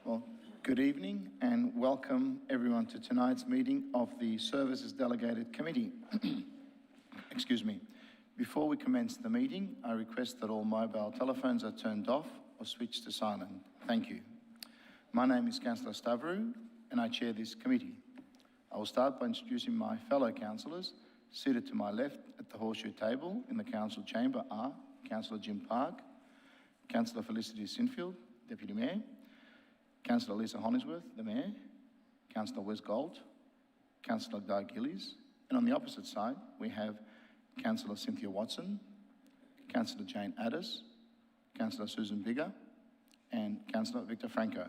Well, good evening and welcome everyone to tonight's meeting of the Services Delegated Committee. Excuse me. Before we commence the meeting, I request that all mobile telephones are turned off or switched to silent. Thank you. My name is Councillor Stavru and I chair this committee. I will start by introducing my fellow councillors. Seated to my left at the horseshoe table in the council chamber are Councillor Jim Park, Councillor Felicity Sinfield, Deputy Mayor, Councillor Lisa Hollingsworth, the Mayor, Councillor Wes Gold, Councillor Doug Gillies, and on the opposite side we have Councillor Cynthia Watson, Councillor Jane Addis, Councillor Susan Bigger, and Councillor Victor Franco.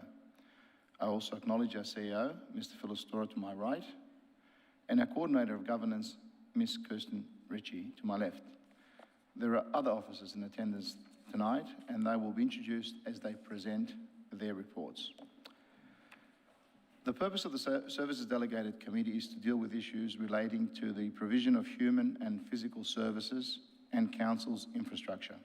I also acknowledge our CEO, Mr. Phil Stora, to my right, and our Coordinator of Governance, Ms. Kirsten Ritchie, to my left. There are other officers in attendance tonight, and they will be introduced as they present their reports. The purpose of the Services Delegated Committee is to deal with issues relating to the provision of human and physical services and Council's infrastructure.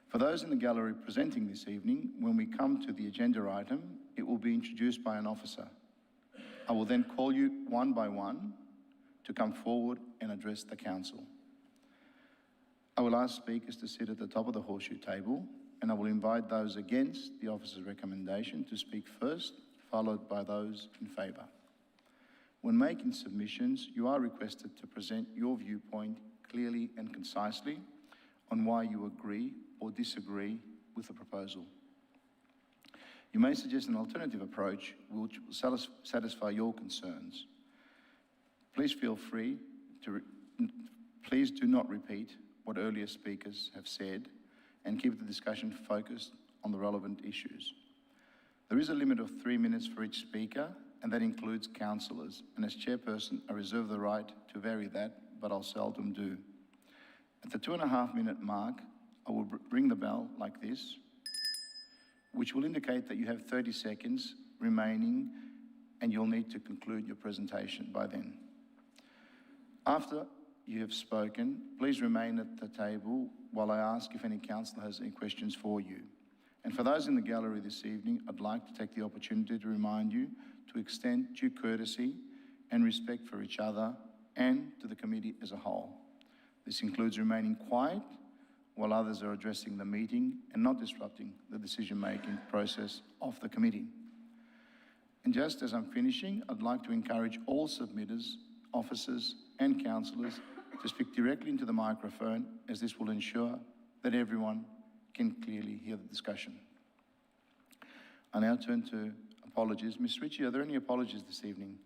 For those in the gallery presenting this evening, when we come to the agenda item, it will be introduced by an officer. I will then call you one by one to come forward and address the Council. I will ask speakers to sit at the top of the horseshoe table, and I will invite those against the officer's recommendation to speak first, followed by those in favour. When making submissions, you are requested to present your viewpoint clearly and concisely on why you agree or disagree with the proposal. You may suggest an alternative approach which will satisfy your concerns. Please feel free to, please do not repeat what earlier speakers have said and keep the discussion focused on the relevant issues. There is a limit of 3 minutes for each speaker, and that includes councillors. And as chairperson, I reserve the right to vary that, but I'll seldom do. At the 2.5 minute mark, I will ring the bell like this, which will indicate that you have 30 seconds remaining and you'll need to conclude your presentation by then. After you have spoken, please remain at the table while I ask if any councillor has any questions for you. And for those in the gallery this evening, I'd like to take the opportunity to remind you to extend due courtesy and respect for each other and to the committee as a whole. This includes remaining quiet while others are addressing the meeting and not disrupting the decision-making process of the committee. And just as I'm finishing, I'd like to encourage all submitters, officers and councillors to speak directly into the microphone, as this will ensure that everyone can clearly hear the discussion. I now turn to apologies. Ms. Ritchie, are there any apologies this evening?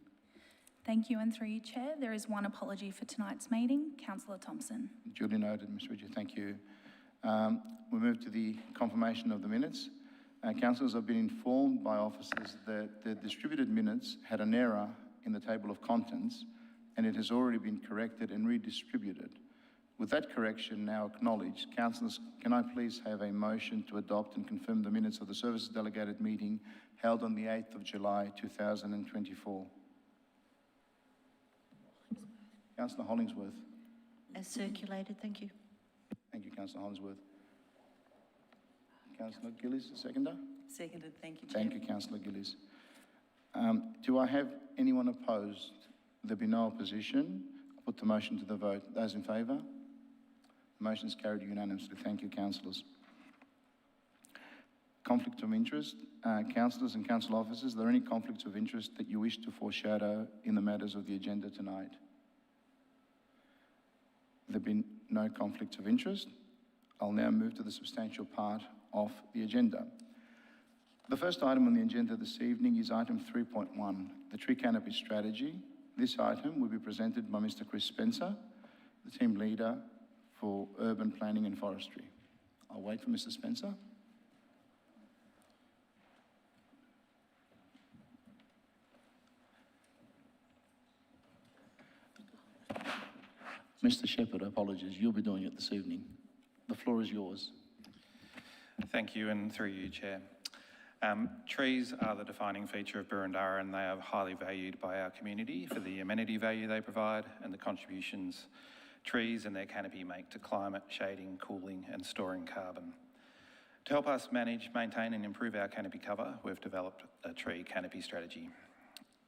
Thank you, and through you, Chair, there is one apology for tonight's meeting. Councillor Thompson. Duly noted, Ms. Ritchie, thank you. We move to the confirmation of the minutes. Councillors have been informed by officers that the distributed minutes had an error in the table of contents, and it has already been corrected and redistributed. With that correction now acknowledged, councillors, can I please have a motion to adopt and confirm the minutes of the Services Delegated meeting held on the 8th of July 2024? Councillor Hollingsworth. As circulated, thank you. Thank you, Councillor Hollingsworth. Councillor Gillies, seconder? Seconded, thank you, Chair. Thank you, Councillor Gillies. Do I have anyone opposed? There be no opposition. I'll put the motion to the vote. Those in favour? The motion is carried unanimously. Thank you, councillors. Conflict of interest. Councillors and council officers, are there any conflicts of interest that you wish to foreshadow in the matters of the agenda tonight? There have been no conflicts of interest. I'll now move to the substantial part of the agenda. The first item on the agenda this evening is item 3.1, the tree canopy strategy. This item will be presented by Mr. Chris Spencer, the team leader for urban planning and forestry. I'll wait for Mr. Spencer. Mr. Shepherd, apologies, you'll be doing it this evening. The floor is yours. Thank you, and through you, Chair. Trees are the defining feature of Boroondara, and they are highly valued by our community for the amenity value they provide and the contributions trees and their canopy make to climate, shading, cooling and storing carbon. To help us manage, maintain and improve our canopy cover, we've developed a tree canopy strategy.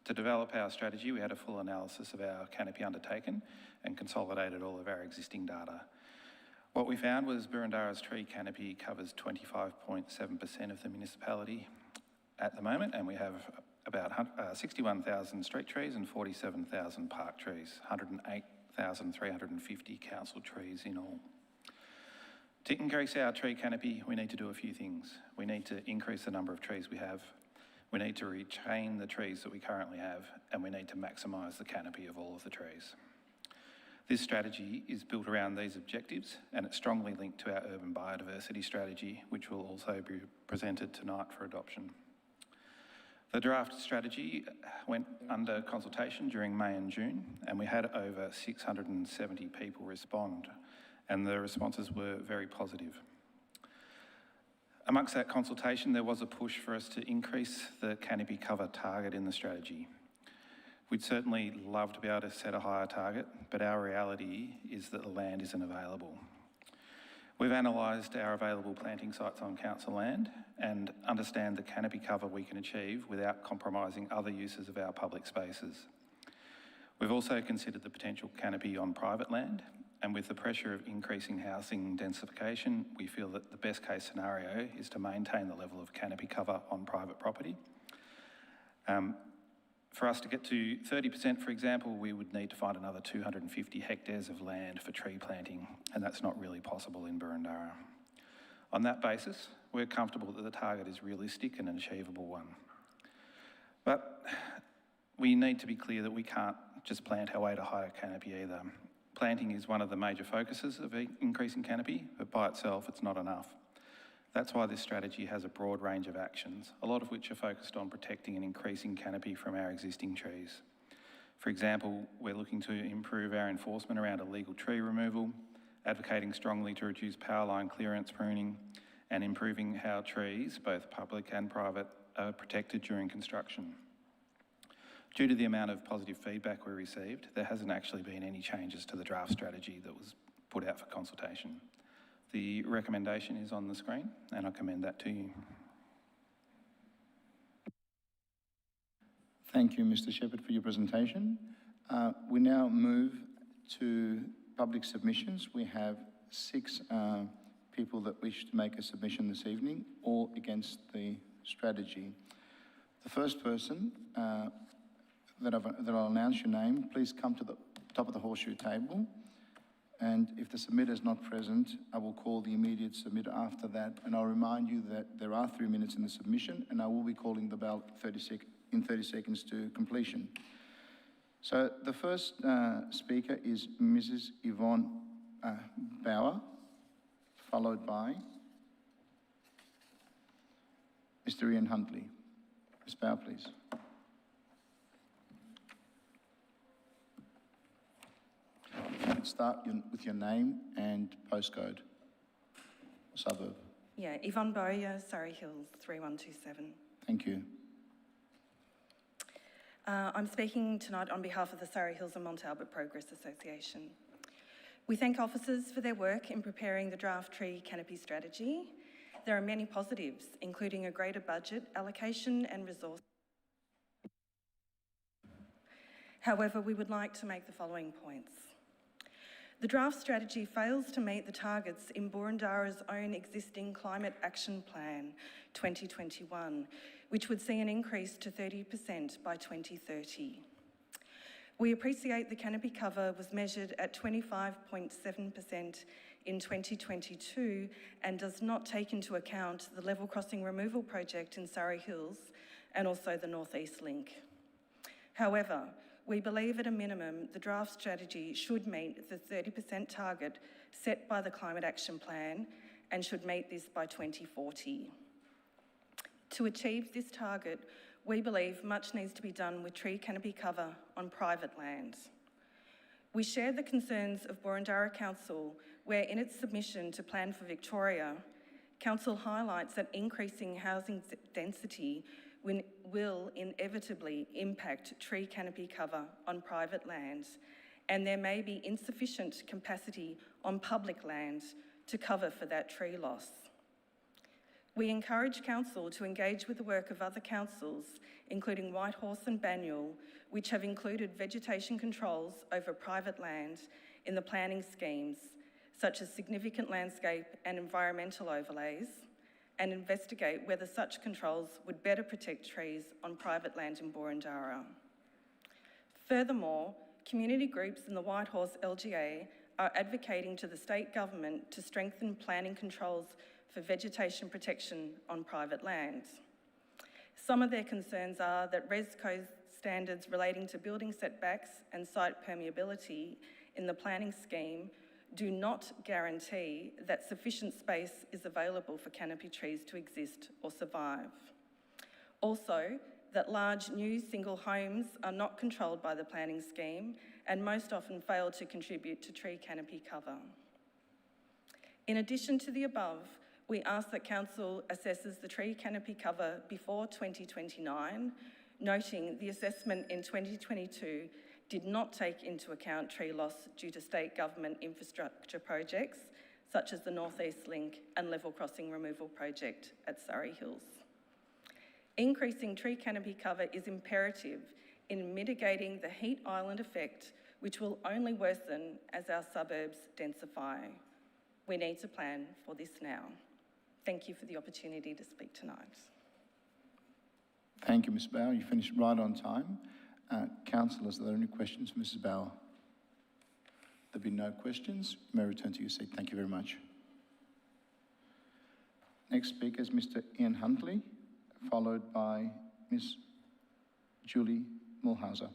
To develop our strategy, we had a full analysis of our canopy undertaken and consolidated all of our existing data. What we found was Burundara's tree canopy covers 25.7% of the municipality at the moment, and we have about 61,000 street trees and 47,000 park trees, 108,350 council trees in all. To increase our tree canopy, we need to do a few things. We need to increase the number of trees we have. We need to retain the trees that we currently have, and we need to maximise the canopy of all of the trees. This strategy is built around these objectives, and it's strongly linked to our urban biodiversity strategy, which will also be presented tonight for adoption. The draft strategy went under consultation during May and June, and we had over 670 people respond, and the responses were very positive. Amongst that consultation, there was a push for us to increase the canopy cover target in the strategy. We'd certainly love to be able to set a higher target, but our reality is that the land isn't available. We've analysed our available planting sites on council land and understand the canopy cover we can achieve without compromising other uses of our public spaces. We've also considered the potential canopy on private land, and with the pressure of increasing housing densification, we feel that the best case scenario is to maintain the level of canopy cover on private property. For us to get to 30%, for example, we would need to find another 250 hectares of land for tree planting, and that's not really possible in Burundara. On that basis, we're comfortable that the target is realistic and an achievable one. But we need to be clear that we can't just plant our way to higher canopy either. Planting is one of the major focuses of increasing canopy, but by itself, it's not enough. That's why this strategy has a broad range of actions, a lot of which are focused on protecting and increasing canopy from our existing trees. For example, we're looking to improve our enforcement around illegal tree removal, advocating strongly to reduce power line clearance pruning, and improving how trees, both public and private, are protected during construction. Due to the amount of positive feedback we received, there hasn't actually been any changes to the draft strategy that was put out for consultation. The recommendation is on the screen, and I commend that to you. Thank you, Mr. Shepherd, for your presentation. We now move to public submissions. We have 6 people that wish to make a submission this evening, all against the strategy. The first person that I'll announce your name, please come to the top of the horseshoe table. And if the submitter is not present, I will call the immediate submitter after that. And I'll remind you that there are 3 minutes in the submission, and I will be calling the bell in 30 seconds to completion. So the first speaker is Mrs. Yvonne Bauer, followed by Mr. Ian Huntley. Ms. Bauer, please. Start with your name and postcode, suburb. Yeah, Yvonne Bowyer, Surrey Hills, 3127. Thank you. I'm speaking tonight on behalf of the Surrey Hills and Mont Albert Progress Association. We thank officers for their work in preparing the draft tree canopy strategy. There are many positives, including a greater budget allocation and resource. However, we would like to make the following points. The draft strategy fails to meet the targets in Burundara's own existing Climate Action Plan 2021, which would see an increase to 30% by 2030. We appreciate the canopy cover was measured at 25.7% in 2022 and does not take into account the level crossing removal project in Surrey Hills and also the North East Link. However, we believe at a minimum the draft strategy should meet the 30% target set by the Climate Action Plan and should meet this by 2040. To achieve this target, we believe much needs to be done with tree canopy cover on private lands. We share the concerns of Burundara Council, where in its submission to Plan for Victoria, Council highlights that increasing housing density will inevitably impact tree canopy cover on private lands, and there may be insufficient capacity on public lands to cover for that tree loss. We encourage Council to engage with the work of other councils, including Whitehorse and Banyule, which have included vegetation controls over private land in the planning schemes, such as significant landscape and environmental overlays, and investigate whether such controls would better protect trees on private land in Boroondara. Furthermore, community groups in the Whitehorse LGA are advocating to the state government to strengthen planning controls for vegetation protection on private land. Some of their concerns are that ResCo standards relating to building setbacks and site permeability in the planning scheme do not guarantee that sufficient space is available for canopy trees to exist or survive. Also, that large new single homes are not controlled by the planning scheme and most often fail to contribute to tree canopy cover. In addition to the above, we ask that Council assesses the tree canopy cover before 2029, noting the assessment in 2022 did not take into account tree loss due to state government infrastructure projects, such as the North East Link and level crossing removal project at Surrey Hills. Increasing tree canopy cover is imperative in mitigating the heat island effect, which will only worsen as our suburbs densify. We need to plan for this now. Thank you for the opportunity to speak tonight. Thank you, Ms. Bauer. You finished right on time. Councillors, are there any questions for Mrs. Bauer? There be no questions. You may return to your seat. Thank you very much. Next speaker is Mr. Ian Huntley, followed by Ms. Julie Mulhauser.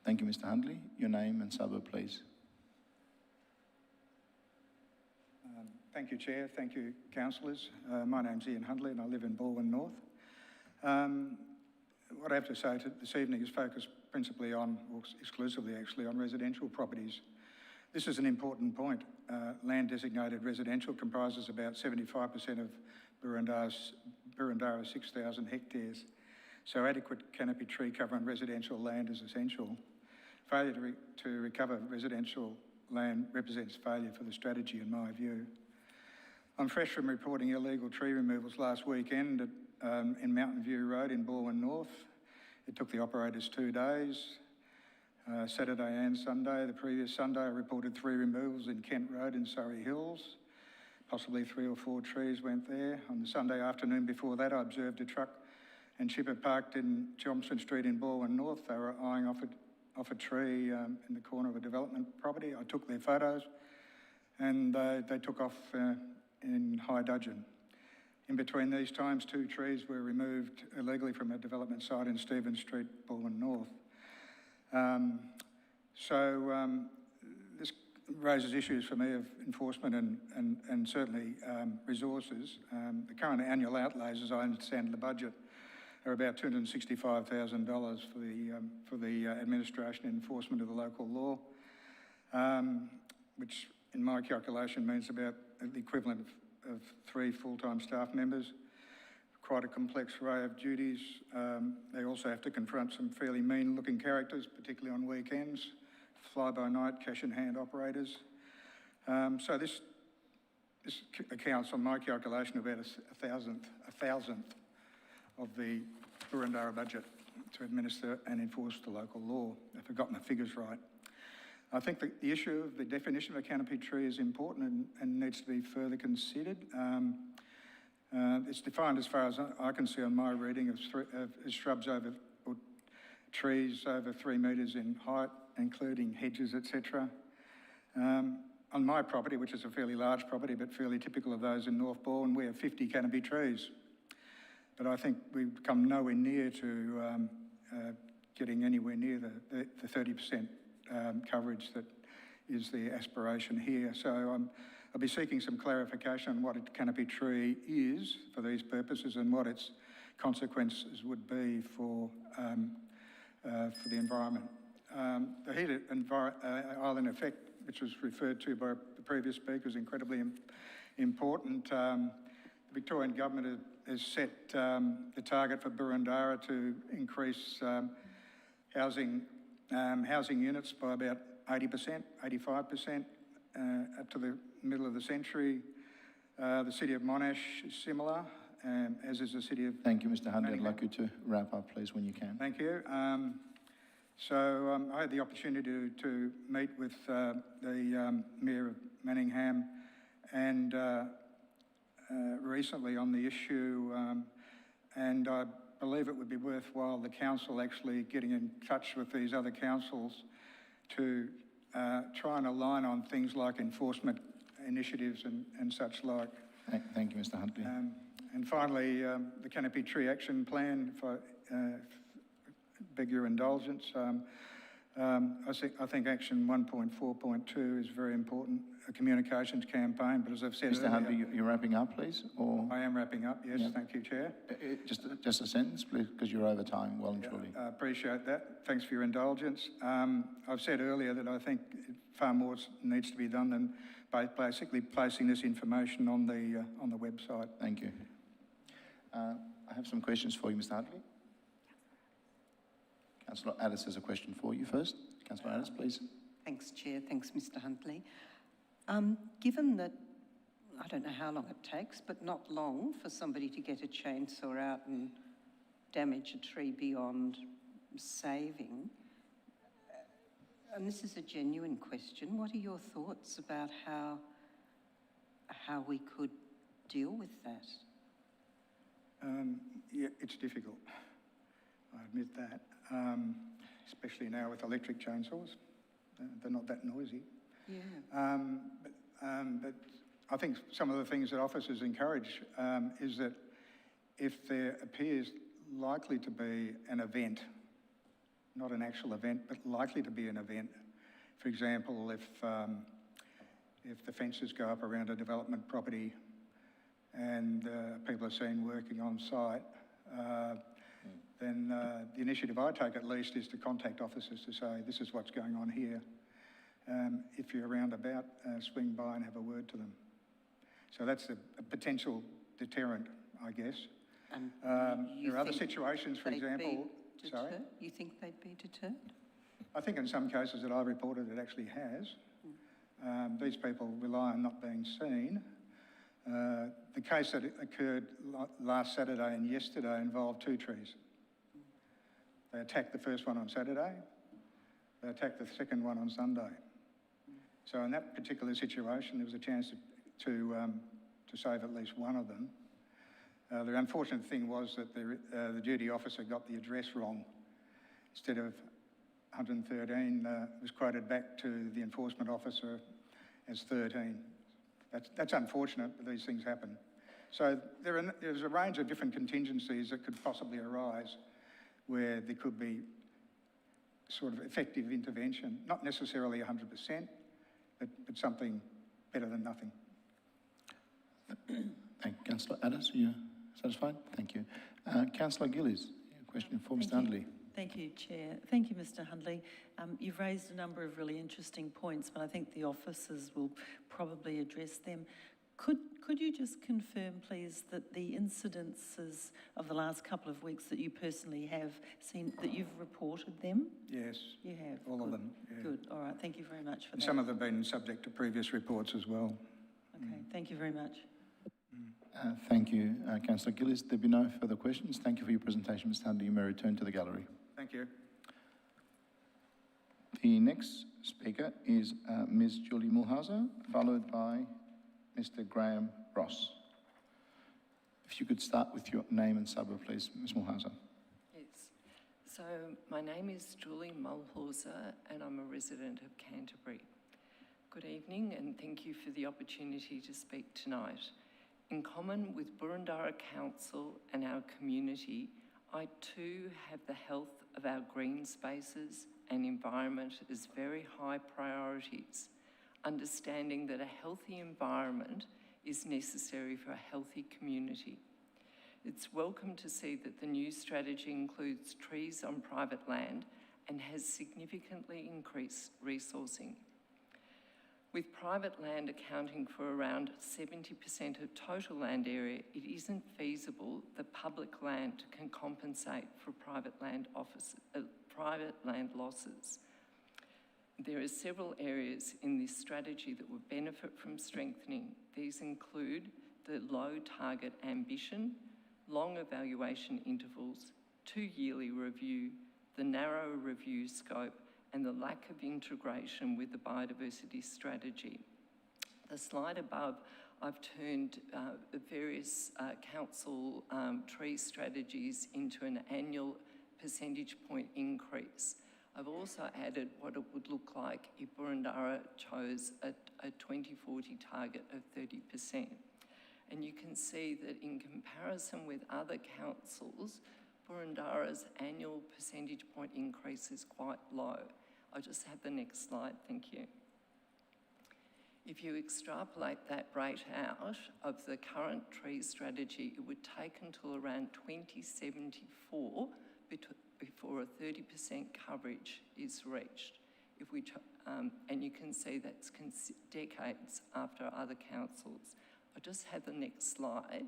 Thank you, Mr. Huntley. Your name and suburb, please. Thank you, Chair. Thank you, councillors. My name's Ian Huntley and I live in Balwyn North. What I have to say this evening is focused principally on, or exclusively actually, on residential properties. This is an important point. Land designated residential comprises about 75% of Boroondara's 6,000 hectares. So adequate canopy tree cover on residential land is essential. Failure to recover residential land represents failure for the strategy in my view. I'm fresh from reporting illegal tree removals last weekend in Mountain View Road in Balwyn North. It took the operators 2 days, Saturday and Sunday. The previous Sunday I reported 3 removals in Kent Road in Surrey Hills. Possibly 3 or 4 trees went there. On the Sunday afternoon before that I observed a truck and chipper parked in Johnson Street in Balwyn North. They were eyeing off a tree in the corner of a development property. I took their photos and they took off in high dudgeon. In between these times, 2 trees were removed illegally from a development site in Stephen Street, Balwyn North. This raises issues for me of enforcement and certainly resources. The current annual outlays, as I understand the budget, are about $265,000 for the administration and enforcement of the local law, which in my calculation means about the equivalent of 3 full-time staff members. Quite a complex array of duties. They also have to confront some fairly mean-looking characters, particularly on weekends, fly-by-night, cash-in-hand operators. So this accounts, on my calculation, about a thousandth of the Boroondara budget to administer and enforce the local law, if I've gotten the figures right. I think the issue of the definition of a canopy tree is important and needs to be further considered. It's defined, as far as I can see on my reading, as shrubs over, or trees over 3 metres in height, including hedges, etc. On my property, which is a fairly large property but fairly typical of those in North Balwyn, we have 50 canopy trees. But I think we've come nowhere near to getting anywhere near the 30% coverage that is the aspiration here. So I'll be seeking some clarification on what a canopy tree is for these purposes and what its consequences would be for the environment. The heated island effect, which was referred to by the previous speaker, is incredibly important. The Victorian government has set the target for Boroondara to increase housing units by about 80%, 85%. up to the middle of the century. The city of Monash is similar, as is the city of... Thank you, Mr. Huntley. I'd Manningham. like you to wrap up, please, when you can. Thank you. I had the opportunity to meet with the Mayor of Manningham and recently on the issue, and I believe it would be worthwhile the council actually getting in touch with these other councils to try and align on things like enforcement initiatives and such like. Thank you, Mr. Huntley. And finally, the Canopy Tree Action Plan, if I beg your indulgence. I think action 1.4.2 is very important, a communications campaign, but as I've said Mr. earlier... Huntley, you're wrapping up, please? Or I am wrapping up, yes, Yeah. Thank you, Chair. just a sentence, please, because you're over time, well and truly. I appreciate that. Thanks for your indulgence. I've said earlier that I think far more needs to be done than by basically placing this information on the website. Thank you. I have some questions for you, Mr. Huntley. Councillor Addis has a question for you first. Councillor Addis, please. Thanks, Chair. Thanks, Mr. Huntley. Given that, I don't know how long it takes, but not long for somebody to get a chainsaw out and damage a tree beyond saving, and this is a genuine question, what are your thoughts about how we could deal with that? Yeah, it's difficult. I admit that, especially now with electric chainsaws. They're not that noisy. Yeah. But I think some of the things that officers encourage is that if there appears likely to be an event, not an actual event, but likely to be an event, for example, if the fences go up around a development property and people are seen working on site, then the initiative I take at least is to contact officers to say, this is what's going on here. If you're around about, swing by and have a word to them. So that's a potential deterrent, I guess. And There are other situations, for example... Sorry? You think they'd be deterred? I think in some cases that I've reported it actually has. These people rely on not being seen. The case that occurred last Saturday and yesterday involved two trees. They attacked the first one on Saturday. They attacked the second one on Sunday. So in that particular situation, there was a chance to save at least one of them. The unfortunate thing was that the duty officer got the address wrong. Instead of 113, it was quoted back to the enforcement officer as 13. That's unfortunate, but these things happen. So there's a range of different contingencies that could possibly arise where there could be sort of effective intervention, not necessarily 100%, but something better than nothing. Thank you. Councillor Addis, are you satisfied? Thank you. Councillor Gillies, a question for Mr. Huntley. Thank you, Chair. Thank you, Mr. Hundley. You've raised a number of really interesting points, but I think the officers will probably address them. Could you just confirm, please, that the incidences of the last couple of weeks that you personally have seen, that you've reported them? Yes. You have? All of them, yeah. Good. All right. Thank you very much for And that. some of them have been subject to previous reports as well. Okay. Thank you very much. Thank you, Councillor Gillies. There be no further questions. Thank you for your presentation, Mr. Huntley. You may return to the gallery. Thank you. The next speaker is Ms. Julie Mulhauser, followed by Mr. Graham Ross. If you could start with your name and suburb, please, Ms. Mulhauser. Yes. So my name is Julie Mulhauser and I'm a resident of Canterbury. Good evening and thank you for the opportunity to speak tonight. In common with Boroondara Council and our community, I too have the health of our green spaces and environment as very high priorities, understanding that a healthy environment is necessary for a healthy community. It's welcome to see that the new strategy includes trees on private land and has significantly increased resourcing. With private land accounting for around 70% of total land area, it isn't feasible that public land can compensate for private land losses. There are several areas in this strategy that would benefit from strengthening. These include the low target ambition, long evaluation intervals, 2-yearly review, the narrow review scope, and the lack of integration with the biodiversity strategy. The slide above, I've turned various council tree strategiges into an annual percentage point increase. I've also added what it would look like if Boroondara chose a 2040 target of 30%. And you can see that in comparison with other councils, Boroondara's annual percentage point increase is quite low. I'll just have the next slide, thank you. If you extrapolate that rate out of the current tree strategy, it would take until around 2074 before a 30% coverage is reached. And you can see that's decades after other councils. I'll just have the next slide,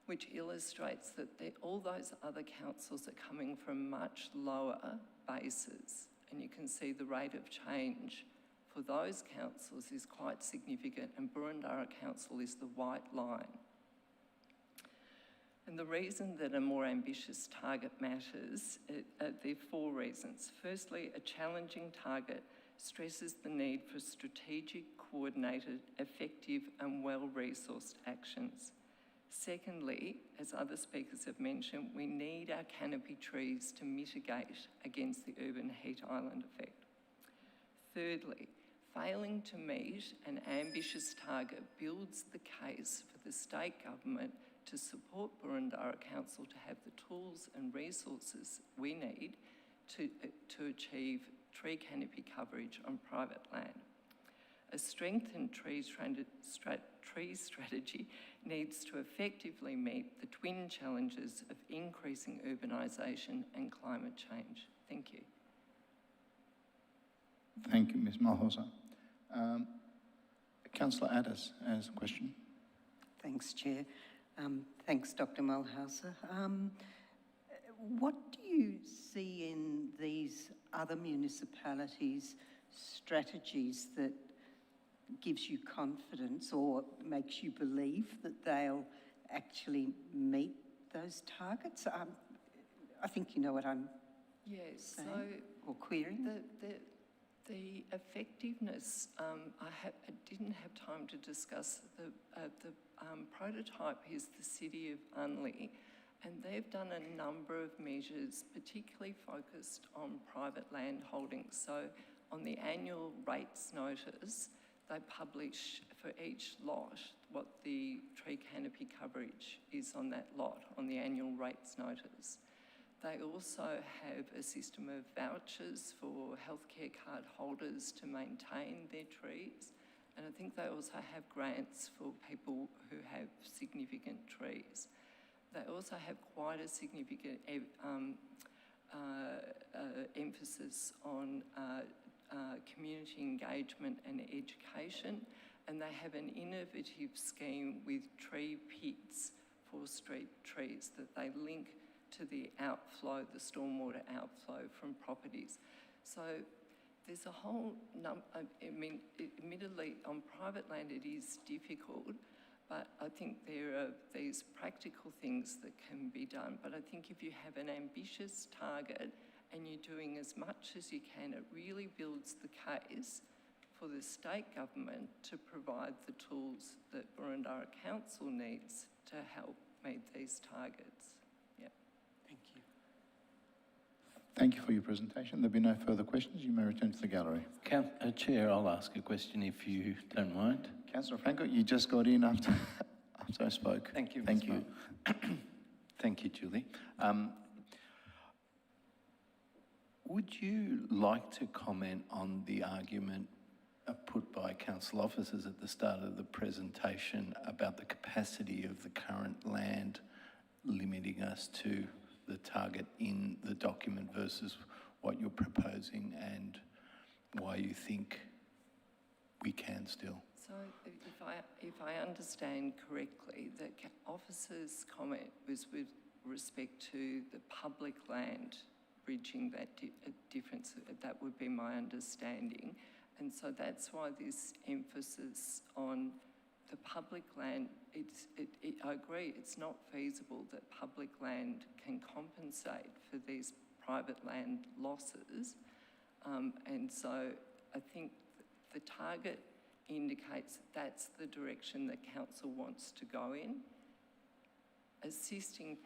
which illustrates that all those other councils are coming from much lower bases. And you can see the rate of change for those councils is quite significant, and Boroondara Council is the white line. And the reason that a more ambitious target matters, there are 4 reasons. Firstly, a challenging target stresses the need for strategic, coordinated, effective and well-resourced actions. Secondly, as other speakers have mentioned, we need our canopy trees to mitigate against the urban heat island effect. Thirdly, failing to meet an ambitious target builds the case for the state government to support Boroondara Council to have the tools and resources we need to achieve tree canopy coverage on private land. A strengthened tree strategy needs to effectively meet the twin challenges of increasing urbanisation and climate change. Thank you. Thank you, Ms. Malhosa. Councillor Addis has a question. Thanks, Chair. Thanks, Dr. Mulhauser. What do you see in these other municipalities' strategies that gives you confidence or makes you believe that they'll actually meet those targets? I think you know what I'm saying or querying. The effectiveness, I didn't have time to discuss. The prototype is the City of Unley, and they've done a number of measures, particularly focused on private land holdings. So on the annual rates notice, they publish for each lot what the tree canopy coverage is on that lot on the annual rates notice. They also have a system of vouchers for healthcare card holders to maintain their trees. And I think they also have grants for people who have significant trees. They also have quite a significant emphasis on community engagement and education. And they have an innovative scheme with tree pits for street trees that they link to the outflow, the stormwater outflow from properties. So there's a whole number, admittedly on private land it is difficult, but I think there are these practical things that can be done. But I think if you have an ambitious target and you're doing as much as you can, it really builds the case for the state government to provide the tools that Boroondara Council needs to help meet these targets. Thank you. Thank you for your presentation. There'll be no further questions. You may return to the gallery. Chair, I'll ask a question if you don't mind. Councillor Franco, you just got in after I spoke. Thank you. Thank you. Thank you, Julie. Would you like to comment on the argument put by council officers at the start of the presentation about the capacity of the current land limiting us to the target in the document versus what you're proposing and why you think we can still? So if I understand correctly, the officer's comment was with respect to the public land bridging that difference. That would be my understanding. And so that's why this emphasis on the public land, I agree, it's not feasible that public land can compensate for these private land losses. And so I think the target indicates that's the direction that council wants to go in. Assisting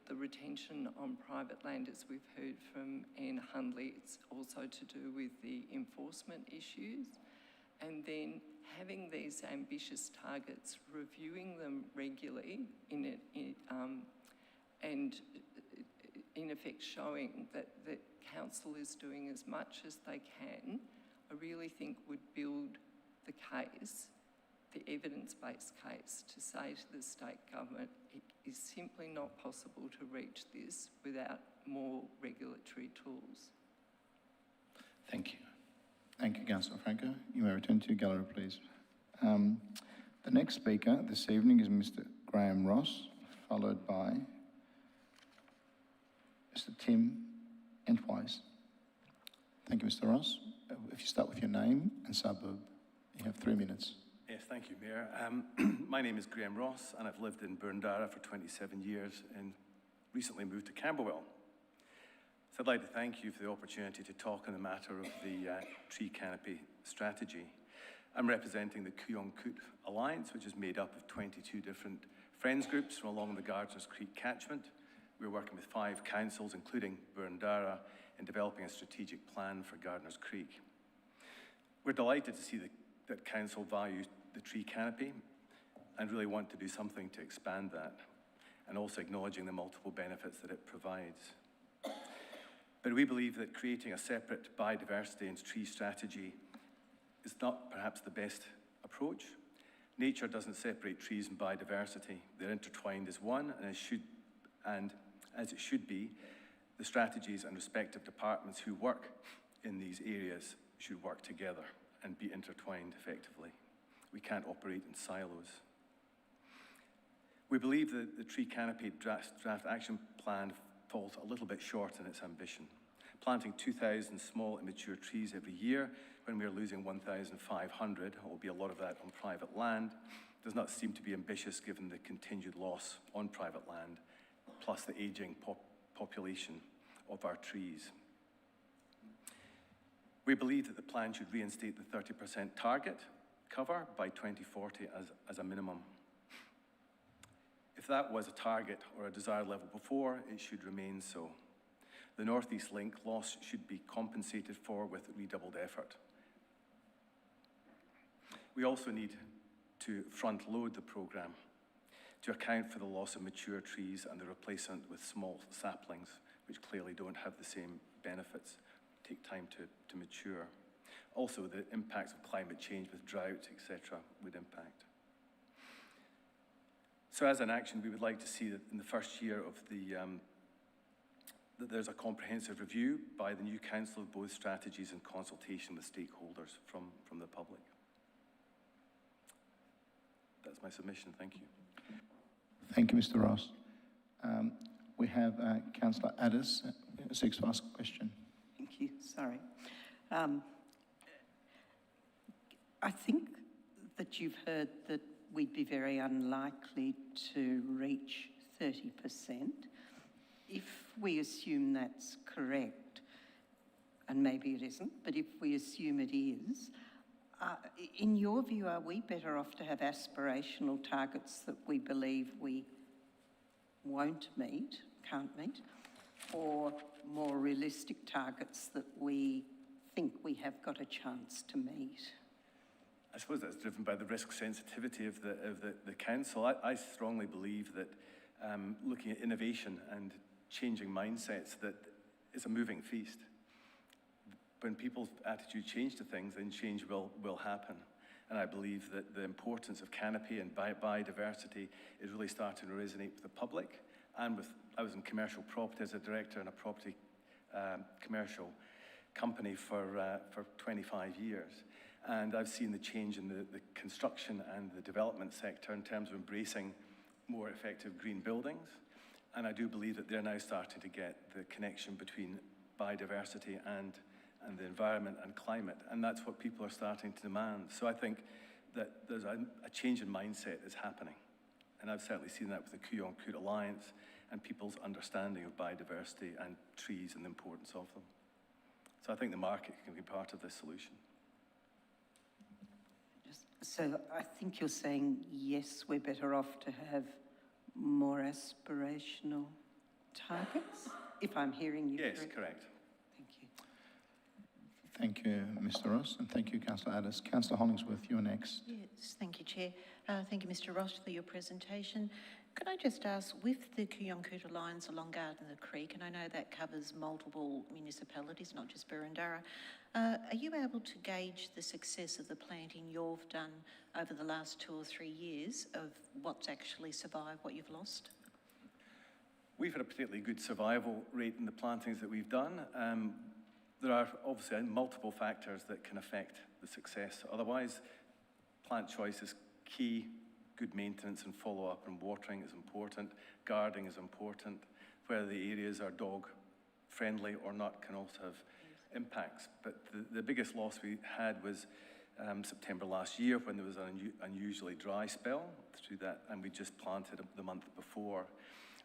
the retention on private land, as we've heard from Anne Hundley, it's also to do with the enforcement issues. And then having these ambitious targets, reviewing them regularly and in effect showing that council is doing as much as they can, I really think would build the case, the evidence-based case, to say to the state government it is simply not possible to reach this without more regulatory tools. Thank you. Thank you, Councillor Franco. You may return to your gallery, please. The next speaker this evening is Mr. Graham Ross, followed by Mr. Tim Entwise. Thank you, Mr. Ross. If you start with your name and suburb, you have 3 minutes. Yes, thank you, Mayor. My name is Graham Ross, and I've lived in Burndarra for 27 years and recently moved to Camberwell. So I'd like to thank you for the opportunity to talk on the matter of the tree canopy strategy. I'm representing the Kuyong-Kut Alliance, which is made up of 22 different friends groups from along the Gardeners Creek catchment. We're working with 5 councils, including Burndarra, in developing a strategic plan for Gardeners Creek. We're delighted to see that council values the tree canopy and really want to do something to expand that, and also acknowledging the multiple benefits that it provides. But we believe that creating a separate biodiversity and tree strategy is not perhaps the best approach. Nature doesn't separate trees and biodiversity. They're intertwined as one, and as it should be, the strategies and respective departments who work in these areas should work together and be intertwined effectively. We can't operate in silos. We believe that the tree canopy draft action plan falls a little bit short in its ambition. Planting 2,000 small immature trees every year when we're losing 1,500, will be a lot of that on private land, does not seem to be ambitious given the continued loss on private land, plus the aging population of our trees. We believe that the plan should reinstate the 30% target cover by 2040 as a minimum. If that was a target or a desired level before, it should remain so. The North East Link loss should be compensated for with redoubled effort. We also need to front-load the programme to account for the loss of mature trees and the replacement with small saplings, which clearly don't have the same benefits, take time to mature. Also, the impacts of climate change with drought, etc., would impact. So as an action, we would like to see that in the first year of that there's a comprehensive review by the new council of both strategies in consultation with stakeholders from the public. That's my submission. Thank you. Thank you, Mr. Ross. We have Councillor Addis seeks to ask a question. Thank you, sorry. I think that you've heard that we'd be very unlikely to reach 30%. If we assume that's correct, and maybe it isn't, but if we assume it is, in your view, are we better off to have aspirational targets that we believe we won't meet, can't meet, or more realistic targets that we think we have got a chance to meet? I suppose that's driven by the risk sensitivity of the council. I strongly believe that looking at innovation and changing mindsets, that it's a moving feast. When people's attitude change to things, then change will happen. And I believe that the importance of canopy and biodiversity is really starting to resonate with the public. And I was in commercial property as a director in a property commercial company for 25 years. And I've seen the change in the construction and the development sector in terms of embracing more effective green buildings And I do believe that they're now starting to get the connection between biodiversity and the environment and climate. And that's what people are starting to demand. So I think that there's a change in mindset is happening. And I've certainly seen that with the Kooyong Alliance and people's understanding of biodiversity and trees and the importance of them. So I think the market can be part of this solution. So I think you're saying, yes, we're better off to have more aspirational targets, if I'm hearing you Yes, correctly? correct. Thank you. Thank you, Mr. Ross, and thank you, Councillor Addis. Councillor Hollingsworth, you're next. Yes, thank you, Chair. Thank you, Mr. Ross, for your presentation. Could I just ask, with the Kooyong Alliance along Gardner Creek, and I know that covers multiple municipalities, not just Burundara, are you able to gauge the success of the planting you've done over the last 2 or 3 years of what's actually survived, what you've lost? We've had a particularly good survival rate in the plantings that we've done. There are obviously multiple factors that can affect the success. Otherwise, plant choice is key. Good maintenance and follow-up and watering is important. Guarding is important. Whether the areas are dog-friendly or not can also have impacts. But the biggest loss we had was September last year when there was an unusually dry spell through that, and we just planted the month before.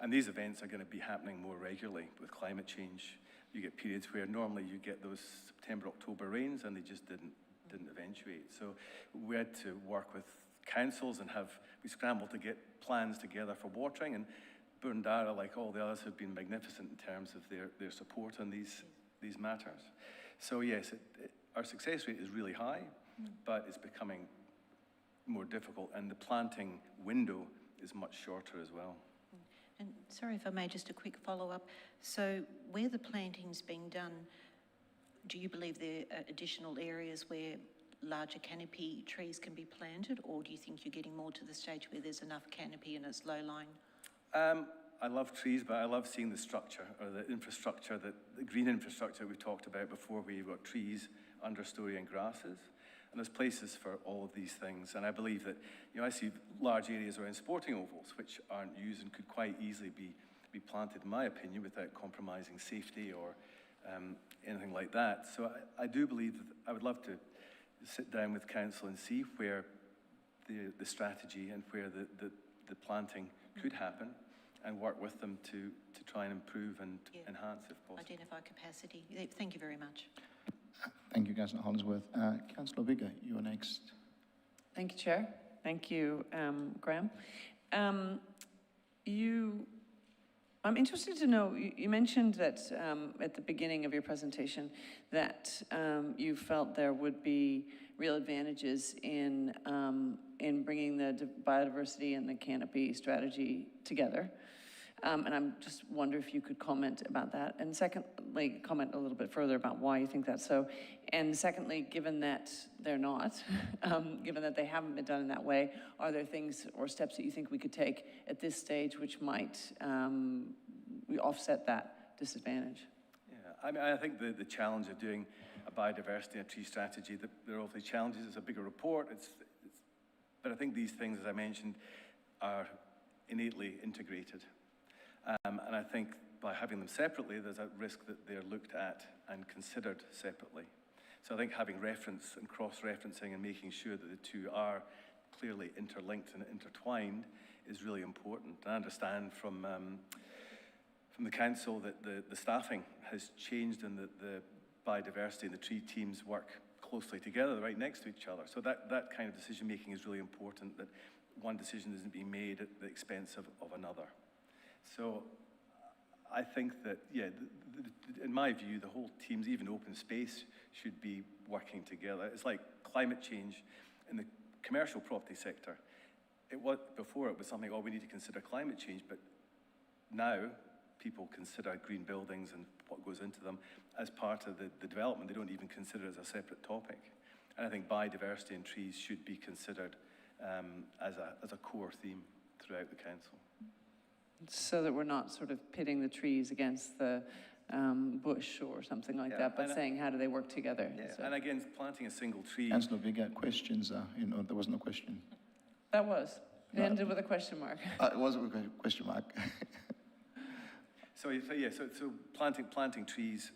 And these events are going to be happening more regularly with climate change. You get periods where normally you get those September, October rains, and they just didn't eventuate. So we had to work with councils and we scrambled to get plans together for watering, and Burundara, like all the others, have been magnificent in terms of their support on these matters. So yes, our success rate is really high, but it's becoming more difficult, and the planting window is much shorter as well. And sorry if I may, just a quick follow-up. So where the planting's being done, do you believe there are additional areas where larger canopy trees can be planted, or do you think you're getting more to the stage where there's enough canopy and it's low-lying? I love trees, but I love seeing the structure or the infrastructure, the green infrastructure we've talked about before, where you've got trees, understory and grasses. And there's places for all of these things. And I believe that, I see large areas around sporting ovals which aren't used and could quite easily be planted, in my opinion, without compromising safety or anything like that. So I do believe that I would love to sit down with council and see where the strategy and where the planting could happen, and work with them to try and improve and enhance if possible. Identify capacity. Thank you very much. Thank you, Councillor Hollingsworth. Councillor Bigger, you're next. Thank you, Chair. Thank you, Graham. I'm interested to know, you mentioned that at the beginning of your presentation that you felt there would be real advantages in bringing the biodiversity and the canopy strategy together. And I'm just wonder if you could comment about that. And secondly, comment a little bit further about why you think that's so. And secondly, given that they're not, given that they haven't been done in that way, are there things or steps that you think we could take at this stage which might offset that disadvantage? Yeah, I think the challenge of doing a biodiversity and tree strategy, there are obviously challenges. It's a bigger report, but I think these things, as I mentioned, are innately integrated. And I think by having them separately, there's a risk that they're looked at and considered separately. So I think having reference and cross-referencing and making sure that the two are clearly interlinked and intertwined is really important. I understand from the council that the staffing has changed and that the biodiversity and the tree teams work closely together, right next to each other. So that kind of decision-making is really important, that one decision isn't being made at the expense of another. So I think that, in my view, the whole teams, even open space, should be working together. It's like climate change in the commercial property sector. Before it was something, we need to consider climate change, but now people consider green buildings and what goes into them as part of the development. They don't even consider it as a separate topic. And I think biodiversity and trees should be considered as a core theme throughout the council. So that we're not sort of pitting the trees against the bush or something like that, but saying how do they work together? Yeah, so. And again, planting a single tree. Councillor Bigger, questions are, there wasn't a question. That was. It ended with a question mark. It wasn't a question mark. So planting trees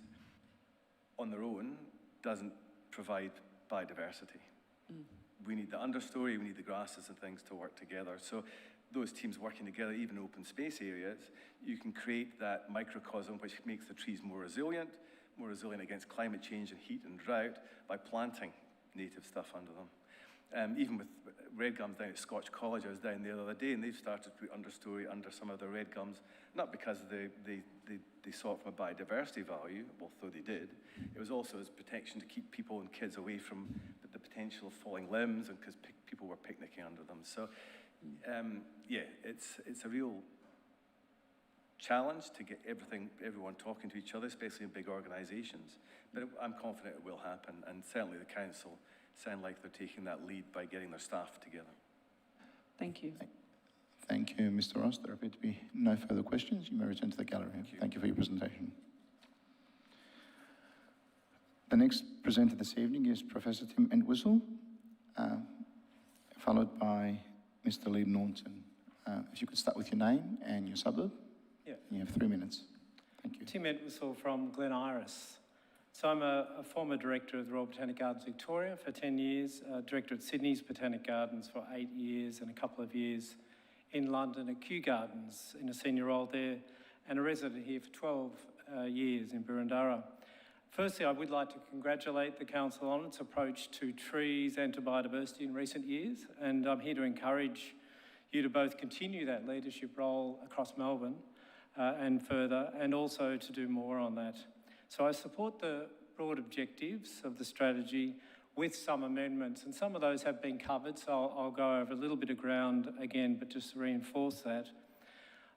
on their own doesn't provide biodiversity. We need the understory, we need the grasses and things to work together. So those teams working together, even open space areas, you can create that microcosm which makes the trees more resilient against climate change and heat and drought by planting native stuff under them. Even with red gums down at Scotch College, I was down there the other day, and they've started to put understory under some of the red gums, not because they saw it from a biodiversity value, although they did. It was also as protection to keep people and kids away from the potential of falling limbs, and because people were picnicking under them. So, it's a real challenge to get everyone talking to each other, especially in big organisations. But I'm confident it will happen, and certainly the council sound like they're taking that lead by getting their staff together. Thank you. Thank you, Mr. Ross. There appear to be no further questions. You may return to the gallery. Thank you for your presentation. The next presenter this evening is Professor Tim Entwistle, followed by Mr. Lee Norton. If you could start with your name and your suburb. Yeah. You have 3 minutes. Thank you. Tim Entwistle from Glen Iris. So I'm a former director of the Royal Botanic Gardens Victoria for 10 years, director at Sydney's Botanic Gardens for 8 years, and a couple of years in London at Kew Gardens in a senior role there, and a resident here for 12 years in Boroondara. Firstly, I would like to congratulate the Council on its approach to trees and to biodiversity in recent years, and I'm here to encourage you to both continue that leadership role across Melbourne and further, and also to do more on that. So I support the broad objectives of the strategy with some amendments, and some of those have been covered, so I'll go over a little bit of ground again, but just to reinforce that.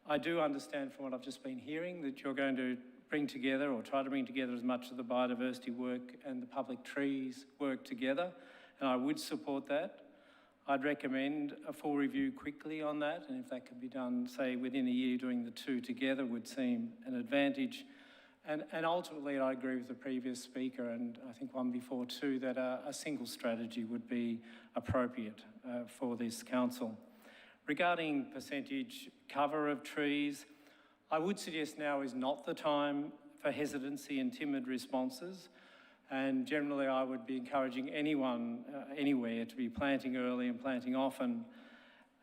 I do understand from what I've just been hearing that you're going to bring together, or try to bring together, as much of the biodiversity work and the public trees work together, and I would support that. I'd recommend a full review quickly on that, and if that could be done, say, within a year, doing the two together would seem an advantage. And ultimately, I agree with the previous speaker, and I think one before too, that a single strategy would be appropriate for this council. Regarding percentage cover of trees, I would suggest now is not the time for hesitancy and timid responses. And generally, I would be encouraging anyone, anywhere, to be planting early and planting often,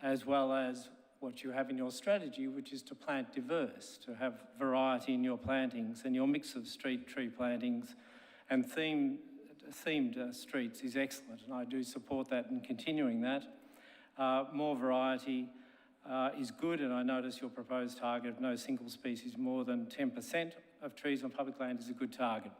as well as what you have in your strategy, which is to plant diverse, to have variety in your plantings, and your mix of street tree plantings and themed streets is excellent, and I do support that and continuing that. More variety is good, and I notice your proposed target of no single species more than 10% of trees on public land is a good target.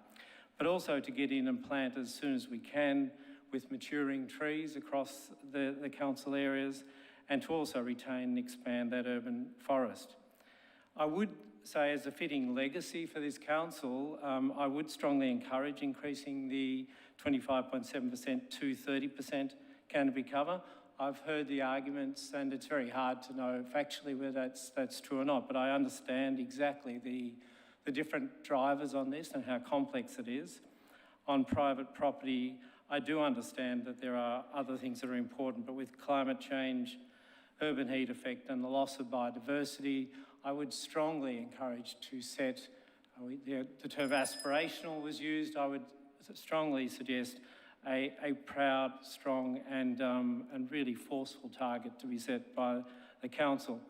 But also to get in and plant as soon as we can with maturing trees across the council areas, and to also retain and expand that urban forest. I would say, as a fitting legacy for this council, I would strongly encourage increasing the 25.7% to 30% canopy cover. I've heard the arguments, and it's very hard to know factually whether that's true or not, but I understand exactly the different drivers on this and how complex it is. On private property, I do understand that there are other things that are important, but with climate change, urban heat effect and the loss of biodiversity, I would strongly encourage to set, the term aspirational was used, I would strongly suggest a proud, strong and really forceful target to be set by the council.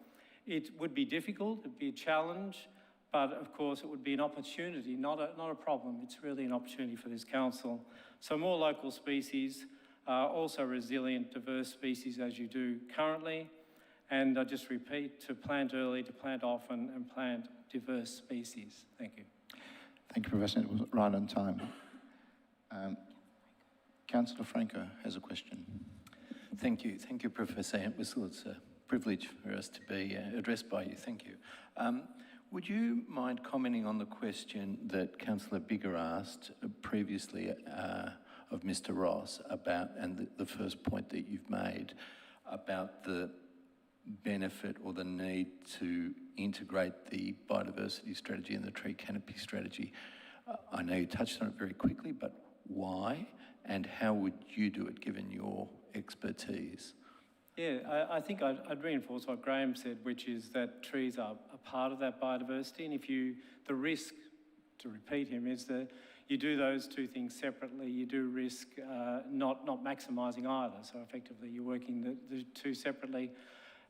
It would be difficult, it'd be a challenge, but of course it would be an opportunity, not a problem. It's really an opportunity for this council. So more local species, also resilient, diverse species as you do currently. And I just repeat, to plant early, to plant often, and plant diverse species. Thank you. Thank you, Professor. It was right on time. Councillor Franco has a question. Thank you. Thank you, Professor Entwistle. It's a privilege for us to be addressed by you. Thank you. Would you mind commenting on the question that Councillor Bigger asked previously of Mr. Ross about, and the first point that you've made, about the benefit or the need to integrate the biodiversity strategy and the tree canopy strategy? I know you touched on it very quickly, but why and how would you do it given your expertise? Yeah, I think I'd reinforce what Graham said, which is that trees are a part of that biodiversity, and the risk, to repeat him, is that you do those two things separately, you do risk not maximising either. So effectively, you're working the two separately.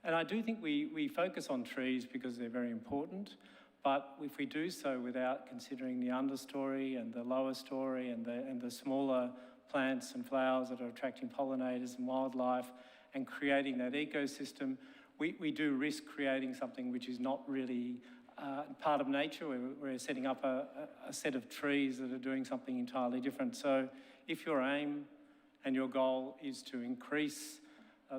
And I do think we focus on trees because they're very important, but if we do so without considering the understory and the lower story and the smaller plants and flowers that are attracting pollinators and wildlife and creating that ecosystem, we do risk creating something which is not really part of nature. We're setting up a set of trees that are doing something entirely different. So if your aim and your goal is to increase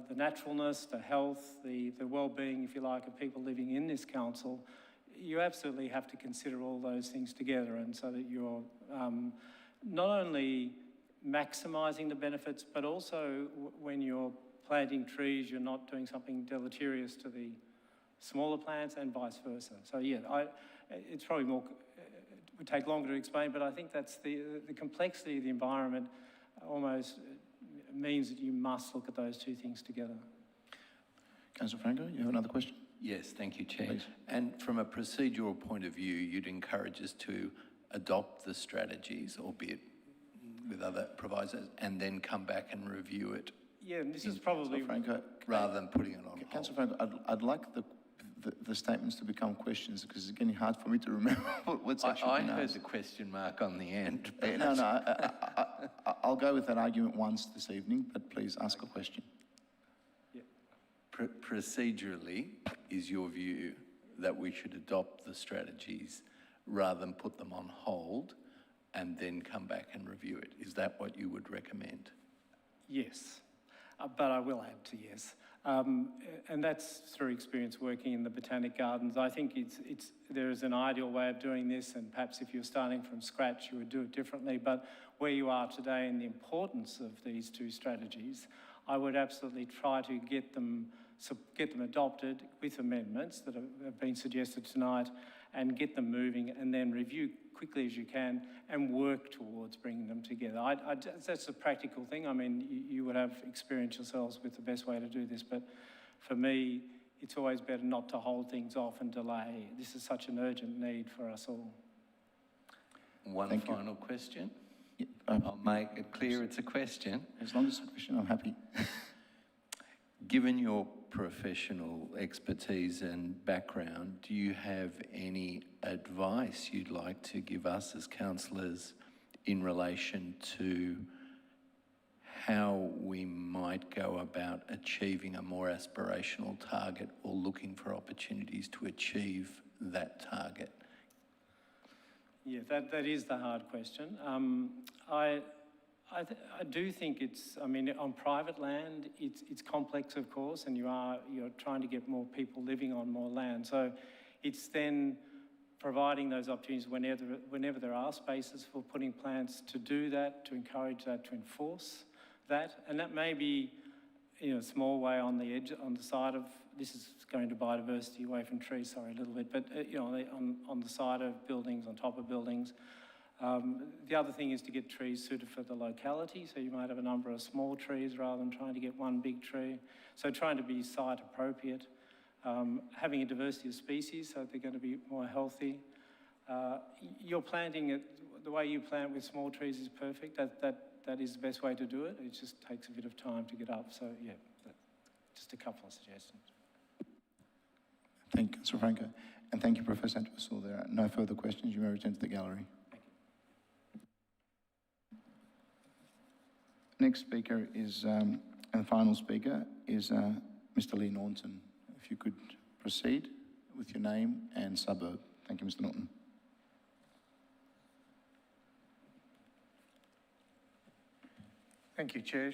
the naturalness, the health, the well-being, if you like, of people living in this council, you absolutely have to consider all those things together, and so that you're not only maximising the benefits, but also when you're planting trees, you're not doing something deleterious to the smaller plants and vice versa. So yeah, it's probably more, it would take longer to explain, but I think that's the complexity of the environment almost means that you must look at those two things together. Councillor Franco, you have another question? Yes, thank you, Chair. Please. And from a procedural point of view, you'd encourage us to adopt the strategies, albeit with other provisos, and then come back and review it. Yeah, and this is probably... Franco, rather than putting it on hold. Councillor Franco, I'd like the statements to become questions, because it's getting hard for me to remember what's actually I been heard asked. the question mark on the end. No, I'll go with that argument once this evening, but please ask a question. Procedurally, is your view that we should adopt the strategies rather than put them on hold and then come back and review it? Is that what you would recommend? Yes, but I will add to yes. And that's through experience working in the Botanic Gardens. I think there is an ideal way of doing this, and perhaps if you're starting from scratch, you would do it differently. But where you are today and the importance of these two strategies, I would absolutely try to get them adopted with amendments that have been suggested tonight, and get them moving, and then review quickly as you can and work towards bringing them together. That's a practical thing. I mean, you would have experience yourselves with the best way to do this, but for me, it's always better not to hold things off and delay. This is such an urgent need for us all. One final question. Yeah, I'll make it clear it's a question. As long as it's a question, I'm happy. Given your professional expertise and background, do you have any advice you'd like to give us as councillors in relation to how we might go about achieving a more aspirational target or looking for opportunities to achieve that target? Yeah, that is the hard question. I do think on private land, it's complex, of course, and you're trying to get more people living on more land. So it's then providing those opportunities whenever there are spaces for putting plants to do that, to encourage that, to enforce that. And that may be in a small way on the edge, on the side of, this is going to biodiversity away from trees, sorry, a little bit, but on the side of buildings, on top of buildings. The other thing is to get trees suited for the locality, so you might have a number of small trees rather than trying to get one big tree. So trying to be site appropriate, having a diversity of species so they're going to be more healthy. You're planting it, the way you plant with small trees is perfect. That is the best way to do it. It just takes a bit of time to get up. So yeah, just a couple of suggestions. Thank you, Councillor Franco. And thank you, Professor Entwistle. There are no further questions. You may return to the gallery. Next speaker is, and final speaker is Mr. Lee Norton. If you could proceed with your name and suburb. Thank you, Mr. Norton. Thank you, Chair.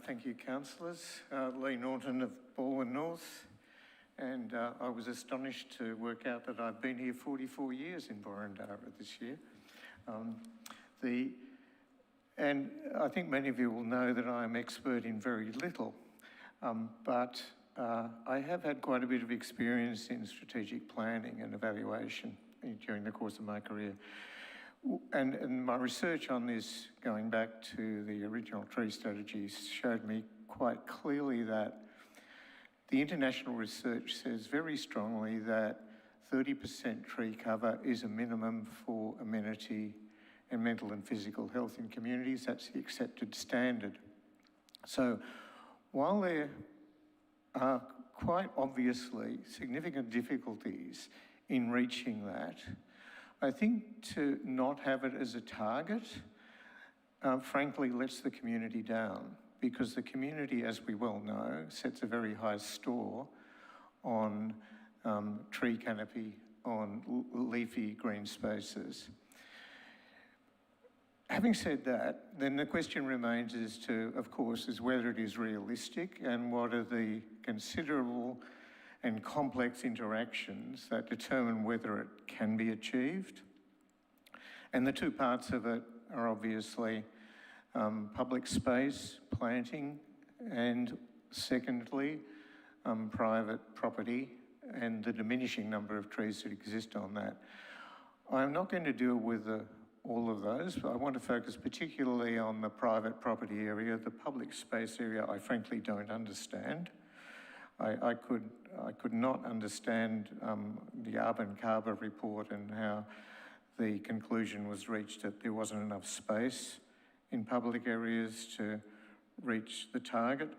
Thank you, councillors. Lee Norton of Balwyn North. And I was astonished to work out that I've been here 44 years in Boroondara this year. And I think many of you will know that I'm expert in very little, but I have had quite a bit of experience in strategic planning and evaluation during the course of my career. And my research on this, going back to the original tree strategies, showed me quite clearly that The international research says very strongly that 30% tree cover is a minimum for amenity and mental and physical health in communities. That's the accepted standard. So while there are quite obviously significant difficulties in reaching that, I think to not have it as a target, frankly, lets the community down, because the community, as we well know, sets a very high store on tree canopy, on leafy green spaces. Having said that, then the question remains as to, of course, is whether it is realistic and what are the considerable and complex interactions that determine whether it can be achieved. And the two parts of it are obviously public space, planting, and secondly, private property and the diminishing number of trees that exist on that. I'm not going to deal with all of those, but I want to focus particularly on the private property area. The public space area, I frankly don't understand. I could not understand the Urban Carver report and how the conclusion was reached that there wasn't enough space in public areas to reach the target.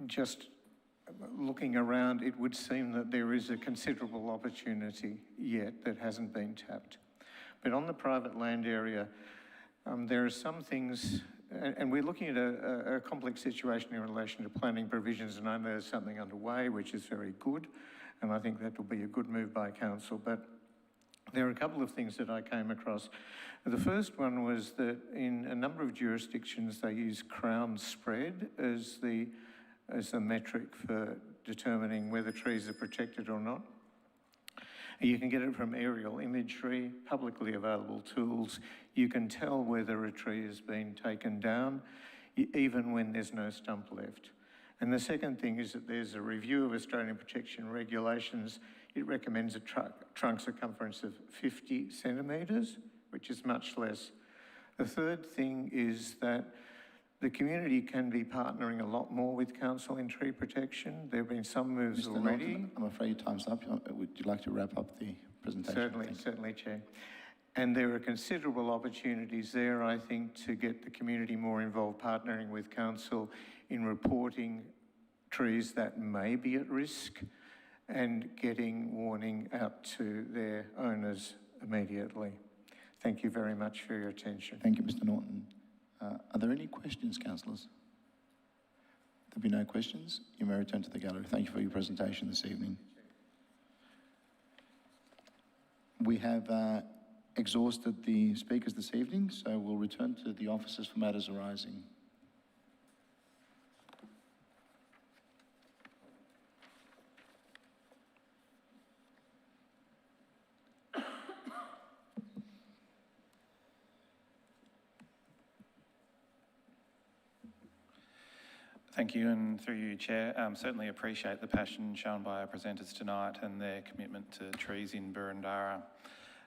Just looking around, it would seem that there is a considerable opportunity yet that hasn't been tapped. But on the private land area, there are some things, and we're looking at a complex situation in relation to planning provisions, and I know there's something underway which is very good, and I think that will be a good move by council. But there are a couple of things that I came across. The first one was that in a number of jurisdictions, they use crown spread as the metric for determining whether trees are protected or not. You can get it from aerial imagery, publicly available tools. You can tell whether a tree has been taken down, even when there's no stump left. And the second thing is that there's a review of Australian protection regulations. It recommends a trunk circumference of 50 centimetres, which is much less. The third thing is that the community can be partnering a lot more with council in tree protection. There have been some moves Mr. already. Norton, I'm afraid your time's up. Would you like to wrap up the presentation? Certainly, Chair. And there are considerable opportunities there, I think, to get the community more involved, partnering with council in reporting trees that may be at risk and getting warning out to their owners immediately. Thank you very much for your attention. Thank you, Mr. Norton. Are there any questions, councillors? There'll be no questions. You may return to the gallery. Thank you for your presentation this evening. We have exhausted the speakers this evening, so we'll return to the officers for matters arising. Thank you, and through you, Chair, certainly appreciate the passion shown by our presenters tonight and their commitment to trees in Burundara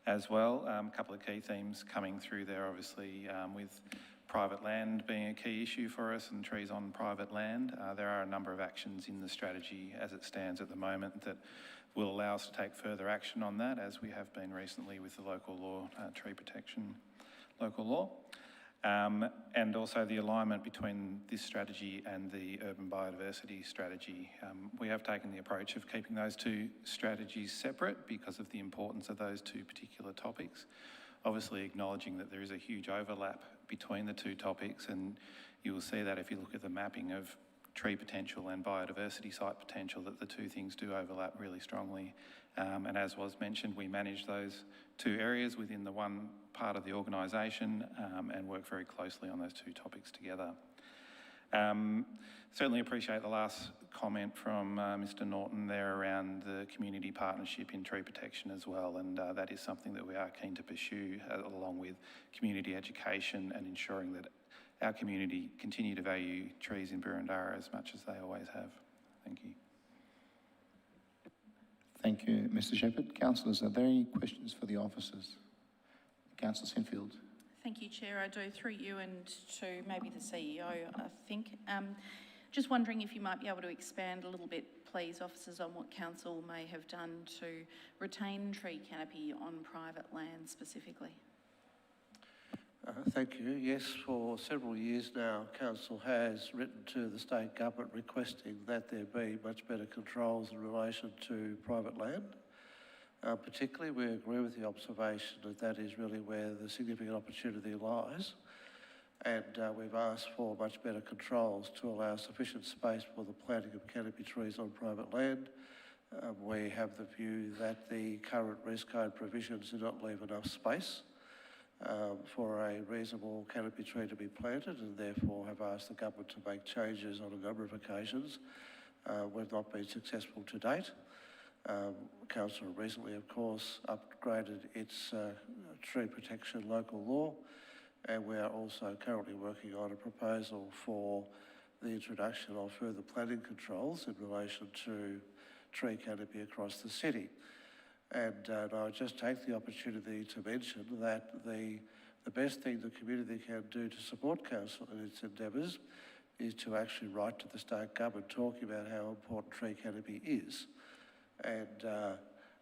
as well. A couple of key themes coming through there, obviously, with private land being a key issue for us and trees on private land. There are a number of actions in the strategy as it stands at the moment that will allow us to take further action on that, as we have been recently with the local law, tree protection local law. And also the alignment between this strategy and the urban biodiversity strategy. We have taken the approach of keeping those two strategies separate because of the importance of those two particular topics. Obviously acknowledging that there is a huge overlap between the two topics, and you will see that if you look at the mapping of tree potential and biodiversity site potential, that the two things do overlap really strongly. And as was mentioned, we manage those two areas within the one part of the organisation and work very closely on those two topics together. Certainly appreciate the last comment from Mr. Norton there around the community partnership in tree protection as well, and that is something that we are keen to pursue along with community education and ensuring that our community continue to value trees in Burundara as much as they always have. Thank you. Thank you, Mr. Shepherd. Councillors, are there any questions for the officers? Councillor Just wondering if you might be able to expand a little bit, please, officers, on what council may have done to retain tree canopy on private land specifically. Thank you. Yes, for several years now, Council has written to the state government requesting that there be much better controls in relation to private land. Particularly, we agree with the observation that that is really where the significant opportunity lies. And we've asked for much better controls to allow sufficient space for the planting of canopy trees on private land. We have the view that the current Res Code provisions do not leave enough space for a reasonable canopy tree to be planted, and therefore have asked the government to make changes on a number of occasions. We've not been successful to date. Council recently, of course, upgraded its tree protection local law, and we are also currently working on a proposal for the introduction of further planning controls in relation to tree canopy across the city. And I'll just take the opportunity to mention that the best thing the community can do to support Council in its endeavours is to actually write to the state government talking about how important tree canopy is. And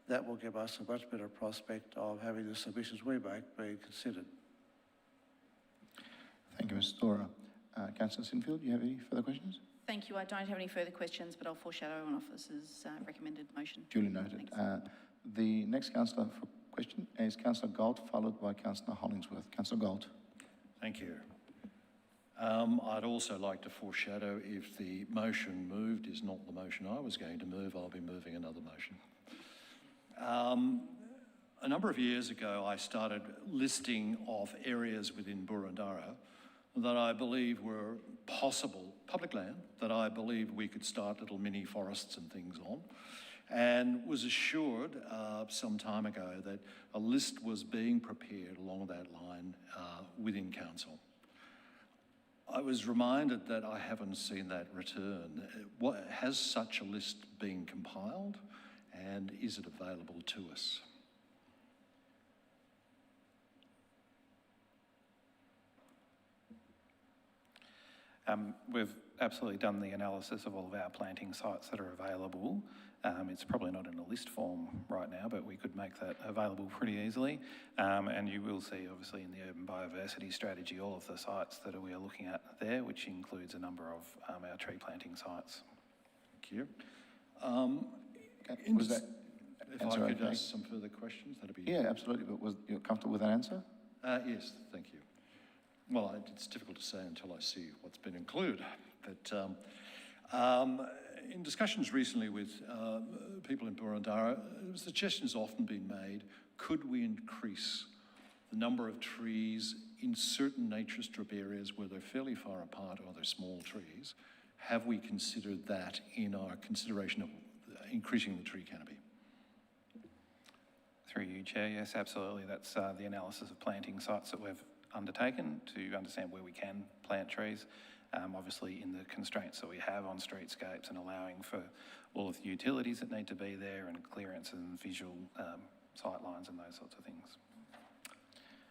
that will give us a much better prospect of having the submissions we make being considered. Thank you, Ms. Storer. Councillor Sinfield, do you have any further questions? Thank you. I don't have any further questions, but I'll foreshadow an officer's recommended motion. Duly noted. The next councillor for question is Councillor Galt, followed by Councillor Hollingsworth. Councillor Galt. Thank you. I'd also like to foreshadow, if the motion moved is not the motion I was going to move, I'll be moving another motion. A number of years ago, I started listing of areas within Boroondara that I believe were possible, public land, that I believe we could start little mini forests and things on, and was assured some time ago that a list was being prepared along that line within Council. I was reminded that I haven't seen that return. Has such a list been compiled, and is it available to us? We've absolutely done the analysis of all of our planting sites that are available. It's probably not in a list form right now, but we could make that available pretty easily. And you will see, obviously, in the urban biodiversity strategy, all of the sites that we are looking at there, which includes a number of our tree planting sites. Thank you. Was that if answer I could okay? ask some further questions, that'd be... Yeah, absolutely. But was you comfortable with that answer? Yes, thank you. Well, it's difficult to say until I see what's been included. But in discussions recently with people in Boroondara, suggestions often been made, could we increase the number of trees in certain nature strip areas where they're fairly far apart or they're small trees? Have we considered that in our consideration of increasing the tree canopy? Through you, Chair, yes, absolutely. That's the analysis of planting sites that we've undertaken to understand where we can plant trees. Obviously in the constraints that we have on streetscapes and allowing for all of the utilities that need to be there and clearance and visual sight lines and those sorts of things.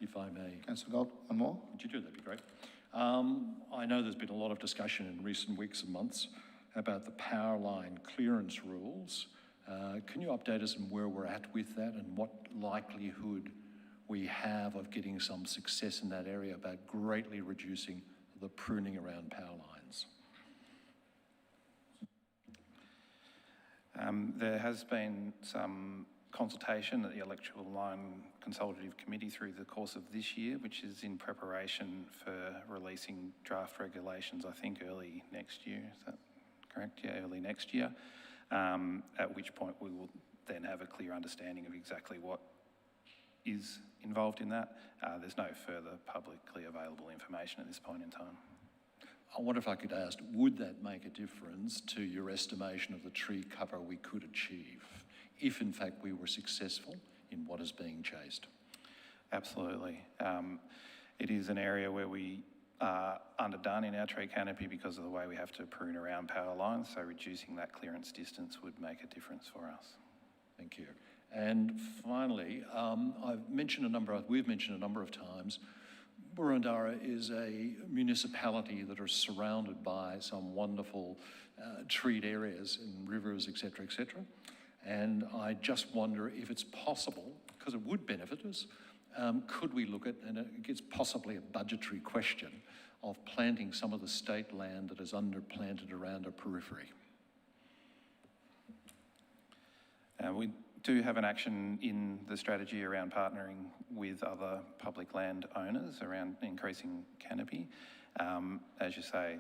If I may. Councillor Gold, one more. Would you do? That'd be great. I know there's been a lot of discussion in recent weeks and months about the power line clearance rules. Can you update us on where we're at with that and what likelihood we have of getting some success in that area about greatly reducing the pruning around power lines? There has been some consultation at the Electrical Line Consultative Committee through the course of this year, which is in preparation for releasing draft regulations, I think early next year. Is that correct? Yeah, early next year. At which point we will then have a clear understanding of exactly what is involved in that. There's no further publicly available information at this point in time. I wonder if I could ask, would that make a difference to your estimation of the tree cover we could achieve if in fact we were successful in what is being chased? Absolutely. It is an area where we are underdone in our tree canopy because of the way we have to prune around power lines, so reducing that clearance distance would make a difference for us. Thank you. And finally, we've mentioned a number of times, Boroondara is a municipality that are surrounded by some wonderful treed areas and rivers, etc., etc. And I just wonder if it's possible, because it would benefit us, could we look at, and it's possibly a budgetary question, of planting some of the state land that is underplanted around a periphery. We do have an action in the strategy around partnering with other public land owners around increasing canopy. As you say,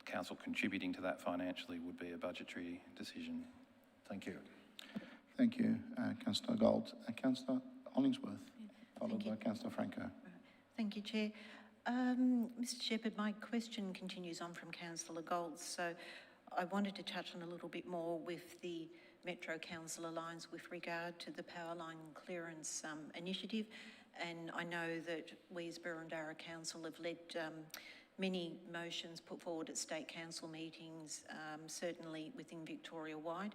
council contributing to that financially would be a budgetary decision. Thank you. Thank you, Councillor Gold. Councillor Hollingsworth, followed by Councillor Franco. Thank you, Chair. Mr Shepherd, my question continues on from Councillor Gold. So I wanted to touch on a little bit more with the Metro Council Alliance with regard to the power line clearance initiative. And I know that we as Boroondara Council have led many motions put forward at state council meetings, certainly within Victoria-wide.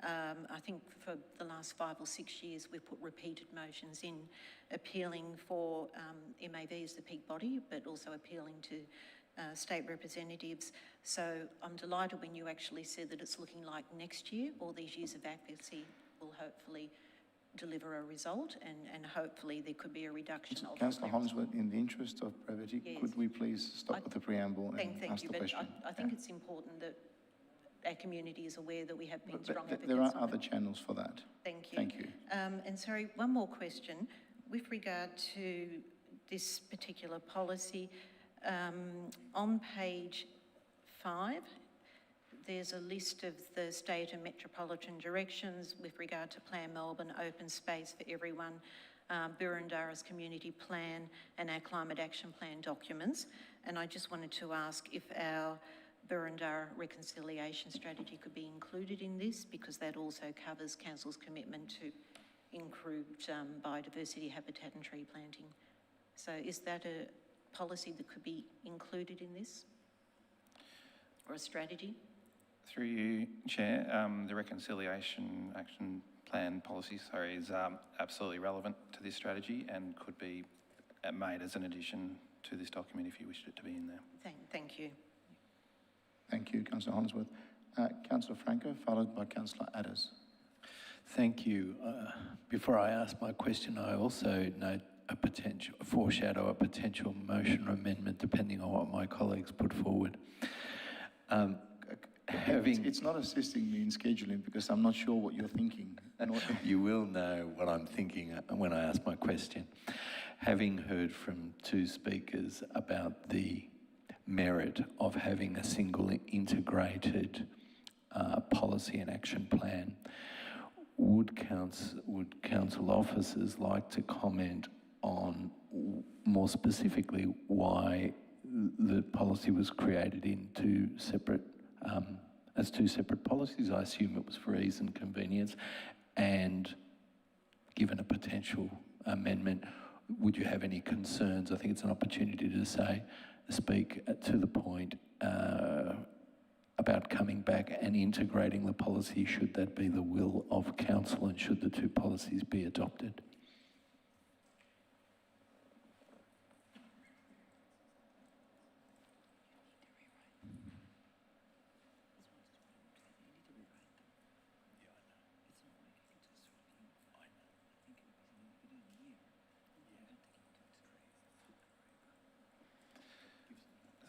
I think for the last 5 or 6 years we've put repeated motions in appealing for MAV as the peak body, but also appealing to state representatives. So I'm delighted when you actually said that it's looking like next year all these years of advocacy will hopefully deliver a result, and hopefully there could be a reduction of... Councillor Hollingsworth, in the interest of brevity, yes, could we please stop with the preamble and thank ask you, the question? I think it's important that our community is aware that we have been But strong advocates. there are on other it. channels for that. Thank you. Thank you. And sorry, one more question. With regard to this particular policy, on page 5, there's a list of the state and metropolitan directions with regard to Plan Melbourne, open space for everyone, Boroondara's community plan and our climate action plan documents. And I just wanted to ask if our Boroondara reconciliation strategy could be included in this, because that also covers council's commitment to improved biodiversity, habitat and tree planting. So is that a policy that could be included in this, or a strategy? Through you, Chair, the reconciliation action plan policy, is absolutely relevant to this strategy and could be made as an addition to this document if you wished it to be in there. Thank you. Thank you, Councillor Hollingsworth. Councillor Franco, followed by Councillor Adders. Thank you. Before I ask my question, I also note foreshadow a potential motion or amendment depending on what my colleagues put forward. It's not assisting me in scheduling because I'm not sure what you're thinking. You will know what I'm thinking when I ask my question. Having heard from 2 speakers about the merit of having a single integrated policy and action plan, would council officers like to comment on more specifically why the policy was created in 2 separate as 2 separate policies? I assume it was for ease and convenience. And given a potential amendment, would you have any concerns? I think it's an opportunity to speak to the point about coming back and integrating the policy, should that be the will of council and should the 2 policies be adopted.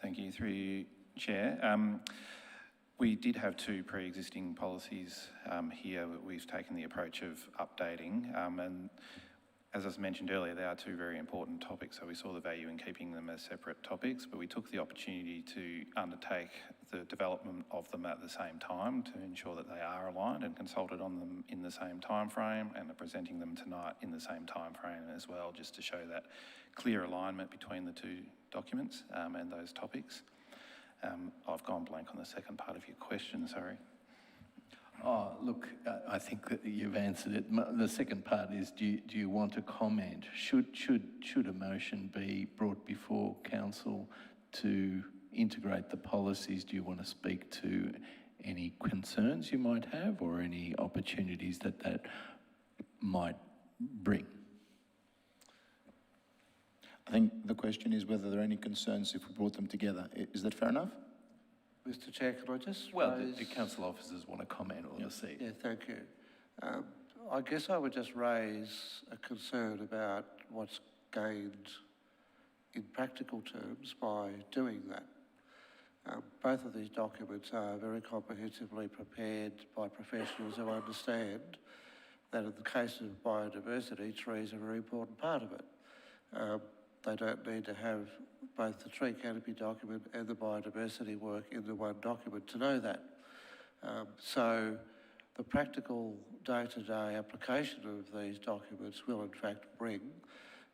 Thank you. Through you, Chair. We did have 2 pre-existing policies here that we've taken the approach of updating. And as I mentioned earlier, they are 2 very important topics, so we saw the value in keeping them as separate topics, but we took the opportunity to undertake the development of them at the same time to ensure that they are aligned and consulted on them in the same time frame, and are presenting them tonight in the same time frame as well, just to show that clear alignment between the 2 documents and those topics. I've gone blank on the second part of your question, sorry. Oh, look, I think that you've answered it. The second part is, do you want to comment? Should a motion be brought before council to integrate the policies? Do you want to speak to any concerns you might have or any opportunities that might bring? I think the question is whether there are any concerns if we brought them together. Is that fair enough? Mr Chair, can I just Well, raise... the council officers want to comment or the seat. Yeah, thank you. I guess I would just raise a concern about what's gained in practical terms by doing that. Both of these documents are very comprehensively prepared by professionals who understand that in the case of biodiversity, trees are a very important part of it. They don't need to have both the tree canopy document and the biodiversity work in the one document to know that. So the practical day-to-day application of these documents will in fact bring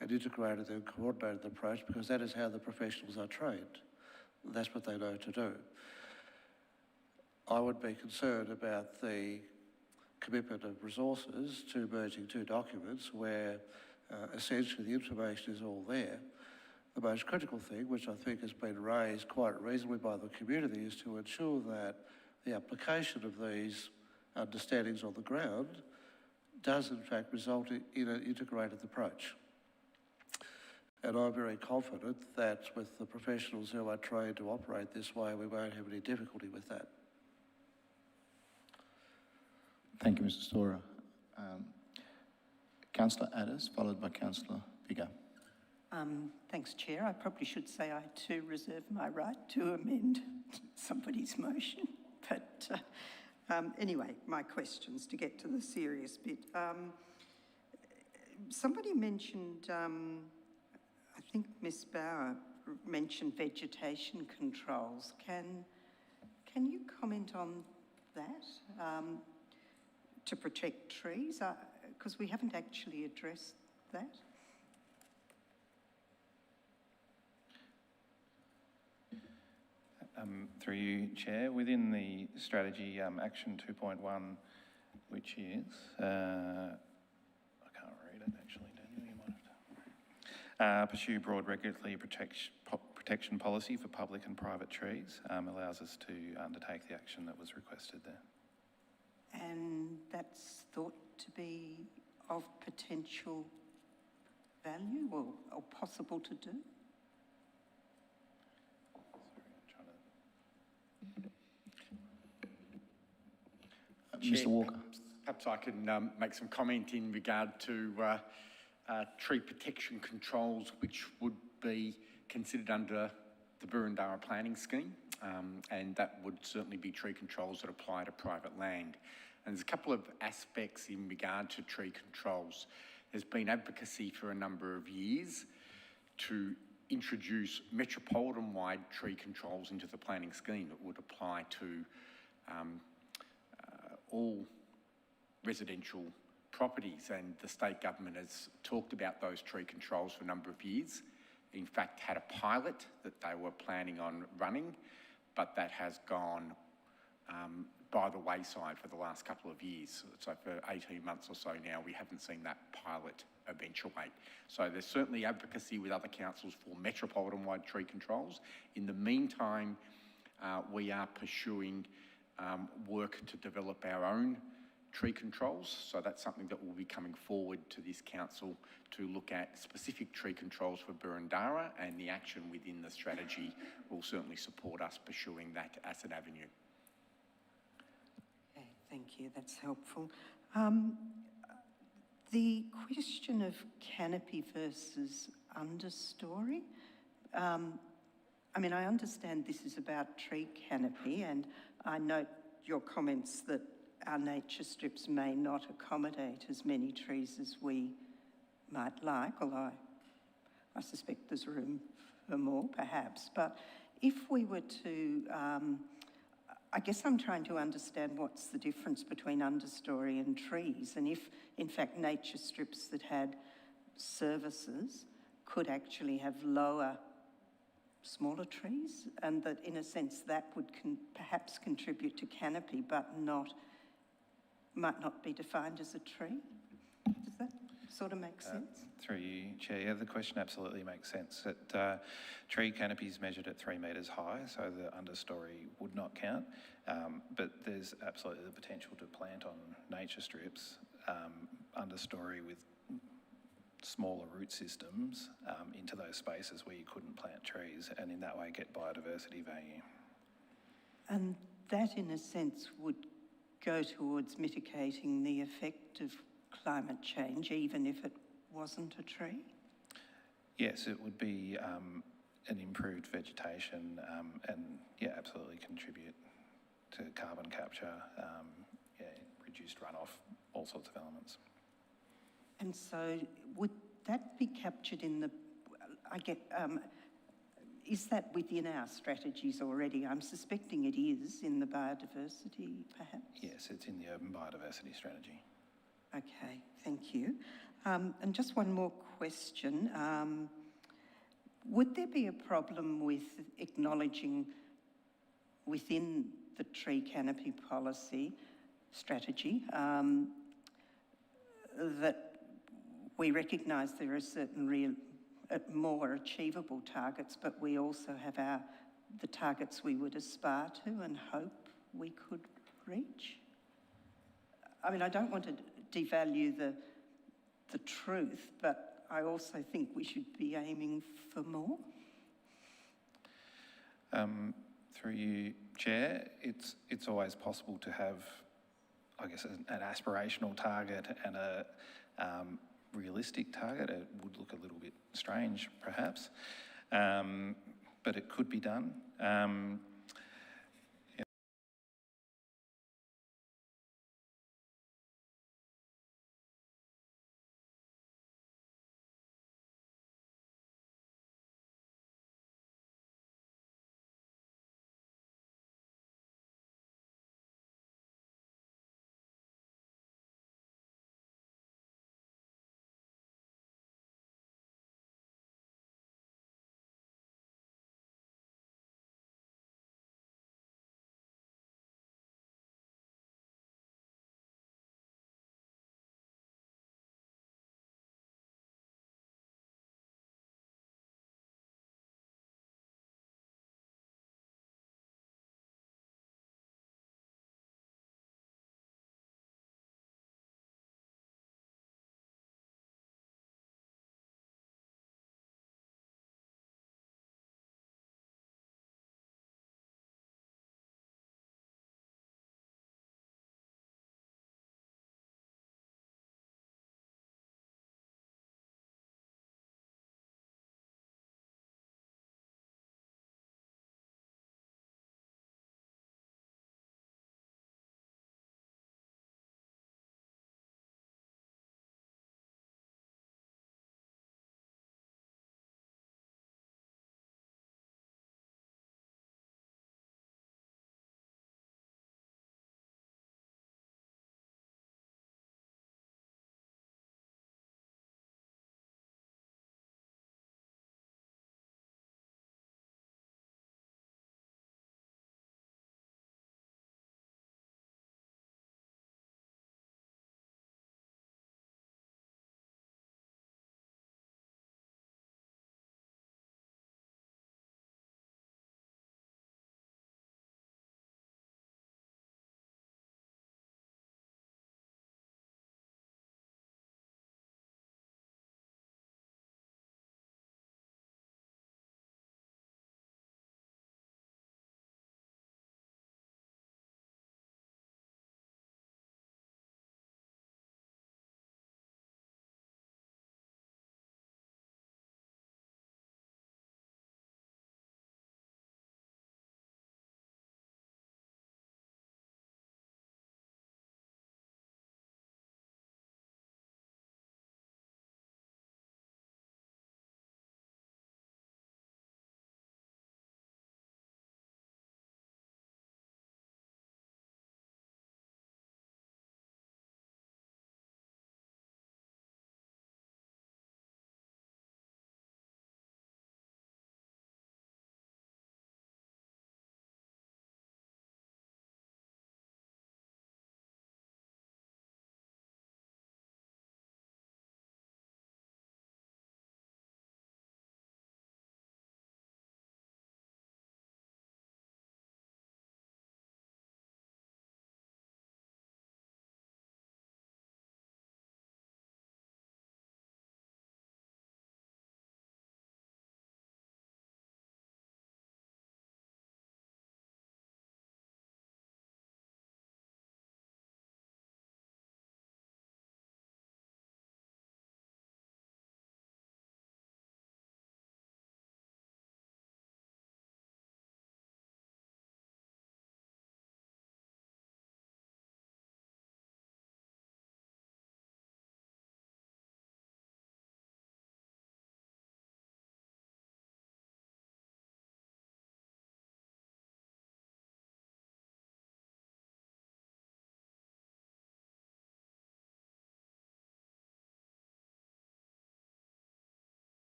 an integrated and coordinated approach, because that is how the professionals are trained. That's what they know to do. I would be concerned about the commitment of resources to merging two documents where essentially the information is all there. The most critical thing, which I think has been raised quite reasonably by the community, is to ensure that the application of these understandings on the ground does in fact result in an integrated approach. And I'm very confident that with the professionals who are trained to operate this way, we won't have any difficulty with that. Thank you, Mr. Storer. Councillor Addis, followed by Councillor Biggar. Thanks, Chair. I probably should say I too reserve my right to amend somebody's motion. But anyway, my questions to get to the serious bit. Somebody mentioned, I think Ms. Bauer mentioned vegetation controls. Can you comment on that to protect trees? Because we haven't actually addressed that. Through you, Chair, within the strategy action 2.1, which is, I can't read it actually, Daniel, you might have to. Pursue broad regulatory protection policy for public and private trees, allows us to undertake the action that was requested there. And that's thought to be of potential value or possible to do? Mr. Walker. Perhaps I can make some comment in regard to tree protection controls, which would be considered under the Burundara planning scheme, and that would certainly be tree controls that apply to private land. And there's a couple of aspects in regard to tree controls. There's been advocacy for a number of years to introduce metropolitan-wide tree controls into the planning scheme that would apply to all residential properties, and the state government has talked about those tree controls for a number of years. In fact, had a pilot that they were planning on running, but that has gone by the wayside for the last couple of years. So for 18 months or so now, we haven't seen that pilot eventuate. So there's certainly advocacy with other councils for metropolitan-wide tree controls. In the meantime, we are pursuing work to develop our own tree controls. So that's something that will be coming forward to this council to look at specific tree controls for Burundara, and the action within the strategy will certainly support us pursuing that as an avenue. Okay, thank you, that's helpful. The question of canopy versus understory, I mean, I understand this is about tree canopy, and I note your comments that our nature strips may not accommodate as many trees as we might like, although I suspect there's room for more, perhaps. But if we were to, I guess I'm trying to understand what's the difference between understory and trees, and if, in fact, nature strips that had services could actually have lower, smaller trees, and that in a sense that would perhaps contribute to canopy but might not be defined as a tree. Does that sort of make sense? Through you, Chair, yeah, the question absolutely makes sense. Tree canopy is measured at 3 metres high, so the understory would not count, but there's absolutely the potential to plant on nature strips understory with smaller root systems into those spaces where you couldn't plant trees, and in that way get biodiversity value. And that, in a sense, would go towards mitigating the effect of climate change, even if it wasn't a tree? Yes, it would be an improved vegetation and, yeah, absolutely contribute to carbon capture, reduced runoff, all sorts of elements. And so would that be captured in the, is that within our strategies already? I'm suspecting it is in the biodiversity, perhaps? Yes, it's in the urban biodiversity strategy. Okay, thank you. And just one more question. Would there be a problem with acknowledging within the tree canopy policy strategy that we recognise there are certain more achievable targets, but we also have the targets we would aspire to and hope we could reach? I mean, I don't want to devalue the truth, but I also think we should be aiming for more. Through you, Chair, it's always possible to have, I guess, an aspirational target and a realistic target. It would look a little bit strange, perhaps, but it could be done.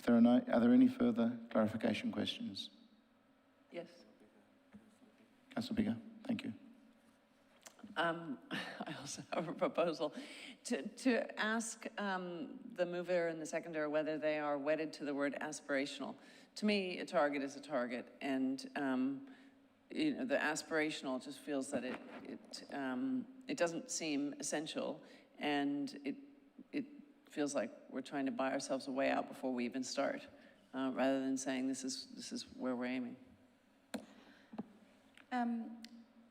Are there any further clarification questions? Yes. Councillor Bigger, thank you. I also have a proposal to ask the mover and the seconder whether they are wedded to the word aspirational. To me, a target is a target, and you know, the aspirational just feels that it doesn't seem essential, and it feels like we're trying to buy ourselves a way out before we even start, rather than saying this is where we're aiming.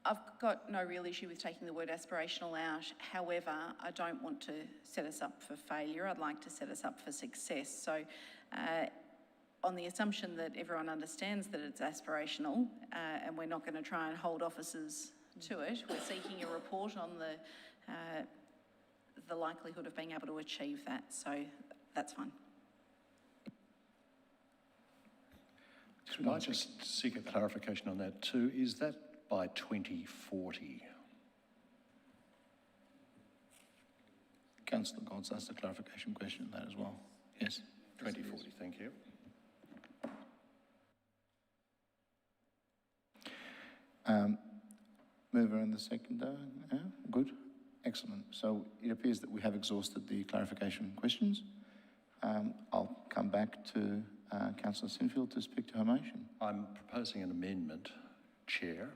I've got no real issue with taking the word aspirational out. However, I don't want to set us up for failure. I'd like to set us up for success. So on the assumption that everyone understands that it's aspirational and we're not going to try and hold officers to it, we're seeking a report on the likelihood of being able to achieve that. So that's fine. Could I just seek a clarification on that too? Is that by 2040? Councillor Golds asked a clarification question on that as well. Yes. 2040, thank you. Mover and the seconder, yeah, good, excellent. So it appears that we have exhausted the clarification questions. I'll come back to Councillor Sinfield to speak to her motion. I'm proposing an amendment, Chair.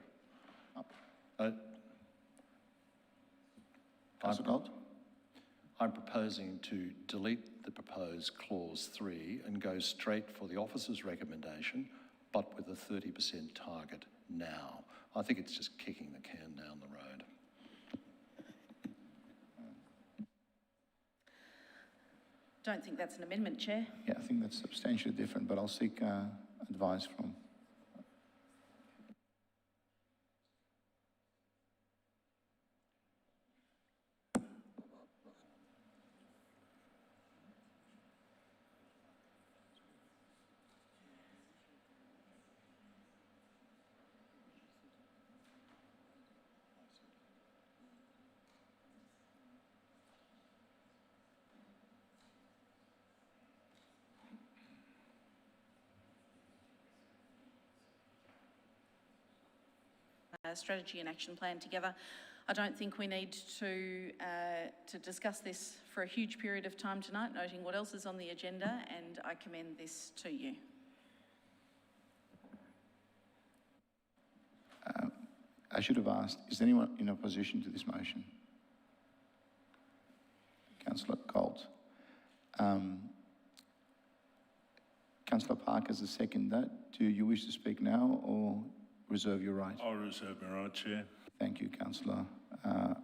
Councillor Gold? I'm proposing to delete the proposed clause 3 and go straight for the officer's recommendation, but with a 30% target now. I think it's just kicking the can down the road. Don't think that's an amendment, Chair. Yeah, I think that's substantially different, but I'll seek advice from. Strategy and action plan together. I don't think we need to discuss this for a huge period of time tonight, noting what else is on the agenda, and I commend this to you. I should have asked, is anyone in opposition to this motion? Councillor Gold. Councillor Park as a seconder, do you wish to speak now or reserve your right? I'll reserve my right, Chair. Thank you, Councillor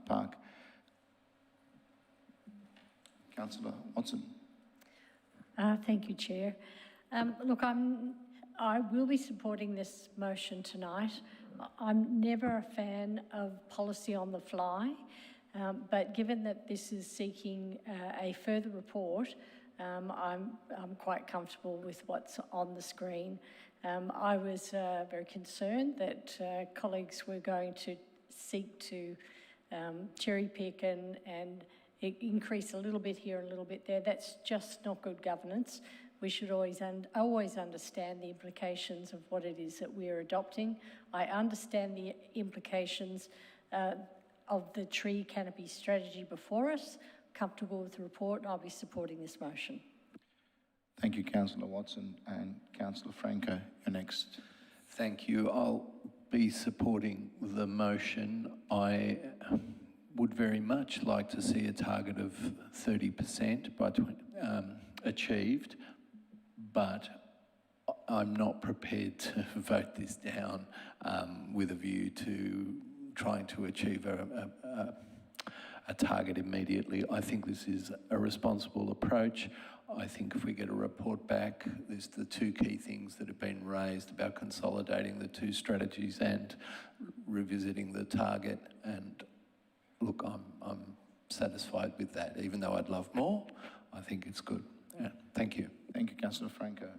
Park. Councillor Watson. Thank you, Chair. Look, I will be supporting this motion tonight. I'm never a fan of policy on the fly, but given that this is seeking a further report, I'm quite comfortable with what's on the screen. I was very concerned that colleagues were going to seek to cherry pick and increase a little bit here, a little bit there. That's just not good governance. We should always understand the implications of what it is that we're adopting. I understand the implications of the tree canopy strategy before us. Comfortable with the report, and I'll be supporting this motion. Thank you, Councillor Watson. And Councillor Franco, you're next. Thank you. I'll be supporting the motion. I would very much like to see a target of 30% by achieved, but I'm not prepared to vote this down with a view to trying to achieve a target immediately. I think this is a responsible approach. I think if we get a report back, there's the two key things that have been raised about consolidating the two strategies and revisiting the target. And look, I'm satisfied with that. Even though I'd love more, I think it's good. Yeah, thank you. Thank you, Councillor Franco.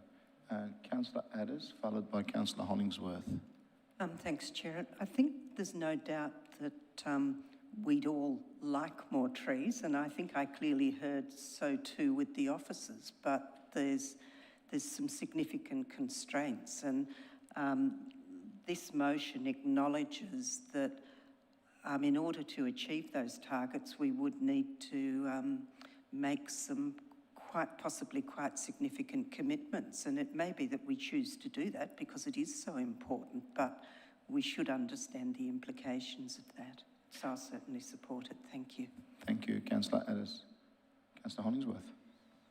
Councillor Adders, followed by Councillor Hollingsworth. Thanks, Chair. I think there's no doubt that we'd all like more trees, and I think I clearly heard so too with the officers, but there's there's some significant constraints, and this motion acknowledges that in order to achieve those targets, we would need to make some possibly quite significant commitments, and it may be that we choose to do that because it is so important, but we should understand the implications of that. So I'll certainly support it. Thank you. Thank you, Councillor Addis. Councillor Hollingsworth.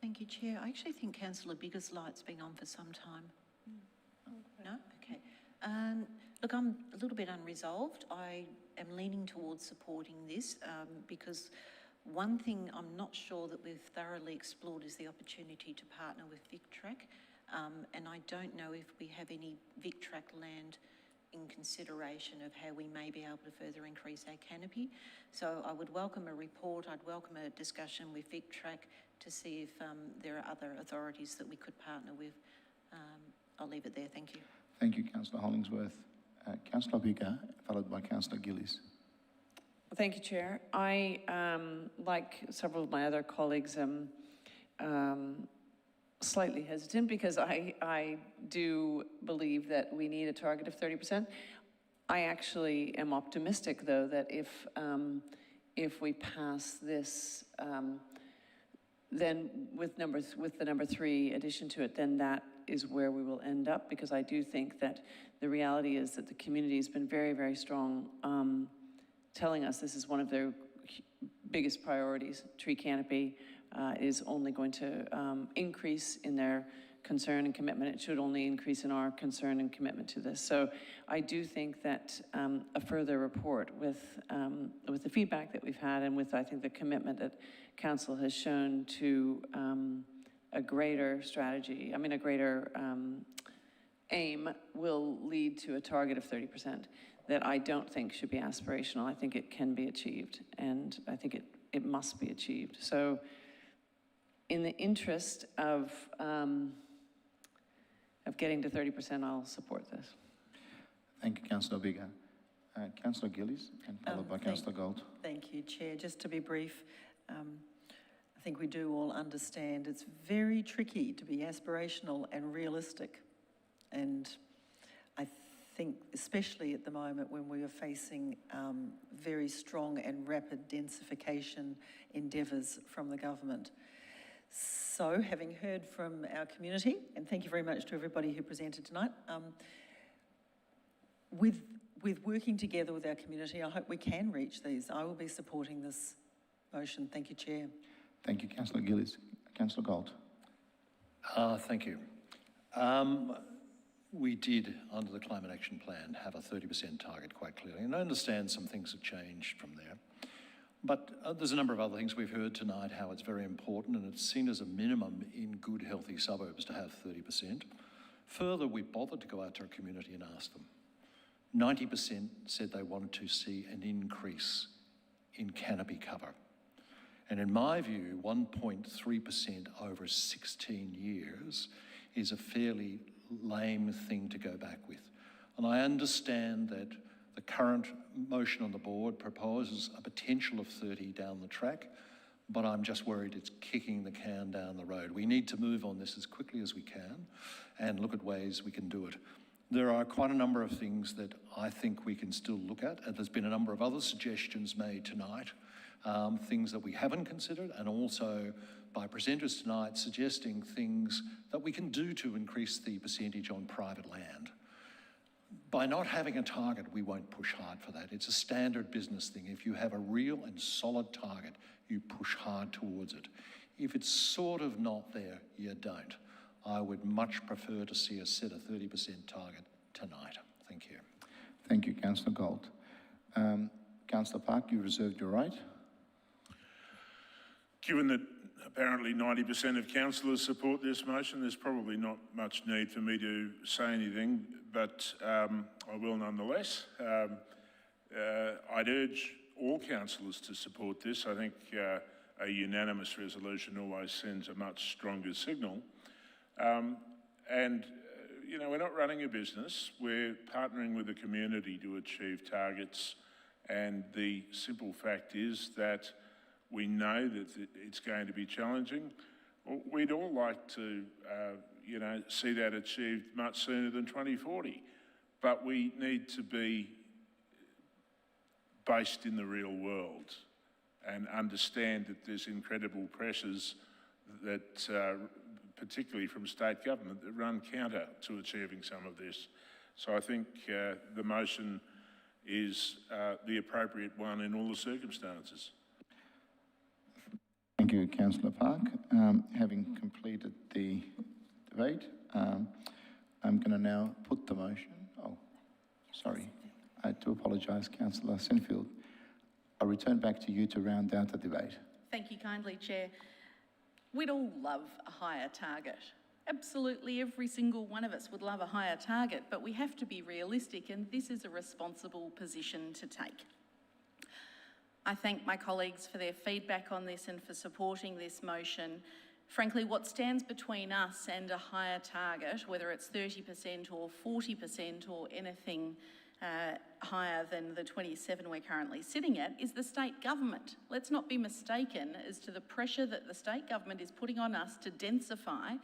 Thank you, Chair. I actually think Councillor Bigger's light's been on for some time. No? Okay. Look, I'm a little bit unresolved. I am leaning towards supporting this because one thing I'm not sure that we've thoroughly explored is the opportunity to partner with VicTrack, and I don't know if we have any VicTrack land in consideration of how we may be able to further increase our canopy. So I would welcome a report, I'd welcome a discussion with VicTrack to see if there are other authorities that we could partner with. I'll leave it there, thank you. Thank you, Councillor Hollingsworth. Councillor Bigger, followed by Councillor Gillies. Thank you, Chair. I, like several of my other colleagues, slightly hesitant because I do believe that we need a target of 30%. I actually am optimistic, though, that if we pass this, then with the number 3 addition to it, then that is where we will end up, because I do think that the reality is that the community has been very, very strong, telling us this is one of their biggest priorities. Tree canopy is only going to increase in their concern and commitment. It should only increase in our concern and commitment to this. So I do think that a further report with the feedback that we've had and with, I think, the commitment that Council has shown to a greater strategy, a greater aim will lead to a target of 30% that I don't think should be aspirational. I think it can be achieved, and I think it must be achieved. So in the interest of getting to 30%, I'll support this. Thank you, Councillor Bigger. Councillor Gillies, and followed by Councillor Gold. Thank you, Chair. Just to be brief, I think we do all understand it's very tricky to be aspirational and realistic. And I think, especially at the moment when we are facing very strong and rapid densification endeavours from the government. So, having heard from our community, and thank you very much to everybody who presented tonight, with working together with our community, I hope we can reach these. I will be supporting this motion. Thank you, Chair. Thank you, Councillor Gillies. Councillor Gold. Thank you. We did, under the Climate Action Plan, have a 30% target quite clearly, and I understand some things have changed from there. But there's a number of other things we've heard tonight, how it's very important, and it's seen as a minimum in good, healthy suburbs to have 30%. Further, we bothered to go out to our community and ask them. 90% said they wanted to see an increase in canopy cover. And in my view, 1.3% over 16 years is a fairly lame thing to go back with. And I understand that the current motion on the board proposes a potential of 30 down the track, but I'm just worried it's kicking the can down the road. We need to move on this as quickly as we can and look at ways we can do it. There are quite a number of things that I think we can still look at, and there's been a number of other suggestions made tonight, things that we haven't considered, and also by presenters tonight suggesting things that we can do to increase the percentage on private land. By not having a target, we won't push hard for that. It's a standard business thing. If you have a real and solid target, you push hard towards it. If it's sort of not there, you don't. I would much prefer to see us set a 30% target tonight. Thank you. Thank you, Councillor Gold. Councillor Park, you reserved your right. Given that apparently 90% of councillors support this motion, there's probably not much need for me to say anything, but I will nonetheless. I'd urge all councillors to support this. I think a unanimous resolution always sends a much stronger signal. You know, we're not running a business, we're partnering with the community to achieve targets, and the simple fact is that we know that it's going to be challenging. We'd all like to, see that achieved much sooner than 2040, but we need to be based in the real world and understand that there's incredible pressures that, particularly from state government, that run counter to achieving some of this. So I think the motion is the appropriate one in all the circumstances. Thank you, Councillor Park. Having completed the debate, I'm going to now put the motion. Oh, sorry. I do apologise, Councillor Sinfield. I'll return back to you to round out the debate. Thank you kindly, Chair. We'd all love a higher target. Absolutely every single one of us would love a higher target, but we have to be realistic, and this is a responsible position to take. I thank my colleagues for their feedback on this and for supporting this motion. Frankly, what stands between us and a higher target, whether it's 30% or 40% or anything higher than the 27 we're currently sitting at, is the state government. Let's not be mistaken as to the pressure that the state government is putting on us to densify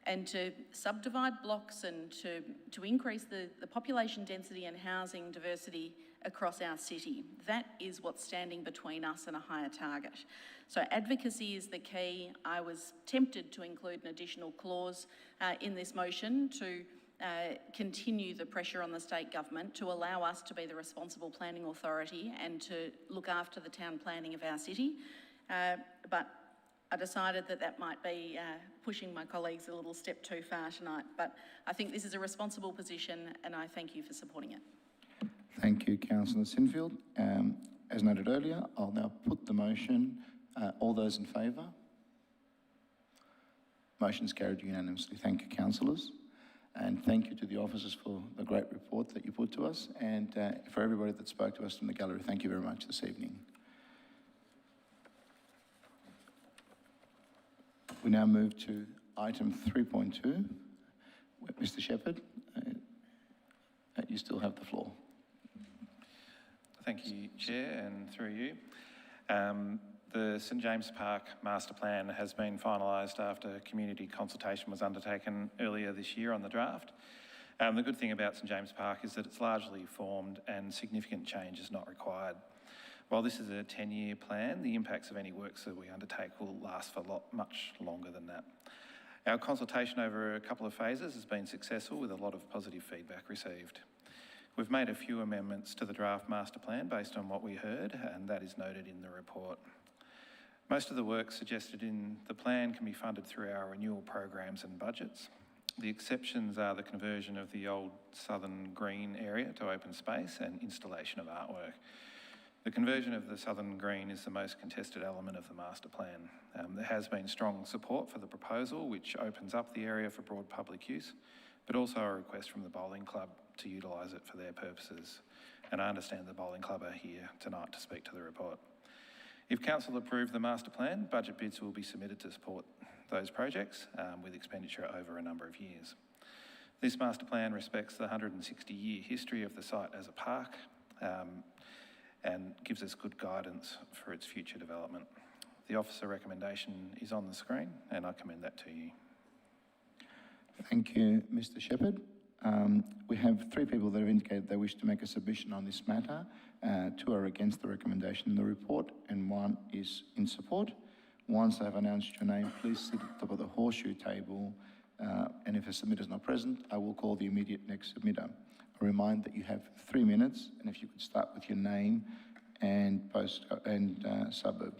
and to subdivide blocks and to increase the population density and housing diversity across our city. That is what's standing between us and a higher target. So advocacy is the key. I was tempted to include an additional clause in this motion to continue the pressure on the state government to allow us to be the responsible planning authority and to look after the town planning of our city. But I decided that might be pushing my colleagues a little step too far tonight. But I think this is a responsible position and I thank you for supporting it. Thank you, Councillor Sinfield. As noted earlier, I'll now put the motion. All those in favour? Motion's carried unanimously. Thank you, councillors. And thank you to the officers for the great report that you put to us, and for everybody that spoke to us from the gallery, thank you very much this evening. We now move to item 3.2. Mr. Shepherd, you still have the floor. Thank you, Chair, and through you. The St James Park Master Plan has been finalised after community consultation was undertaken earlier this year on the draft. The good thing about St James Park is that it's largely formed and significant change is not required. While this is a 10-year plan, the impacts of any works that we undertake will last for much longer than that. Our consultation over a couple of phases has been successful with a lot of positive feedback received. We've made a few amendments to the draft master plan based on what we heard, and that is noted in the report. Most of the work suggested in the plan can be funded through our renewal programs and budgets. The exceptions are the conversion of the old southern green area to open space and installation of artwork. The conversion of the southern green is the most contested element of the master plan. There has been strong support for the proposal, which opens up the area for broad public use, but also a request from the bowling club to utilise it for their purposes. And I understand the bowling club are here tonight to speak to the report. If Council approve the master plan, budget bids will be submitted to support those projects with expenditure over a number of years. This master plan respects the 160-year history of the site as a park and gives us good guidance for its future development. The officer recommendation is on the screen and I commend that to you. Thank you, Mr. Shepherd. We have 3 people that have indicated they wish to make a submission on this matter. 2 are against the recommendation in the report and 1 is in support. Once I've announced your name, please sit at the top of the horseshoe table, and if a submitter is not present, I will call the immediate next submitter. I remind that you have 3 minutes, and if you could start with your name and suburb.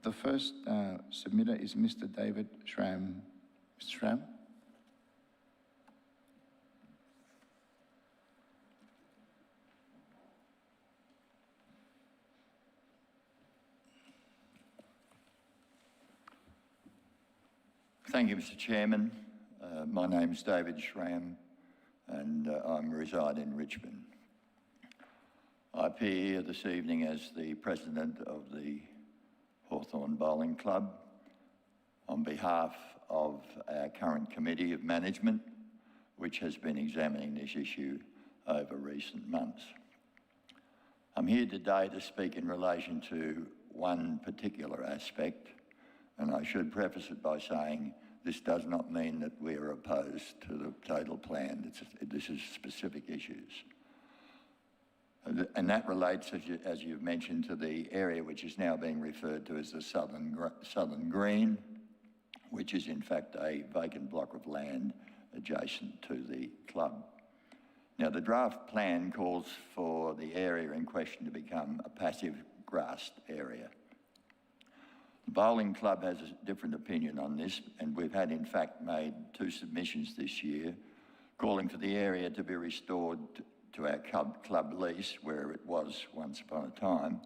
The first submitter is Mr. David Schramm. Mr. Schramm? Thank you, Mr. Chairman. My name is David Schramm and I reside in Richmond. I appear here this evening as the President of the Hawthorn Bowling Club on behalf of our current Committee of Management, which has been examining this issue over recent months. I'm here today to speak in relation to one particular aspect And I should preface it by saying this does not mean that we are opposed to the total plan. This is specific issues. And that relates, as you've mentioned, to the area which is now being referred to as the Southern Green, which is in fact a vacant block of land adjacent to the club. Now, the draft plan calls for the area in question to become a passive grassed area. The bowling club has a different opinion on this, and we've had in fact made 2 submissions this year calling for the area to be restored to our club lease where it was once upon a time,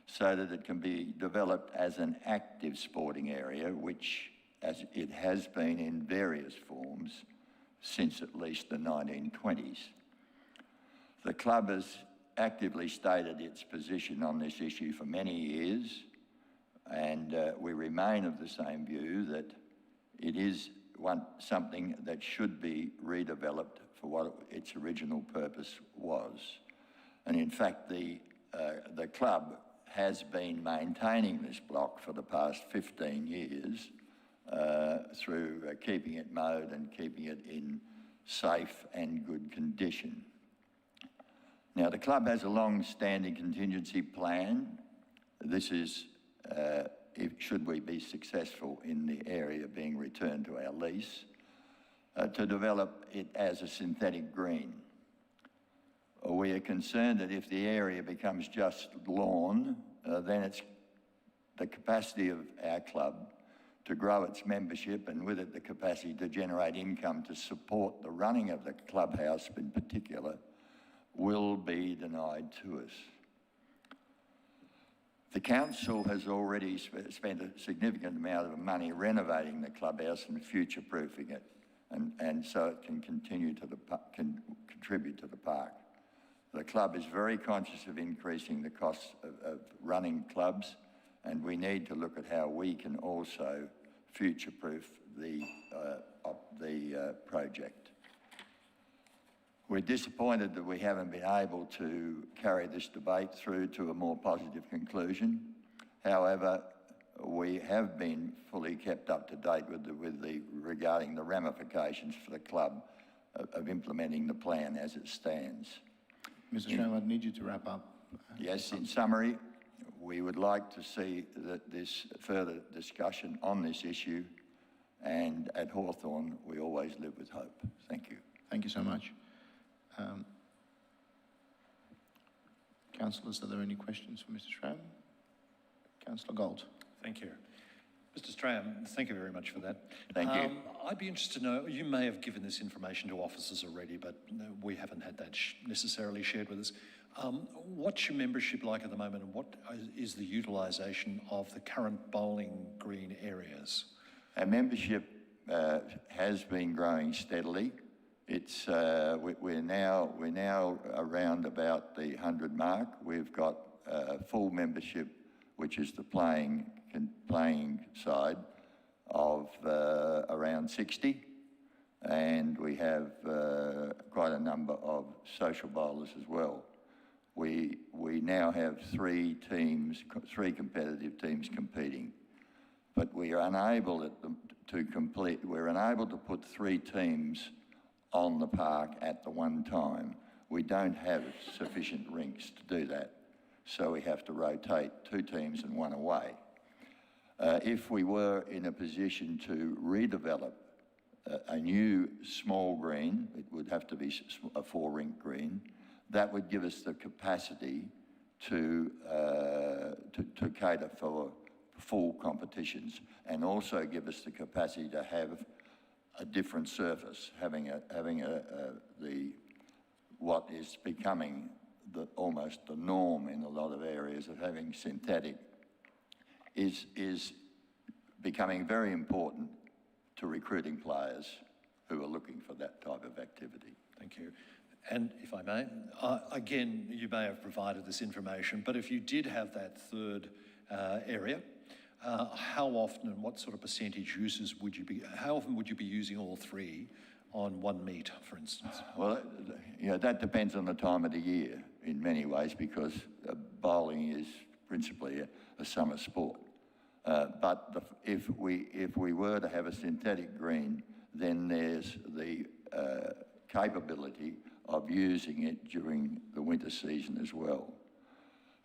so that it can be developed as an active sporting area, which as it has been in various forms since at least the 1920s. The club has actively stated its position on this issue for many years, and we remain of the same view that it is something that should be redeveloped for what its original purpose was. And in fact, the club has been maintaining this block for the past 15 years through keeping it mowed and keeping it in safe and good condition. Now, the club has a long-standing contingency plan. This is, should we be successful in the area being returned to our lease, to develop it as a synthetic green. We are concerned that if the area becomes just lawn, then it's the capacity of our club to grow its membership, and with it the capacity to generate income to support the running of the clubhouse in particular, will be denied to us. The council has already spent a significant amount of money renovating the clubhouse and future-proofing it, and so it can contribute to the park. The club is very conscious of increasing the costs of running clubs, and we need to look at how we can also future-proof the project. We're disappointed that we haven't been able to carry this debate through to a more positive conclusion. However, we have been fully kept up to date regarding the ramifications for the club of implementing the plan as it stands. Mr. Chairman, I need you to wrap up. Yes, in summary, we would like to see that this further discussion on this issue, and at Hawthorn, we always live with hope. Thank you. Thank you so much. Councillors, are there any questions for Mr. Schramm? Councillor Gold. Thank you. Mr. Strahan, thank you very much for that. Thank you. I'd be interested to know, you may have given this information to officers already, but we haven't had that necessarily shared with us. What's your membership like at the moment, and what is the utilisation of the current bowling green areas? Our membership has been growing steadily. It's we're now around about the 100 mark. We've got full membership, which is the playing side, of around 60, and we have quite a number of social bowlers as well. We now have 3 competitive teams competing, but we are unable we're unable to put 3 teams on the park at the one time. We don't have sufficient rinks to do that, so we have to rotate 2 teams and 1 away. If we were in a position to redevelop a new small green, it would have to be a 4-rink green, that would give us the capacity to cater for full competitions, and also give us the capacity to have a different surface, having what is becoming almost the norm in a lot of areas of having synthetic is becoming very important to recruiting players who are looking for that type of activity. Thank you. And if I may, again, you may have provided this information, but if you did have that third area, how often and what sort of percentage uses would you be, how often would you be using all 3 on one meet, for instance? Well, that depends on the time of the year in many ways, because bowling is principally a summer sport. If we were to have a synthetic green, then there's the capability of using it during the winter season as well.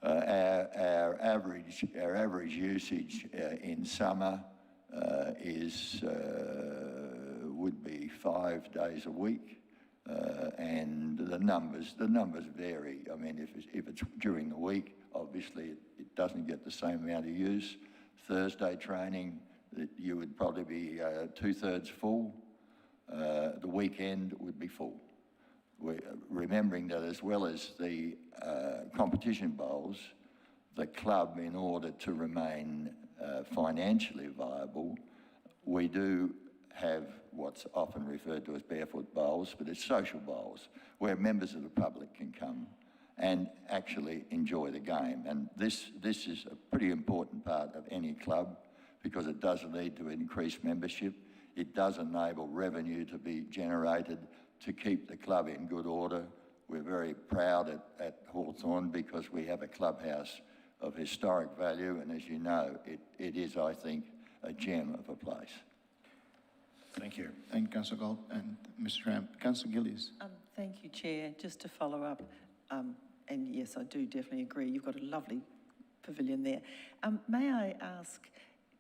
Our average usage in summer would be 5 days a week, and the numbers vary. I mean, if it's during the week, obviously it doesn't get the same amount of use. Thursday training, you would probably be 2/3 full. The weekend would be full. Remembering that as well as the competition bowls, the club, in order to remain financially viable, we do have what's often referred to as barefoot bowls, but it's social bowls, where members of the public can come and actually enjoy the game. And this is a pretty important part of any club, because it does lead to increased membership. It does enable revenue to be generated to keep the club in good order. We're very proud at Hawthorn because we have a clubhouse of historic value, and as you know, it is, I think, a gem of a place. Thank you. Thank you, Councillor Gold and Mr. Ram. Councillor Gillies. Thank you, Chair. Just to follow up, and yes, I do definitely agree, you've got a lovely pavilion there. May I ask,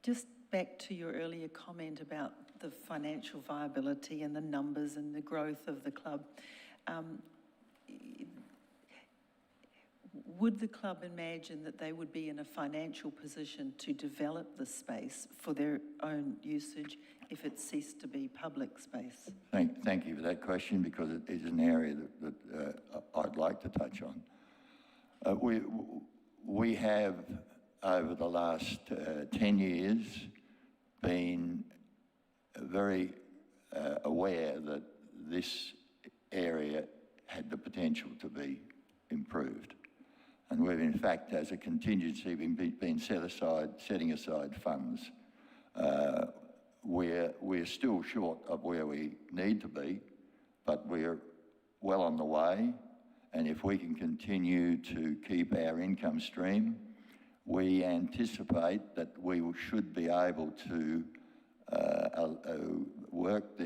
just back to your earlier comment about the financial viability and the numbers and the growth of the club, would the club imagine that they would be in a financial position to develop the space for their own usage if it ceased to be public space? Thank you for that question, because it is an area that I'd like to touch on. We have, over the last 10 years, been very aware that this area had the potential to be improved. And we've, in fact, as a contingency, been setting aside funds. We're still short of where we need to be, but we're well on the way. And if we can continue to keep our income stream, we anticipate that we should be able to work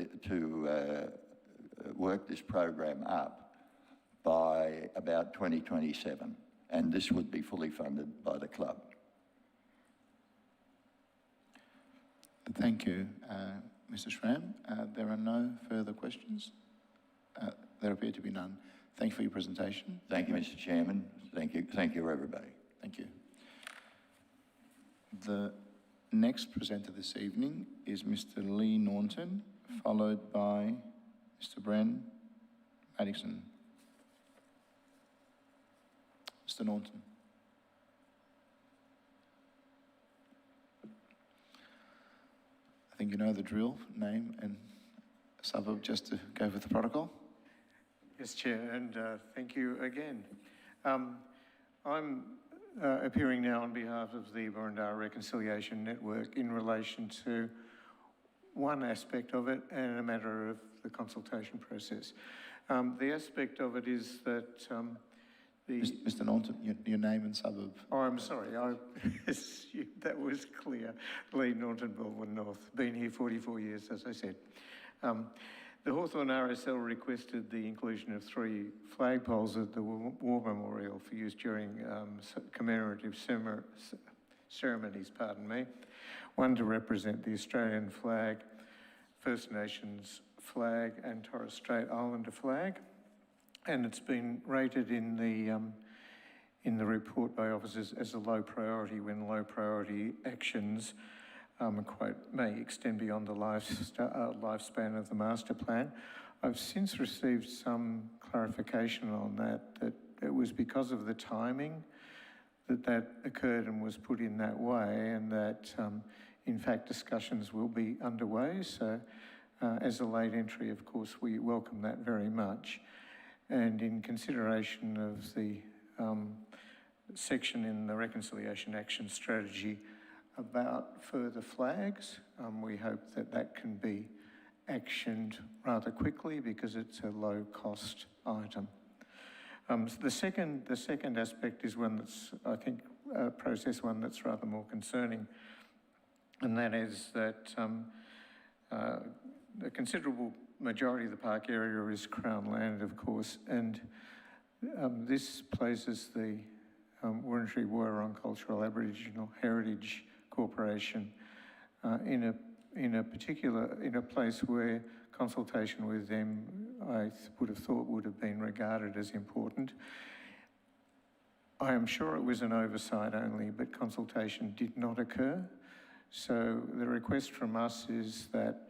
this program up by about 2027. And this would be fully funded by the club. Thank you, Mr. Schramm. There are no further questions. There appear to be none. Thank you for your presentation. Thank you, Mr. Chairman. Thank you, everybody. Thank you. The next presenter this evening is Mr. Lee Norton, followed by Mr. Bren Madison. Mr. Norton. I think you know the drill, name and suburb, just to go with the protocol. Yes, Chair, and thank you again. I'm appearing now on behalf of the Burundara Reconciliation Network in relation to one aspect of it and a matter of the consultation process. The aspect of it is that Mr. Norton, your name and suburb. Oh, I'm sorry, I assumed that was clear. Lee Norton, Baldwin North. Been here 44 years, as I said. The Hawthorn RSL requested the inclusion of 3 flagpoles at the War Memorial for use during commemorative ceremonies, one to represent the Australian flag, First Nations flag and Torres Strait Islander flag. And it's been rated in the report by officers as a low priority when low priority actions quote, may extend beyond the lifespan of the master plan. I've since received some clarification on that it was because of the timing that occurred and was put in that way, and that in fact discussions will be underway. So as a late entry, of course, we welcome that very much. And in consideration of the section in the Reconciliation Action Strategy about further flags, we hope that can be actioned rather quickly because it's a low-cost item. The second aspect is one that's, I think, one that's rather more concerning and that is that a considerable majority of the park area is Crown land, of course, and this places the Wurundjeri Wurrung Cultural Aboriginal Heritage Corporation in a place where consultation with them, I would have thought, would have been regarded as important. I am sure it was an oversight only, but consultation did not occur. So the request from us is that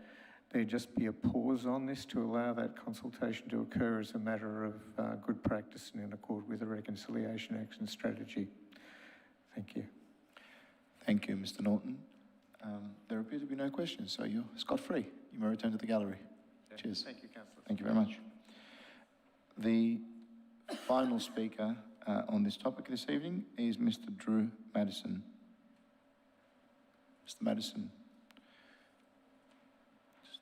there just be a pause on this to allow that consultation to occur as a matter of good practice and in accord with the Reconciliation Action Strategy. Thank you. Thank you, Mr. Norton. There appear to be no questions, so you're scot-free. You may return to the gallery. Cheers. Thank you, Councillor. Thank you very much. The final speaker on this topic this evening is Mr. Drew Madison. Mr. Madison. Just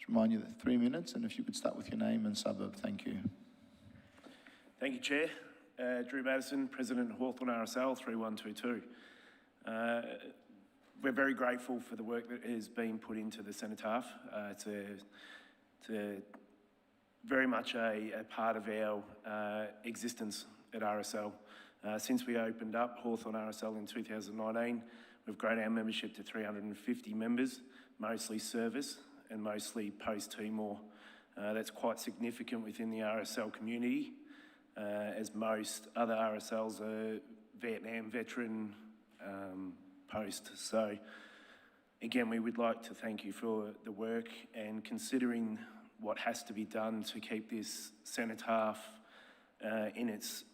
remind you that 3 minutes, and if you could start with your name and suburb, thank you. Thank you, Chair. Drew Madison, President Hawthorn RSL 3122. We're very grateful for the work that has been put into the cenotaph. It's very much a part of our existence at RSL. Since we opened up Hawthorn RSL in 2019, we've grown our membership to 350 members, mostly service and mostly post-Timor. That's quite significant within the RSL community, as most other RSLs are Vietnam veteran post. So again, we would like to thank you for the work and considering what has to be done to keep this cenotaph in its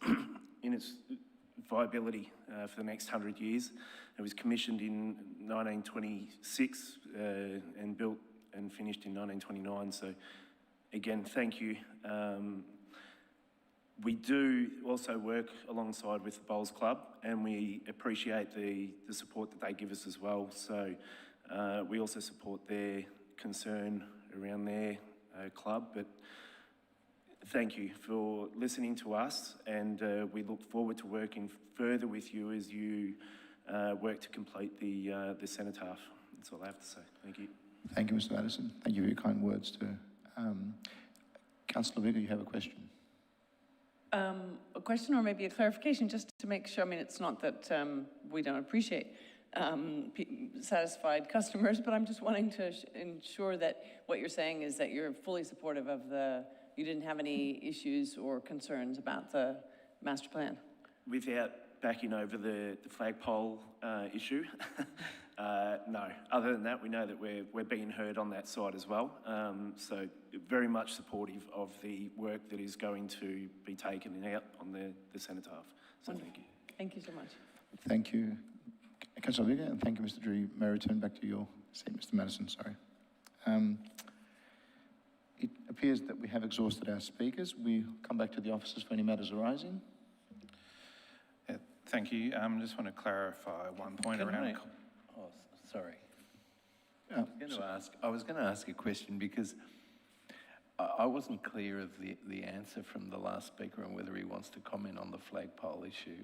viability for the next 100 years. It was commissioned in 1926 and built and finished in 1929. So again, thank you. We do also work alongside with the Bowls Club, and we appreciate the support that they give us as well. So we also support their concern around their club, but thank you for listening to us, and we look forward to working further with you as you work to complete the cenotaph. That's all I have to say. Thank you. Thank you, Mr. Madison. Thank you for your kind words too. Councillor Vigor, you have a question. A question or maybe a clarification, just to make sure. I mean, it's not that we don't appreciate satisfied customers, but I'm just wanting to ensure that what you're saying is that you're fully supportive of you didn't have any issues or concerns about the master plan. Without backing over the flagpole issue, no. Other than that, we know that we're being heard on that side as well. So very much supportive of the work that is going to be taken out on the cenotaph. So thank you. Thank you so much. Thank you, Councillor Vigor, and thank you, Mr. Drew. May I return back to your seat, Mr. Madison, sorry. It appears that we have exhausted our speakers. We come back to the officers for any matters arising. Thank you. Just want to clarify one point around... Oh, sorry. I was going to ask a question because I wasn't clear of the answer from the last speaker on whether he wants to comment on the flagpole issue.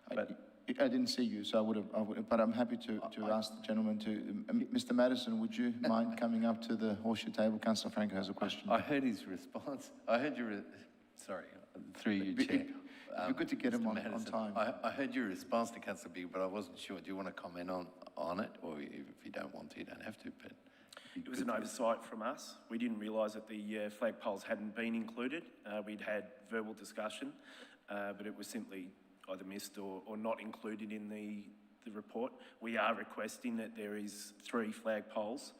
But I didn't see you, so I would have, but I'm happy to ask the gentleman to, Mr. Madison, would you mind coming up to the horseshoe table? Councillor Franco has a question. I heard his response. I heard your, sorry, through you, Chair. It'd be good to get him on time. I heard your response to Councillor Big, but I wasn't sure. Do you want to comment on it? Or if you don't want to, you don't have to. But it was an oversight from us. We didn't realise that the flagpoles hadn't been included. We'd had verbal discussion, but it was simply either missed or not included in the report. We are requesting that there is 3 flagpoles.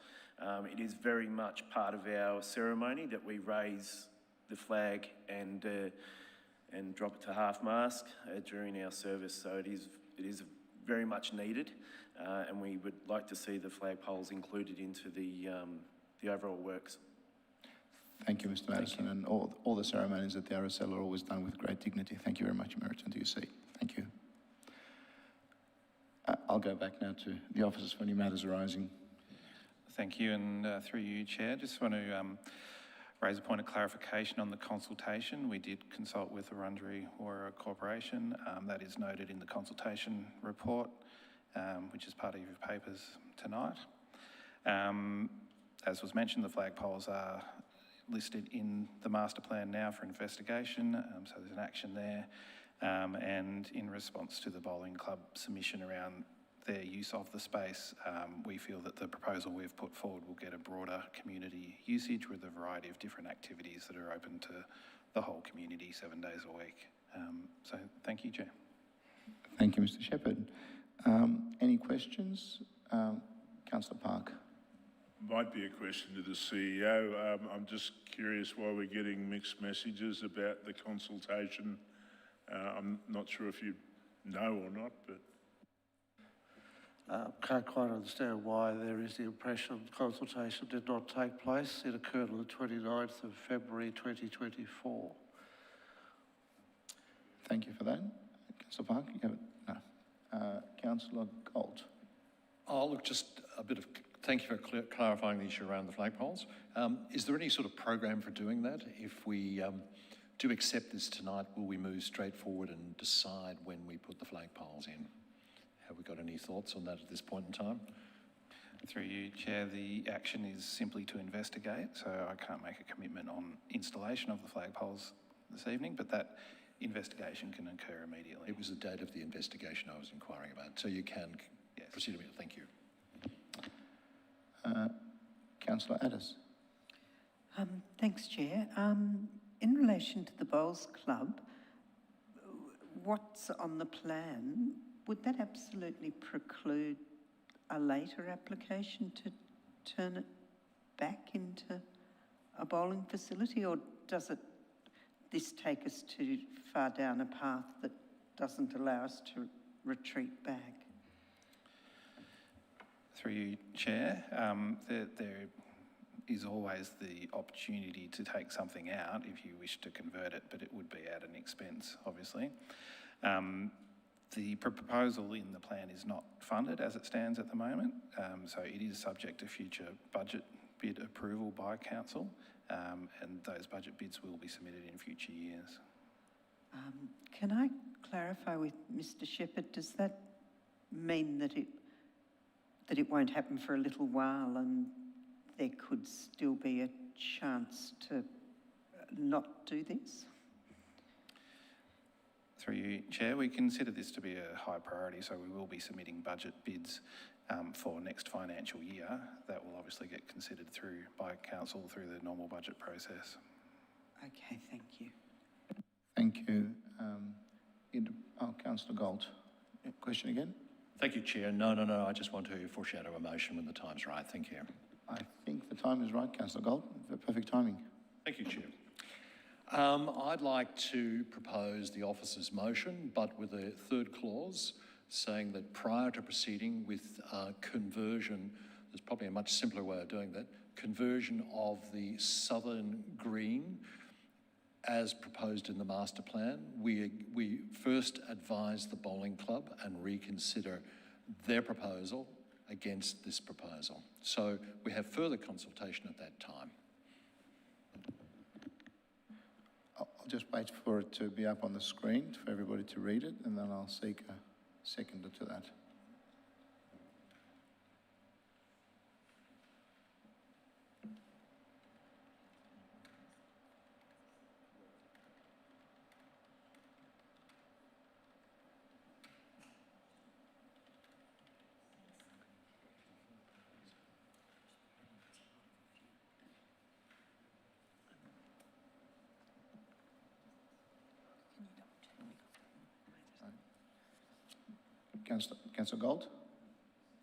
It is very much part of our ceremony that we raise the flag and drop it to half-mast during our service. So it is very much needed, and we would like to see the flagpoles included into the overall works. Thank you, Mr. Madison. And all the ceremonies at the RSL are always done with great dignity. Thank you very much. You may return to your seat. Thank you. I'll go back now to the officers for any matters arising. Thank you, and through you, Chair, just want to raise a point of clarification on the consultation. We did consult with the Wurundjeri Wurrung Corporation. That is noted in the consultation report, which is part of your papers tonight. As was mentioned, the flagpoles are listed in the master plan now for investigation, so there's an action there. And in response to the bowling club submission around their use of the space, we feel that the proposal we've put forward will get a broader community usage with a variety of different activities that are open to the whole community 7 days a week. So thank you, Chair. Thank you, Mr. Shepherd. Any questions? Councillor Park. Might be a question to the CEO. I'm just curious why we're getting mixed messages about the consultation. I'm not sure if you know or not, but... Can't quite understand why there is the impression consultation did not take place. It occurred on the 29th of February 2024. Thank you for that. Councillor Park, you have it? No. Councillor Gold. Oh, look, just a bit of, thank you for clarifying the issue around the flagpoles. Is there any sort of program for doing that? If we do accept this tonight, will we move straight forward and decide when we put the flagpoles in? Have we got any thoughts on that at this point in time? Through you, Chair, the action is simply to investigate, so I can't make a commitment on installation of the flagpoles this evening, but that investigation can occur immediately. It was the date of the investigation I was inquiring about, so you can proceed immediately. Thank you. Councillor Addis. Thanks, Chair. In relation to the Bowls Club, what's on the plan? Would that absolutely preclude a later application to turn it back into a bowling facility, or does this take us too far down a path that doesn't allow us to retreat back? Through you, Chair, there is always the opportunity to take something out if you wish to convert it, but it would be at an expense, obviously. The proposal in the plan is not funded as it stands at the moment, so it is subject to future budget bid approval by Council, and those budget bids will be submitted in future years. Can I clarify with Mr. Shepherd, does that mean that it won't happen for a little while and there could still be a chance to not do this? Through you, Chair, we consider this to be a high priority, so we will be submitting budget bids for next financial year. That will obviously get considered by Council through the normal budget process. Okay, thank you. Thank you. Councillor Gold. Question again? Thank you, Chair. No, I just want to foreshadow a motion when the time's right. Thank you. I think the time is right, Councillor Gold. Perfect timing. Thank you, Chair. I'd like to propose the officer's motion, but with a third clause saying that prior to proceeding with conversion, there's probably a much simpler way of doing that, conversion of the southern green as proposed in the master plan, we first advise the bowling club and reconsider their proposal against this proposal. So we have further consultation at that time. I'll just wait for it to be up on the screen for everybody to read it, and then I'll seek a seconder to that. Councillor Gold,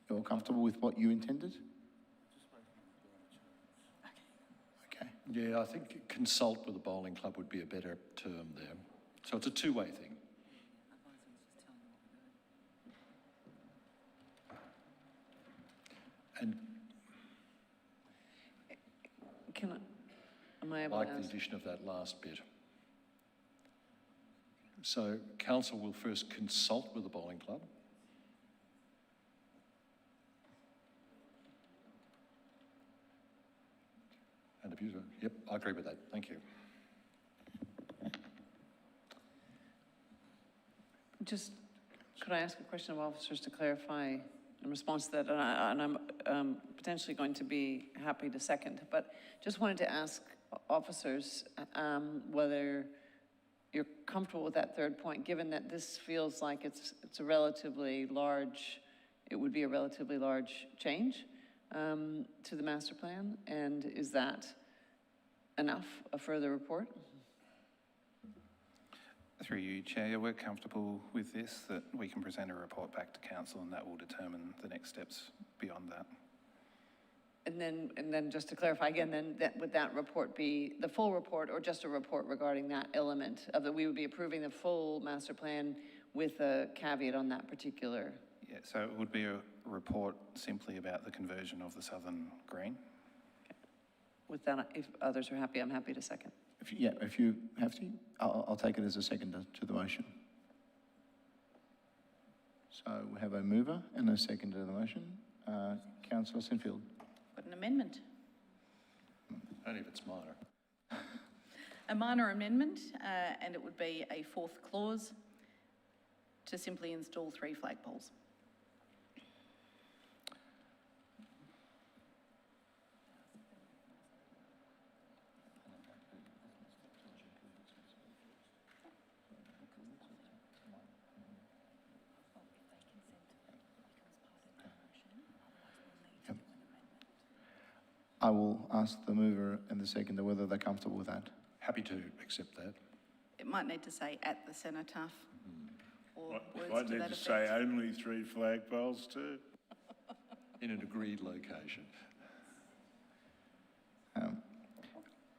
you're comfortable with what you intended? Okay. Yeah, I think consult with the bowling club would be a better term there. So it's a two-way thing. And am I able like to the ask? addition of that last bit. So council will first consult with the bowling club. And abuser. Yep, I agree with that. Thank you. Just, could I ask a question of officers to clarify in response to that, and I'm potentially going to be happy to second, but just wanted to ask officers whether you're comfortable with that third point, given that this feels like it's a relatively large, it would be a relatively large change to the master plan, and is that enough, a further report? Through you, Chair, we're comfortable with this, that we can present a report back to council and that will determine the next steps beyond that. And then just to clarify again, then would that report be the full report or just a report regarding that element of that we would be approving the full master plan with a caveat on that particular? Yeah, so it would be a report simply about the conversion of the southern green. Okay. With that, if others are happy, I'm happy to second. If you have to, I'll take it as a seconder to the motion. So we have a mover and a seconder to the motion. Councillor Sinfield. Got an amendment. Only if it's minor. A minor amendment, and it would be a fourth clause to simply install 3 flagpoles. I will ask the mover and the seconder whether they're comfortable with that. Happy to accept that. It might need to say at the cenotaph, or words Might to need that to effect. say only 3 flagpoles too. In an agreed location.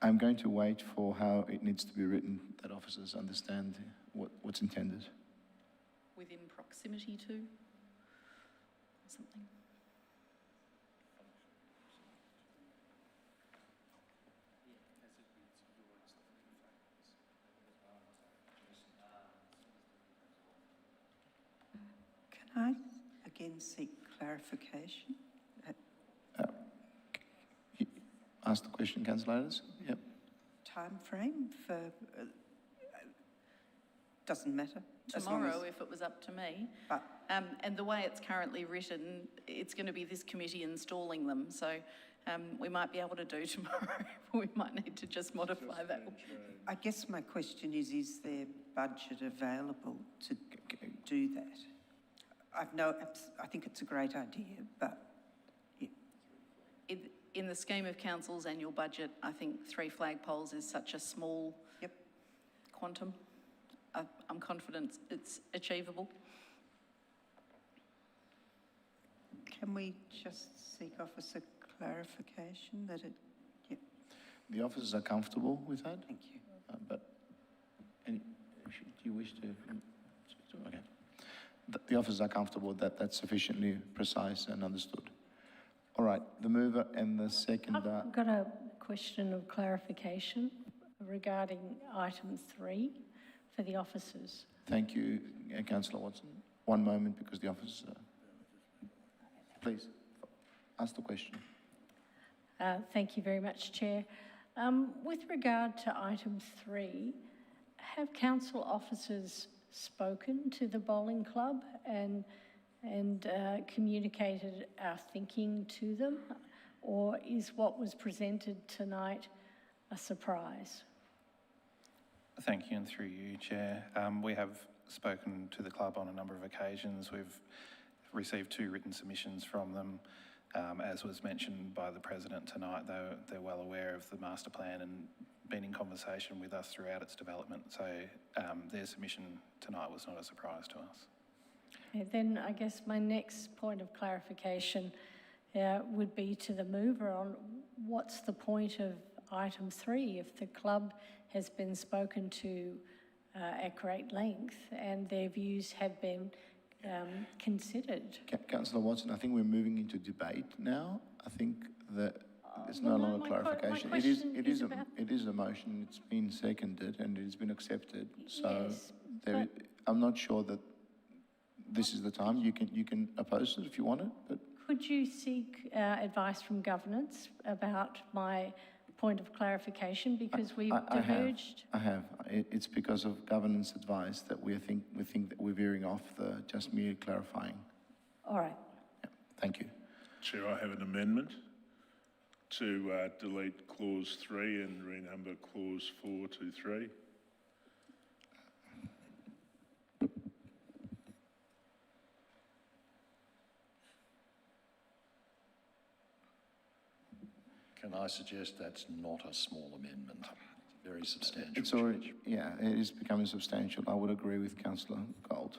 I'm going to wait for how it needs to be written, that officers understand what's intended. Within proximity to, or something. Can I again seek clarification? Ask the question, Councillor Adams. Yep. Time frame for, doesn't matter. as long Tomorrow, as- if it was up to me. But- And the way it's currently written, it's going to be this committee installing them. So we might be able to do tomorrow. We might need to just modify that. I guess my question is there budget available to do that? I think it's a great idea, but In the scheme of council's annual budget, I think 3 flagpoles is such a small quantum. I'm confident it's achievable. can we just seek officer clarification that it, The officers are comfortable with that? Thank you. But do you wish to? Okay. The officers are comfortable that that's sufficiently precise and understood. All right, the mover and the seconder. I've got a question of clarification regarding item 3 for the officers. Thank you, Councillor Watson. One moment, because the officers please, ask the question. Thank you very much, Chair. With regard to item 3, have council officers spoken to the bowling club and communicated our thinking to them, or is what was presented tonight a surprise? Thank you, and through you, Chair. We have spoken to the club on a number of occasions. We've received 2 written submissions from them. As was mentioned by the President tonight, they're well aware of the master plan and been in conversation with us throughout its development. So their submission tonight was not a surprise to us. Okay, then I guess my next point of clarification would be to the mover on what's the point of item 3 if the club has been spoken to at great length and their views have been considered. Councillor Watson, I think we're moving into debate now. I think that there's no well, longer my clarification. question It is a motion. It's been seconded and it's been accepted. So Yes, I'm not sure that this is the time. You can oppose it if you want it, but could you seek advice from governance about my point of clarification, because we've diverged? I have. It's because of governance advice that we think that we're veering off the just mere clarifying. All right. Thank you. Chair, I have an amendment to delete clause 3 and renumber clause 4 to 3. Can I suggest that's not a small amendment? It's a very substantial It's already, change. yeah, it is becoming substantial. I would agree with Councillor Gold.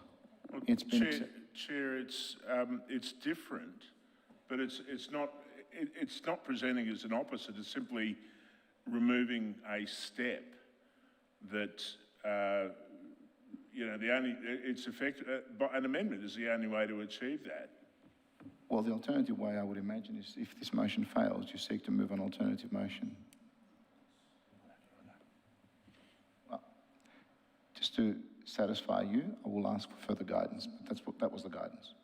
It's been Chair, it's different, but it's not presenting as an opposite. It's simply removing a step that an amendment is the only way to achieve that. Well, the alternative way I would imagine is if this motion fails, you seek to move an alternative motion. Well, just to satisfy you, I will ask for further guidance, but that was the guidance.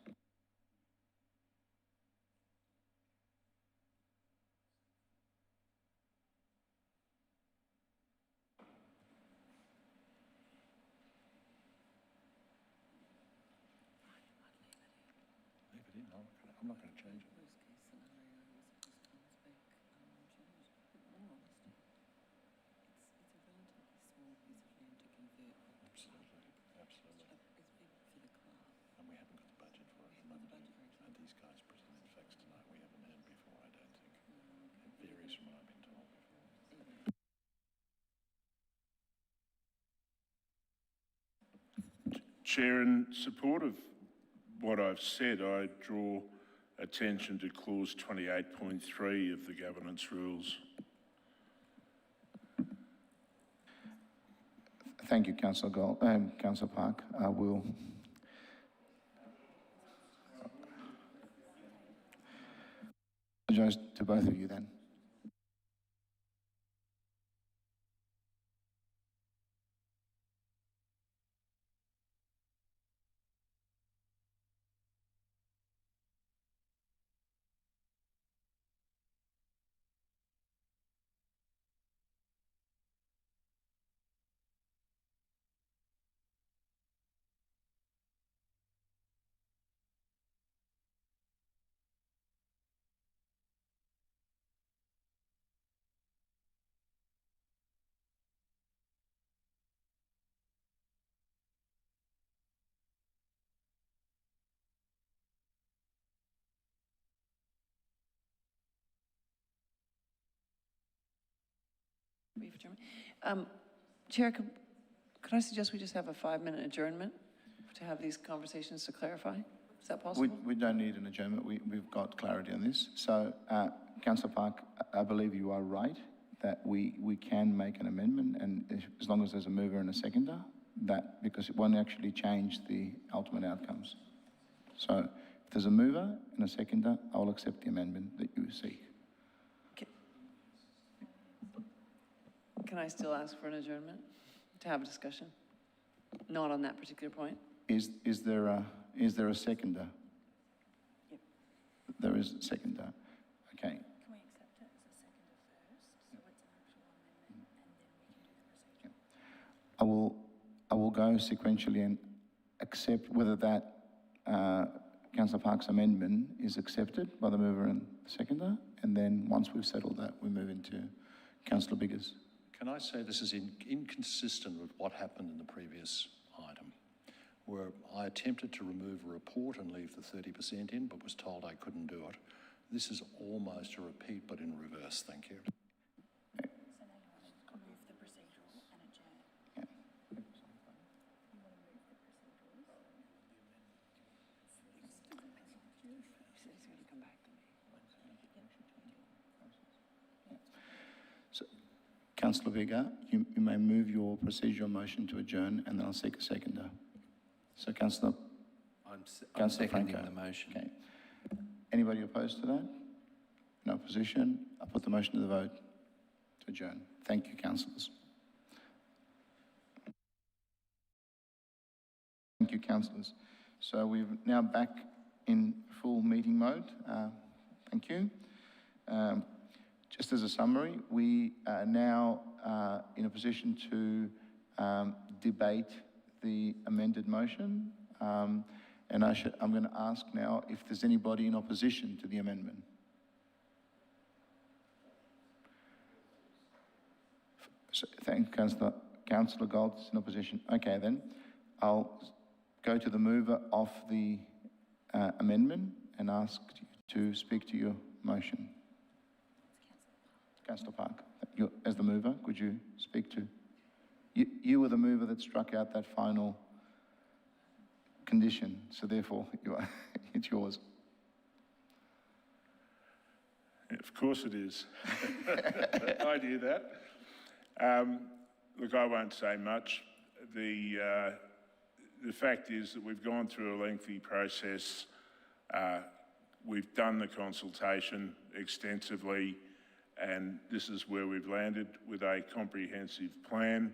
Leave it in. I'm not going to change it. Absolutely. And we haven't got the budget for it at the moment. And these guys presented facts tonight we haven't heard before, I don't think. It varies from what I've been told before. Chair, in support of what I've said, I draw attention to clause 28.3 of the governance rules. Thank you, Councillor Councillor Park. I will apologise to both of you then. Chair, could I suggest we just have a 5-minute adjournment to have these conversations to clarify? Is that possible? We don't need an adjournment. We've got clarity on this. So, Councillor Park, I believe you are right that we can make an amendment, and as long as there's a mover and a seconder, because it won't actually change the ultimate outcomes. So, if there's a mover and a seconder, I will accept the amendment that you seek. Can I still ask for an adjournment to have a discussion? Not on that particular point. Is there a seconder? Yep. There is a seconder. Okay. Can we accept it as a seconder first, so it's an actual amendment, and then we can do the procedural? I will go sequentially and accept whether that Councillor Park's amendment is accepted by the mover and the seconder, and then once we've settled that, we move into Councillor Biggers. Can I say this is inconsistent with what happened in the previous item, where I attempted to remove a report and leave the 30% in, but was told I couldn't do it. This is almost a repeat, but in reverse. Thank you. So now you want to move the procedural and adjourn. Yeah. You want to move the procedural? He said he's going to come back to me. So, Councillor Bigger, you may move your procedural motion to adjourn, and then I'll seek a seconder. So, Councillor I'm seconding Franco. the motion. Okay. Anybody opposed to that? No opposition. I put the motion to the vote to adjourn. Thank you, councillors. Thank you, councillors. So we're now back in full meeting mode. Thank you. Just as a summary, we are now in a position to debate the amended motion. And I'm going to ask now if there's anybody in opposition to the amendment. So, thank you, Councillor Gold is in opposition. Okay, then I'll go to the mover of the amendment and ask you to speak to your motion. Councillor Park, as the mover, could you speak to? You were the mover that struck out that final condition, so therefore it's yours. Of course it is. I do that. Look, I won't say much. The fact is that we've gone through a lengthy process. We've done the consultation extensively, and this is where we've landed with a comprehensive plan.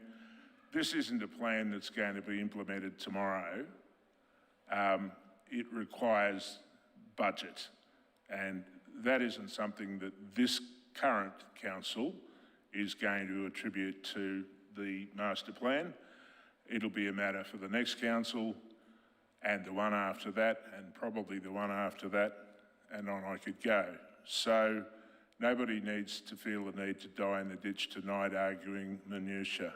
This isn't a plan that's going to be implemented tomorrow. It requires budget, and that isn't something that this current council is going to attribute to the master plan. It'll be a matter for the next council and the one after that and probably the one after that, and on I could go. So nobody needs to feel the need to die in the ditch tonight arguing minutiae.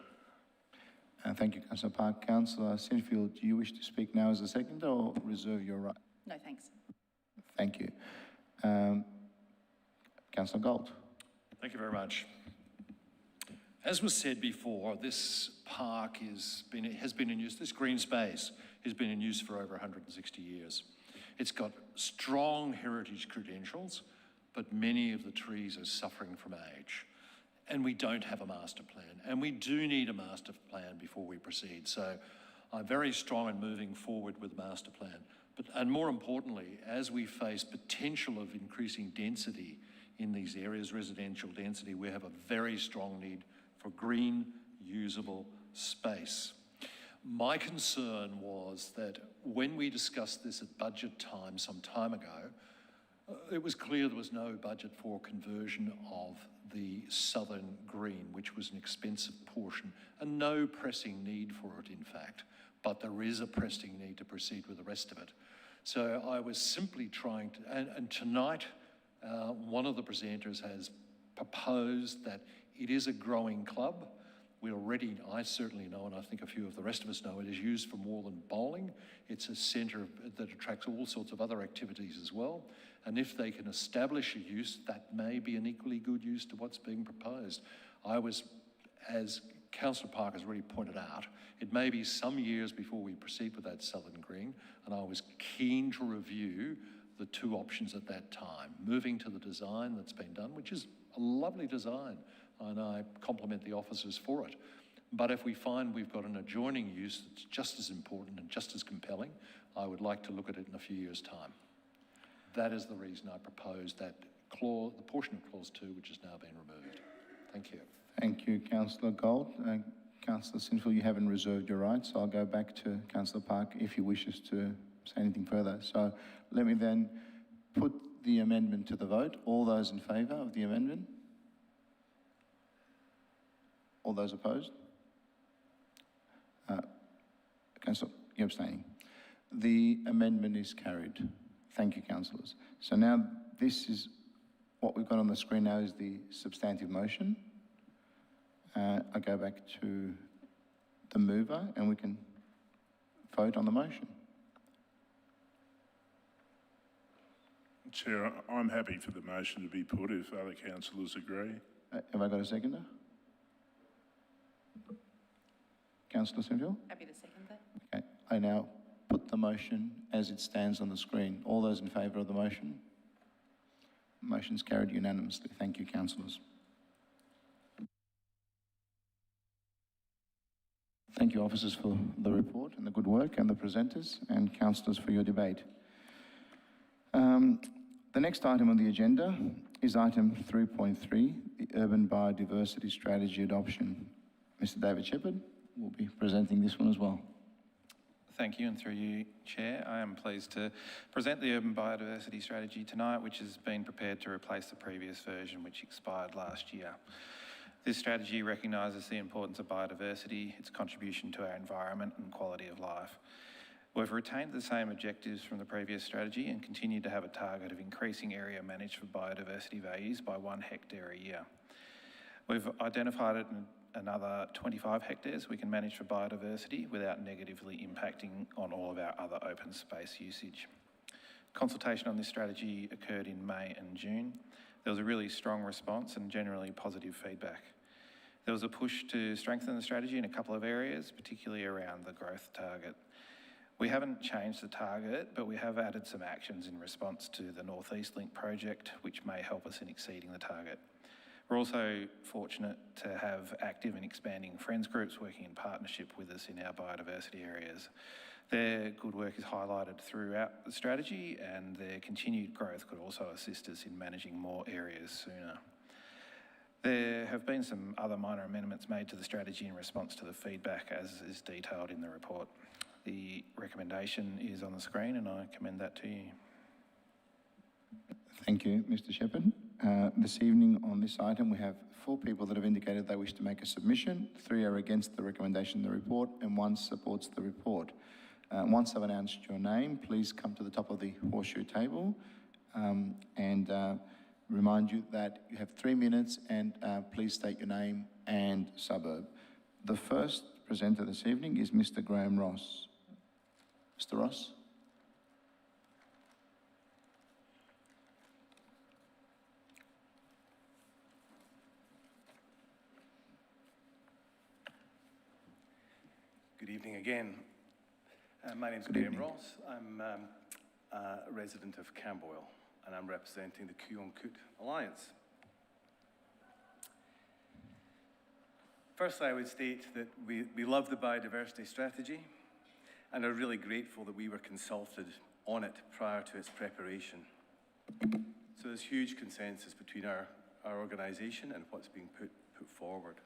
Thank you, Councillor Park. Councillor Sinfield, do you wish to speak now as a seconder or reserve your right? No, thanks. Thank you. Councillor Gold. Thank you very much. As was said before, this park has been in use, this green space has been in use for over 160 years. It's got strong heritage credentials, but many of the trees are suffering from age. And we don't have a master plan, and we do need a master plan before we proceed. So I'm very strong in moving forward with the master plan. And more importantly, as we face potential of increasing density in these areas, residential density, we have a very strong need for green, usable space. My concern was that when we discussed this at budget time some time ago, it was clear there was no budget for conversion of the southern green, which was an expensive portion, and no pressing need for it, in fact. But there is a pressing need to proceed with the rest of it. So I was simply trying to, and tonight, one of the presenters has proposed that it is a growing club. I certainly know, and I think a few of the rest of us know, it is used for more than bowling. It's a centre that attracts all sorts of other activities as well. And if they can establish a use, that may be an equally good use to what's being proposed. I was, as Councillor Park has already pointed out, it may be some years before we proceed with that southern green, and I was keen to review the two options at that time, moving to the design that's been done, which is a lovely design, and I compliment the officers for it. But if we find we've got an adjoining use that's just as important and just as compelling, I would like to look at it in a few years' time. That is the reason I proposed that clause, the portion of clause 2, which has now been removed. Thank you. Thank you, Councillor Gold. Councillor Sinfield, you haven't reserved your right, so I'll go back to Councillor Park if he wishes to say anything further. So let me then put the amendment to the vote. All those in favour of the amendment? All those opposed? Councillor, you're abstaining. The amendment is carried. Thank you, councillors. So now this is what we've got on the screen now is the substantive motion. I go back to the mover and we can vote on the motion. Chair, I'm happy for the motion to be put if other councillors agree. Have I got a seconder? Councillor Sinfield? Happy to second that. Okay, I now put the motion as it stands on the screen. All those in favour of the motion? Motion's carried unanimously. Thank you, councillors. Thank you, officers, for the report and the good work, and the presenters, and councillors for your debate. The next item on the agenda is item 3.3, the Urban Biodiversity Strategy Adoption. Mr. David Shepherd will be presenting this one as well. Thank you, and through you, Chair, I am pleased to present the Urban Biodiversity Strategy tonight, which has been prepared to replace the previous version, which expired last year. This strategy recognises the importance of biodiversity, its contribution to our environment and quality of life. We've retained the same objectives from the previous strategy and continue to have a target of increasing area managed for biodiversity values by 1 hectare a year. We've identified another 25 hectares we can manage for biodiversity without negatively impacting on all of our other open space usage. Consultation on this strategy occurred in May and June. There was a really strong response and generally positive feedback. There was a push to strengthen the strategy in a couple of areas, particularly around the growth target. We haven't changed the target, but we have added some actions in response to the North East Link project, which may help us in exceeding the target. We're also fortunate to have active and expanding friends groups working in partnership with us in our biodiversity areas. Their good work is highlighted throughout the strategy, and their continued growth could also assist us in managing more areas sooner. There have been some other minor amendments made to the strategy in response to the feedback, as is detailed in the report. The recommendation is on the screen, and I commend that to you. Thank you, Mr. Shepherd. This evening on this item, we have 4 people that have indicated they wish to make a submission. 3 are against the recommendation in the report, and 1 supports the report. Once I've announced your name, please come to the top of the horseshoe table and remind you that you have 3 minutes, and please state your name and suburb. The first presenter this evening is Mr. Graham Ross. Mr. Ross? Good evening again. My name's Graham Ross. I'm a resident of Camberwell, and I'm representing the Kyung-Kut Alliance. Firstly, I would state that we love the biodiversity strategy and are really grateful that we were consulted on it prior to its preparation. So there's huge consensus between our organisation and what's being put forward.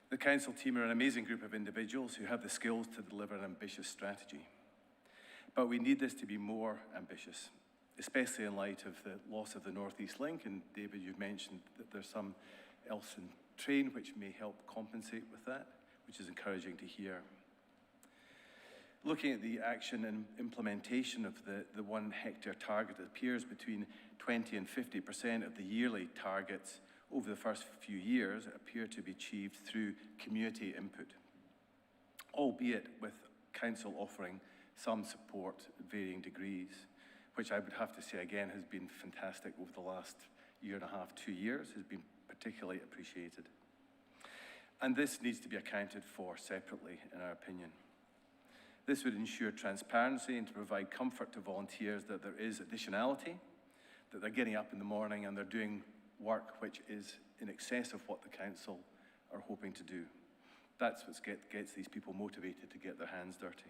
The council team are an amazing group of individuals who have the skills to deliver an ambitious strategy. But we need this to be more ambitious, especially in light of the loss of the North East Link. And David, you've mentioned that there's some else in train which may help compensate with that, which is encouraging to hear. Looking at the action and implementation of the 1 hectare target, it appears between 20 and 50% of the yearly targets over the first few years appear to be achieved through community input, albeit with council offering some support at varying degrees, which I would have to say again has been fantastic over the last 1.5 to 2 years, has been particularly appreciated. And this needs to be accounted for separately, in our opinion. This would ensure transparency and to provide comfort to volunteers that there is additionality, that they're getting up in the morning and they're doing work which is in excess of what the council are hoping to do. That's what gets these people motivated to get their hands dirty.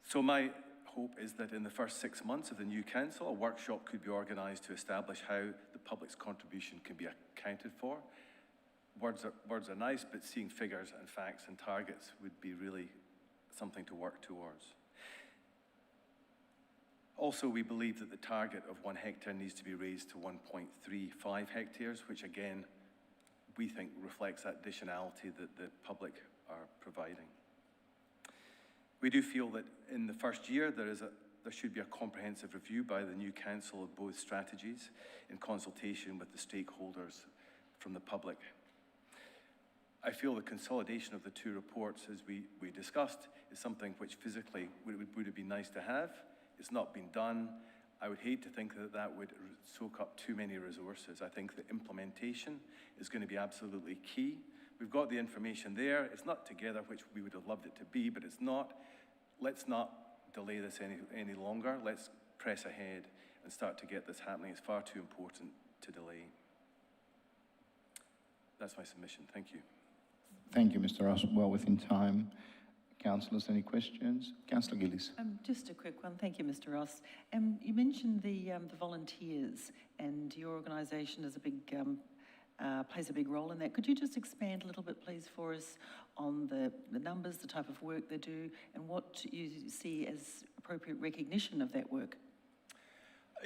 So my hope is that in the first 6 months of the new council, a workshop could be organised to establish how the public's contribution can be accounted for. Words are nice, but seeing figures and facts and targets would be really something to work towards. Also, we believe that the target of 1 hectare needs to be raised to 1.35 hectares, which again, we think reflects that additionality that the public are providing. We do feel that in the first year, there should be a comprehensive review by the new council of both strategies in consultation with the stakeholders from the public. I feel the consolidation of the 2 reports, as we discussed, is something which physically would have been nice to have. It's not been done. I would hate to think that that would soak up too many resources. I think the implementation is going to be absolutely key. We've got the information there. It's not together, which we would have loved it to be, but it's not. Let's not delay this any longer. Let's press ahead and start to get this happening. It's far too important to delay. That's my submission. Thank you. Thank you, Mr. Ross. Well within time. Councillors, any questions? Councillor Gillies. Just a quick one. Thank you, Mr. Ross. You mentioned the volunteers, and your organisation is a big plays a big role in that. Could you just expand a little bit, please, for us on the numbers, the type of work they do, and what you see as appropriate recognition of that work?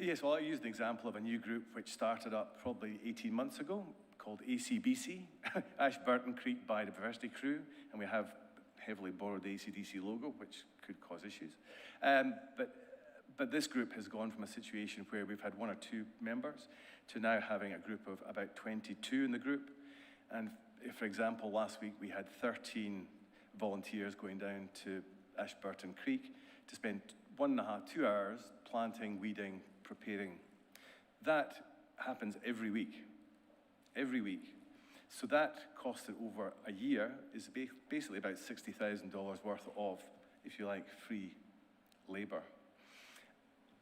Yes, well, I used an example of a new group which started up probably 18 months ago called ACBC, Ashburton Creek Biodiversity Crew, and we have heavily borrowed the ACDC logo, which could cause issues. But this group has gone from a situation where we've had 1 or 2 members to now having a group of about 22 in the group. And for example, last week we had 13 volunteers going down to Ashburton Creek to spend 2 hours planting, weeding, preparing. That happens every week. So that costed over a year is basically about $60,000 worth of, if you like, free labour.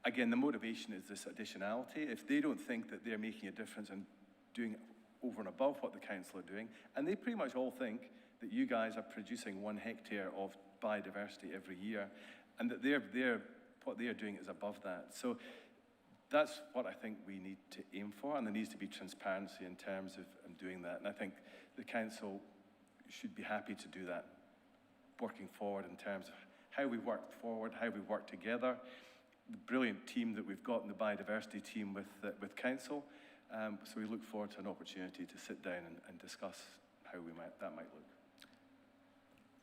Again, the motivation is this additionality. If they don't think that they're making a difference and doing over and above what the council are doing, and they pretty much all think that you guys are producing 1 hectare of biodiversity every year, and that what they are doing is above that. So that's what I think we need to aim for, and there needs to be transparency in terms of doing that. And I think the council should be happy to do that, working forward in terms of how we work forward, how we work together. The brilliant team that we've got in the biodiversity team with council. So we look forward to an opportunity to sit down and discuss how that might look.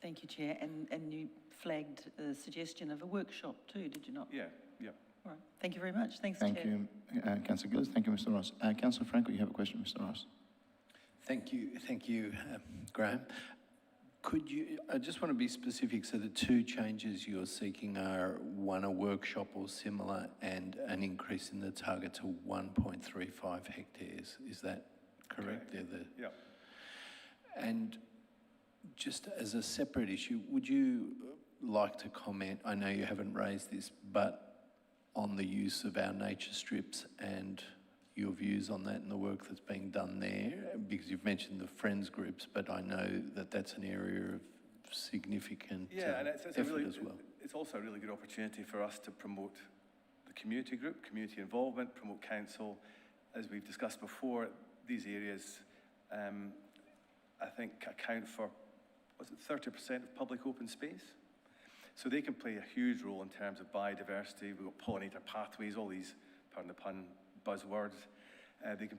Thank you, Chair. And you flagged a suggestion of a workshop too, did you not? Yeah. All right. Thank you very much. Thanks, Thank Chair. you, Councillor Gillis. Thank you, Mr. Ross. Councillor Franco, you have a question, Mr. Ross. Thank you, Graham. I just want to be specific, so the 2 changes you're seeking are, 1, a workshop or similar, and an increase in the target to 1.35 hectares. Is that correct? Yeah. And just as a separate issue, would you like to comment, I know you haven't raised this, but on the use of our nature strips and your views on that and the work that's being done there? Because you've mentioned the friends groups, but I know that that's an area of significant and it's effort as well. It's also a really good opportunity for us to promote the community group, community involvement, promote council. As we've discussed before, these areas, I think, account for, 30% of public open space? So they can play a huge role in terms of biodiversity. We've got pollinator pathways, all these, pardon the pun, buzzwords. They can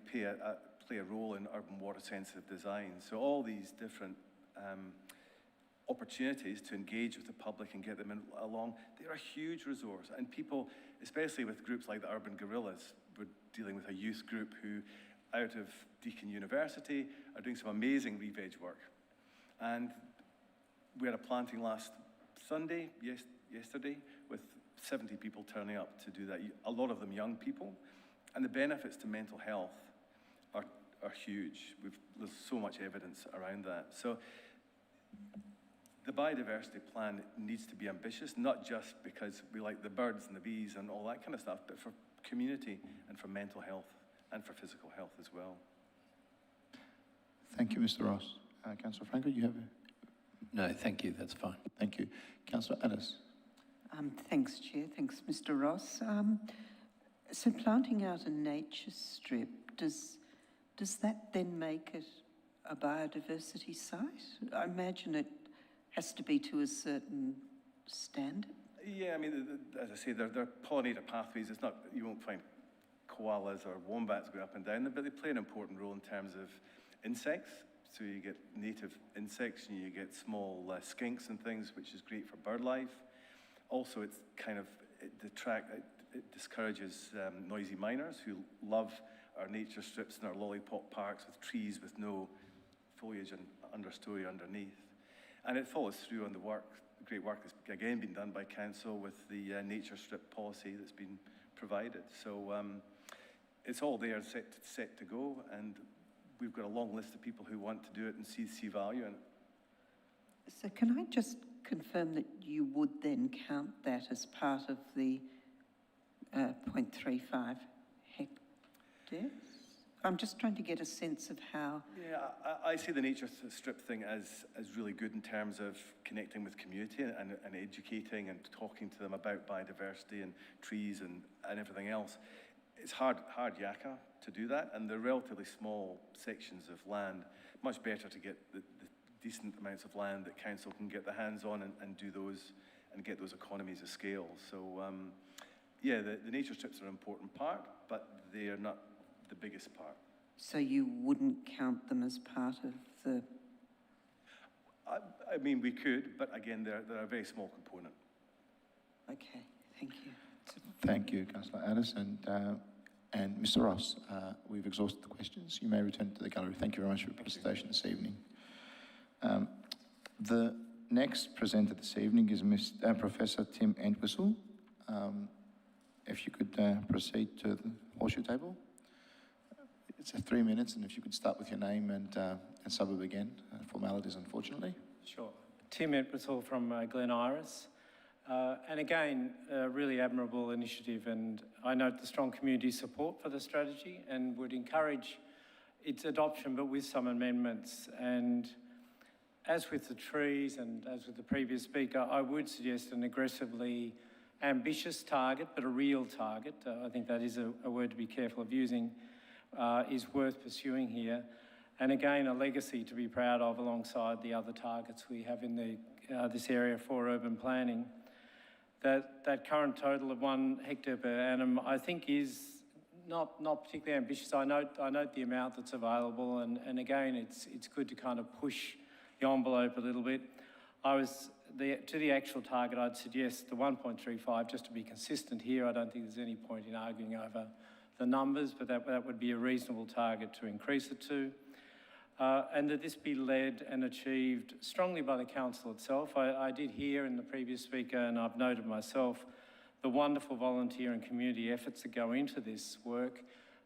play a role in urban water-sensitive design. So all these different opportunities to engage with the public and get them along, they're a huge resource. And people, especially with groups like the Urban Guerrillas, we're dealing with a youth group who, out of Deakin University, are doing some amazing re-veg work. And we had a planting last Sunday, yesterday, with 70 people turning up to do that, a lot of them young people. And the benefits to mental health are huge. There's so much evidence around that. So the biodiversity plan needs to be ambitious, not just because we like the birds and the bees and all that kind of stuff, but for community and for mental health and for physical health as well. Thank you, Mr. Ross. Councillor Franco, you have a... No, thank you, that's fine. Thank you. Councillor Addis. Thanks, Chair. Thanks, Mr. Ross. So planting out a nature strip, does that then make it a biodiversity site? I imagine it has to be to a certain standard. Yeah, I mean, as I say, they're pollinator pathways. It's not, you won't find koalas or wombats going up and down, but they play an important role in terms of insects. So you get native insects and you get small skinks and things, which is great for bird life. Also, it's kind of, it discourages noisy miners who love our nature strips and our lollipop parks with trees with no foliage and understory underneath. And it follows through on the great work that's again been done by council with the nature strip policy that's been provided. So it's all there set to go, and we've got a long list of people who want to do it and see value in it. So can I just confirm that you would then count that as part of the 0.35 hectares? I'm just trying to get a sense of how... Yeah, I see the nature strip thing as really good in terms of connecting with community and educating and talking to them about biodiversity and trees and everything else. It's hard yakka to do that, and they're relatively small sections of land. Much better to get the decent amounts of land that council can get their hands on and do those and get those economies of scale. So yeah, the nature strips are an important part, but they are not the biggest part. So you wouldn't count them as part of the... I mean, we could, but again, they're a very small component. Okay, thank you. Thank you, Councillor Addis. And Mr. Ross, we've exhausted the questions. You may return to the gallery. Thank you very much for your presentation this evening. The next presenter this evening is Professor Tim Entwistle. If you could proceed to the horseshoe table. It's 3 minutes, and if you could start with your name and suburb again. Formalities, unfortunately. Sure. Tim Entwistle from Glen Iris. And again, a really admirable initiative, and I note the strong community support for the strategy and would encourage its adoption, but with some amendments. And as with the trees and as with the previous speaker, I would suggest an aggressively ambitious target, but a real target. I think that is a word to be careful of using, is worth pursuing here. And again, a legacy to be proud of alongside the other targets we have in this area for urban planning. That current total of 1 hectare per annum, I think, is not particularly ambitious. I note the amount that's available, and again, it's good to kind of push the envelope a little bit. To the actual target, I'd suggest the 1.35, just to be consistent here. I don't think there's any point in arguing over the numbers, but that would be a reasonable target to increase it to. And that this be led and achieved strongly by the council itself. I did hear in the previous speaker, and I've noted myself, the wonderful volunteer and community efforts that go into this work.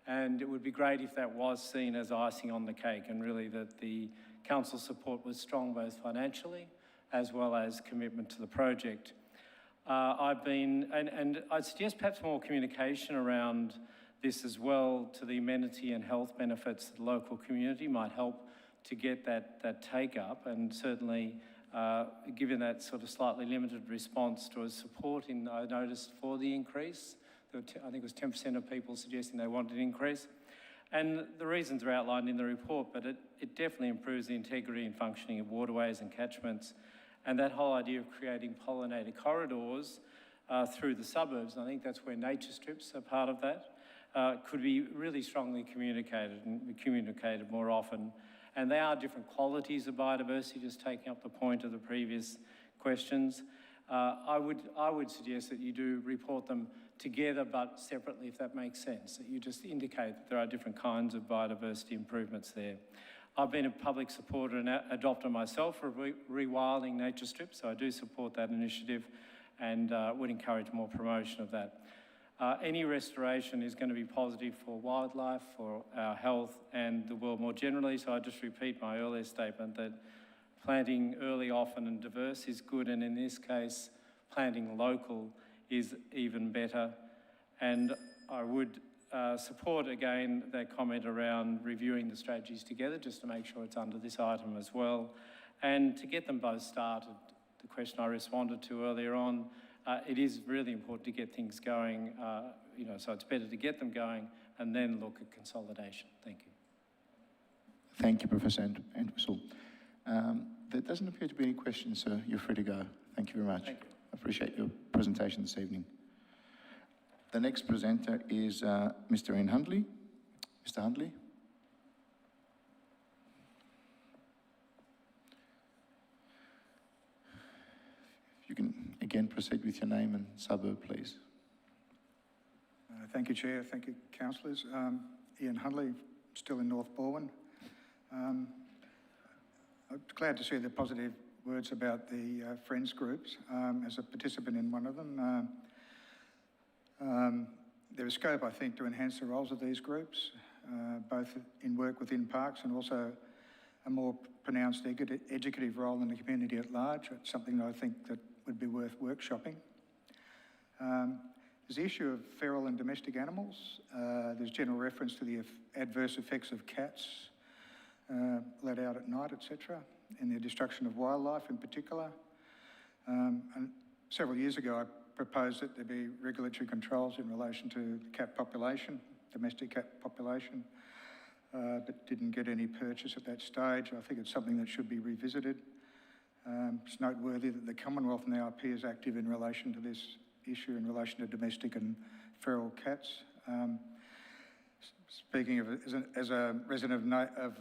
And it would be great if that was seen as icing on the cake, and really that the council support was strong both financially as well as commitment to the project. And I'd suggest perhaps more communication around this as well, to the amenity and health benefits that the local community might help to get that take up, and certainly given that sort of slightly limited response to support I noticed for the increase. I think it was 10% of people suggesting they wanted an increase. And the reasons are outlined in the report, but it definitely improves the integrity and functioning of waterways and catchments. And that whole idea of creating pollinator corridors through the suburbs, and I think that's where nature strips are part of that, could be really strongly communicated and be communicated more often. And they are different qualities of biodiversity, just taking up the point of the previous questions. I would suggest that you do report them together but separately, if that makes sense, that you just indicate that there are different kinds of biodiversity improvements there. I've been a public supporter and adopter myself for rewilding nature strips, so I do support that initiative and would encourage more promotion of that. Any restoration is going to be positive for wildlife, for our health and the world more generally, so I just repeat my earlier statement that planting early, often and diverse is good, and in this case, planting local is even better. And I would support again that comment around reviewing the strategies together, just to make sure it's under this item as well. And to get them both started, the question I responded to earlier on, it is really important to get things going, so it's better to get them going and then look at consolidation. Thank you. Thank you, Professor Entwistle. There doesn't appear to be any questions, so you're free to go. Thank you very much. Thank you. I appreciate your presentation this evening. The next presenter is Mr. Ian Hundley. Mr. Hundley. If you can again proceed with your name and suburb, please. Thank you, Chair. Thank you, councillors. Ian Hundley, still in North Balwyn. I'm glad to see the positive words about the Friends groups. As a participant in one of them, there is scope, I think, to enhance the roles of these groups, both in work within parks and also a more pronounced educative role in the community at large. It's something that I think that would be worth workshopping. There's the issue of feral and domestic animals. There's general reference to the adverse effects of cats let out at night, etc., and the destruction of wildlife in particular. And several years ago, I proposed that there be regulatory controls in relation to the cat population, domestic cat population, but didn't get any purchase at that stage. I think it's something that should be revisited. It's noteworthy that the Commonwealth now appears active in relation to this issue in relation to domestic and feral cats. Speaking of, as a resident of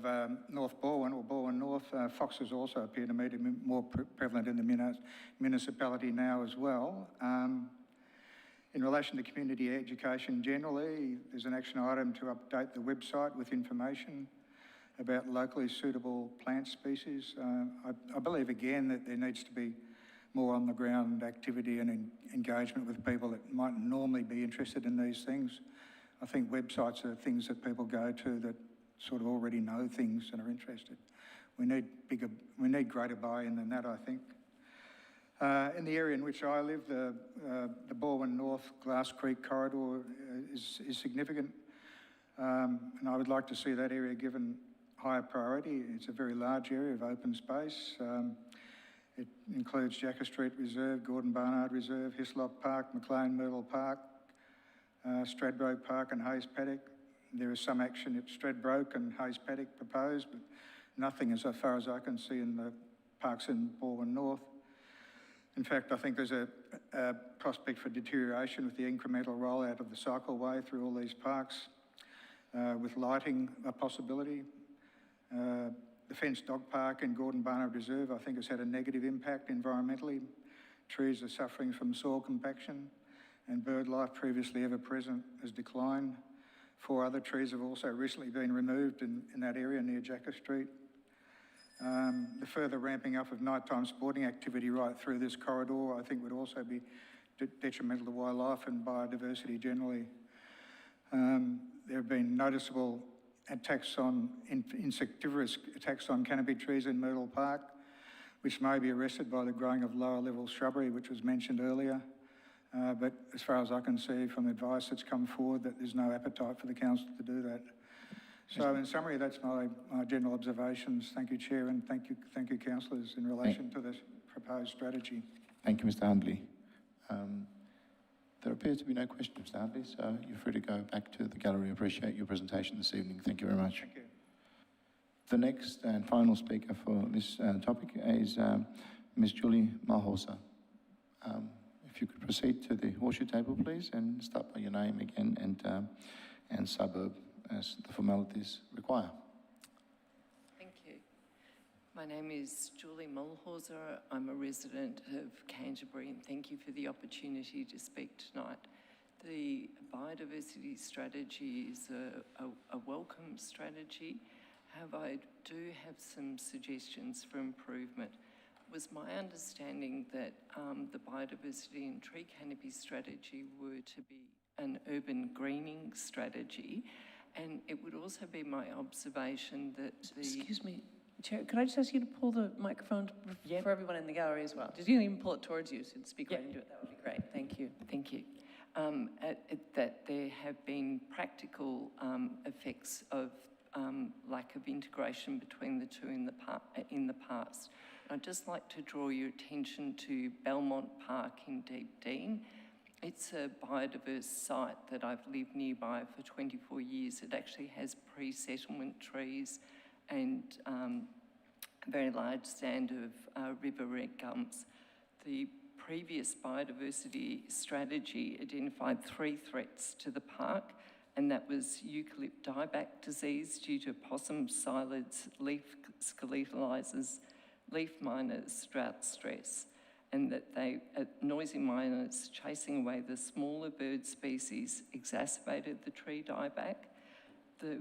North Balwyn, or Balwyn North, foxes also appear to me to be more prevalent in the municipality now as well. In relation to community education generally, there's an action item to update the website with information about locally suitable plant species. I believe again that there needs to be more on the ground activity and engagement with people that might normally be interested in these things. I think websites are things that people go to that sort of already know things and are interested. We need greater buy-in than that, I think. In the area in which I live, the Balwyn North Glass Creek corridor is significant, and I would like to see that area given higher priority. It's a very large area of open space. It includes Jacker Street Reserve, Gordon Barnard Reserve, Hislop Park, McLean Myrtle Park, Stradbroke Park and Hayes Paddock. There is some action at Stradbroke and Hayes Paddock proposed, but nothing as far as I can see in the parks in Balwyn North. In fact, I think there's a prospect for deterioration with the incremental rollout of the cycleway through all these parks, with lighting a possibility. The fenced dog park in Gordon Barnard Reserve, I think, has had a negative impact environmentally. Trees are suffering from soil compaction, and bird life previously ever present has declined. 4 other trees have also recently been removed in that area near Jacker Street. The further ramping up of nighttime sporting activity right through this corridor, I think, would also be detrimental to wildlife and biodiversity generally. There have been noticeable insectivorous attacks on canopy trees in Myrtle Park, which may be arrested by the growing of lower level shrubbery, which was mentioned earlier. But as far as I can see from advice that's come forward, that there's no appetite for the council to do that. So in summary, that's my general observations. Thank you, Chair, and thank you, councillors, in relation to this proposed strategy. Thank you, Mr. Hundley. There appears to be no questions, Mr. Hundley, so you're free to go back to the gallery. I appreciate your presentation this evening. Thank you very much. Thank you. The next and final speaker for this topic is Ms. Julie Malhosa. If you could proceed to the horseshoe table, please, and start by your name again and suburb as the formalities require. Thank you. My name is Julie Mulhauser. I'm a resident of Canterbury, and thank you for the opportunity to speak tonight. The biodiversity strategy is a welcome strategy. However, I do have some suggestions for improvement. It was my understanding that the biodiversity and tree canopy strategy were to be an urban greening strategy, and it would also be my observation that the... Excuse me, Chair, could I just ask you to pull the microphone for everyone in the gallery as well? Just you can even pull it towards you, so to speak right into it. That would be great. Thank you. Thank you. That there have been practical effects of lack of integration between the two in the past. I'd just like to draw your attention to Belmont Park in Deep Dean. It's a biodiverse site that I've lived nearby for 24 years. It actually has pre-settlement trees and a very large stand of river red gums. The previous biodiversity strategy identified 3 threats to the park, and that was eucalypt dieback disease due to possum psyllids, leaf skeletalizers, leaf miners, drought stress, and that noisy miners chasing away the smaller bird species exacerbated the tree dieback. The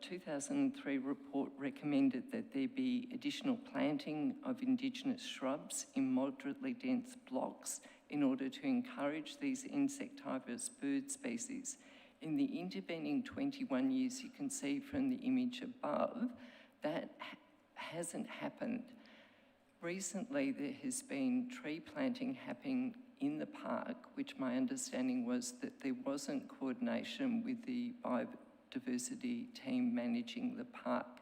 2003 report recommended that there be additional planting of Indigenous shrubs in moderately dense blocks in order to encourage these insectivorous bird species. In the intervening 21 years, you can see from the image above, that hasn't happened. Recently, there has been tree planting happening in the park, which my understanding was that there wasn't coordination with the biodiversity team managing the park.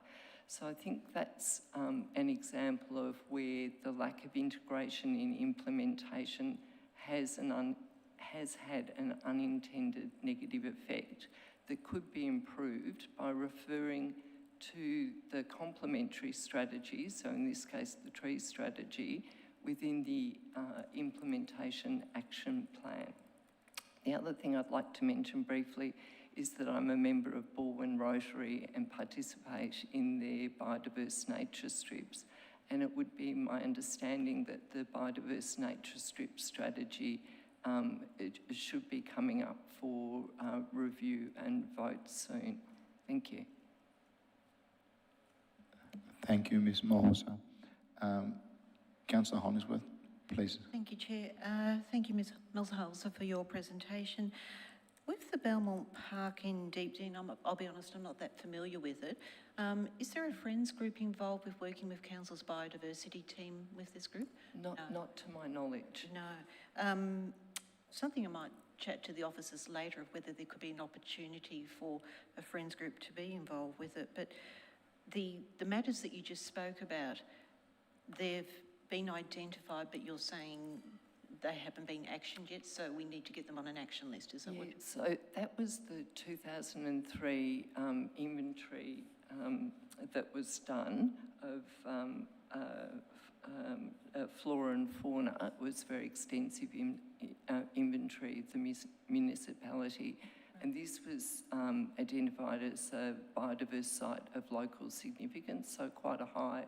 So I think that's an example of where the lack of integration in implementation has had an unintended negative effect that could be improved by referring to the complementary strategies, so in this case the tree strategy, within the implementation action plan. The other thing I'd like to mention briefly is that I'm a member of Balwyn Rotary and participate in their biodiverse nature strips. And it would be my understanding that the biodiverse nature strip strategy it should be coming up for review and vote soon. Thank you. Thank you, Ms. Mulhauser. Councillor Hollingsworth, please. Thank you, Chair. Thank you, Ms. Mulhauser, for your presentation. With the Belmont Park in Deepdene, I'll be honest, I'm not that familiar with it. Is there a Friends group involved with working with Council's biodiversity team with this group? Not to my knowledge. No. Something I might chat to the officers later of whether there could be an opportunity for a Friends group to be involved with it. But the matters that you just spoke about, they've been identified, but you're saying they haven't been actioned yet, so we need to get them on an action list, is that what? So that was the 2003 inventory that was done of flora and fauna. It was very extensive inventory of the municipality. And this was identified as a biodiverse site of local significance, so quite a high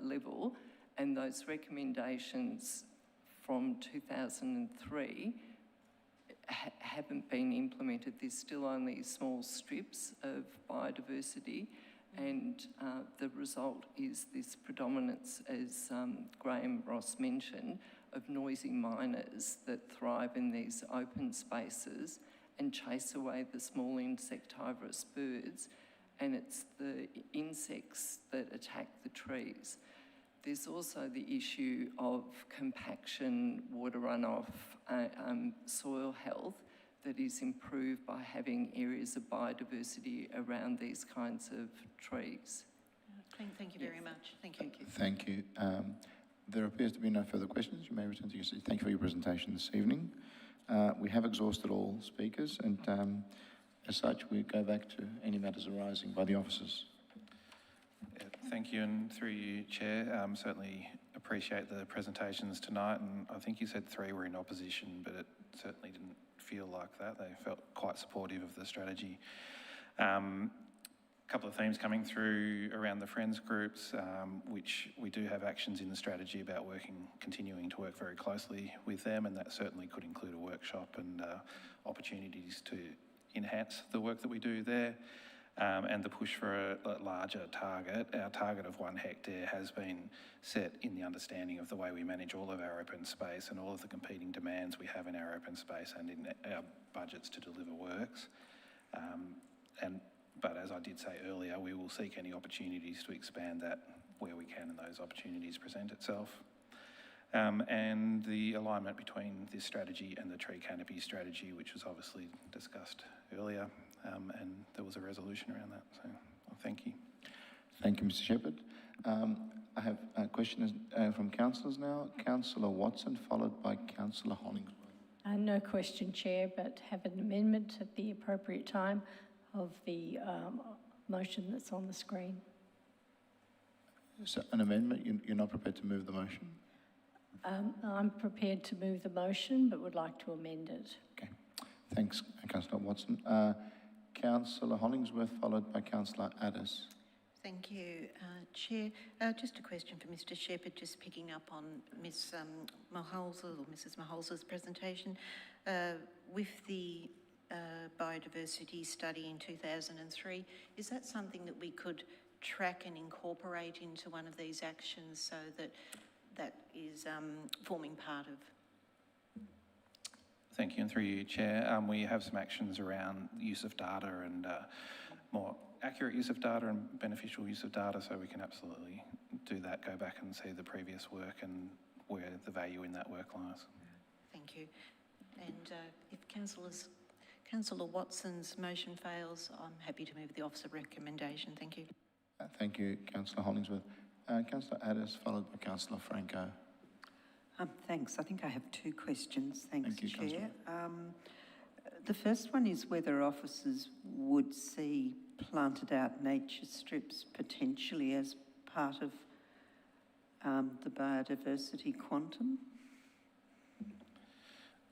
level. And those recommendations from 2003 haven't been implemented. There's still only small strips of biodiversity, and the result is this predominance, as Graham Ross mentioned, of noisy miners that thrive in these open spaces and chase away the small insectivorous birds, and it's the insects that attack the trees. There's also the issue of compaction, water runoff, soil health that is improved by having areas of biodiversity around these kinds of trees. Thank you very much. Thank you. Thank you. There appears to be no further questions. You may return to your seat. Thank you for your presentation this evening. We have exhausted all speakers, and as such, we go back to any matters arising by the officers. Thank you, and through you, Chair, certainly appreciate the presentations tonight, and I think you said 3 were in opposition, but it certainly didn't feel like that. They felt quite supportive of the strategy. A couple of themes coming through around the Friends groups, which we do have actions in the strategy about continuing to work very closely with them, and that certainly could include a workshop and opportunities to enhance the work that we do there. And the push for a larger target. Our target of 1 hectare has been set in the understanding of the way we manage all of our open space and all of the competing demands we have in our open space and in our budgets to deliver works. But as I did say earlier, we will seek any opportunities to expand that where we can and those opportunities present itself. And the alignment between this strategy and the tree canopy strategy, which was obviously discussed earlier, and there was a resolution around that. So, thank you. Thank you, Mr. Shepherd. I have a question from councillors now. Councillor Watson, followed by Councillor Hollingsworth. No question, Chair, but have an amendment at the appropriate time of the motion that's on the screen. So an amendment, you're not prepared to move the motion? I'm prepared to move the motion, but would like to amend it. Okay. Thanks, Councillor Watson. Councillor Hollingsworth, followed by Councillor Addis. Thank you, Chair. Just a question for Mr. Shepherd, just picking up on Ms. Mulhauser or Mrs. Mulhauser's presentation. With the biodiversity study in 2003, is that something that we could track and incorporate into one of these actions so that that is forming part of? Thank you, and through you, Chair. We have some actions around use of data and more accurate use of data and beneficial use of data, so we can absolutely do that, go back and see the previous work and where the value in that work lies. Thank you. And if Councillor Watson's motion fails, I'm happy to move the officer recommendation. Thank you. Thank you, Councillor Hollingsworth. Councillor Addis, followed by Councillor Franco. Thanks. I think I have 2 questions. Thanks, Thank you, Chair. The first one is whether officers would see planted out nature strips potentially as part of the biodiversity quantum.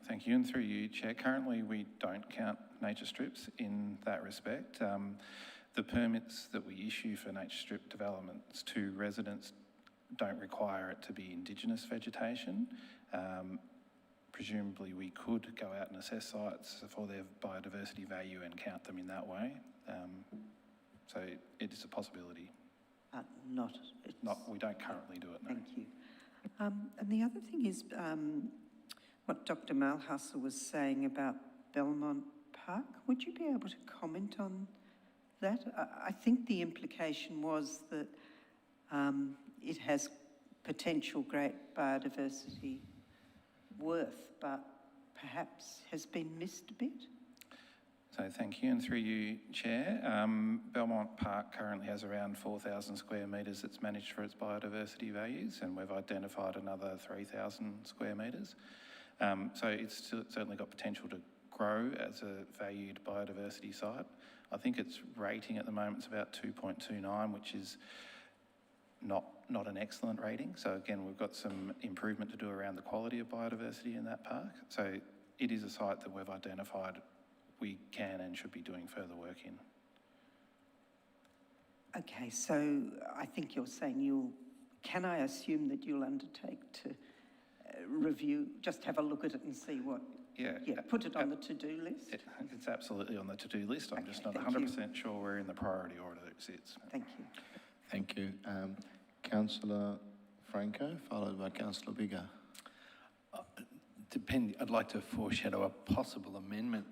Thank you, and through you, Chair. Currently, we don't count nature strips in that respect. The permits that we issue for nature strip developments to residents don't require it to be Indigenous vegetation. Presumably, we could go out and assess sites for their biodiversity value and count them in that way. So it is a possibility. We don't currently do it, no. Thank you. And the other thing is what Dr. Malhusser was saying about Belmont Park. Would you be able to comment on that? I think the implication was that it has potential great biodiversity worth, but perhaps has been missed a bit. So thank you, and through you, Chair. Belmont Park currently has around 4,000 square metres that's managed for its biodiversity values, and we've identified another 3,000 square metres. So it's certainly got potential to grow as a valued biodiversity site. I think its rating at the moment is about 2.29, which is not an excellent rating. So again, we've got some improvement to do around the quality of biodiversity in that park. So it is a site that we've identified we can and should be doing further work in. Okay, so I think you're saying can I assume that you'll undertake to review, just have a look at it and see what, put it on the to-do list? It's absolutely on the to-do list. I'm just not 100% sure where in the priority order it sits. Thank you. Thank you. Councillor Franco, followed by Councillor Biggar. I'd like to foreshadow a possible amendment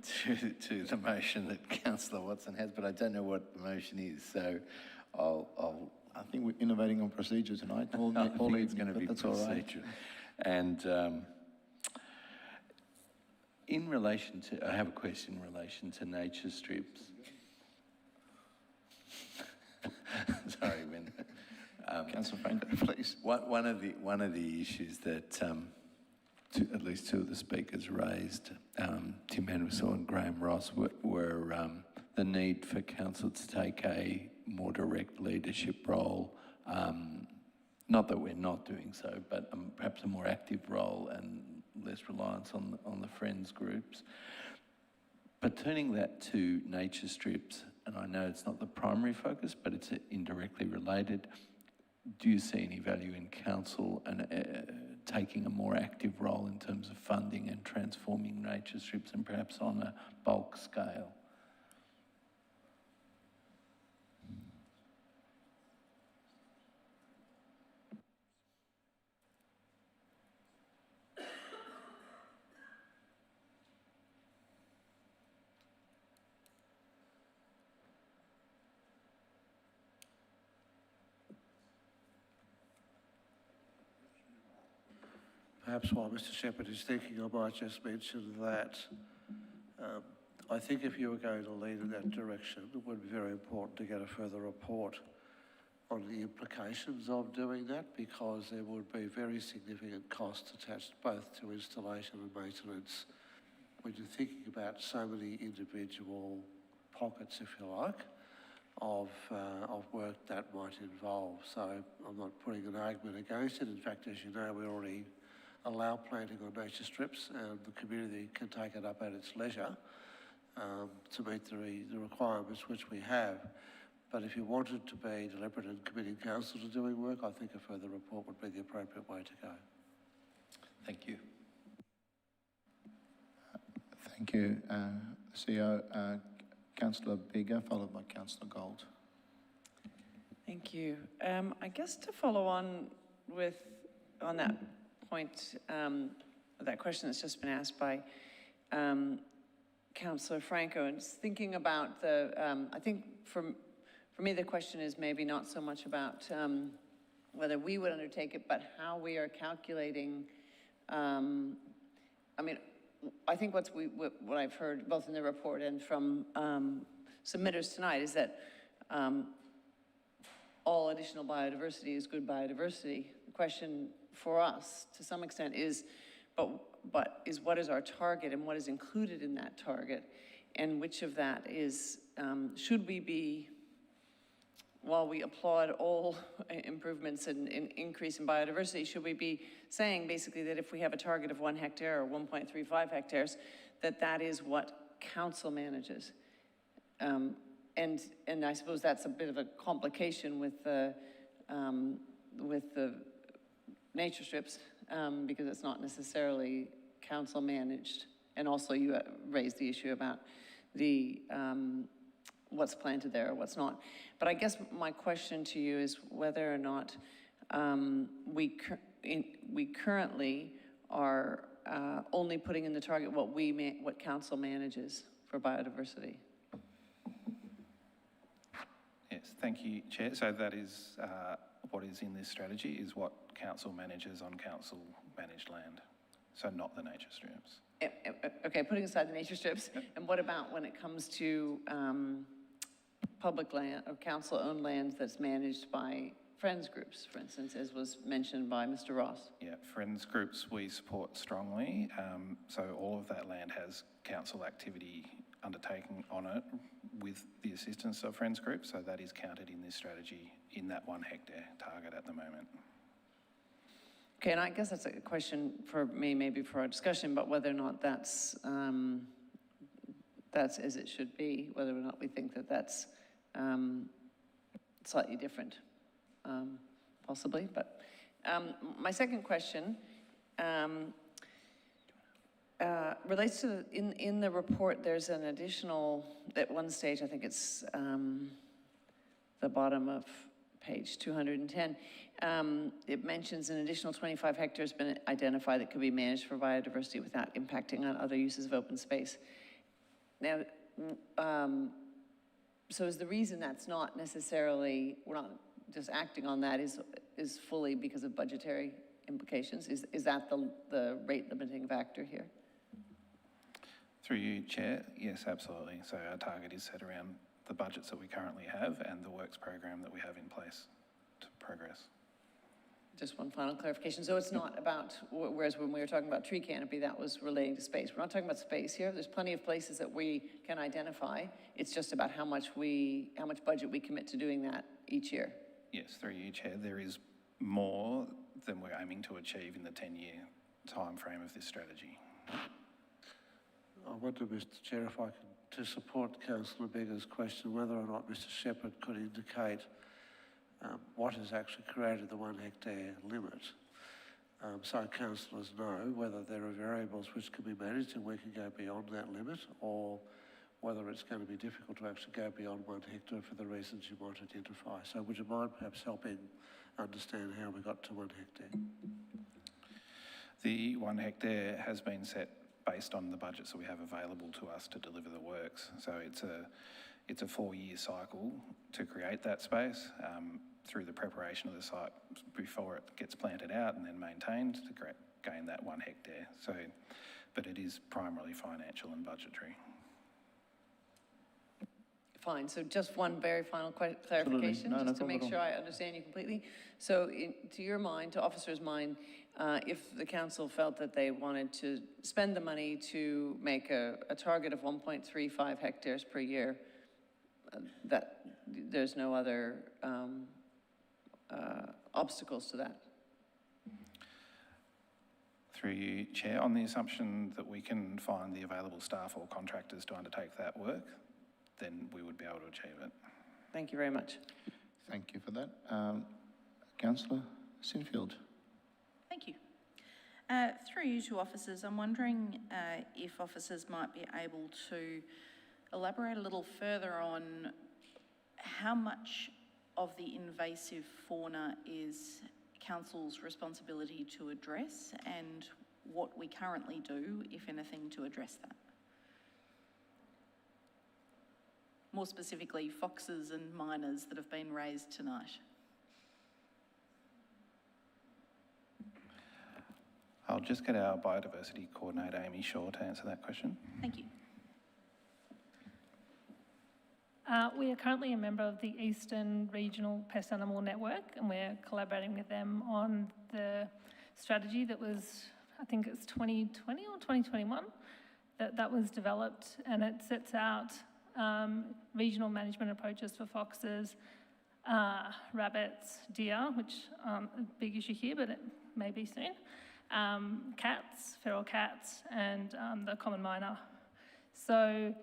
to the motion that Councillor Watson has, but I don't know what the motion is, so I think we're innovating on procedure tonight. I think it's going to be procedure. And in relation to, I have a question in relation to nature strips. Sorry, when Councillor Franco, please. One of the issues that at least two of the speakers raised, Tim Henderson and Graham Ross, were the need for council to take a more direct leadership role. Not that we're not doing so, but perhaps a more active role and less reliance on the friends groups. But turning that to nature strips, and I know it's not the primary focus, but it's indirectly related, do you see any value in council and taking a more active role in terms of funding and transforming nature strips and perhaps on a bulk scale? Perhaps while Mr Shepherd is thinking, I might just mention that I think if you were going to lead in that direction, it would be very important to get a further report on the implications of doing that, because there would be very significant costs attached both to installation and maintenance when you're thinking about so many individual pockets, if you like, of work that might involve. So I'm not putting an argument against it. In fact, as you know, we already allow planting on nature strips, and the community can take it up at its leisure to meet the requirements which we have. But if you wanted to be deliberate in committing council to doing work, I think a further report would be the appropriate way to go. Thank you. Thank you, CEO. Councillor Biggar, followed by Councillor Gold. Thank you. I guess to follow on that point, that question that's just been asked by Councillor Franco, and just thinking about I think for me the question is maybe not so much about whether we would undertake it, but how we are calculating. I mean, I think what I've heard both in the report and from submitters tonight is that all additional biodiversity is good biodiversity. The question for us, to some extent, is, but is what is our target and what is included in that target, and which of that is, should we be while we applaud all improvements and increase in biodiversity, should we be saying basically that if we have a target of 1 hectare or 1.35 hectares, that is what council manages? And I suppose that's a bit of a complication with the nature strips, because it's not necessarily council managed. And also you raised the issue about the what's planted there or what's not. But I guess my question to you is whether or not we currently are only putting in the target what council manages for biodiversity. Yes, thank you, Chair. So that is what is in this strategy, is what council manages on council managed land. So not the nature strips. Okay, putting aside the nature strips, and what about when it comes to public land or council-owned land that's managed by friends groups, for instance, as was mentioned by Mr. Ross? Yeah, friends groups we support strongly. So all of that land has council activity undertaken on it with the assistance of friends groups. So that is counted in this strategy in that 1 hectare target at the moment. Okay, and I guess that's a question for me, maybe for our discussion, but whether or not that's as it should be, whether or not we think that that's slightly different, possibly. But my second question relates to, in the report, there's an additional, at one stage, I think it's the bottom of page 210, it mentions an additional 25 hectares been identified that could be managed for biodiversity without impacting on other uses of open space. Now, so is the reason that's not necessarily, we're not just acting on that is fully because of budgetary implications? Is that the rate limiting factor here? Through you, Chair, yes, absolutely. So our target is set around the budgets that we currently have and the works program that we have in place to progress. Just one final clarification. So it's not about, whereas when we were talking about tree canopy, that was relating to space. We're not talking about space here. There's plenty of places that we can identify. It's just about how much budget we commit to doing that each year. Yes, through you, Chair, there is more than we're aiming to achieve in the 10-year time frame of this strategy. I wonder, Mr. Chair, if I can, to support Councillor Beggar's question, whether or not Mr. Shepherd could indicate what has actually created the 1 hectare limit, so councillors know whether there are variables which can be managed and we can go beyond that limit, or whether it's going to be difficult to actually go beyond 1 hectare for the reasons you might identify. So would you mind perhaps helping understand how we got to 1 hectare? The 1 hectare has been set based on the budgets that we have available to us to deliver the works. So it's a 4-year cycle to create that space through the preparation of the site before it gets planted out and then maintained to gain that 1 hectare. So, but it is primarily financial and budgetary. Fine, so just one very final clarification, No, just to make problem sure I understand you completely. So to your mind, to officers' mind, if the council felt that they wanted to spend the money to make a target of 1.35 hectares per year, that there's no other obstacles to that? Through you, Chair, on the assumption that we can find the available staff or contractors to undertake that work, then we would be able to achieve it. Thank you very much. Thank you for that. Councillor Sinfield. Thank you. Through you to officers, I'm wondering if officers might be able to elaborate a little further on how much of the invasive fauna is council's responsibility to address and what we currently do, if anything, to address that. More specifically, foxes and miners that have been raised tonight. I'll just get our biodiversity coordinator, Amy Shaw, to answer that question. Thank you. We are currently a member of the Eastern Regional Pest Animal Network, and we're collaborating with them on the strategy that was, I think it's 2020 or 2021, that was developed, and it sets out regional management approaches for foxes, rabbits, deer, which aren't a big issue here, but it may be soon, cats, feral cats, and the common myna. So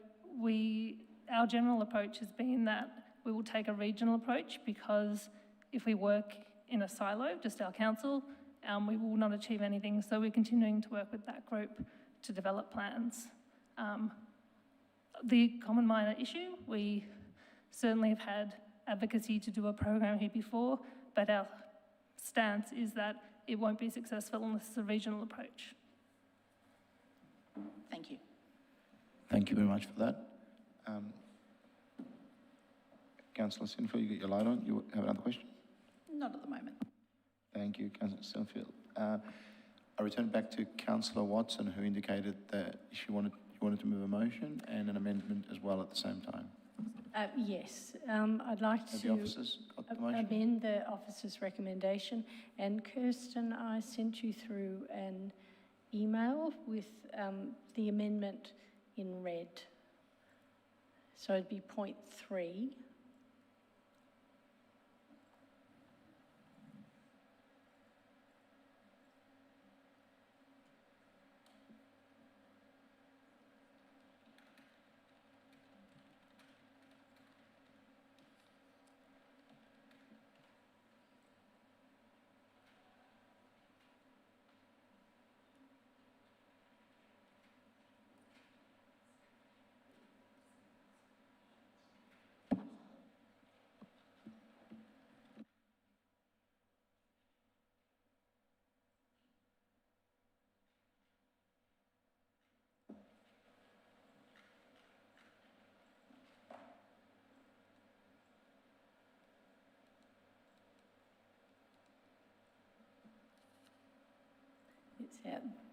our general approach has been that we will take a regional approach, because if we work in a silo, just our council, we will not achieve anything. So we're continuing to work with that group to develop plans. The common myna issue, we certainly have had advocacy to do a program here before, but our stance is that it won't be successful unless it's a regional approach. Thank you. Thank you very much for that. Councillor Sinfield, you got your light on. You have another question? Not at the moment. Thank you, Councillor Sinfield. I return back to Councillor Watson, who indicated that she wanted to move a motion and an amendment as well at the same time. Yes, I'd like Have to the officers got the motion? amend the officer's recommendation. And Kirsten, I sent you through an email with the amendment in red. So it'd be point 3.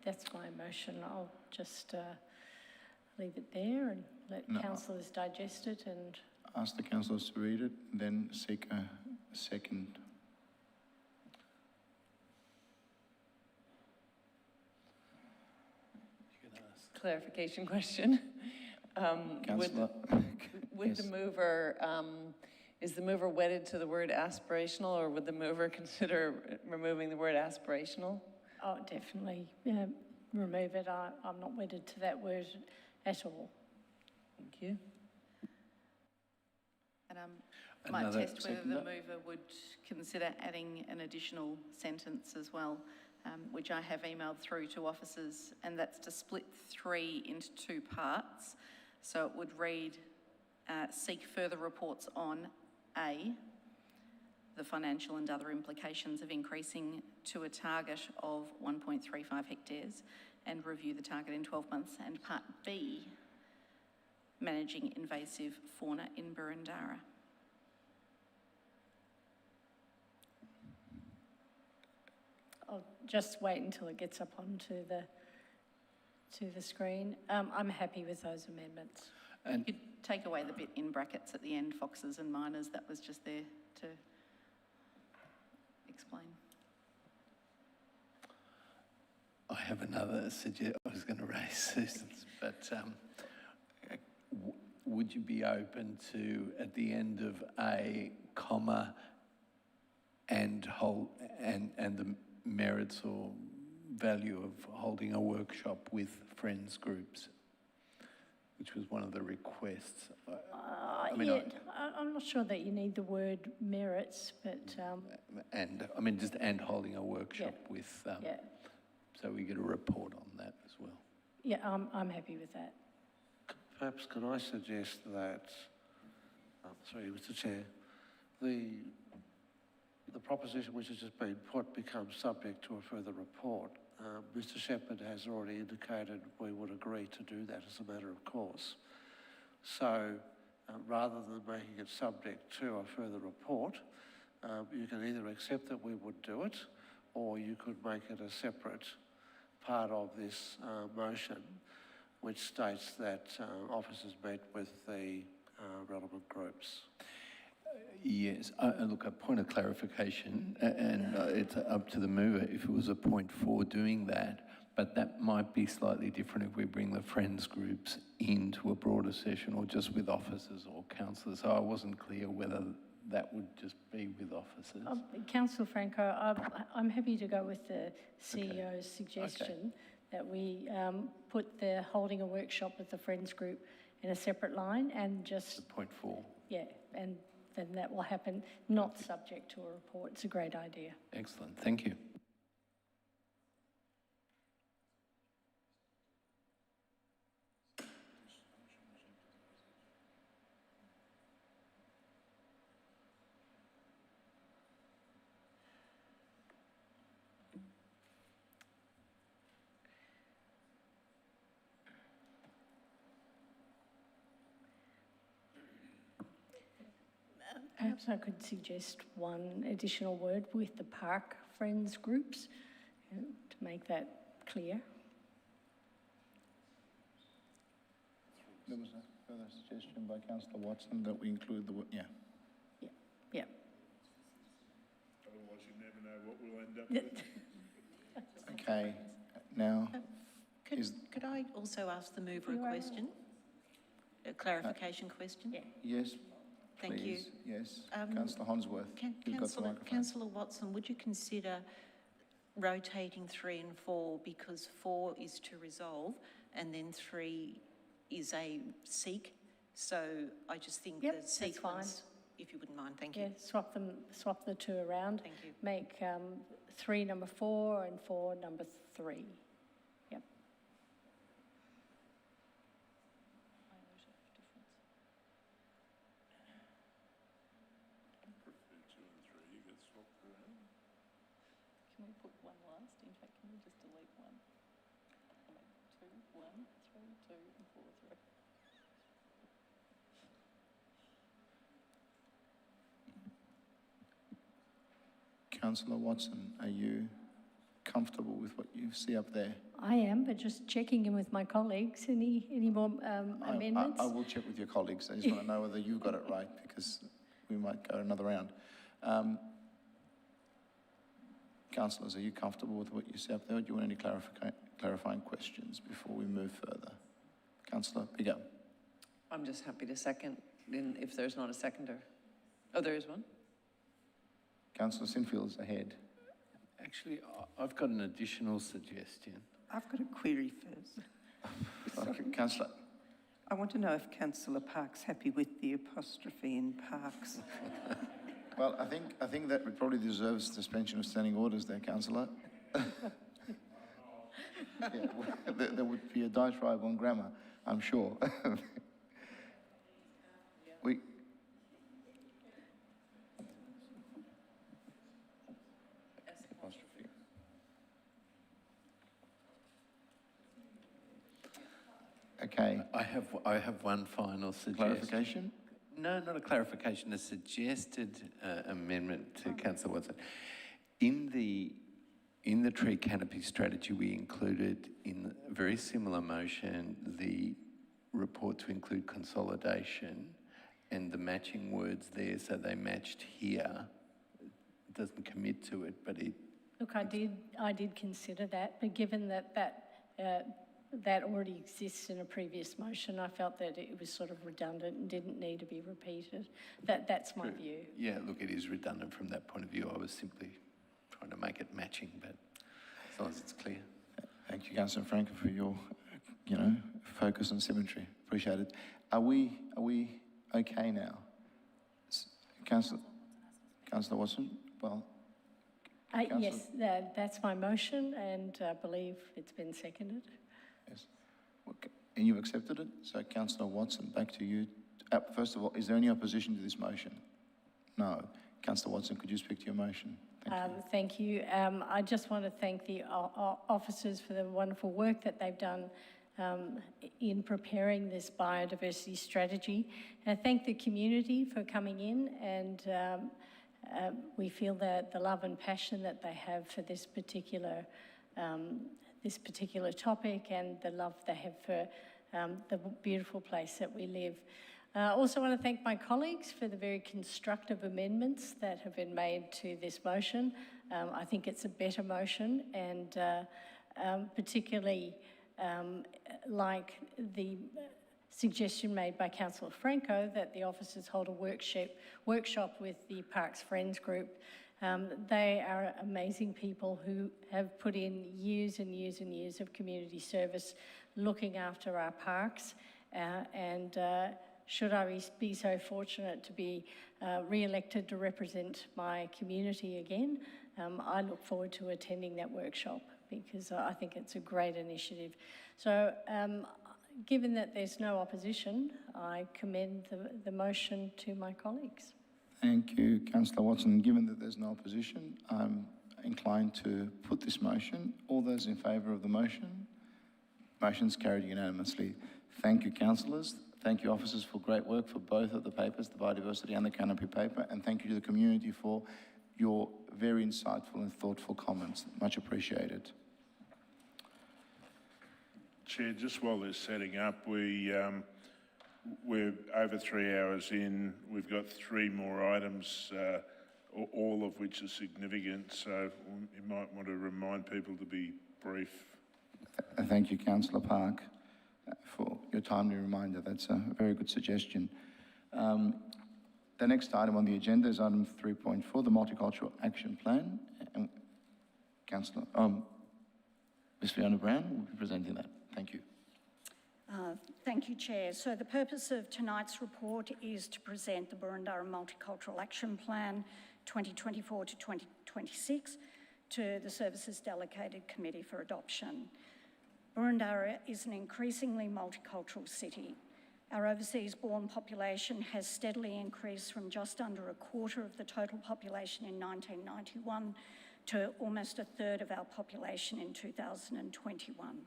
That's my motion. I'll just leave it there and let councillors digest it and... Ask the councillors to read it, then seek a second. Clarification question. Councillor? Would Yes. the mover, is the mover wedded to the word aspirational, or would the mover consider removing the word aspirational? Oh, definitely remove it. I'm not wedded to that word at all. Thank you. And might Another test whether the seconder? mover would consider adding an additional sentence as well, which I have emailed through to officers, and that's to split 3 into 2 parts. So it would read, seek further reports on A, the financial and other implications of increasing to a target of 1.35 hectares, and review the target in 12 months. And part B, managing invasive fauna in Burundara. I'll just wait until it gets up onto the screen. I'm happy with those amendments. You could take away the bit in brackets at the end, foxes and miners. That was just there to explain. I have another suggestion. I was going to raise Susan's, but would you be open to, at the end of a comma, and the merits or value of holding a workshop with friends groups, which was one of the requests? I'm not sure that you need the word merits, but... and holding a workshop with... So we get a report on that as well. Yeah, I'm happy with that. Perhaps could I suggest that, sorry, Mr. Chair, the proposition which has just been put becomes subject to a further report. Mr. Shepherd has already indicated we would agree to do that as a matter of course. So rather than making it subject to a further report, you can either accept that we would do it, or you could make it a separate part of this motion, which states that officers met with the relevant groups. Yes, look, a point of clarification, and it's up to the mover if it was a point for doing that, but that might be slightly different if we bring the friends groups into a broader session or just with officers or councillors. So I wasn't clear whether that would just be with officers? Councillor Franco, I'm happy to go with the CEO's suggestion that we put the holding a workshop with the Friends group in a separate line and just... Point 4. Yeah, and then that will happen, not subject to a report. It's a great idea. Excellent, thank you. Perhaps I could suggest one additional word with the park friends groups to make that clear. There was a further suggestion by Councillor Watson that we include the word, yeah. Yeah. Otherwise you never know what we'll end up with. Okay, now, Could I also ask the mover a question? A clarification question? yes, Thank you. please, yes. Councillor Honsworth, you've got the microphone. Councillor Watson, would you consider rotating 3 and 4, because 4 is to resolve and then 3 is a seek? So I just think the sequence, if you wouldn't mind, thank you. Yeah, swap the two around. Thank you. Make 3 number 4 and 4 number 3. Yep. Can we put one last? In fact, can we just delete one? I'll make 2, 1, 3, 2, and 4, 3. Councillor Watson, are you comfortable with what you see up there? I am, but just checking in with my colleagues. Any more amendments? I will check with your colleagues. I just want to know whether you got it right, because we might go another round. Councillors, are you comfortable with what you see up there, or do you want any clarifying questions before we move further? Councillor, Bigger. I'm just happy to second if there's not a seconder. Oh, there is one? Councillor Sinfield's ahead. Actually, I've got an additional suggestion. I've got a query first. Okay, Councillor. I want to know if Councillor Park's happy with the apostrophe in Parks. Well, I think that probably deserves suspension of standing orders there, Councillor. Yeah, there would be a diatribe on grammar, I'm sure. Apostrophe. Okay. I have one final suggestion. Clarification? No, not a clarification, a suggested amendment to Councillor Watson. In the tree canopy strategy, we included in a very similar motion the report to include consolidation and the matching words there, so they matched here. It doesn't commit to it, but it... Look, I did consider that, but given that already exists in a previous motion, I felt that it was sort of redundant and didn't need to be repeated. That's my view. Yeah, look, it is redundant from that point of view. I was simply trying to make it matching, but as long as it's clear. Thank you, Councillor Franco, for your, focus on symmetry. Appreciate it. Are we okay now? Councillor Watson? Well, yes, that's my motion, and I believe it's been seconded. Yes. Okay. And you've accepted it? So, Councillor Watson, back to you. First of all, is there any opposition to this motion? No. Councillor Watson, could you speak to your motion? Thank you. I just want to thank the officers for the wonderful work that they've done in preparing this biodiversity strategy. And I thank the community for coming in, and we feel that the love and passion that they have for this particular topic, and the love they have for the beautiful place that we live. I also want to thank my colleagues for the very constructive amendments that have been made to this motion. I think it's a better motion, and particularly like the suggestion made by Councillor Franco that the officers hold a workshop with the Parks Friends group. They are amazing people who have put in years and years and years of community service looking after our parks, and should I be so fortunate to be re-elected to represent my community again, I look forward to attending that workshop because I think it's a great initiative. So given that there's no opposition, I commend the motion to my colleagues. Thank you, Councillor Watson. Given that there's no opposition, I'm inclined to put this motion. All those in favour of the motion? Motion's carried unanimously. Thank you, councillors. Thank you, officers, for great work for both of the papers, the biodiversity and the canopy paper, and thank you to the community for your very insightful and thoughtful comments. Much appreciated. Chair, just while they're setting up, we're over 3 hours in. We've got 3 more items, all of which are significant, so you might want to remind people to be brief. Thank you, Councillor Park, for your timely reminder. That's a very good suggestion. The next item on the agenda is item 3.4, the Multicultural Action Plan. And Councillor, Ms. Fiona Brown will be presenting that. Thank you. Thank you, Chair. So the purpose of tonight's report is to present the Boroondara Multicultural Action Plan 2024 to 2026 to the Services Delegated Committee for adoption. Boroondara is an increasingly multicultural city. Our overseas-born population has steadily increased from just under a quarter of the total population in 1991 to almost a third of our population in 2021.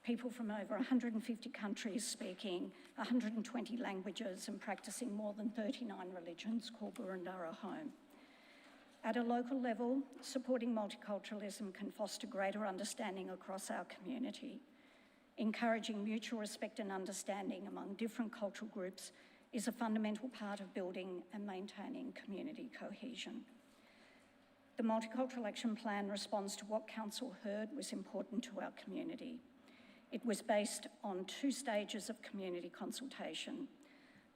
People from over 150 countries speaking 120 languages and practicing more than 39 religions call Boroondara home. At a local level, supporting multiculturalism can foster greater understanding across our community. Encouraging mutual respect and understanding among different cultural groups is a fundamental part of building and maintaining community cohesion. The Multicultural Action Plan responds to what Council heard was important to our community. It was based on 2 stages of community consultation.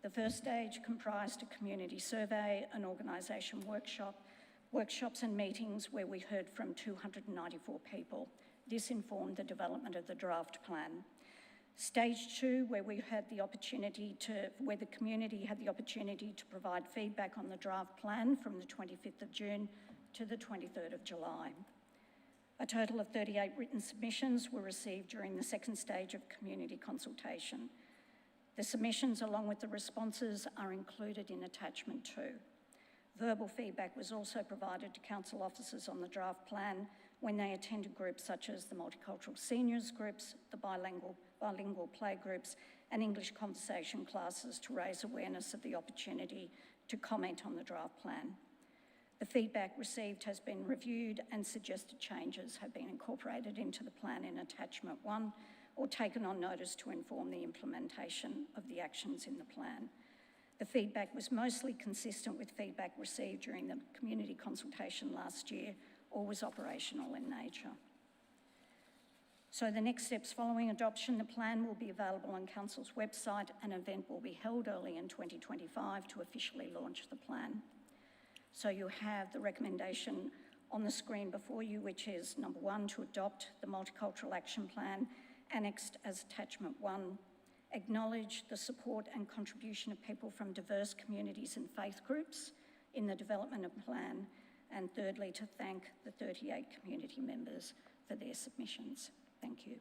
The first stage comprised a community survey, an organisation workshops and meetings where we heard from 294 people. This informed the development of the draft plan. Stage 2, where the community had the opportunity to provide feedback on the draft plan from the 25th of June to the 23rd of July. A total of 38 written submissions were received during the second stage of community consultation. The submissions, along with the responses, are included in attachment 2. Verbal feedback was also provided to council officers on the draft plan when they attended groups such as the multicultural seniors groups, the bilingual play groups, and English conversation classes to raise awareness of the opportunity to comment on the draft plan. The feedback received has been reviewed and suggested changes have been incorporated into the plan in attachment 1 or taken on notice to inform the implementation of the actions in the plan. The feedback was mostly consistent with feedback received during the community consultation last year or was operational in nature. So the next steps following adoption, the plan will be available on Council's website. An event will be held early in 2025 to officially launch the plan. So you have the recommendation on the screen before you, which is number 1, to adopt the Multicultural Action Plan annexed as attachment 1, acknowledge the support and contribution of people from diverse communities and faith groups in the development of the plan, and thirdly, to thank the 38 community members for their submissions. Thank you.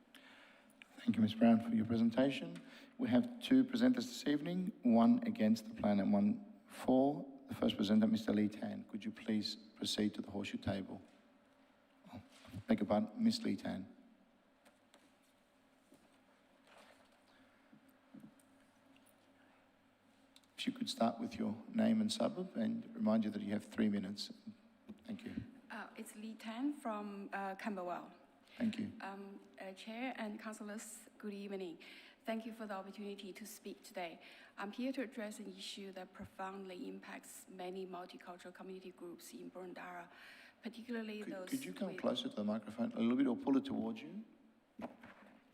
Thank you, Ms. Brown, for your presentation. We have 2 presenters this evening, 1 against the plan and 1 for. The first presenter, Mr. Lee Tan. Could you please proceed to the horseshoe table? Beg your pardon, Ms. Lee Tan. If you could start with your name and suburb and remind you that you have 3 minutes. Thank you. It's Lee Tan from Camberwell. Thank you. Chair and councillors, good evening. Thank you for the opportunity to speak today. I'm here to address an issue that profoundly impacts many multicultural community groups in Boroondara, particularly those. Could you come closer to the microphone a little bit or pull it towards you?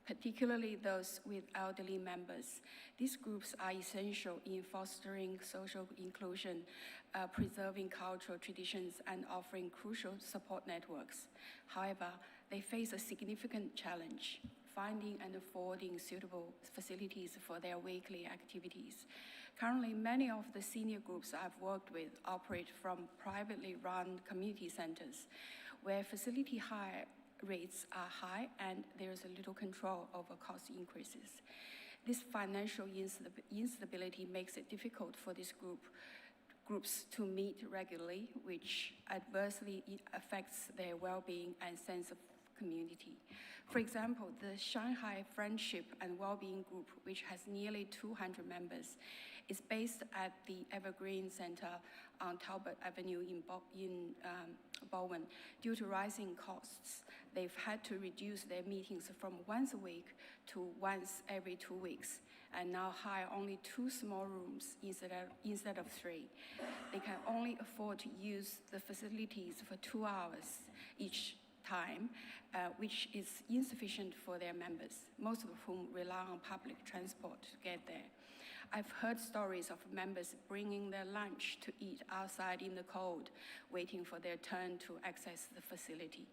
particularly those with elderly members. These groups are essential in fostering social inclusion, preserving cultural traditions, and offering crucial support networks. However, they face a significant challenge: finding and affording suitable facilities for their weekly activities. Currently, many of the senior groups I've worked with operate from privately run community centers, where facility hire rates are high and there's a little control over cost increases. This financial instability makes it difficult for these groups to meet regularly, which adversely affects their well-being and sense of community. For example, the Shanghai Friendship and Wellbeing Group, which has nearly 200 members, is based at the Evergreen Center on Talbot Avenue in Bowen. Due to rising costs, they've had to reduce their meetings from once a week to once every 2 weeks, and now hire only 2 small rooms instead of 3. They can only afford to use the facilities for 2 hours each time, which is insufficient for their members, most of whom rely on public transport to get there. I've heard stories of members bringing their lunch to eat outside in the cold, waiting for their turn to access the facility.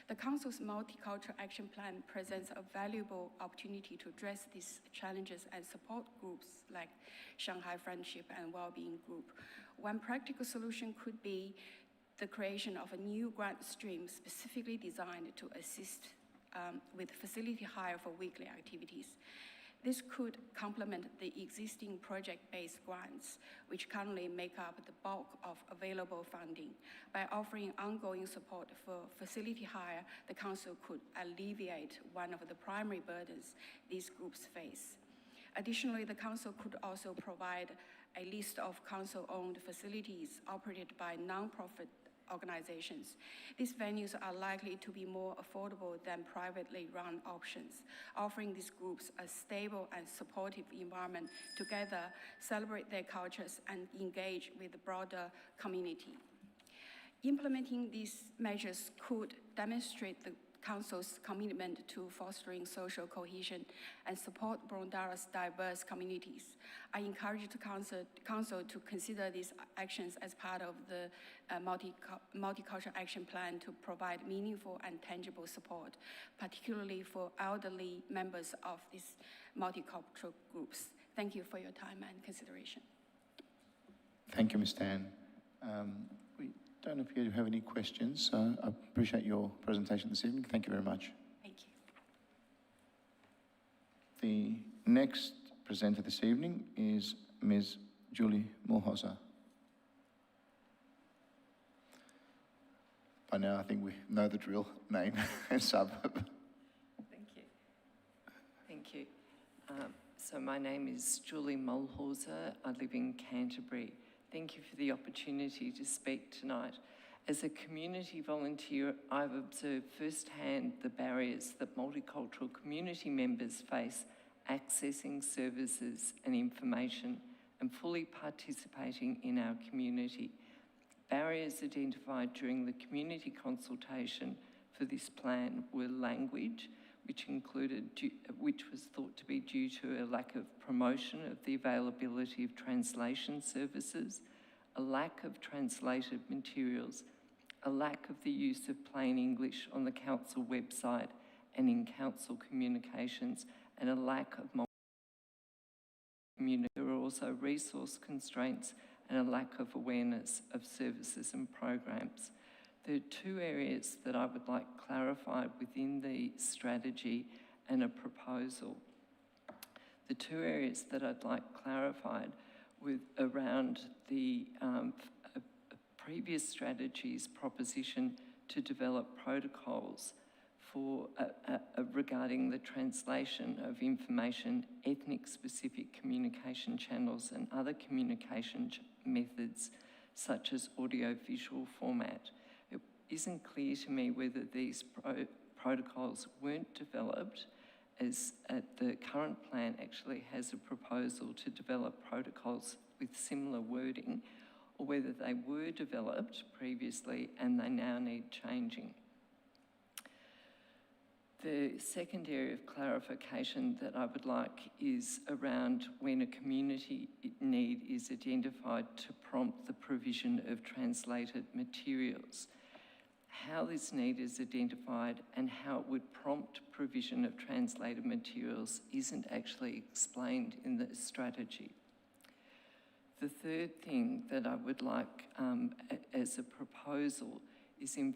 The Council's Multicultural Action Plan presents a valuable opportunity to address these challenges and support groups like Shanghai Friendship and Wellbeing Group. One practical solution could be the creation of a new grant stream specifically designed to assist with facility hire for weekly activities. This could complement the existing project-based grants, which currently make up the bulk of available funding. By offering ongoing support for facility hire, the Council could alleviate one of the primary burdens these groups face. Additionally, the Council could also provide a list of Council-owned facilities operated by non-profit organizations. These venues are likely to be more affordable than privately run options, offering these groups a stable and supportive environment to together celebrate their cultures and engage with the broader community. Implementing these measures could demonstrate the Council's commitment to fostering social cohesion and support Boroondara's diverse communities. I encourage the Council to consider these actions as part of the Multicultural Action Plan to provide meaningful and tangible support, particularly for elderly members of these multicultural groups. Thank you for your time and consideration. Thank you, Ms. Tan. We don't appear to have any questions, so I appreciate your presentation this evening. Thank you very much. Thank you. The next presenter this evening is Ms. Julie Mulhauser. By now, I think we know the drill, name and suburb. Thank you. Thank you. So my name is Julie Mulhauser. I live in Canterbury. Thank you for the opportunity to speak tonight. As a community volunteer, I've observed firsthand the barriers that multicultural community members face accessing services and information and fully participating in our community. Barriers identified during the community consultation for this plan were language, which was thought to be due to a lack of promotion of the availability of translation services, a lack of translated materials, a lack of the use of plain English on the council website and in council communications, and a lack of community. There were also resource constraints and a lack of awareness of services and programs. There are 2 areas that I would like clarified within the strategy and a proposal. The 2 areas that I'd like clarified with around the previous strategy's proposition to develop protocols for regarding the translation of information, ethnic-specific communication channels and other communication methods such as audio-visual format. It isn't clear to me whether these protocols weren't developed, as the current plan actually has a proposal to develop protocols with similar wording, or whether they were developed previously and they now need changing. The second area of clarification that I would like is around when a community need is identified to prompt the provision of translated materials. How this need is identified and how it would prompt provision of translated materials isn't actually explained in the strategy. The third thing that I would like as a proposal is in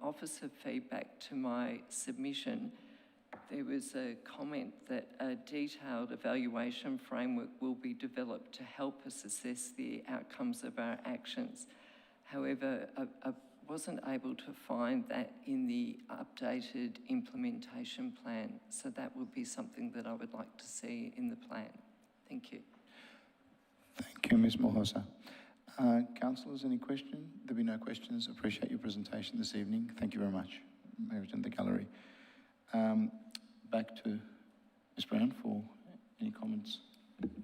officer feedback to my submission. There was a comment that a detailed evaluation framework will be developed to help us assess the outcomes of our actions. However, I wasn't able to find that in the updated implementation plan, so that would be something that I would like to see in the plan. Thank you. Thank you, Ms. Mulhosa. Councillors, any question? There'll be no questions. Appreciate your presentation this evening. Thank you very much. May return to the gallery. Back to Ms. Brown for any comments.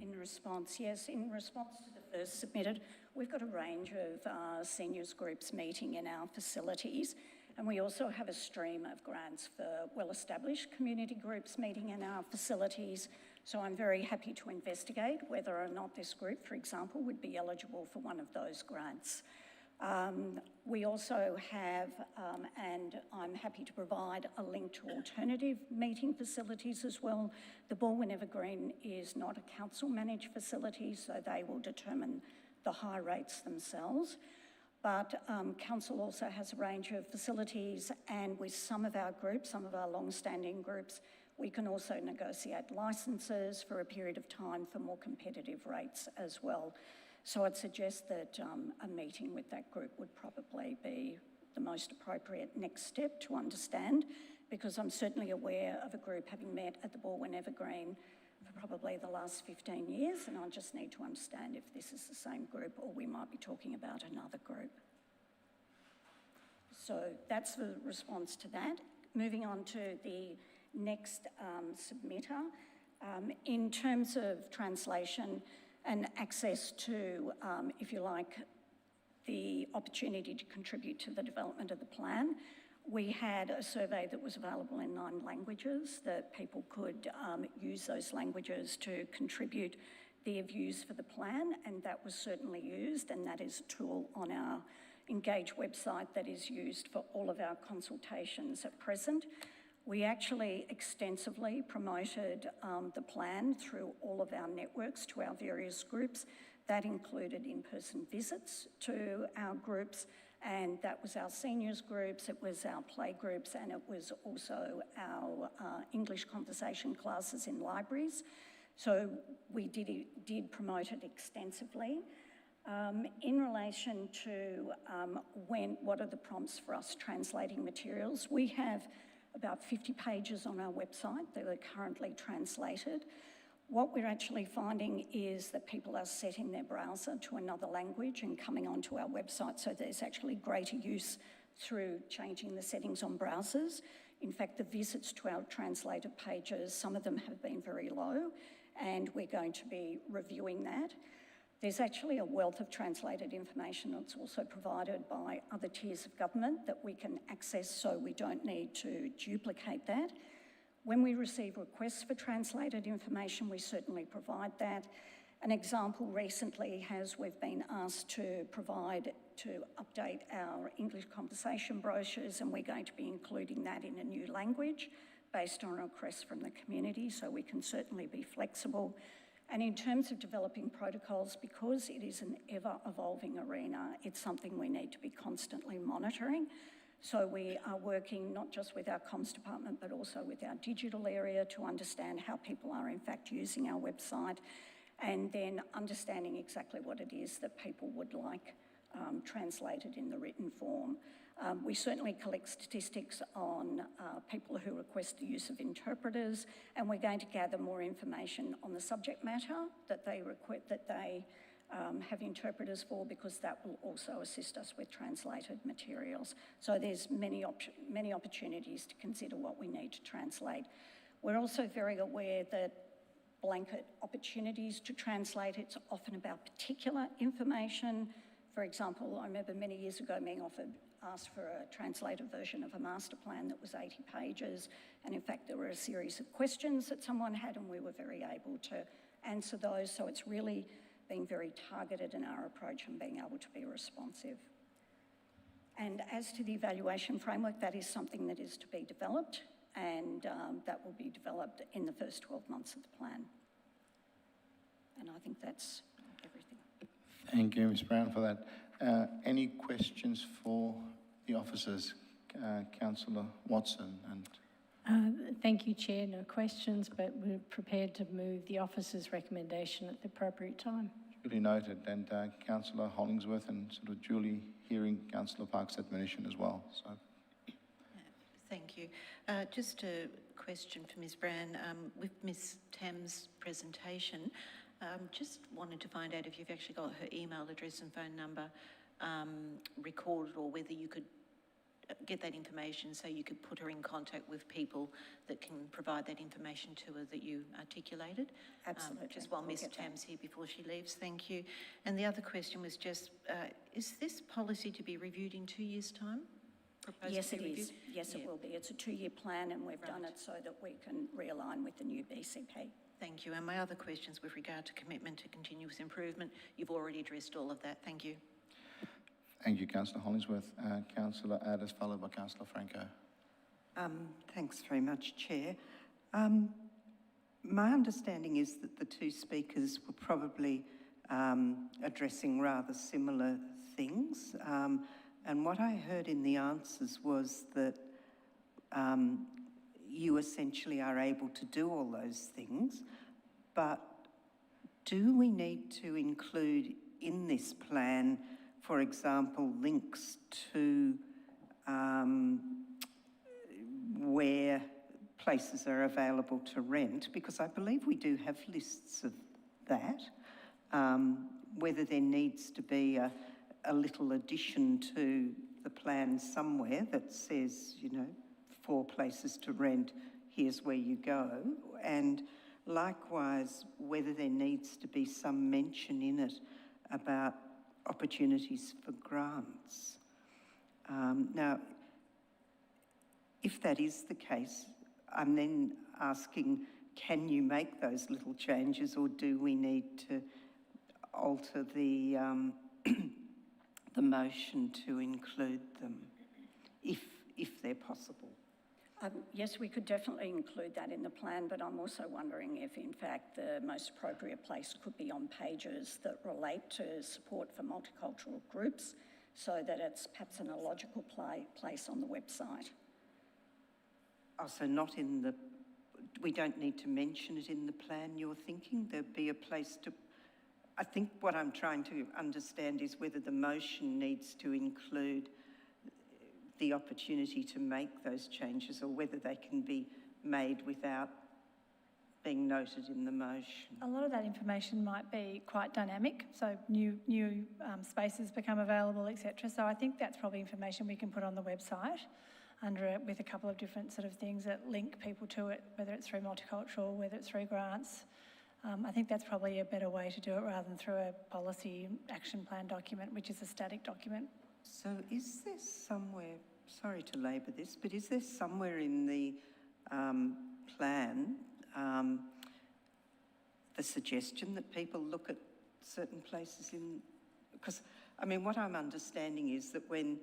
In response, yes, in response to the first submitted, we've got a range of seniors groups meeting in our facilities, and we also have a stream of grants for well-established community groups meeting in our facilities. So I'm very happy to investigate whether or not this group, for example, would be eligible for one of those grants. We also have, and I'm happy to provide a link to alternative meeting facilities as well. The Balwyn Evergreen is not a council-managed facility, so they will determine the high rates themselves. But council also has a range of facilities, and with some of our groups, some of our long-standing groups, we can also negotiate licences for a period of time for more competitive rates as well. So I'd suggest that a meeting with that group would probably be the most appropriate next step to understand, because I'm certainly aware of a group having met at the Balwyn Evergreen for probably the last 15 years, and I just need to understand if this is the same group or we might be talking about another group. So that's the response to that. Moving on to the next submitter. In terms of translation and access to, if you like, the opportunity to contribute to the development of the plan, we had a survey that was available in 9 languages that people could use those languages to contribute their views for the plan, and that was certainly used, and that is a tool on our Engage website that is used for all of our consultations at present. We actually extensively promoted the plan through all of our networks to our various groups. That included in-person visits to our groups, and that was our seniors groups, it was our play groups, and it was also our English conversation classes in libraries. So we did promote it extensively. In relation to what are the prompts for us translating materials, we have about 50 pages on our website that are currently translated. What we're actually finding is that people are setting their browser to another language and coming onto our website, so there's actually greater use through changing the settings on browsers. In fact, the visits to our translated pages, some of them have been very low, and we're going to be reviewing that. There's actually a wealth of translated information that's also provided by other tiers of government that we can access, so we don't need to duplicate that. When we receive requests for translated information, we certainly provide that. An example recently has we've been asked to update our English conversation brochures, and we're going to be including that in a new language based on a request from the community, so we can certainly be flexible. And in terms of developing protocols, because it is an ever-evolving arena, it's something we need to be constantly monitoring. So we are working not just with our comms department, but also with our digital area to understand how people are in fact using our website, and then understanding exactly what it is that people would like translated in the written form. We certainly collect statistics on people who request the use of interpreters, and we're going to gather more information on the subject matter that they have interpreters for, because that will also assist us with translated materials. So there's many opportunities to consider what we need to translate. We're also very aware that blanket opportunities to translate, it's often about particular information. For example, I remember many years ago being offered asked for a translated version of a master plan that was 80 pages. And in fact, there were a series of questions that someone had, and we were very able to answer those. So it's really being very targeted in our approach and being able to be responsive. And as to the evaluation framework, that is something that is to be developed, and that will be developed in the first 12 months of the plan. And I think that's everything. Thank you, Ms Brown, for that. Any questions for the officers? Councillor Watson and... Thank you, Chair. No questions, but we're prepared to move the officer's recommendation at the appropriate time. Duly noted. And Councillor Hollingsworth, and sort of duly hearing Councillor Park's admonition as well. So, thank you. Just a question for Ms Brown. With Ms Tam's presentation, just wanted to find out if you've actually got her email address and phone number recorded, or whether you could get that information so you could put her in contact with people that can provide that information to her that you articulated. Absolutely. Just while Ms Tam's here before she leaves, thank you. And the other question was just, is this policy to be reviewed in 2 years' time? Yes, it is. Yes, it will be. It's a 2-year plan, and we've done it so that we can realign with the new BCP. Thank you. And my other questions with regard to commitment to continuous improvement, you've already addressed all of that. Thank you. thank you, Councillor Hollingsworth. Councillor Addis, followed by Councillor Franco. Thanks very much, Chair. My understanding is that the two speakers were probably addressing rather similar things. And what I heard in the answers was that you essentially are able to do all those things, but do we need to include in this plan, for example, links to where places are available to rent? Because I believe we do have lists of that. Whether there needs to be a little addition to the plan somewhere that says, you know, 4 places to rent, here's where you go. And likewise, whether there needs to be some mention in it about opportunities for grants. Now, if that is the case, I'm then asking, can you make those little changes, or do we need to alter the the motion to include them, if they're possible? Yes, we could definitely include that in the plan, but I'm also wondering if, in fact, the most appropriate place could be on pages that relate to support for multicultural groups, so that it's perhaps in a logical place on the website. Oh, so not in the... We don't need to mention it in the plan, you're thinking? There'd be a place to... I think what I'm trying to understand is whether the motion needs to include the opportunity to make those changes, or whether they can be made without being noted in the motion. A lot of that information might be quite dynamic, so new spaces become available, etc. So I think that's probably information we can put on the website under it, with a couple of different sort of things that link people to it, whether it's through multicultural, whether it's through grants. I think that's probably a better way to do it, rather than through a policy action plan document, which is a static document. So is there somewhere, sorry to labour this, but is there somewhere in the plan the suggestion that people look at certain places in... Because, I mean, what I'm understanding is that when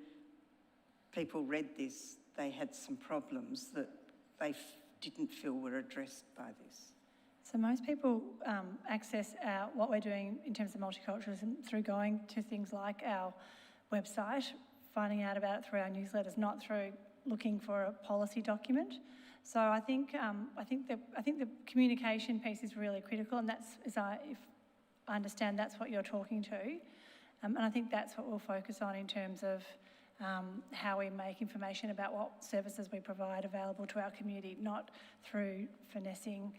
people read this, they had some problems that they didn't feel were addressed by this. So most people access what we're doing in terms of multiculturalism through going to things like our website, finding out about it through our newsletters, not through looking for a policy document. So I think the communication piece is really critical, and that's, if I understand, that's what you're talking to, and I think that's what we'll focus on in terms of how we make information about what services we provide available to our community, not through finessing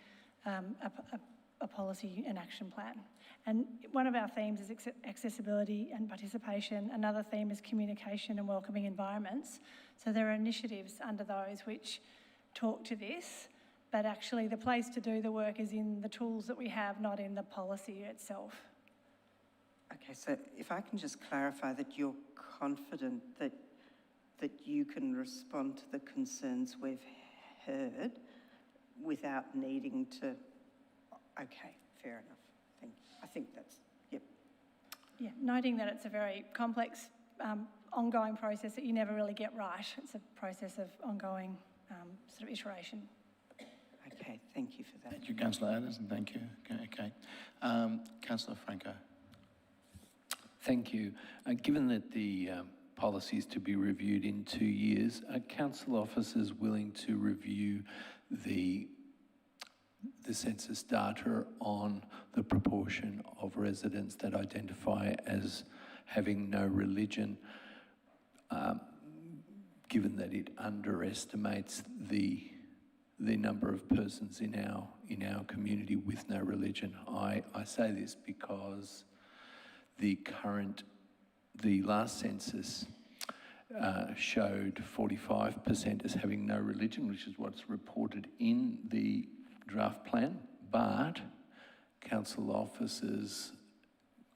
a policy and action plan. And one of our themes is accessibility and participation. Another theme is communication and welcoming environments. So there are initiatives under those which talk to this, but actually the place to do the work is in the tools that we have, not in the policy itself. Okay, so if I can just clarify that you're confident that that you can respond to the concerns we've heard without needing to... Okay, fair enough. I think that's, yep. Yeah, noting that it's a very complex, ongoing process that you never really get right. It's a process of ongoing sort of iteration. Okay, thank you for that. Thank you, Councillor Anderson. Thank you. Okay. Councillor Franco. Thank you. Given that the policy is to be reviewed in 2 years, are council officers willing to review the census data on the proportion of residents that identify as having no religion, given that it underestimates the number of persons in our community with no religion? I say this because the last census showed 45% as having no religion, which is what's reported in the draft plan, but council officers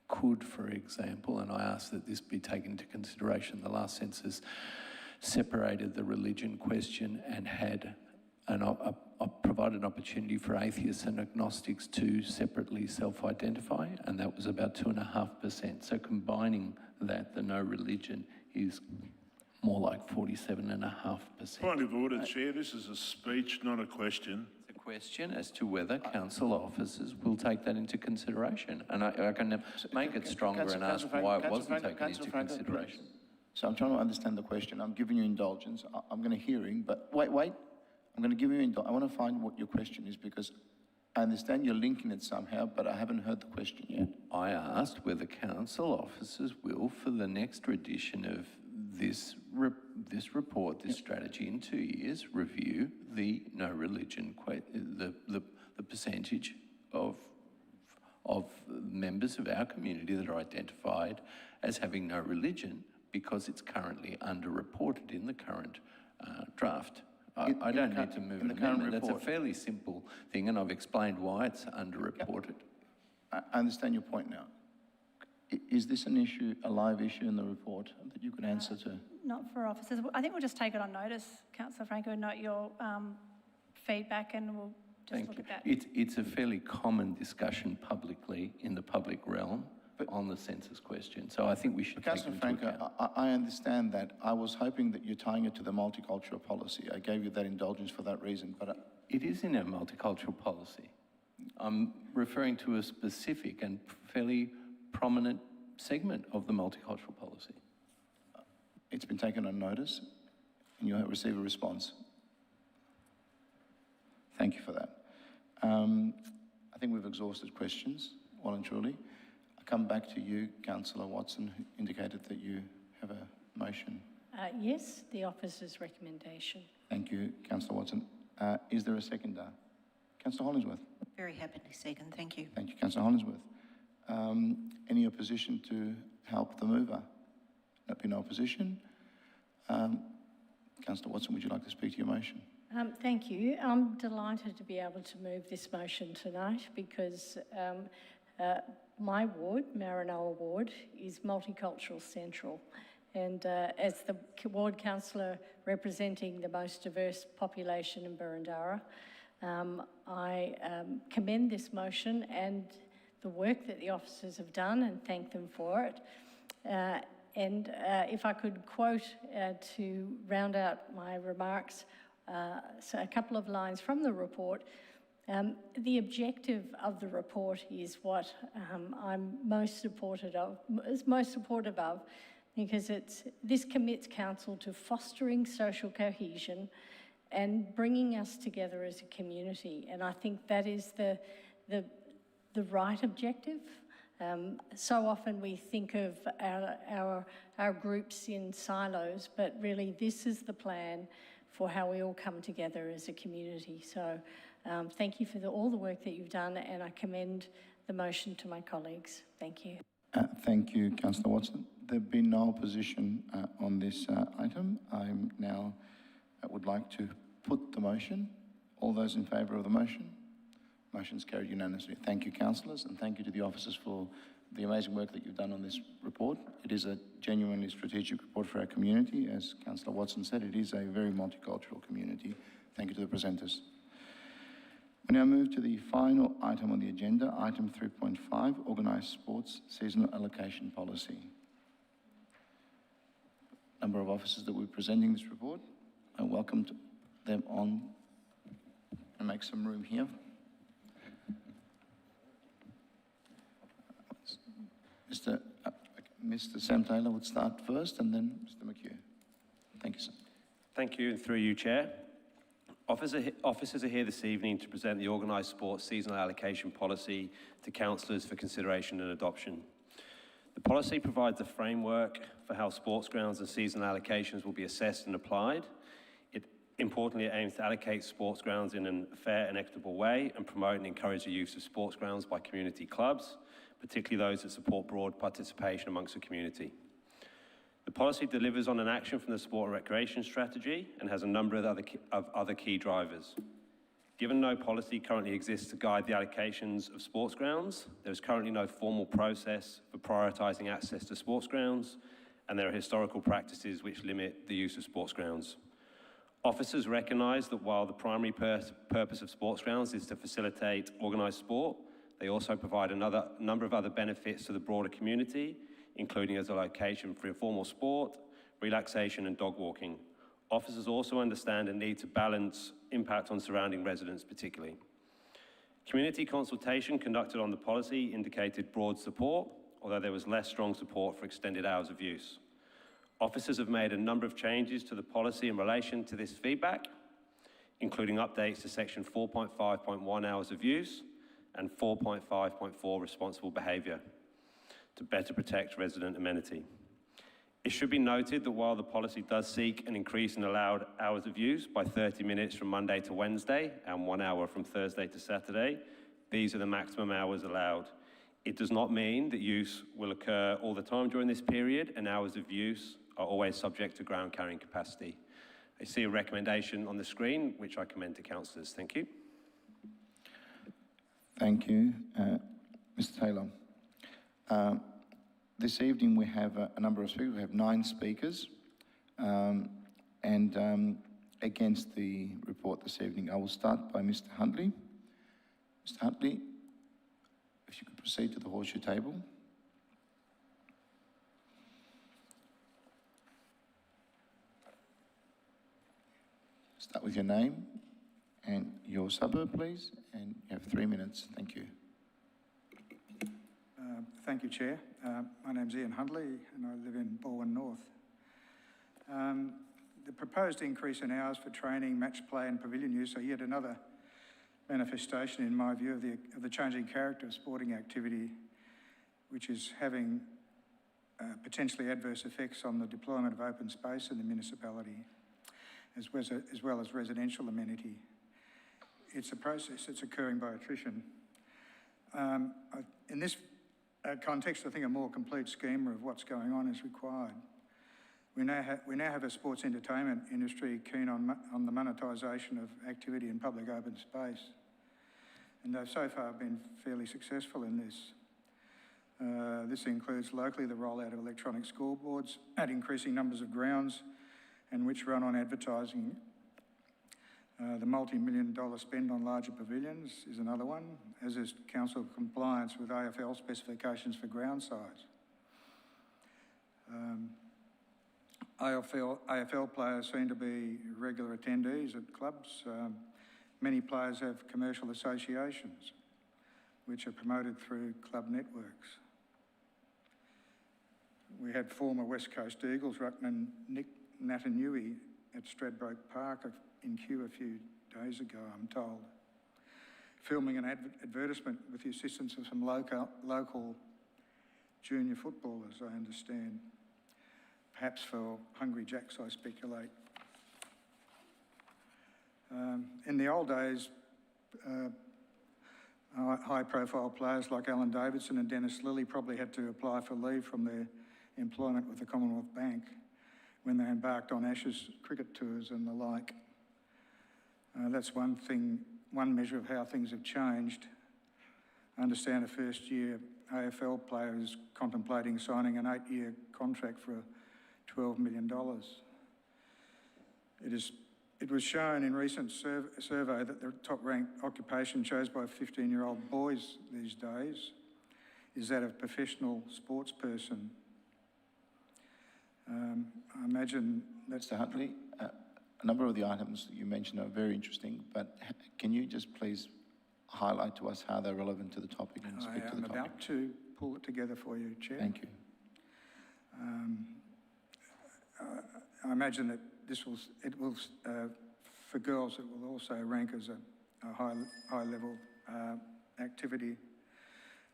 could, for example, and I ask that this be taken into consideration, the last census separated the religion question and had provided an opportunity for atheists and agnostics to separately self-identify, and that was about 2.5%. So combining that, the no religion is more like 47.5%. Point of order, Chair. This is a speech, not a question. It's a question as to whether council officers will take that into consideration. And I can make it stronger and ask why it wasn't taken into consideration. So I'm trying to understand the question. I'm giving you indulgence. I'm going to hearing, but wait. I'm going to give you indulgence. I want to find what your question is, because I understand you're linking it somehow, but I haven't heard the question yet. I asked whether council officers will, for the next edition of this report, this strategy in 2 years, review the no religion, the percentage of members of our community that are identified as having no religion, because it's currently underreported in the current draft. I don't need to move an amendment. That's a fairly simple thing, and I've explained why it's underreported. I understand your point now. Is this an issue, a live issue in the report that you could answer to? Not for officers. I think we'll just take it on notice, Councillor Franco, and note your feedback, and we'll just look at that. It's a fairly common discussion publicly in the public realm on the census question. So I think we should take it into account. Councillor Franco, I understand that. I was hoping that you're tying it to the multicultural policy. I gave you that indulgence for that reason, but... It is in our multicultural policy. I'm referring to a specific and fairly prominent segment of the multicultural policy. It's been taken on notice, and you'll receive a response. Thank you for that. I think we've exhausted questions, well and truly. I'll come back to you, Councillor Watson, who indicated that you have a motion. Yes, the officer's recommendation. Thank you, Councillor Watson. Is there a seconder? Councillor Hollingsworth. Very happily second, thank you. Thank you, Councillor Hollingsworth. Any opposition to help the mover? There'll be no opposition. Councillor Watson, would you like to speak to your motion? Thank you. I'm delighted to be able to move this motion tonight because my ward, Maranoa Ward, is multicultural central. And as the ward councillor representing the most diverse population in Burundara, I commend this motion and the work that the officers have done and thank them for it. And if I could quote to round out my remarks, so a couple of lines from the report. The objective of the report is what I'm most supportive of, because this commits council to fostering social cohesion and bringing us together as a community. And I think that is the right objective. So often we think of our groups in silos, but really this is the plan for how we all come together as a community. So thank you for all the work that you've done, and I commend the motion to my colleagues. Thank you. Thank you, Councillor Watson. There have been no opposition on this item. I now would like to put the motion. All those in favour of the motion? Motion's carried unanimously. Thank you, councillors, and thank you to the officers for the amazing work that you've done on this report. It is a genuinely strategic report for our community. As Councillor Watson said, it is a very multicultural community. Thank you to the presenters. We now move to the final item on the agenda, item 3.5, Organised Sports Seasonal Allocation Policy. Number of officers that will be presenting this report. I welcome them on and make some room here. Mr. Sam Taylor would start first, and then Mr. McHugh. Thank you, sir. Thank you, and through you, Chair. Officers are here this evening to present the Organised Sports Seasonal Allocation Policy to councillors for consideration and adoption. The policy provides a framework for how sports grounds and seasonal allocations will be assessed and applied. Importantly, it aims to allocate sports grounds in a fair and equitable way and promote and encourage the use of sports grounds by community clubs, particularly those that support broad participation amongst the community. The policy delivers on an action from the sport and recreation strategy and has a number of other key drivers. Given no policy currently exists to guide the allocations of sports grounds, there is currently no formal process for prioritising access to sports grounds, and there are historical practices which limit the use of sports grounds. Officers recognise that while the primary purpose of sports grounds is to facilitate organised sport, they also provide a number of other benefits to the broader community, including as a location for informal sport, relaxation and dog walking. Officers also understand a need to balance impact on surrounding residents particularly. Community consultation conducted on the policy indicated broad support, although there was less strong support for extended hours of use. Officers have made a number of changes to the policy in relation to this feedback, including updates to section 4.5.1 hours of use and 4.5.4 responsible behaviour to better protect resident amenity. It should be noted that while the policy does seek an increase in allowed hours of use by 30 minutes from Monday to Wednesday and 1 hour from Thursday to Saturday, these are the maximum hours allowed. It does not mean that use will occur all the time during this period, and hours of use are always subject to ground carrying capacity. I see a recommendation on the screen, which I commend to councillors. Thank you. Thank you, Mr. Taylor. This evening we have a number of speakers. We have 9 speakers. Against the report this evening, I will start by Mr. Huntley. Mr. Huntley, if you could proceed to the horseshoe table. Start with your name and your suburb, please, and you have 3 minutes. Thank you. Thank you, Chair. My name's Ian Huntley and I live in Balwyn North. The proposed increase in hours for training, match play and pavilion use are yet another manifestation, in my view, of the changing character of sporting activity, which is having potentially adverse effects on the deployment of open space in the municipality, as well as residential amenity. It's a process that's occurring by attrition. In this context, I think a more complete schema of what's going on is required. We now have a sports entertainment industry keen on the monetisation of activity in public open space, and they've so far been fairly successful in this. This includes locally the rollout of electronic scoreboards at increasing numbers of grounds and which run on advertising. The multi-million-dollar spend on larger pavilions is another one, as is council compliance with AFL specifications for ground size. AFL players seem to be regular attendees at clubs. Many players have commercial associations, which are promoted through club networks. We had former West Coast Eagles ruckman Nick Natanui at Stradbroke Park in queue a few days ago, I'm told, filming an advertisement with the assistance of some local junior footballers, I understand. Perhaps for Hungry Jacks, I speculate. In the old days, high-profile players like Alan Davidson and Dennis Lilly probably had to apply for leave from their employment with the Commonwealth Bank when they embarked on Ashes cricket tours and the like. That's one measure of how things have changed. I understand a first-year AFL player is contemplating signing an 8-year contract for $12 million. It was shown in recent survey that the top-ranked occupation chose by 15-year-old boys these days is that of professional sports person. I imagine that's... Mr. Huntley, a number of the items that you mentioned are very interesting, but can you just please highlight to us how they're relevant to the topic and speak to the topic? I'm about to pull it together for you, Chair. Thank you. I imagine that for girls, it will also rank as a high-level activity.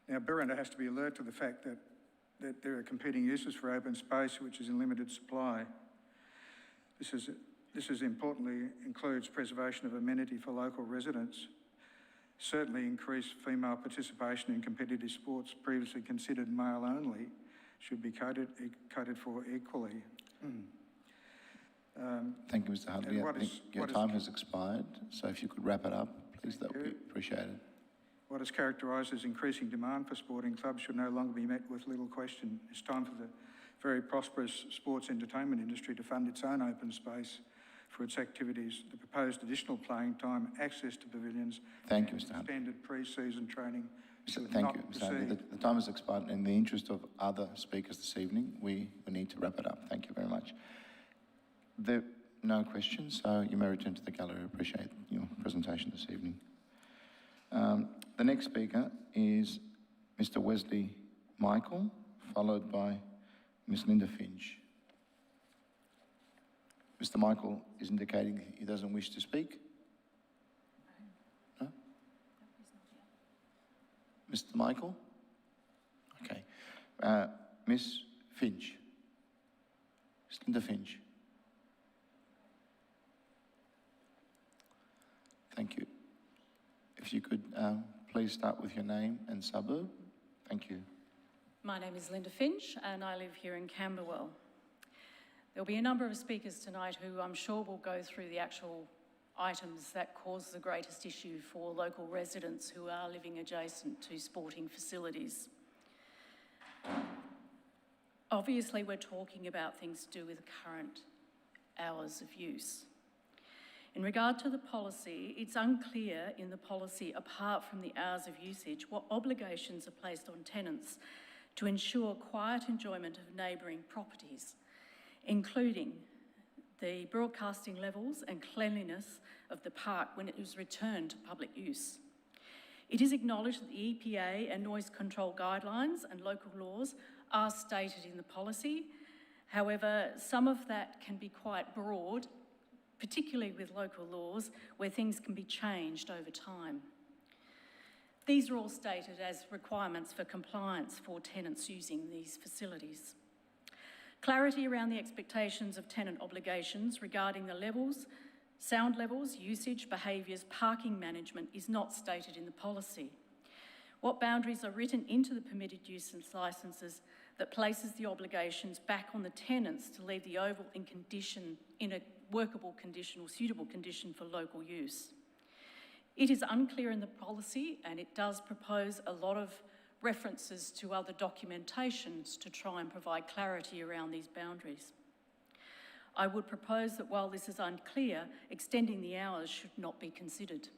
Now, Burrinda has to be alert to the fact that there are competing uses for open space, which is in limited supply. This importantly includes preservation of amenity for local residents, certainly increased female participation in competitive sports previously considered male only should be coded for equally. Thank you, Mr. Huntley. I think your time has expired, so if you could wrap it up, please, that would be appreciated. What is characterised as increasing demand for sporting clubs should no longer be met with little question. It's time for the very prosperous sports entertainment industry to fund its own open space for its activities. The proposed additional playing time, access to pavilions, thank you, Mr. Huntley. Standard pre-season training. Thank you, Mr. Huntley. The time has expired. In the interest of other speakers this evening, we need to wrap it up. Thank you very much. There are no questions, so you may return to the gallery. I appreciate your presentation this evening. The next speaker is Mr. Wesley Michael, followed by Ms. Linda Finch. Mr. Michael is indicating he doesn't wish to speak. No? Mr. Michael? Okay. Ms. Finch. Ms. Linda Finch. Thank you. If you could please start with your name and suburb. Thank you. My name is Linda Finch and I live here in Camberwell. There'll be a number of speakers tonight who I'm sure will go through the actual items that cause the greatest issue for local residents who are living adjacent to sporting facilities. Obviously, we're talking about things to do with current hours of use. In regard to the policy, it's unclear in the policy, apart from the hours of usage, what obligations are placed on tenants to ensure quiet enjoyment of neighbouring properties, including the broadcasting levels and cleanliness of the park when it is returned to public use. It is acknowledged that the EPA and noise control guidelines and local laws are stated in the policy. However, some of that can be quite broad, particularly with local laws, where things can be changed over time. These are all stated as requirements for compliance for tenants using these facilities. Clarity around the expectations of tenant obligations regarding the levels, sound levels, usage, behaviours, parking management is not stated in the policy. What boundaries are written into the permitted use licences that places the obligations back on the tenants to leave the oval in a workable condition or suitable condition for local use. It is unclear in the policy and it does propose a lot of references to other documentations to try and provide clarity around these boundaries. I would propose that while this is unclear, extending the hours should not be considered.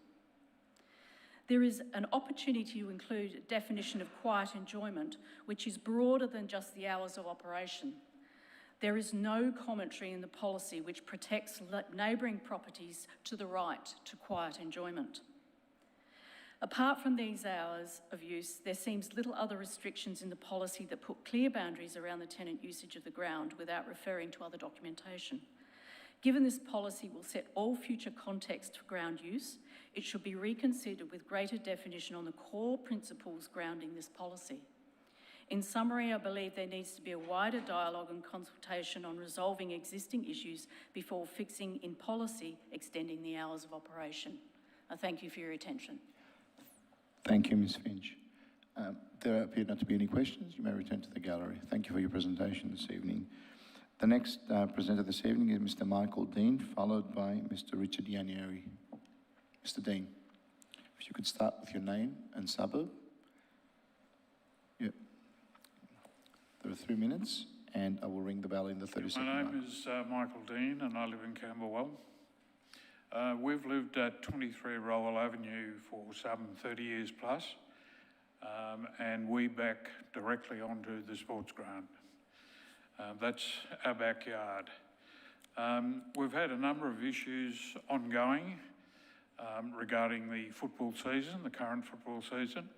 There is an opportunity to include a definition of quiet enjoyment, which is broader than just the hours of operation. There is no commentary in the policy which protects neighbouring properties to the right to quiet enjoyment. Apart from these hours of use, there seems little other restrictions in the policy that put clear boundaries around the tenant usage of the ground without referring to other documentation. Given this policy will set all future context for ground use, it should be reconsidered with greater definition on the core principles grounding this policy. In summary, I believe there needs to be a wider dialogue and consultation on resolving existing issues before fixing in policy extending the hours of operation. I thank you for your attention. Thank you, Ms. Finch. There appear not to be any questions. You may return to the gallery. Thank you for your presentation this evening. The next presenter this evening is Mr. Michael Dean, followed by Mr. Richard Yanieri. Mr. Dean, if you could start with your name and suburb. Yep. There are 3 minutes, and I will ring the bell in the 30-second My mark. name is Michael Dean and I live in Camberwell. We've lived at 23 Rowell Avenue for some 30 years plus, and we back directly onto the sports ground. That's our backyard. We've had a number of issues ongoing regarding the football season, the current football season.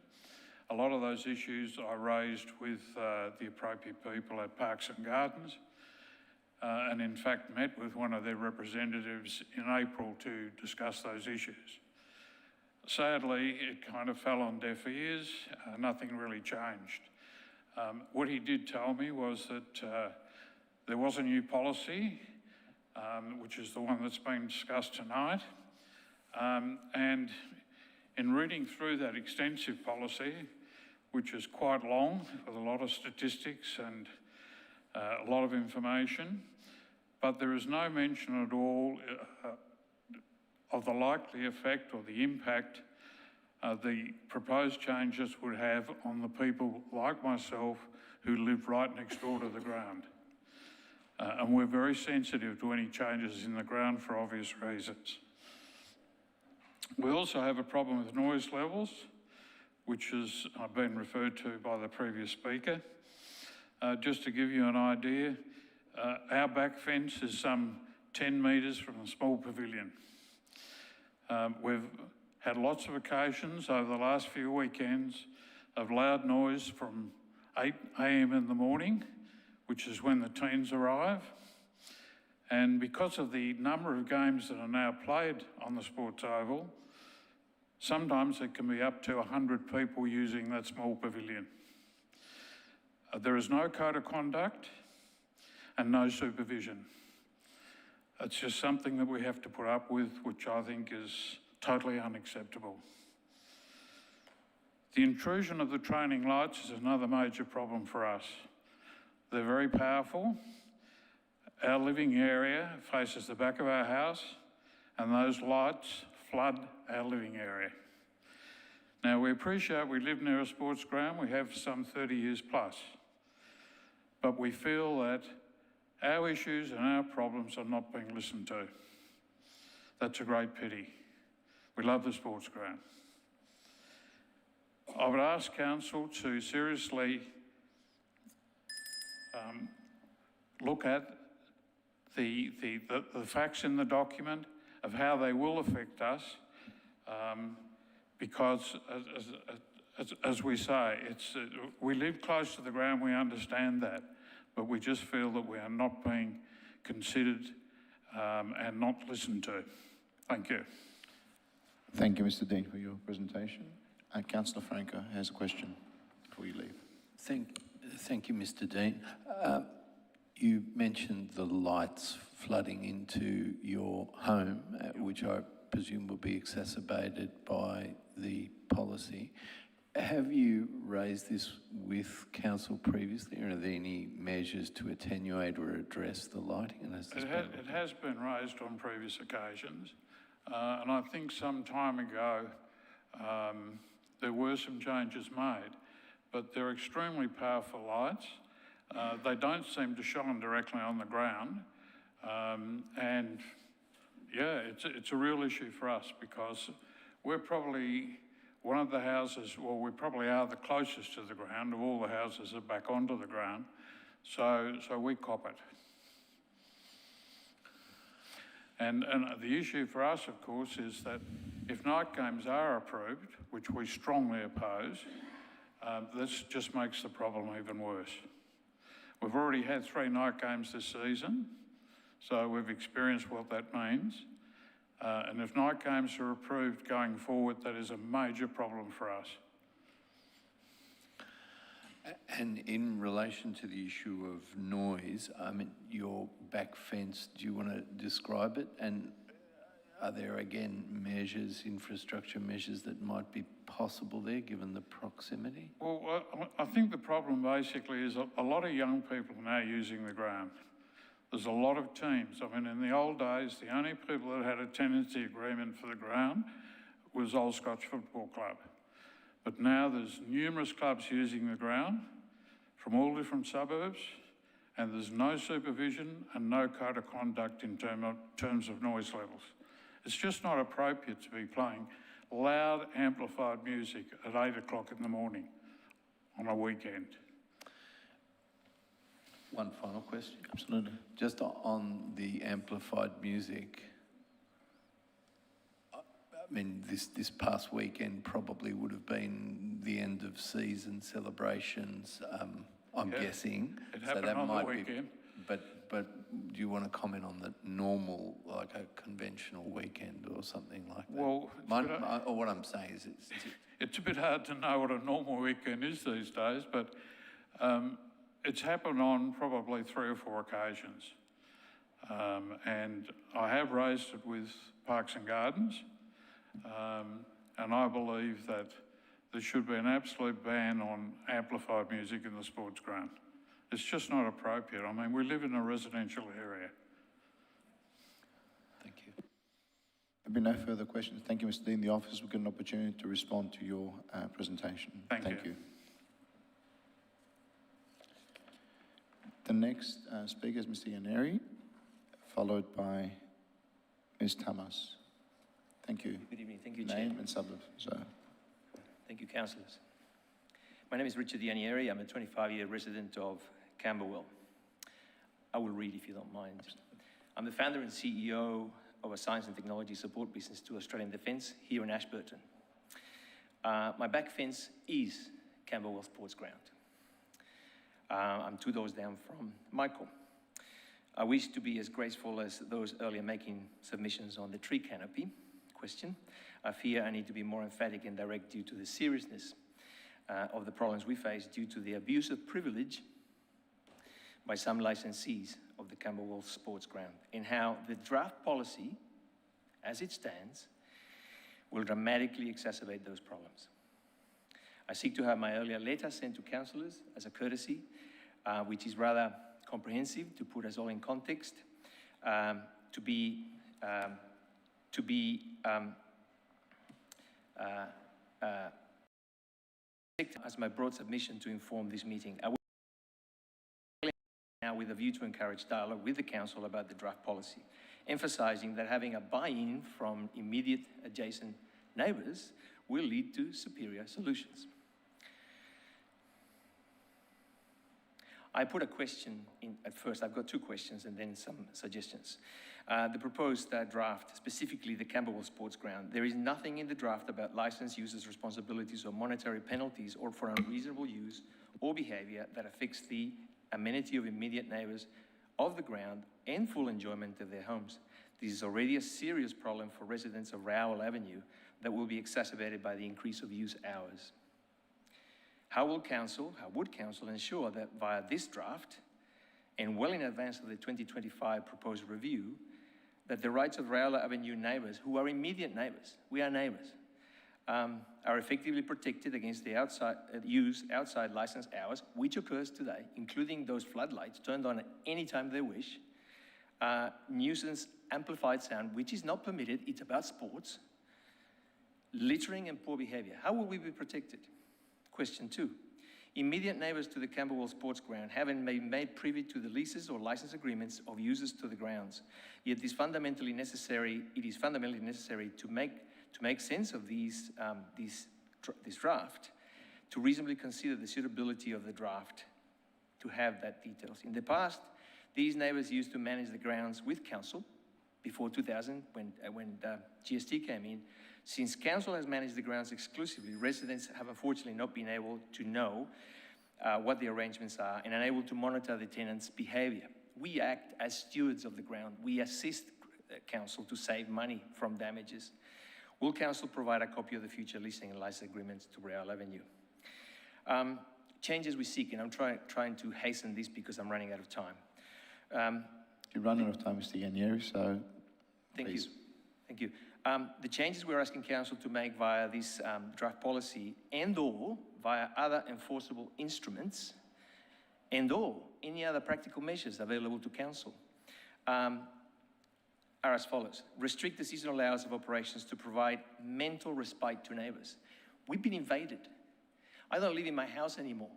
A lot of those issues I raised with the appropriate people at Parks and Gardens, and in fact met with one of their representatives in April to discuss those issues. Sadly, it kind of fell on deaf ears, nothing really changed. What he did tell me was that there was a new policy, which is the one that's been discussed tonight, and in reading through that extensive policy, which is quite long with a lot of statistics and a lot of information, but there is no mention at all of the likely effect or the impact the proposed changes would have on the people like myself who live right next door to the ground. And we're very sensitive to any changes in the ground for obvious reasons. We also have a problem with noise levels, which has been referred to by the previous speaker. Just to give you an idea, our back fence is some 10 metres from a small pavilion. We've had lots of occasions over the last few weekends of loud noise from 8 a.m. in the morning, which is when the teens arrive. And because of the number of games that are now played on the sports oval, sometimes it can be up to 100 people using that small pavilion. There is no code of conduct and no supervision. It's just something that we have to put up with, which I think is totally unacceptable. The intrusion of the training lights is another major problem for us. They're very powerful. Our living area faces the back of our house, and those lights flood our living area. Now, we appreciate we live near a sports ground. We have some 30 years plus. But we feel that our issues and our problems are not being listened to. That's a great pity. We love the sports ground. I would ask Council to seriously look at the facts in the document of how they will affect us, because as we say, we live close to the ground, we understand that, but we just feel that we are not being considered and not listened to. Thank you. Thank you, Mr. Dean, for your presentation. Councillor Franco has a question before you leave. Thank you, Mr. Dean. You mentioned the lights flooding into your home, which I presume will be exacerbated by the policy. Have you raised this with council previously, or are there any measures to attenuate or address the lighting? It has been raised on previous occasions, and I think some time ago there were some changes made, but they're extremely powerful lights. They don't seem to shine directly on the ground, and yeah, it's a real issue for us because we're probably one of the houses, well, we probably are the closest to the ground of all the houses that are back onto the ground, so we cop it. And the issue for us, of course, is that if night games are approved, which we strongly oppose, this just makes the problem even worse. We've already had 3 night games this season, so we've experienced what that means. And if night games are approved going forward, that is a major problem for us. And in relation to the issue of noise, I mean, your back fence, do you want to describe it? And are there, again, measures, infrastructure measures that might be possible there, given the proximity? Well, I think the problem basically is a lot of young people now using the ground. There's a lot of teams. I mean, in the old days, the only people that had a tenancy agreement for the ground was Old Scotch Football Club. But now there's numerous clubs using the ground, from all different suburbs, and there's no supervision and no code of conduct in terms of noise levels. It's just not appropriate to be playing loud, amplified music at 8 o'clock in the morning on a weekend. One final question. Absolutely. Just on the amplified music, I mean, this past weekend probably would have been the end of season celebrations, I'm guessing. It happened on the weekend. But do you want to comment on the normal, like a conventional weekend or something like that? Well, or what I'm saying is it's a bit hard to know what a normal weekend is these days, but it's happened on probably 3 or 4 occasions. And I have raised it with Parks and Gardens, and I believe that there should be an absolute ban on amplified music in the sports ground. It's just not appropriate. I mean, we live in a residential area. Thank you. There have been no further questions. Thank you, Mr. Dean. The office will get an opportunity to respond to your presentation. Thank you. The next speaker is Mr. Yaneri, followed by Ms. Tamas. Thank you. Good evening. Thank you, Chair. Name and suburb, sir. Thank you, councillors. My name is Richard Yaneri. I'm a 25-year resident of Camberwell. I will read if you don't mind. I'm the founder and CEO of a science and technology support business to Australian Defence here in Ashburton. My back fence is Camberwell Sports Ground. I'm 2 doors down from Michael. I wish to be as graceful as those earlier making submissions on the tree canopy question. I fear I need to be more emphatic and direct due to the seriousness of the problems we face due to the abuse of privilege by some licensees of the Camberwell Sports Ground, and how the draft policy, as it stands, will dramatically exacerbate those problems. I seek to have my earlier letter sent to councillors as a courtesy, which is rather comprehensive to put us all in context, to be as my broad submission to inform this meeting. I will now with a view to encourage dialogue with the council about the draft policy, emphasising that having a buy-in from immediate adjacent neighbours will lead to superior solutions. I put a question in at first. I've got 2 questions and then some suggestions. The proposed draft, specifically the Camberwell Sports Ground, there is nothing in the draft about licence users' responsibilities or monetary penalties or for unreasonable use or behaviour that affects the amenity of immediate neighbours of the ground and full enjoyment of their homes. This is already a serious problem for residents of Rowell Avenue that will be exacerbated by the increase of use hours. How would council ensure that via this draft, and well in advance of the 2025 proposed review, that the rights of Rowell Avenue neighbours, who are immediate neighbours, we are neighbours, are effectively protected against the outside licence hours, which occurs today, including those floodlights turned on at any time they wish, nuisance amplified sound, which is not permitted, it's about sports, littering and poor behaviour. How will we be protected? Question 2. Immediate neighbours to the Camberwell Sports Ground haven't been made privy to the leases or licence agreements of users to the grounds. Yet it is fundamentally necessary to make sense of this draft, to reasonably consider the suitability of the draft, to have that details. In the past, these neighbours used to manage the grounds with council before 2000 when GST came in. Since council has managed the grounds exclusively, residents have unfortunately not been able to know what the arrangements are and unable to monitor the tenants' behaviour. We act as stewards of the ground. We assist council to save money from damages. Will council provide a copy of the future leasing and license agreements to Rowell Avenue? Changes we seek, and I'm trying to hasten this because I'm running out of time. You're running out of time, Mr. Yaneri, so please. Thank you. The changes we're asking council to make via this draft policy and/or via other enforceable instruments and/or any other practical measures available to council are as follows. Restrict the seasonal hours of operations to provide mental respite to neighbours. We've been invaded. I don't live in my house anymore.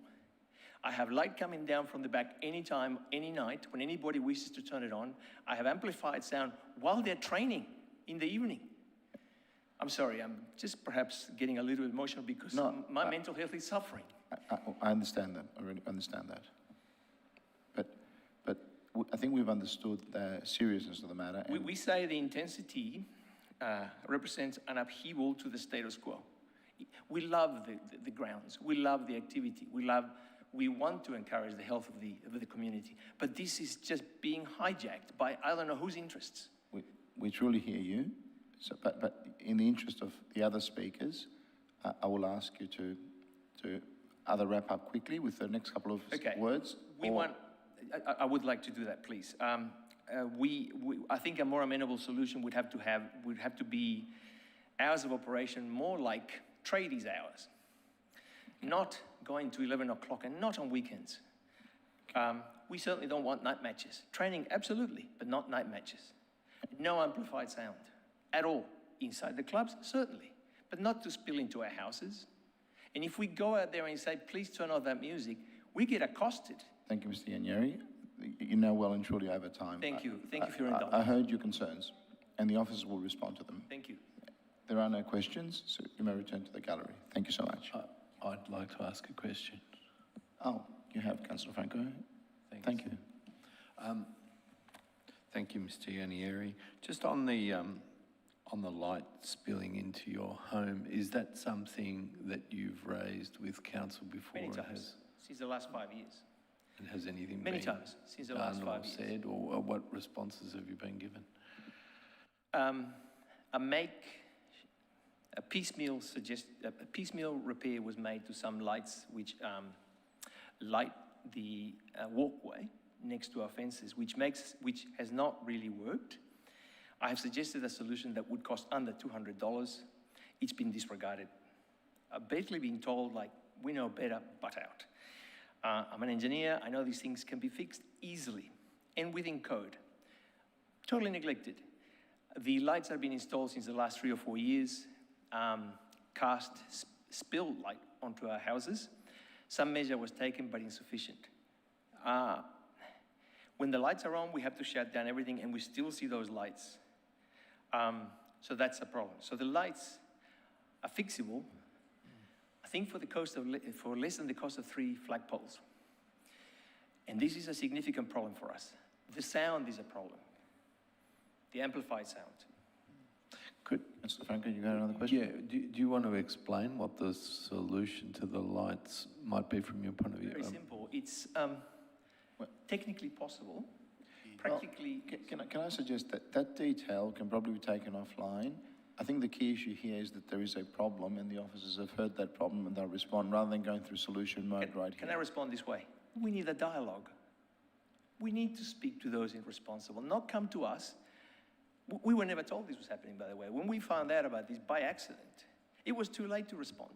I have light coming down from the back anytime, any night, when anybody wishes to turn it on. I have amplified sound while they're training in the evening. I'm sorry, I'm just perhaps getting a little emotional because my mental health is suffering. I understand that, I really understand that. But I think we've understood the seriousness of the matter. We say the intensity represents an upheaval to the status quo. We love the grounds, we love the activity, we want to encourage the health of the community, but this is just being hijacked by I don't know whose interests. We truly hear you, but in the interest of the other speakers, I will ask you to either wrap up quickly with the next couple of words. I would like to do that, please. I think a more amenable solution would have to be hours of operation more like tradies hours, not going to 11 o'clock and not on weekends. We certainly don't want night matches. Training, absolutely, but not night matches. No amplified sound at all. Inside the clubs, certainly, but not to spill into our houses. And if we go out there and say, please turn off that music, we get accosted. Thank you, Mr. Yanyeri. You're now well and truly over time. Thank you. Thank you for your indulgence. I heard your concerns, and the officers will respond to them. Thank you. There are no questions, so you may return to the gallery. Thank you so much. I'd like to ask a question. Oh, you have, Councillor Franco. Thank you. Thank you, Mr. Yanieri. Just on the light spilling into your home, is that something that you've raised with council before? Many times, since the last 5 years. And has anything Many been times, since the last 5 years. said, or what responses have you been given? A piecemeal repair was made to some lights which light the walkway next to our fences, which has not really worked. I have suggested a solution that would cost under $200. It's been disregarded. I've basically been told, like, we know better, butt out. I'm an engineer. I know these things can be fixed easily and within code. Totally neglected. The lights that have been installed since the last 3 or 4 years cast spilled light onto our houses. Some measure was taken, but insufficient. When the lights are on, we have to shut down everything, and we still see those lights. So that's a problem. So the lights are fixable, I think, for less than the cost of 3 flagpoles. And this is a significant problem for us. The sound is a problem. The amplified sound. Mr. Franco, you got another question? Yeah, do you want to explain what the solution to the lights might be from your point of view? Very simple. It's technically possible. Practically. Well, can I suggest that detail can probably be taken offline? I think the key issue here is that there is a problem, and the officers have heard that problem and they'll respond rather than going through solution mode here. Can I respond this way? We need a dialogue. We need to speak to those responsible, not come to us. We were never told this was happening, by the way. When we found out about this by accident, it was too late to respond.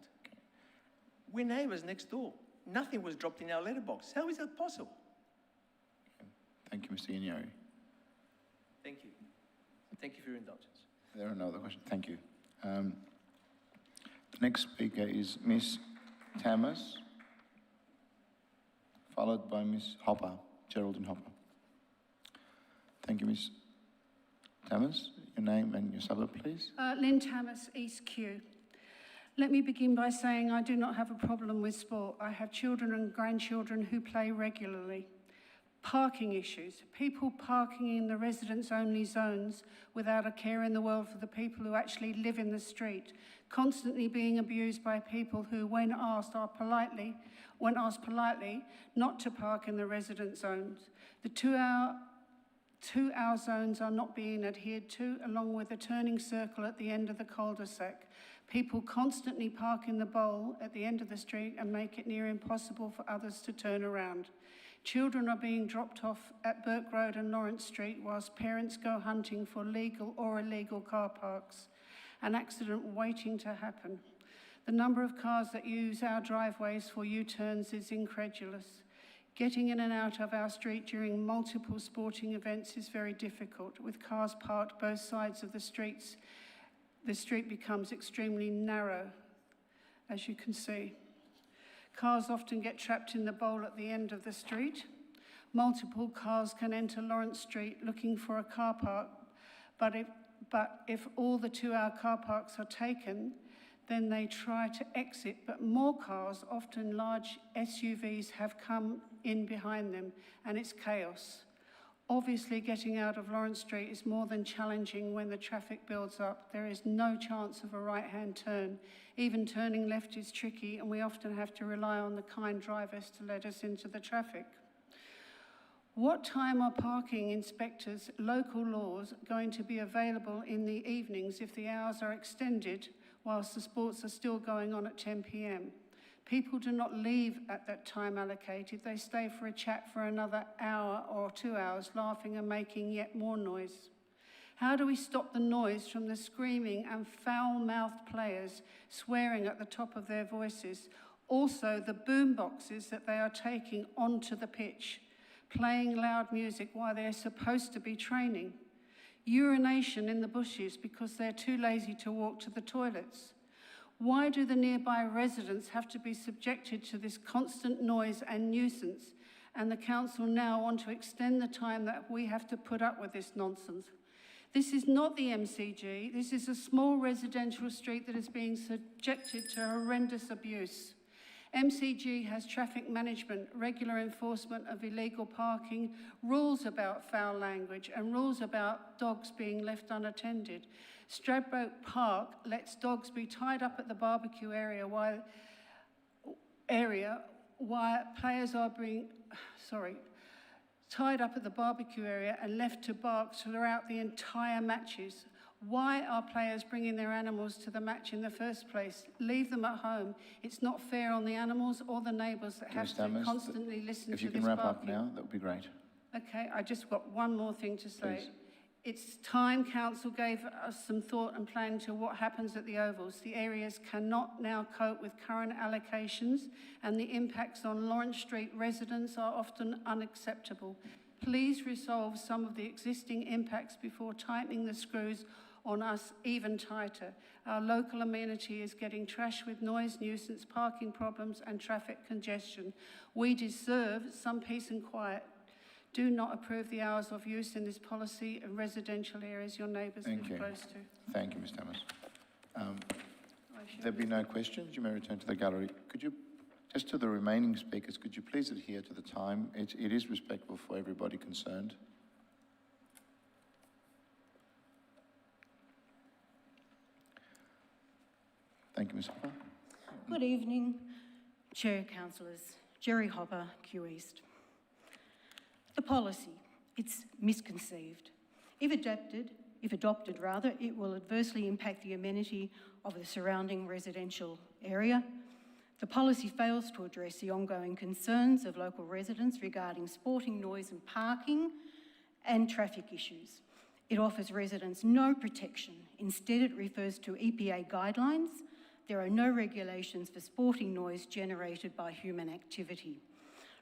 We're neighbours next door. Nothing was dropped in our letterbox. How is that possible? Thank you, Mr. Yanyeri. Thank you. Thank you for your indulgence. There are no other questions. Thank you. The next speaker is Ms. Tamas, followed by Ms. Hopper, Geraldine Hopper. Thank you, Ms. Tamas. Your name and your suburb, please. Lynn Tamas, East Kew. Let me begin by saying I do not have a problem with sport. I have children and grandchildren who play regularly. Parking issues, people parking in the residents-only zones without a care in the world for the people who actually live in the street, constantly being abused by people who, when asked politely, not to park in the resident zones. The two-hour zones are not being adhered to, along with a turning circle at the end of the cul-de-sac. People constantly park in the bowl at the end of the street and make it near impossible for others to turn around. Children are being dropped off at Burke Road and Lawrence Street whilst parents go hunting for legal or illegal car parks. An accident waiting to happen. The number of cars that use our driveways for U-turns is incredulous. Getting in and out of our street during multiple sporting events is very difficult. With cars parked both sides of the streets, the street becomes extremely narrow, as you can see. Cars often get trapped in the bowl at the end of the street. Multiple cars can enter Lawrence Street looking for a car park, but if all the 2-hour car parks are taken, then they try to exit, but more cars, often large SUVs, have come in behind them, and it's chaos. Obviously, getting out of Lawrence Street is more than challenging when the traffic builds up. There is no chance of a right-hand turn. Even turning left is tricky, and we often have to rely on the kind drivers to let us into the traffic. What time are parking inspectors' local laws going to be available in the evenings if the hours are extended whilst the sports are still going on at 10 p.m? People do not leave at that time allocated. They stay for a chat for another hour or 2 hours, laughing and making yet more noise. How do we stop the noise from the screaming and foul-mouthed players swearing at the top of their voices? Also, the boom boxes that they are taking onto the pitch, playing loud music while they're supposed to be training. Urination in the bushes because they're too lazy to walk to the toilets. Why do the nearby residents have to be subjected to this constant noise and nuisance? And the council now want to extend the time that we have to put up with this nonsense. This is not the MCG. This is a small residential street that is being subjected to horrendous abuse. MCG has traffic management, regular enforcement of illegal parking, rules about foul language, and rules about dogs being left unattended. Stradbroke Park lets dogs be tied up at the barbecue area while players are being, tied up at the barbecue area and left to bark throughout the entire matches. Why are players bringing their animals to the match in the first place? Leave them at home. It's not fair on the animals or the neighbours that have to constantly listen to this barking. If you can wrap up now, that would be great. Okay, I just got one more thing to say. Please. It's time council gave us some thought and plan to what happens at the ovals. The areas cannot now cope with current allocations, and the impacts on Lawrence Street residents are often unacceptable. Please resolve some of the existing impacts before tightening the screws on us even tighter. Our local amenity is getting trashed with noise, nuisance, parking problems and traffic congestion. We deserve some peace and quiet. Do not approve the hours of use in this policy in residential areas your neighbours live close to. Thank you, Ms. Damas. There be no questions. You may return to the gallery. Could you, just to the remaining speakers, could you please adhere to the time? It is respectful for everybody concerned. Thank you, Ms. Hopper. Good evening, Chair, Councillors. Jerry Hopper, Q East. The policy, it's misconceived. If adopted, it will adversely impact the amenity of the surrounding residential area. The policy fails to address the ongoing concerns of local residents regarding sporting noise and parking and traffic issues. It offers residents no protection. Instead, it refers to EPA guidelines. There are no regulations for sporting noise generated by human activity.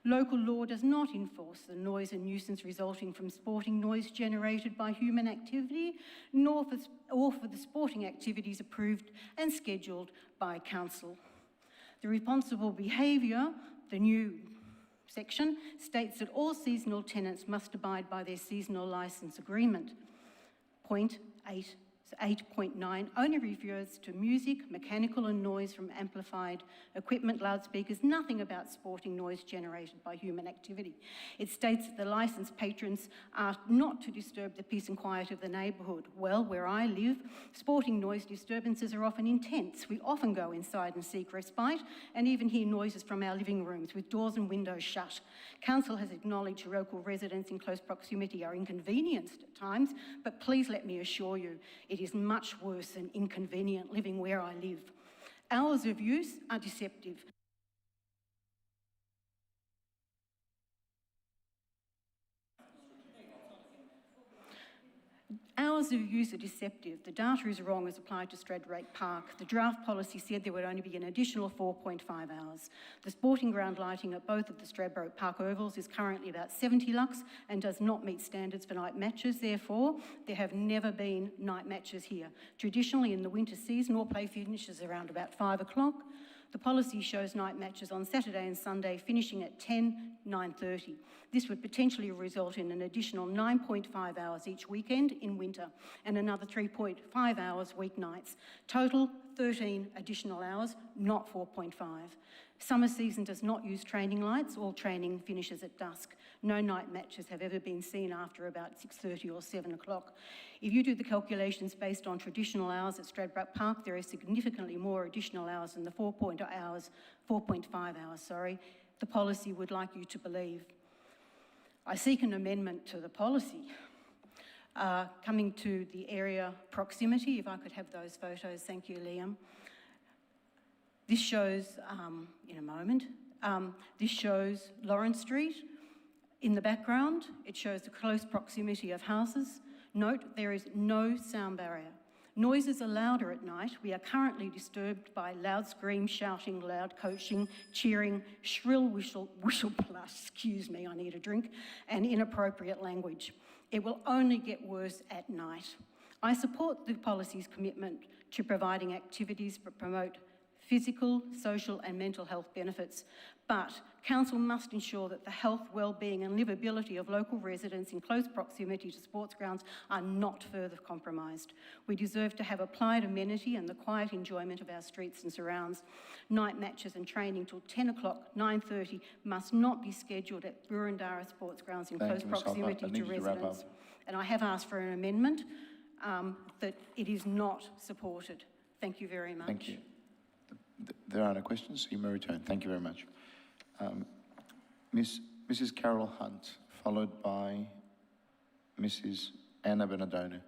Local law does not enforce the noise and nuisance resulting from sporting noise generated by human activity, nor for the sporting activities approved and scheduled by council. The responsible behaviour, the new section, states that all seasonal tenants must abide by their seasonal licence agreement. Point 8.9 only refers to music, mechanical and noise from amplified equipment, loudspeakers, nothing about sporting noise generated by human activity. It states that the licensed patrons are not to disturb the peace and quiet of the neighbourhood. Well, where I live, sporting noise disturbances are often intense. We often go inside and seek respite and even hear noises from our living rooms with doors and windows shut. Council has acknowledged local residents in close proximity are inconvenienced at times, but please let me assure you, it is much worse than inconvenient living where I live. Hours of use are deceptive. Hours of use are deceptive. The data is wrong as applied to Stradbroke Park. The draft policy said there would only be an additional 4.5 hours. The sporting ground lighting at both of the Stradbroke Park ovals is currently about 70 lux and does not meet standards for night matches. Therefore, there have never been night matches here. Traditionally, in the winter season, all play finishes around about 5 o'clock. The policy shows night matches on Saturday and Sunday finishing at 10, 9:30. This would potentially result in an additional 9.5 hours each weekend in winter and another 3.5 hours weeknights. Total 13 additional hours, not 4.5. Summer season does not use training lights. All training finishes at dusk. No night matches have ever been seen after about 6:30 or 7 o'clock. If you do the calculations based on traditional hours at Stradbroke Park, there are significantly more additional hours than the 4.5 hours, the policy would like you to believe. I seek an amendment to the policy. Coming to the area proximity, if I could have those photos, thank you, Liam. This shows, in a moment, this shows Lawrence Street. In the background, it shows the close proximity of houses. Note, there is no sound barrier. Noises are louder at night. We are currently disturbed by loud screams, shouting, loud coaching, cheering, shrill whistle, excuse me, I need a drink, and inappropriate language. It will only get worse at night. I support the policy's commitment to providing activities that promote physical, social and mental health benefits, but Council must ensure that the health, well-being and livability of local residents in close proximity to sports grounds are not further compromised. We deserve to have applied amenity and the quiet enjoyment of our streets and surrounds. Night matches and training till 10 o'clock, 9:30 must not be scheduled at Burundara Sports Grounds in close proximity to residents. And I have asked for an amendment that it is not supported. Thank you very much. Thank you. There are no questions, so you may return. Thank you very much. Mrs. Carol Hunt, followed by Mrs. Anna Benadona.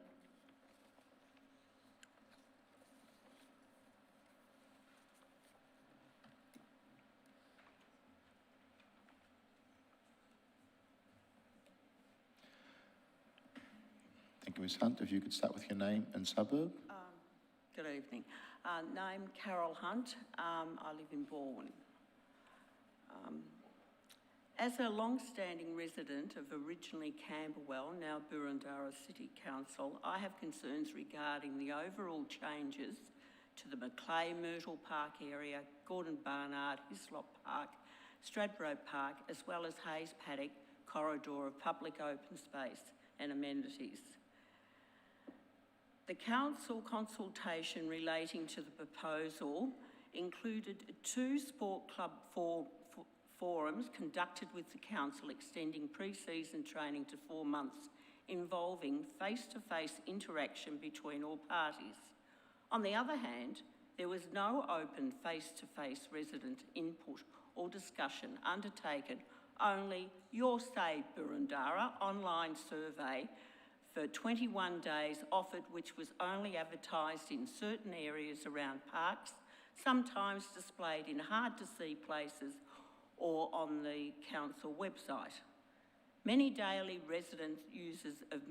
Thank you, Ms. Hunt. If you could start with your name and suburb. Good evening. Name Carol Hunt. I live in Balwyn. As a long-standing resident of originally Camberwell, now Burundara City Council, I have concerns regarding the overall changes to the Macleay Myrtle Park area, Gordon Barnard, Hislop Park, Stradbroke Park, as well as Hayes Paddock corridor of public open space and amenities. The council consultation relating to the proposal included 2 sport club forums conducted with the council, extending pre-season training to 4 months, involving face-to-face interaction between all parties. On the other hand, there was no open face-to-face resident input or discussion undertaken, only Your Say Burundara online survey for 21 days offered, which was only advertised in certain areas around parks, sometimes displayed in hard-to-see places or on the council website. Many daily resident users of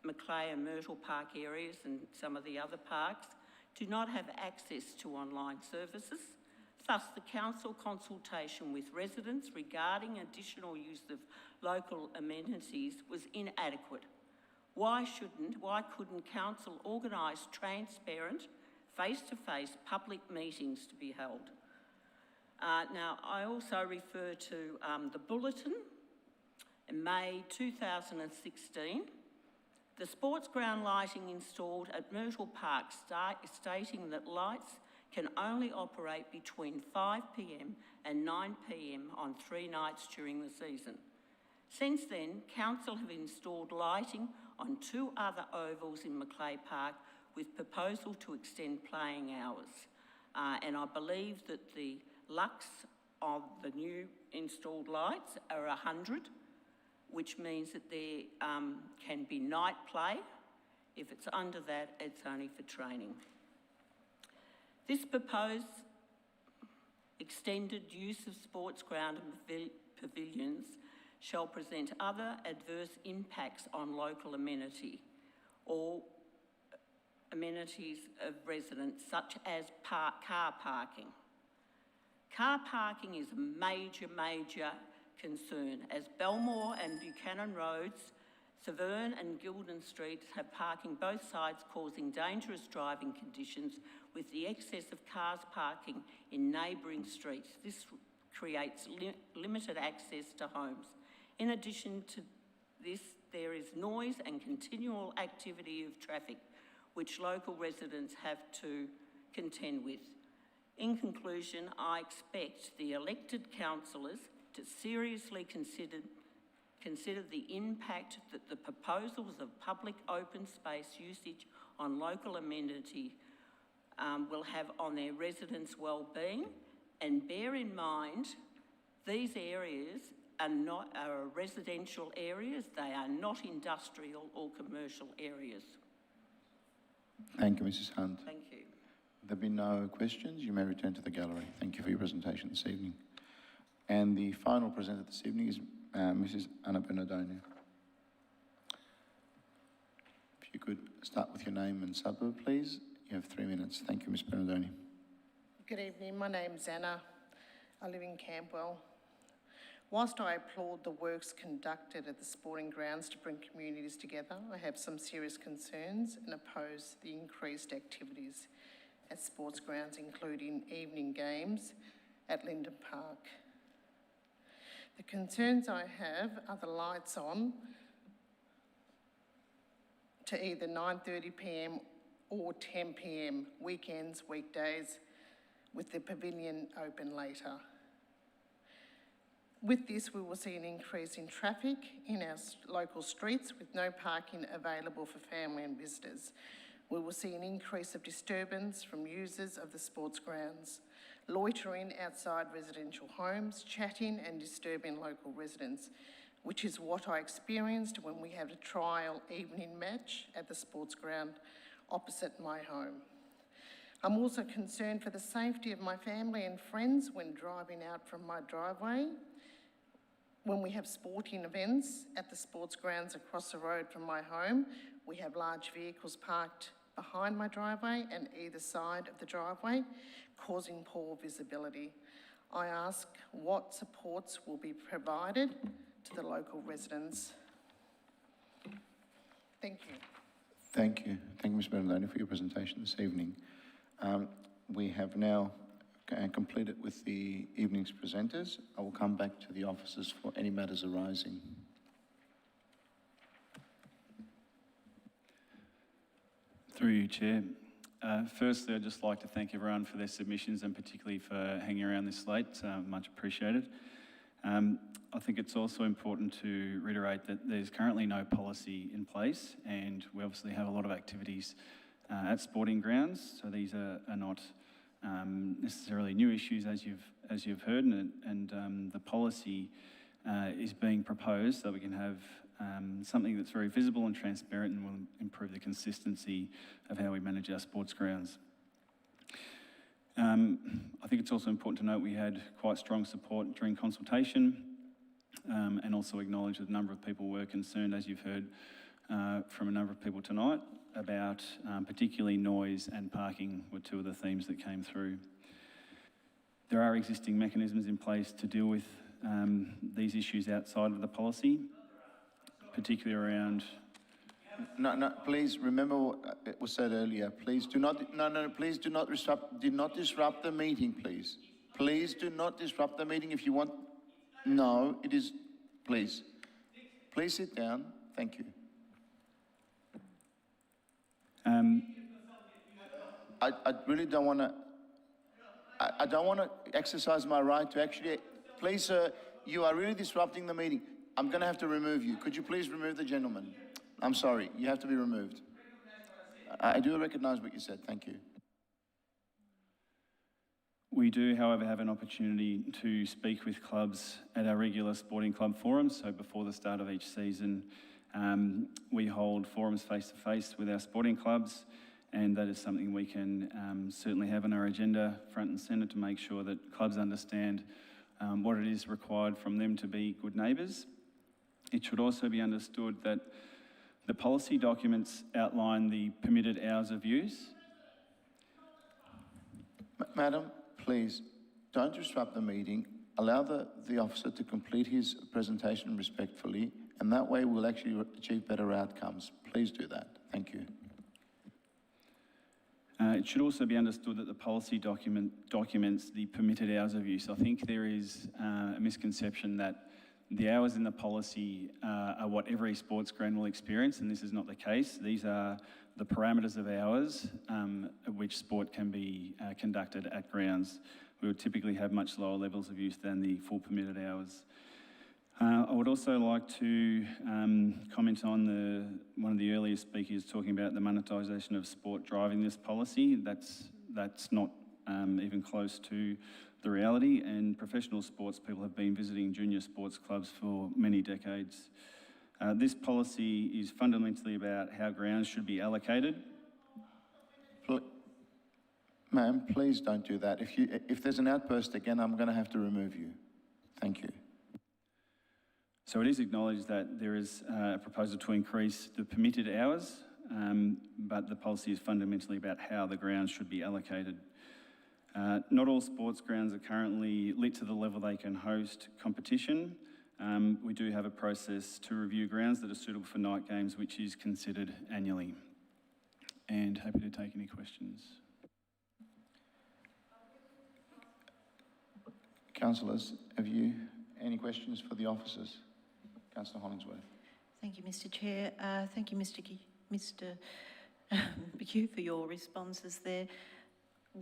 Macleay and Myrtle Park areas and some of the other parks do not have access to online services. Thus, the council consultation with residents regarding additional use of local amenities was inadequate. Why couldn't council organise transparent, face-to-face public meetings to be held? Now, I also refer to the Bulletin in May 2016. The sports ground lighting installed at Myrtle Park stating that lights can only operate between 5 p.m. and 9 p.m. on 3 nights during the season. Since then, council have installed lighting on 2 other ovals in Macleay Park with proposal to extend playing hours. And I believe that the lux of the new installed lights are 100, which means that there can be night play. If it's under that, it's only for training. This proposed extended use of sports ground and pavilions shall present other adverse impacts on local amenity or amenities of residents, such as car parking. Car parking is a major concern, as Belmore and Buchanan Roads Severn and Gilden Streets have parking both sides, causing dangerous driving conditions with the excess of cars parking in neighbouring streets. This creates limited access to homes. In addition to this, there is noise and continual activity of traffic, which local residents have to contend with. In conclusion, I expect the elected councillors to seriously consider the impact that the proposals of public open space usage on local amenity will have on their residents' well-being, and bear in mind these areas are residential areas, they are not industrial or commercial areas. Thank you, Mrs. Hunt. Thank you. There be no questions, you may return to the gallery. Thank you for your presentation this evening. And the final presenter this evening is Mrs. Anna Bernardoni. If you could start with your name and suburb, please. You have 3 minutes. Thank you, Ms. Bernardoni. Good evening. My name's Anna. I live in Campbell. Whilst I applaud the works conducted at the sporting grounds to bring communities together, I have some serious concerns and oppose the increased activities at sports grounds, including evening games at Linden Park. The concerns I have are the lights on to either 9:30 p.m. or 10 p.m, weekends, weekdays, with the pavilion open later. With this, we will see an increase in traffic in our local streets with no parking available for family and visitors. We will see an increase of disturbance from users of the sports grounds, loitering outside residential homes, chatting and disturbing local residents, which is what I experienced when we had a trial evening match at the sports ground opposite my home. I'm also concerned for the safety of my family and friends when driving out from my driveway. When we have sporting events at the sports grounds across the road from my home, we have large vehicles parked behind my driveway and either side of the driveway, causing poor visibility. I ask what supports will be provided to the local residents. Thank you. Thank you. Thank you, Ms. Bernardoni, for your presentation this evening. We have now completed with the evening's presenters. I will come back to the officers for any matters arising. Through you, Chair. Firstly, I'd just like to thank everyone for their submissions and particularly for hanging around this late. Much appreciated. I think it's also important to reiterate that there's currently no policy in place, and we obviously have a lot of activities at sporting grounds, so these are not necessarily new issues as you've heard, and the policy is being proposed so we can have something that's very visible and transparent and will improve the consistency of how we manage our sports grounds. I think it's also important to note we had quite strong support during consultation, and also acknowledge that a number of people were concerned, as you've heard from a number of people tonight, about particularly noise and parking were two of the themes that came through. There are existing mechanisms in place to deal with these issues outside of the policy, particularly around... No, please remember what it was said earlier. Please do not, please do not disrupt the meeting, please. Please do not disrupt the meeting if you want. No, it is, please. Please sit down. Thank you. I really don't want to, I don't want to exercise my right to actually, please, sir, you are really disrupting the meeting. I'm going to have to remove you. Could you please remove the gentleman? I'm sorry, you have to be removed. I do recognize what you said, thank you. We do, however, have an opportunity to speak with clubs at our regular sporting club forums. So before the start of each season, we hold forums face-to-face with our sporting clubs, and that is something we can certainly have on our agenda front and centre to make sure that clubs understand what it is required from them to be good neighbours. It should also be understood that the policy documents outline the permitted hours of use. Madam, please, don't disrupt the meeting. Allow the officer to complete his presentation respectfully, And that way we'll actually achieve better outcomes. Please do that. Thank you. It should also be understood that the policy documents the permitted hours of use. I think there is a misconception that the hours in the policy are what every sports ground will experience, and this is not the case. These are the parameters of hours at which sport can be conducted at grounds. We would typically have much lower levels of use than the full permitted hours. I would also like to comment on one of the earlier speakers talking about the monetisation of sport driving this policy. That's not even close to the reality, and professional sports people have been visiting junior sports clubs for many decades. This policy is fundamentally about how grounds should be allocated. Ma'am, please don't do that. If there's an outburst again, I'm going to have to remove you. Thank you. So it is acknowledged that there is a proposal to increase the permitted hours, but the policy is fundamentally about how the grounds should be allocated. Not all sports grounds are currently lit to the level they can host competition. We do have a process to review grounds that are suitable for night games, which is considered annually. And happy to take any questions. Councillors, have you any questions for the officers? Councillor Hollingsworth. Thank you, Mr. Chair. Thank you, Mr. McHugh, for your responses there.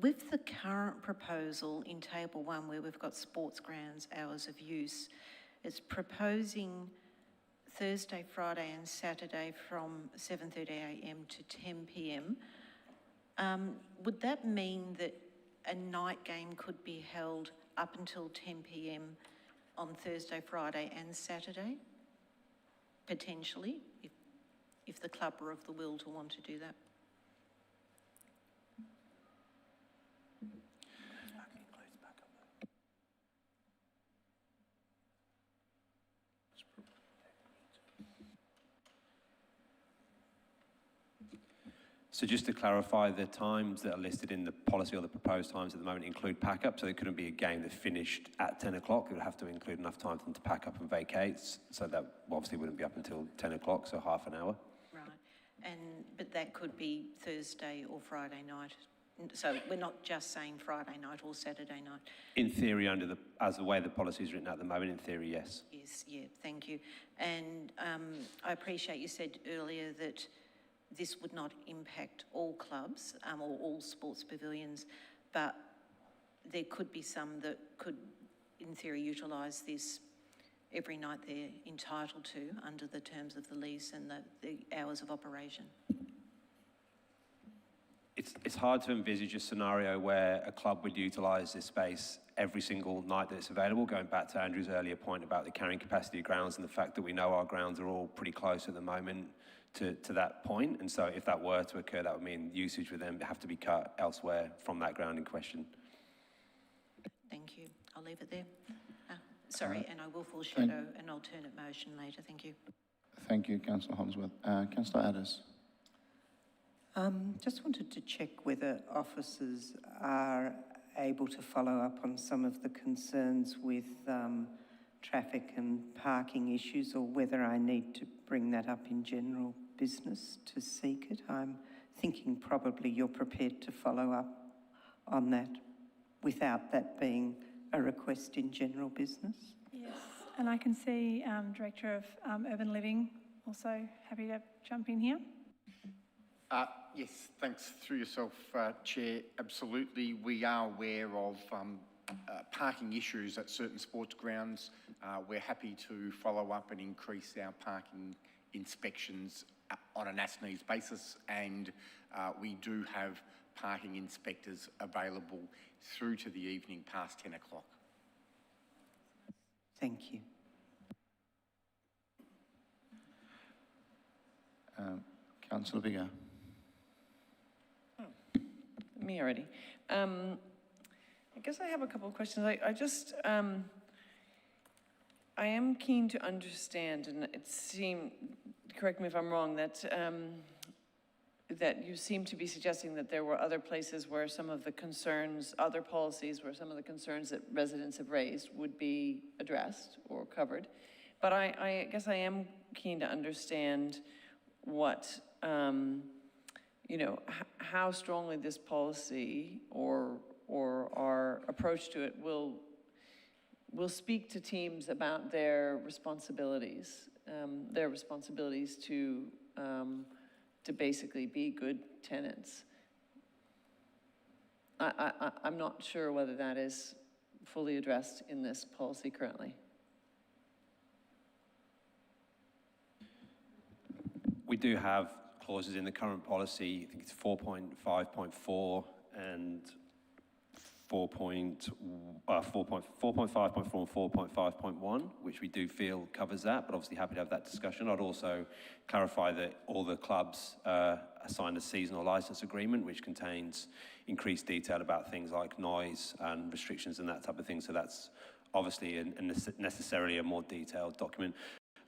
With the current proposal in Table 1, where we've got sports grounds hours of use, it's proposing Thursday, Friday and Saturday from 7:30am to 10pm. Would that mean that a night game could be held up until 10pm on Thursday, Friday and Saturday? Potentially, if the club are of the will to want to do that. So just to clarify, the times that are listed in the policy or the proposed times at the moment include pack-up, so there couldn't be a game that finished at 10 o'clock. It would have to include enough time for them to pack up and vacate, so that obviously wouldn't be up until 10 o'clock, so half an hour. Right, but that could be Thursday or Friday night. So we're not just saying Friday night or Saturday night. In theory, as the way the policy is written at the moment, in theory, yes. Yes, yeah, thank you. And I appreciate you said earlier that this would not impact all clubs or all sports pavilions, but there could be some that could, in theory, utilise this every night they're entitled to under the terms of the lease and the hours of operation. It's hard to envisage a scenario where a club would utilise this space every single night that it's available, going back to Andrew's earlier point about the carrying capacity of grounds and the fact that we know our grounds are all pretty close at the moment to that point. And so if that were to occur, that would mean usage would then have to be cut elsewhere from that ground in question. Thank you. I'll leave it there. Sorry, and I will foreshadow an alternate motion later. Thank you. Thank you, Councillor Hollingsworth. Councillor Addis. Just wanted to check whether officers are able to follow up on some of the concerns with traffic and parking issues, or whether I need to bring that up in general business to seek it. I'm thinking probably you're prepared to follow up on that without that being a request in general business. Yes, and I can see Director of Urban Living also happy to jump in here. Yes, thanks. Through yourself, Chair. Absolutely, we are aware of parking issues at certain sports grounds. We're happy to follow up and increase our parking inspections on an as-needs basis, and we do have parking inspectors available through to the evening past 10 o'clock. Thank you. Councillor Vigor. Me already. I guess I have a couple of questions. I am keen to understand, and it seemed, correct me if I'm wrong, that you seem to be suggesting that there were other places where some of the concerns, other policies where some of the concerns that residents have raised would be addressed or covered. But I guess I am keen to understand what, you know, how strongly this policy or our approach to it will speak to teams about their responsibilities to basically be good tenants. I'm not sure whether that is fully addressed in this policy currently. We do have clauses in the current policy. I think it's 4.5.4 and 4.5.4 and 4.5.1, which we do feel covers that, but obviously happy to have that discussion. I'd also clarify that all the clubs signed a seasonal license agreement, which contains increased detail about things like noise and restrictions and that type of thing. So that's obviously necessarily a more detailed document.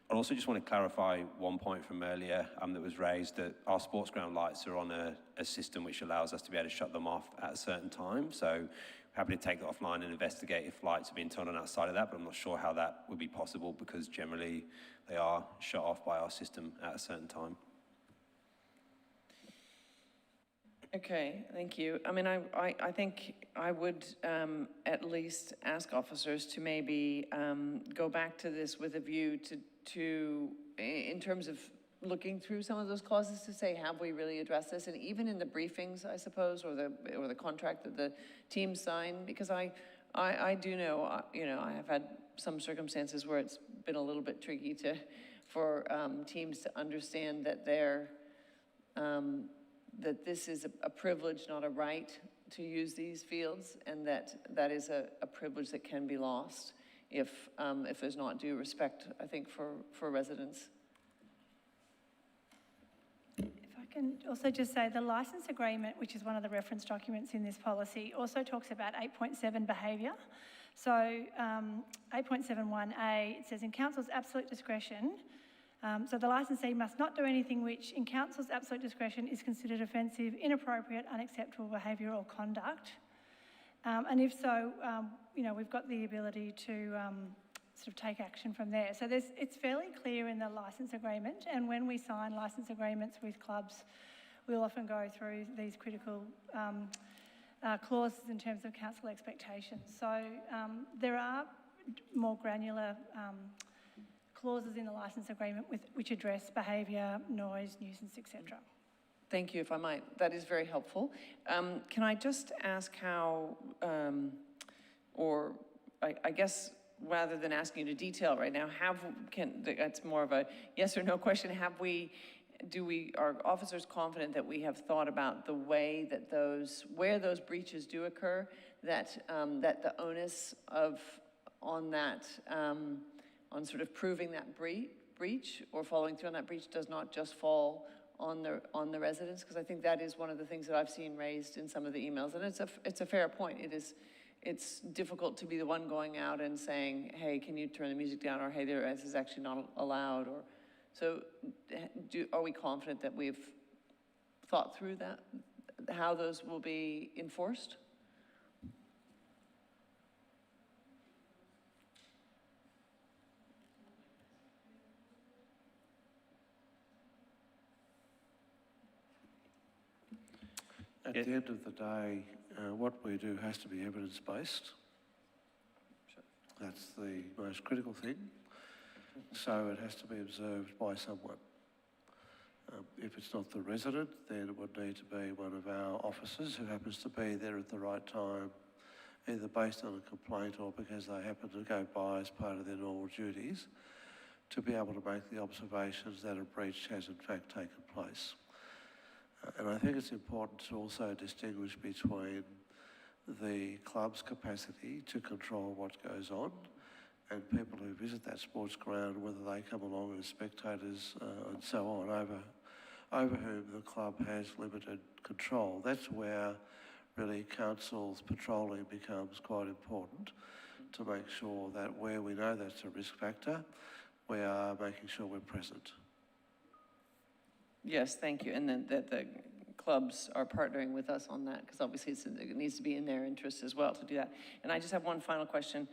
I also just want to clarify one point from earlier that was raised, that our sports ground lights are on a system which allows us to be able to shut them off at a certain time. So happy to take that offline and investigate if lights are being turned on outside of that, but I'm not sure how that would be possible because generally they are shut off by our system at a certain time. Okay, thank you. I mean, I think I would at least ask officers to maybe go back to this with a view to in terms of looking through some of those clauses to say, have we really addressed this? And even in the briefings, I suppose, or the contract that the team sign, because I do know, you know, I have had some circumstances where it's been a little bit tricky for teams to understand that that this is a privilege, not a right, to use these fields, and that is a privilege that can be lost if there's not due respect, I think, for residents. If I can also just say, the licence agreement, which is one of the reference documents in this policy, also talks about 8.7 behaviour. So 8.71A, it says, in council's absolute discretion, so the licensee must not do anything which, in council's absolute discretion, is considered offensive, inappropriate, unacceptable behaviour or conduct. And if so, you know, we've got the ability to sort of take action from there. So it's fairly clear in the licence agreement, and when we sign licence agreements with clubs, we'll often go through these critical clauses in terms of council expectations. So there are more granular clauses in the licence agreement which address behaviour, noise, nuisance, etc. Thank you, if I might. That is very helpful. Can I just ask how, or I guess rather than asking you to detail right now, that's more of a yes or no question, are officers confident that we have thought about the way that where those breaches do occur, that the onus on sort of proving that breach or following through on that breach does not just fall on the residents? Because I think that is one of the things that I've seen raised in some of the emails, and it's a fair point. It's difficult to be the one going out and saying, hey, can you turn the music down, or hey, this is actually not allowed, or so. Are we confident that we've thought through that, how those will be enforced? At the end of the day, what we do has to be evidence-based. That's the most critical thing. So it has to be observed by someone. If it's not the resident, then it would need to be one of our officers who happens to be there at the right time, either based on a complaint or because they happen to go by as part of their normal duties, to be able to make the observations that a breach has in fact taken place. And I think it's important to also distinguish between the club's capacity to control what goes on and people who visit that sports ground, whether they come along as spectators and so on, over whom the club has limited control. That's where really council's patrolling becomes quite important, to make sure that where we know that's a risk factor, we are making sure we're present. Yes, thank you. And then that the clubs are partnering with us on that, because obviously it needs to be in their interest as well to do that. And I just have one final question.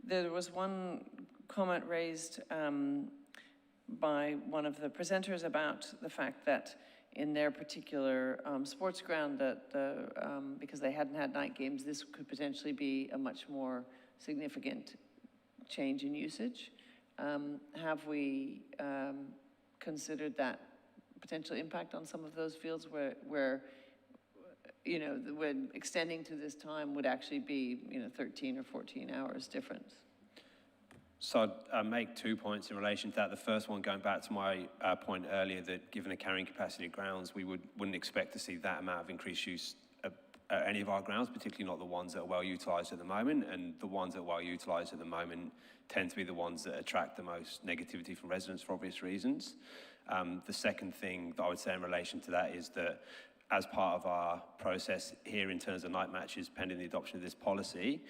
There was one comment raised by one of the presenters about the fact that in their particular sports ground, that because they hadn't had night games, this could potentially be a much more significant change in usage. Have we considered that potential impact on some of those fields where you know, when extending to this time would actually be, 13 or 14 hours difference? So I'd make 2 points in relation to that. The first one, going back to my point earlier, that given the carrying capacity of grounds, we wouldn't expect to see that amount of increased use at any of our grounds, particularly not the ones that are well utilised at the moment. And the ones that are well utilised at the moment tend to be the ones that attract the most negativity from residents for obvious reasons. The second thing that I would say in relation to that is that as part of our process here in terms of night matches pending the adoption of this policy,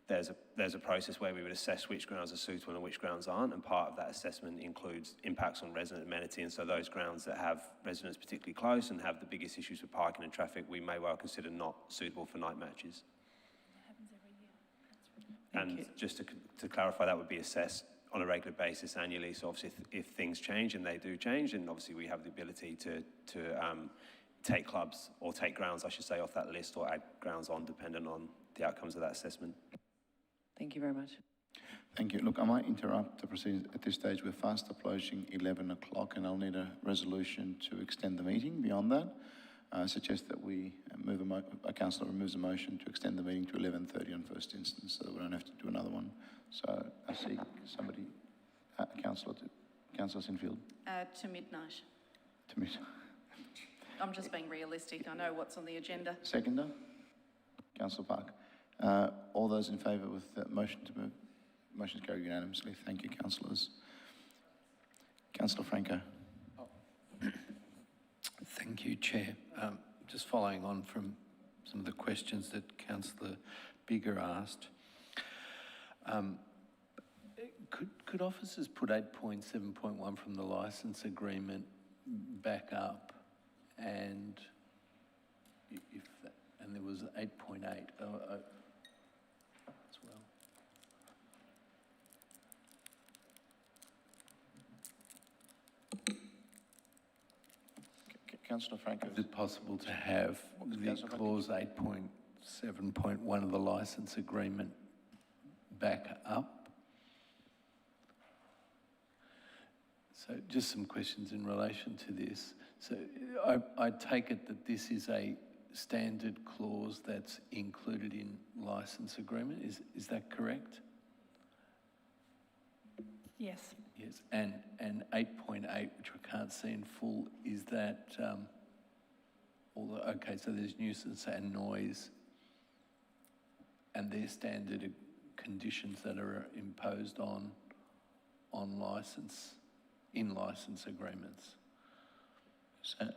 there's a process where we would assess which grounds are suitable and which grounds aren't, and part of that assessment includes impacts on resident amenity, and so those grounds that have residents particularly close and have the biggest issues with parking and traffic, we may well consider not suitable for night matches. And just to clarify, that would be assessed on a regular basis annually, so obviously if things change, and they do change, and obviously we have the ability to take clubs, or take grounds, I should say, off that list, or add grounds on, dependent on the outcomes of that assessment. Thank you very much. Thank you. Look, I might interrupt the proceedings at this stage. We're fast approaching 11 o'clock, and I'll need a resolution to extend the meeting beyond that. I suggest that we a councillor removes a motion to extend the meeting to 11:30 on first instance, so that we don't have to do another one. So I see somebody, Councillor Sinfield. To midnight. To midnight. I'm just being realistic. I know what's on the agenda. Seconder? Councillor Park. All those in favour with the motion to move? Motion is carried unanimously. Thank you, councillors. Councillor Franco. Thank you, Chair. Just following on from some of the questions that Councillor Bigger asked, could officers put 8.7.1 from the licence agreement back up, and if that, and there was 8.8 as well? Councillor Franco. Is it possible to have the clause 8.7.1 of the licence agreement back up? So just some questions in relation to this. So I take it that this is a standard clause that's included in licence agreement. Is that correct? Yes. Yes, and 8.8, which I can't see in full, is that, okay, so there's nuisance and noise, and they're standard conditions that are imposed on licence, in licence agreements. Is that?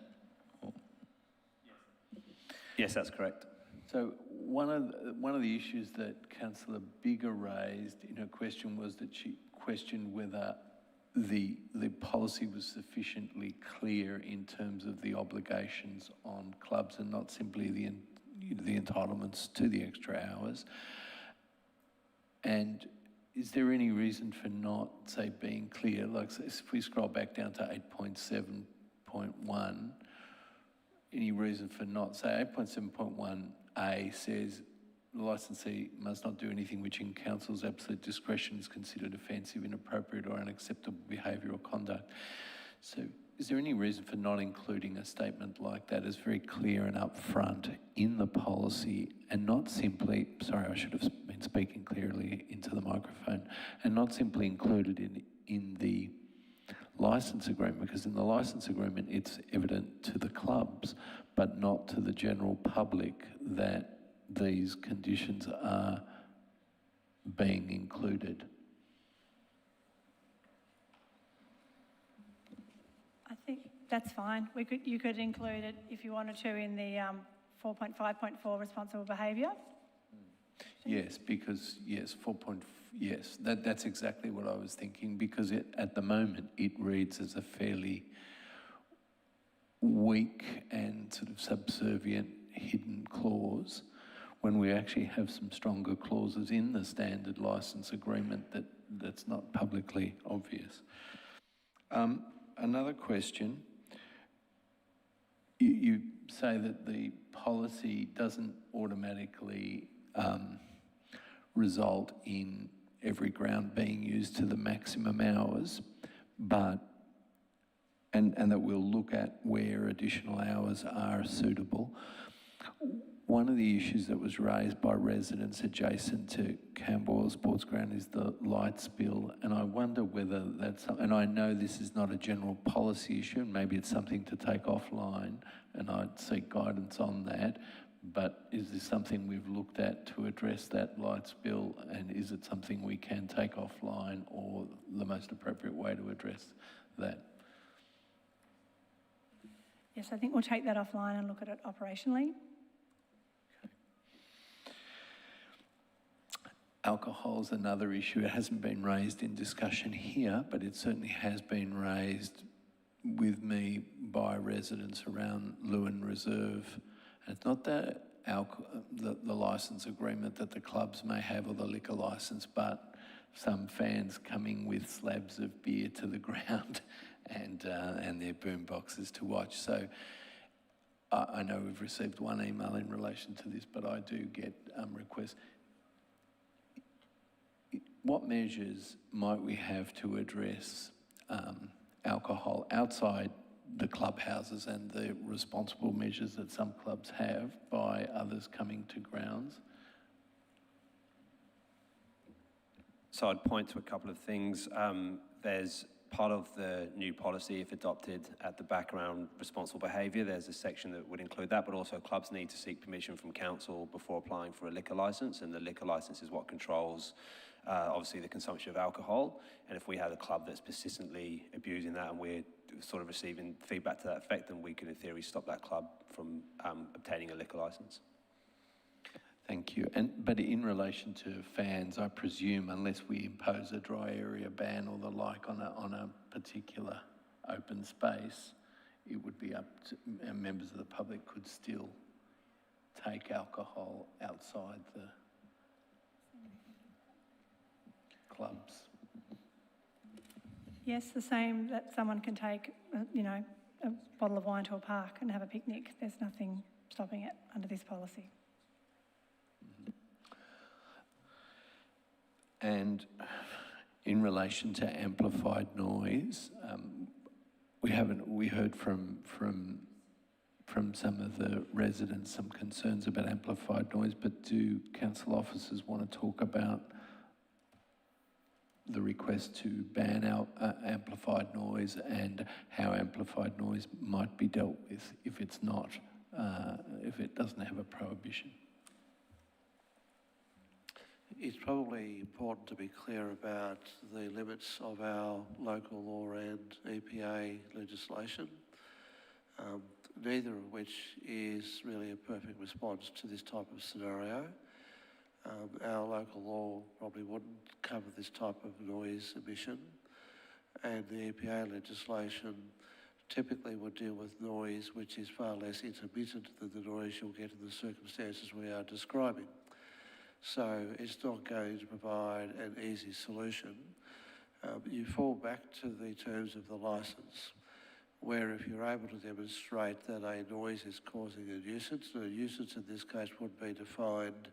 Yes, that's correct. So one of the issues that Councillor Bigger raised in her question was that she questioned whether the policy was sufficiently clear in terms of the obligations on clubs and not simply the entitlements to the extra hours. And is there any reason for not, say, being clear? Like, if we scroll back down to 8.7.1, any reason for not, say, 8.7.1A says the licensee must not do anything which in council's absolute discretion is considered offensive, inappropriate or unacceptable behaviour or conduct. So is there any reason for not including a statement like that as very clear and upfront in the policy, and not simply, sorry, I should have been speaking clearly into the microphone, and not simply included in the licence agreement, because in the licence agreement it's evident to the clubs but not to the general public that these conditions are being included? I think that's fine. You could include it if you wanted to in the 4.5.4 responsible behaviour. Yes, because that's exactly what I was thinking, because at the moment it reads as a fairly weak and sort of subservient hidden clause, when we actually have some stronger clauses in the standard licence agreement that's not publicly obvious. Another question. You say that the policy doesn't automatically result in every ground being used to the maximum hours, and that we'll look at where additional hours are suitable. One of the issues that was raised by residents adjacent to Camberwell Sports Ground is the light spill, and I wonder whether that's, and I know this is not a general policy issue, and maybe it's something to take offline, and I'd seek guidance on that, but is this something we've looked at to address that light spill, and is it something we can take offline, or the most appropriate way to address that? Yes, I think we'll take that offline and look at it operationally. Alcohol is another issue. It hasn't been raised in discussion here, but it certainly has been raised with me by residents around Lewin Reserve. And it's not the licence agreement that the clubs may have or the liquor licence, but some fans coming with slabs of beer to the ground and their boom boxes to watch. So I know we've received one email in relation to this, but I do get requests. What measures might we have to address alcohol outside the clubhouses and the responsible measures that some clubs have by others coming to grounds? So I'd point to a couple of things. There's part of the new policy, if adopted, at the back around responsible behaviour. There's a section that would include that, but also clubs need to seek permission from council before applying for a liquor licence, and the liquor licence is what controls obviously the consumption of alcohol. And if we have a club that's persistently abusing that and we're sort of receiving feedback to that effect, then we can in theory stop that club from obtaining a liquor licence. Thank you. But in relation to fans, I presume unless we impose a dry area ban or the like on a particular open space, it would be up to members of the public could still take alcohol outside the clubs. Yes, the same that someone can take, a bottle of wine to a park and have a picnic. There's nothing stopping it under this policy. And in relation to amplified noise, we heard from some of the residents some concerns about amplified noise, but do council officers want to talk about the request to ban amplified noise and how amplified noise might be dealt with if it's not, if it doesn't have a prohibition? It's probably important to be clear about the limits of our local law and EPA legislation, neither of which is really a perfect response to this type of scenario. Our local law probably wouldn't cover this type of noise emission, and the EPA legislation typically would deal with noise which is far less intermittent than the noise you'll get in the circumstances we are describing. So it's not going to provide an easy solution. You fall back to the terms of the licence, where if you're able to demonstrate that a noise is causing a nuisance, and a nuisance in this case would be defined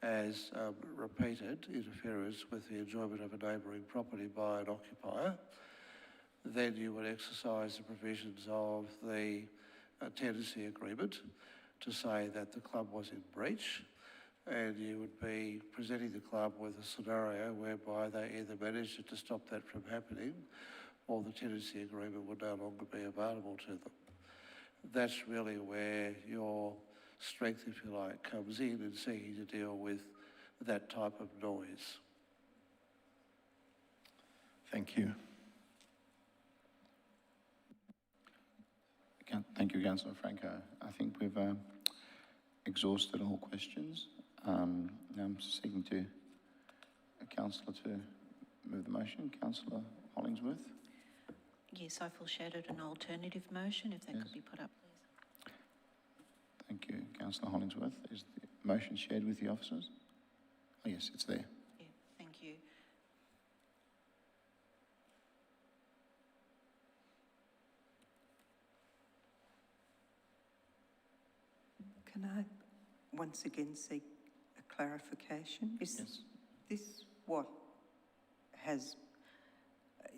as repeated interference with the enjoyment of a neighbouring property by an occupier, then you would exercise the provisions of the tenancy agreement to say that the club was in breach, and you would be presenting the club with a scenario whereby they either managed to stop that from happening or the tenancy agreement would no longer be available to them. That's really where your strength, if you like, comes in seeking to deal with that type of noise. Thank you. Thank you, Councillor Franco. I think we've exhausted all questions. I'm seeking to a councillor to move the motion. Councillor Hollingsworth. Yes, I foreshadowed an alternative motion, if that could be put up, please. Thank you, Councillor Hollingsworth. Is the motion shared with the officers? Oh, yes, it's there. Yeah, thank you. Can I once again seek a clarification? Is this what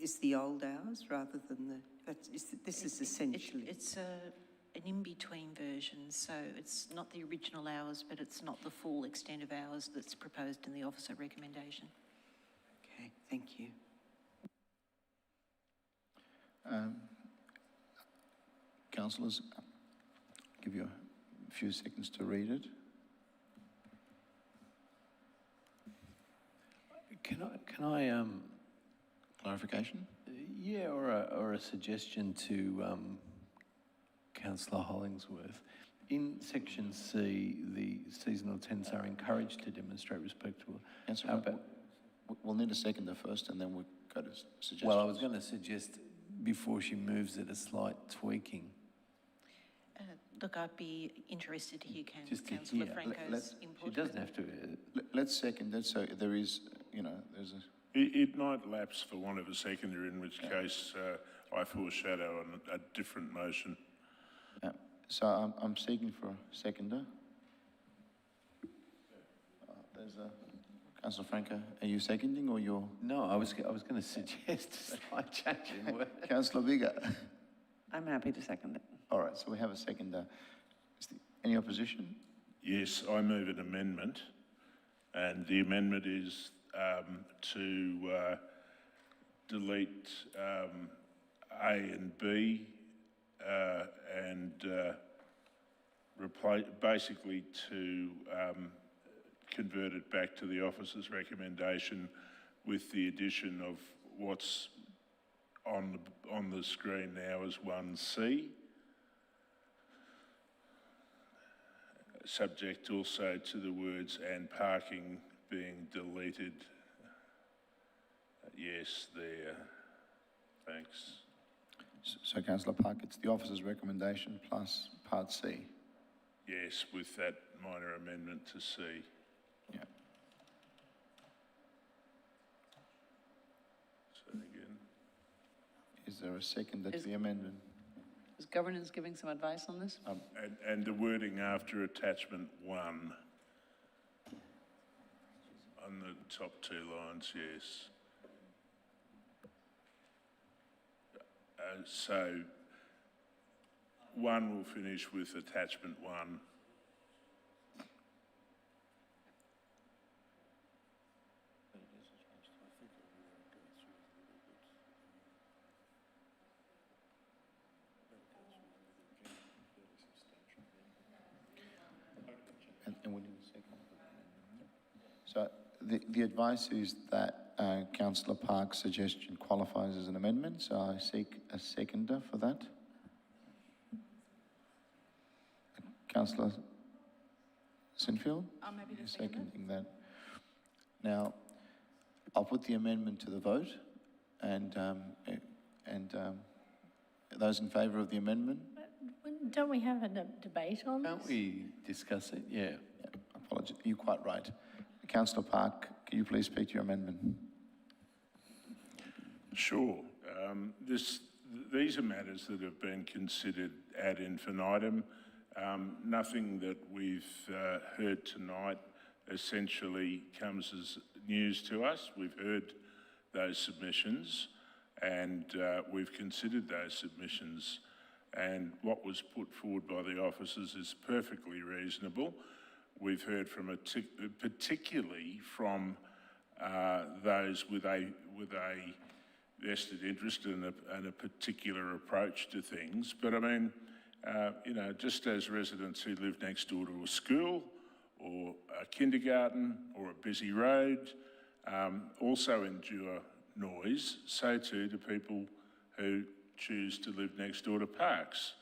is the old hours rather than the, this is essentially? It's an in-between version, so it's not the original hours, but it's not the full extent of hours that's proposed in the officer recommendation. Okay, thank you. Councillors, I'll give you a few seconds to read it. Can I clarification? Yeah, or a suggestion to Councillor Hollingsworth. In section C, the seasonal tents are encouraged to demonstrate respectable. We'll need a seconder first, and then we'll go to suggestions. Well, I was going to suggest before she moves it a slight tweaking. Look, I'd be interested to hear Just to Councillor hear. Franco's input. She doesn't have to. Let's second it, so there is, there's a... It might lapse for want of a seconder, in which case I foreshadow a different motion. So I'm seeking for a seconder. There's a... Councillor Franco, are you seconding or you're... No, I was going to suggest a slight change in word. Councillor Bigger. I'm happy to second it. All right, so we have a seconder. Any opposition? Yes, I move an amendment, and the amendment is to delete A and B and replace, basically to convert it back to the officer's recommendation with the addition of what's on the screen now as 1C. Subject also to the words "and parking" being deleted. Yes, there. Thanks. So Councillor Park, it's the officer's recommendation plus part C. Yes, with that minor amendment to C. Yeah. So again. Is there a second to the amendment? Is governance giving some advice on this? And the wording after attachment 1 on the top 2 lines, yes. So 1 will finish with attachment 1. And we need a second. So the advice is that Councillor Park's suggestion qualifies as an amendment, so I seek a seconder for that. Councillor Sinfield? I'm happy to You're second seconding that. Now, I'll put the amendment to the vote, and those in favour of the amendment? Don't we have a debate on this? Can't we discuss it? Yeah. Apologies, you're quite right. Councillor Park, can you please speak to your amendment? Sure. These are matters that have been considered ad infinitum. Nothing that we've heard tonight essentially comes as news to us. We've heard those submissions and we've considered those submissions, and what was put forward by the officers is perfectly reasonable. We've heard from particularly from those with a vested interest and a particular approach to things. But I mean, just as residents who live next door to a school or a kindergarten or a busy road also endure noise, so too do people who choose to live next door to parks.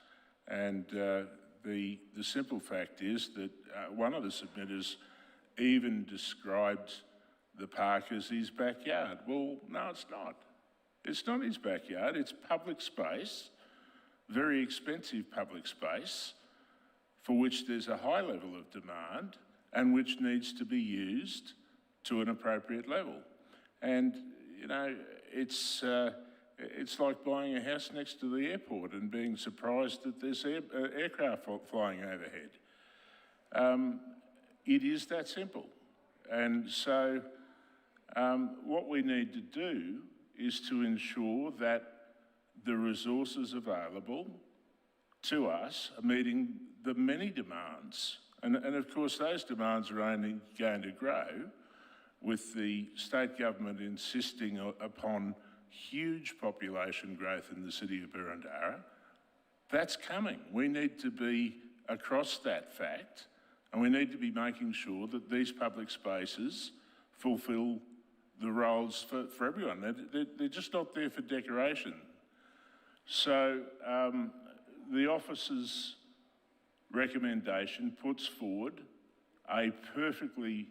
And the simple fact is that one of the submitters even described the park as his backyard. Well, no, it's not. It's not his backyard. It's public space, very expensive public space, for which there's a high level of demand and which needs to be used to an appropriate level. And, you know, it's like buying a house next to the airport and being surprised that there's aircraft flying overhead. It is that simple. And so what we need to do is to ensure that the resources available to us are meeting the many demands. And of course, those demands are only going to grow with the state government insisting upon huge population growth in the city of Boroondara. That's coming. We need to be across that fact, and we need to be making sure that these public spaces fulfil the roles for everyone. They're just not there for decoration. So the office's recommendation puts forward a perfectly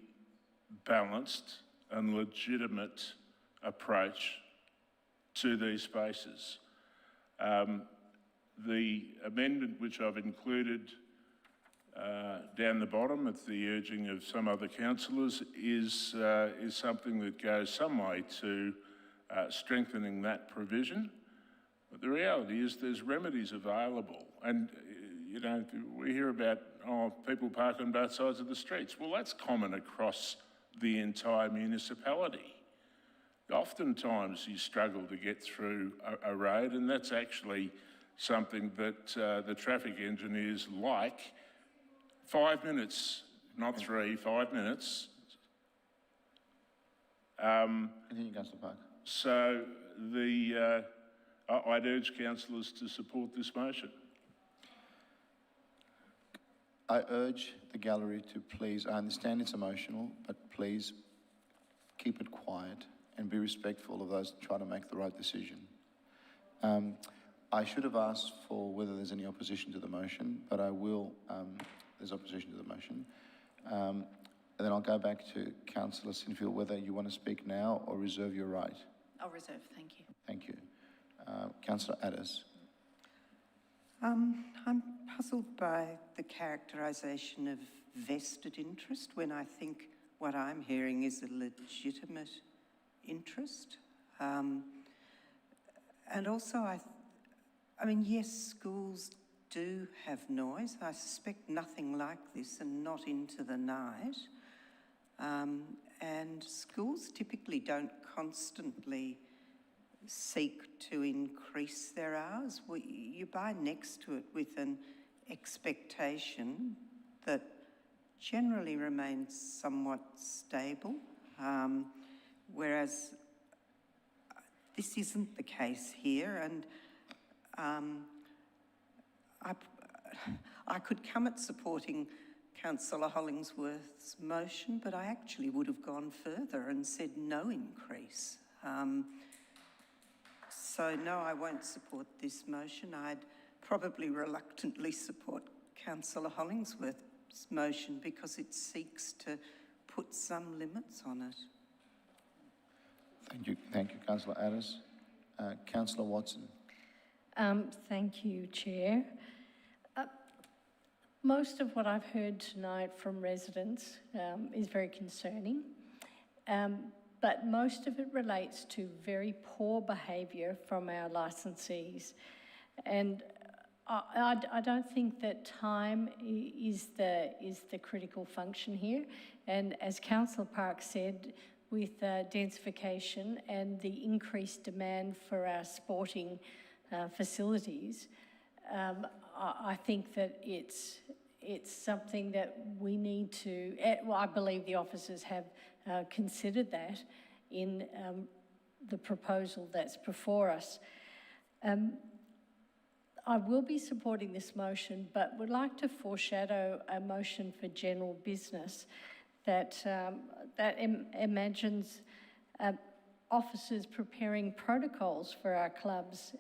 balanced and legitimate approach to these spaces. The amendment which I've included down the bottom at the urging of some other councillors is something that goes some way to strengthening that provision. But the reality is there's remedies available. And, you know, we hear about, people park on both sides of the streets. Well, that's common across the entire municipality. Oftentimes you struggle to get through a road, and that's actually something that the traffic engineers like. 5 minutes, not 3, 5 minutes. Continue, Councillor Park. So I'd urge councillors to support this motion. I urge the gallery to please, I understand it's emotional, but please keep it quiet and be respectful of those trying to make the right decision. I should have asked for whether there's any opposition to the motion, but I will, there's opposition to the motion. And then I'll go back to Councillor Sinfield, whether you want to speak now or reserve your right. I'll reserve, thank you. Thank you. Councillor Addis. I'm puzzled by the characterisation of vested interest when I think what I'm hearing is a legitimate interest. And also, I mean, yes, schools do have noise. I suspect nothing like this and not into the night. And schools typically don't constantly seek to increase their hours. You buy next to it with an expectation that generally remains somewhat stable, whereas this isn't the case here. And I could come at supporting Councillor Hollingsworth's motion, but I actually would have gone further and said no increase. So no, I won't support this motion. I'd probably reluctantly support Councillor Hollingsworth's motion because it seeks to put some limits on it. Thank you, Councillor Addis. Councillor Watson. Thank you, Chair. Most of what I've heard tonight from residents is very concerning, but most of it relates to very poor behaviour from our licensees. And I don't think that time is the critical function here. And as Councillor Park said, with densification and the increased demand for our sporting facilities, I think that it's something that we need to, well, I believe the officers have considered that in the proposal that's before us. I will be supporting this motion, but would like to foreshadow a motion for general business that imagines officers preparing protocols for our clubs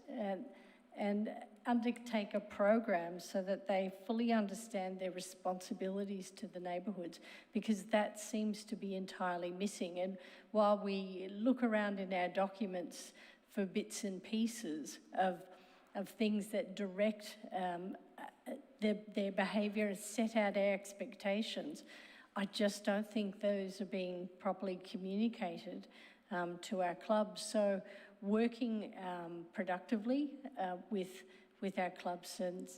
and undertake a program so that they fully understand their responsibilities to the neighbourhoods, because that seems to be entirely missing. And while we look around in our documents for bits and pieces of things that direct their behaviour and set out our expectations, I just don't think those are being properly communicated to our clubs. So working productively with our clubs and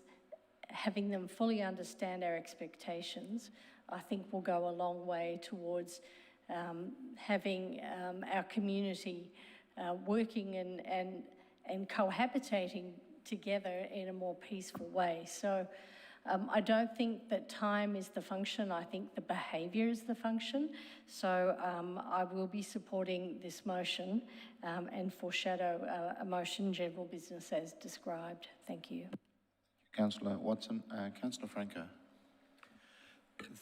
having them fully understand our expectations, I think will go a long way towards having our community working and cohabitating together in a more peaceful way. So I don't think that time is the function. I think the behaviour is the function. So I will be supporting this motion and foreshadow a motion, general business as described. Thank you. Councillor Watson. Councillor Franco.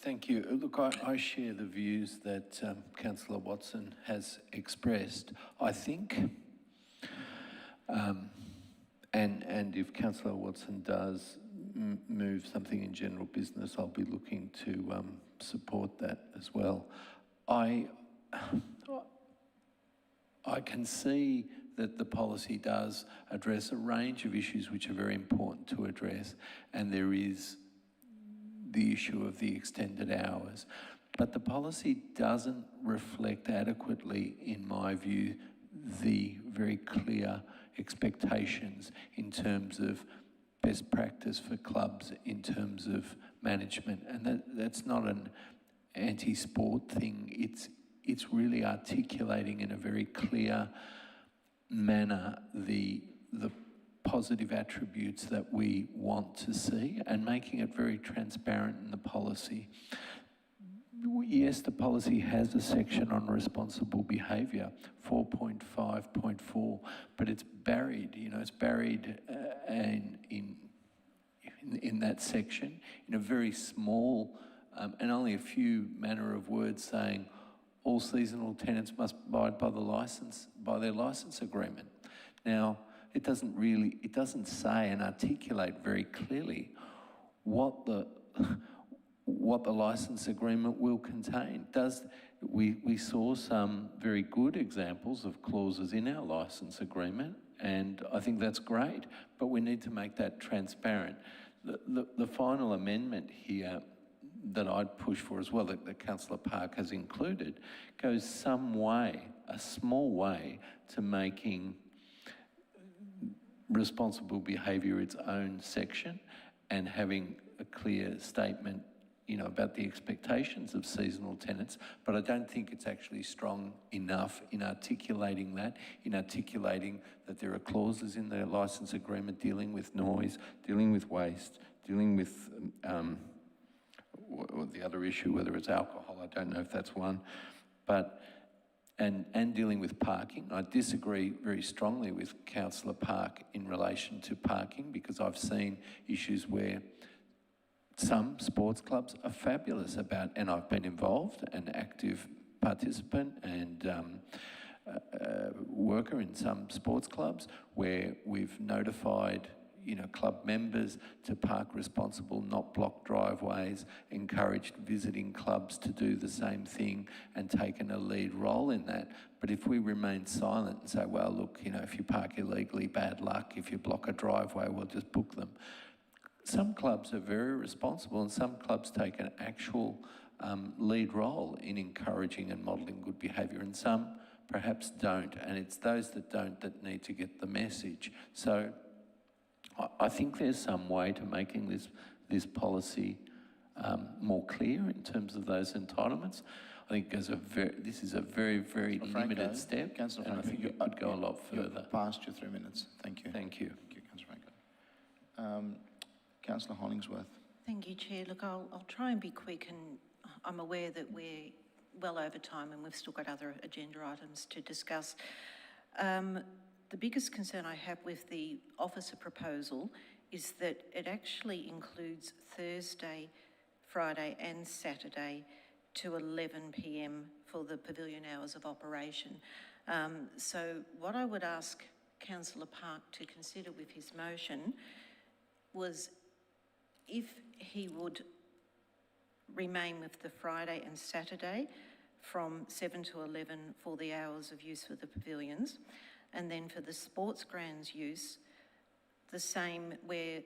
Thank you. Look, I share the views that Councillor Watson has expressed. I think, and if Councillor Watson does move something in general business, I'll be looking to support that as well. I can see that the policy does address a range of issues which are very important to address, and there is the issue of the extended hours. But the policy doesn't reflect adequately, in my view, the very clear expectations in terms of best practice for clubs, in terms of management. And that's not an anti-sport thing. It's really articulating in a very clear manner the positive attributes that we want to see and making it very transparent in the policy. Yes, the policy has a section on responsible behaviour, 4.5.4, but it's buried, it's buried in that section in a very small and only a few manner of words saying all seasonal tenants must abide by their licence agreement. Now, it doesn't say and articulate very clearly what the licence agreement will contain. We saw some very good examples of clauses in our licence agreement, and I think that's great, but we need to make that transparent. The final amendment here that I'd push for as well, that Councillor Park has included, goes some way, a small way, to making responsible behaviour its own section and having a clear statement, about the expectations of seasonal tenants. But I don't think it's actually strong enough in articulating that, that there are clauses in the licence agreement dealing with noise, dealing with waste, dealing with the other issue, whether it's alcohol, I don't know if that's one, but and dealing with parking. I disagree very strongly with Councillor Park in relation to parking, because I've seen issues where some sports clubs are fabulous about, and I've been involved, an active participant and worker in some sports clubs where we've notified club members to park responsible, not block driveways, encouraged visiting clubs to do the same thing and taken a lead role in that. But if we remain silent and say, well, look, if you park illegally, bad luck. If you block a driveway, we'll just book them. Some clubs are very responsible, and some clubs take an actual lead role in encouraging and modelling good behaviour, and some perhaps don't. And it's those that don't that need to get the message. So I think there's some way to making this policy more clear in terms of those entitlements. I think this is a very, very limited step, and I think it could go a lot further. You've passed your 3 minutes. Thank you. Thank you. Thank you, Councillor Franco. Councillor Hollingsworth. Thank you, Chair. Look, I'll try and be quick, and I'm aware that we're well over time and we've still got other agenda items to discuss. The biggest concern I have with the officer proposal is that it actually includes Thursday, Friday and Saturday to 11 p.m. for the pavilion hours of operation. So what I would ask Councillor Park to consider with his motion was if he would remain with the Friday and Saturday from 7 to 11 for the hours of use for the pavilions, and then for the sports grounds use, the same, where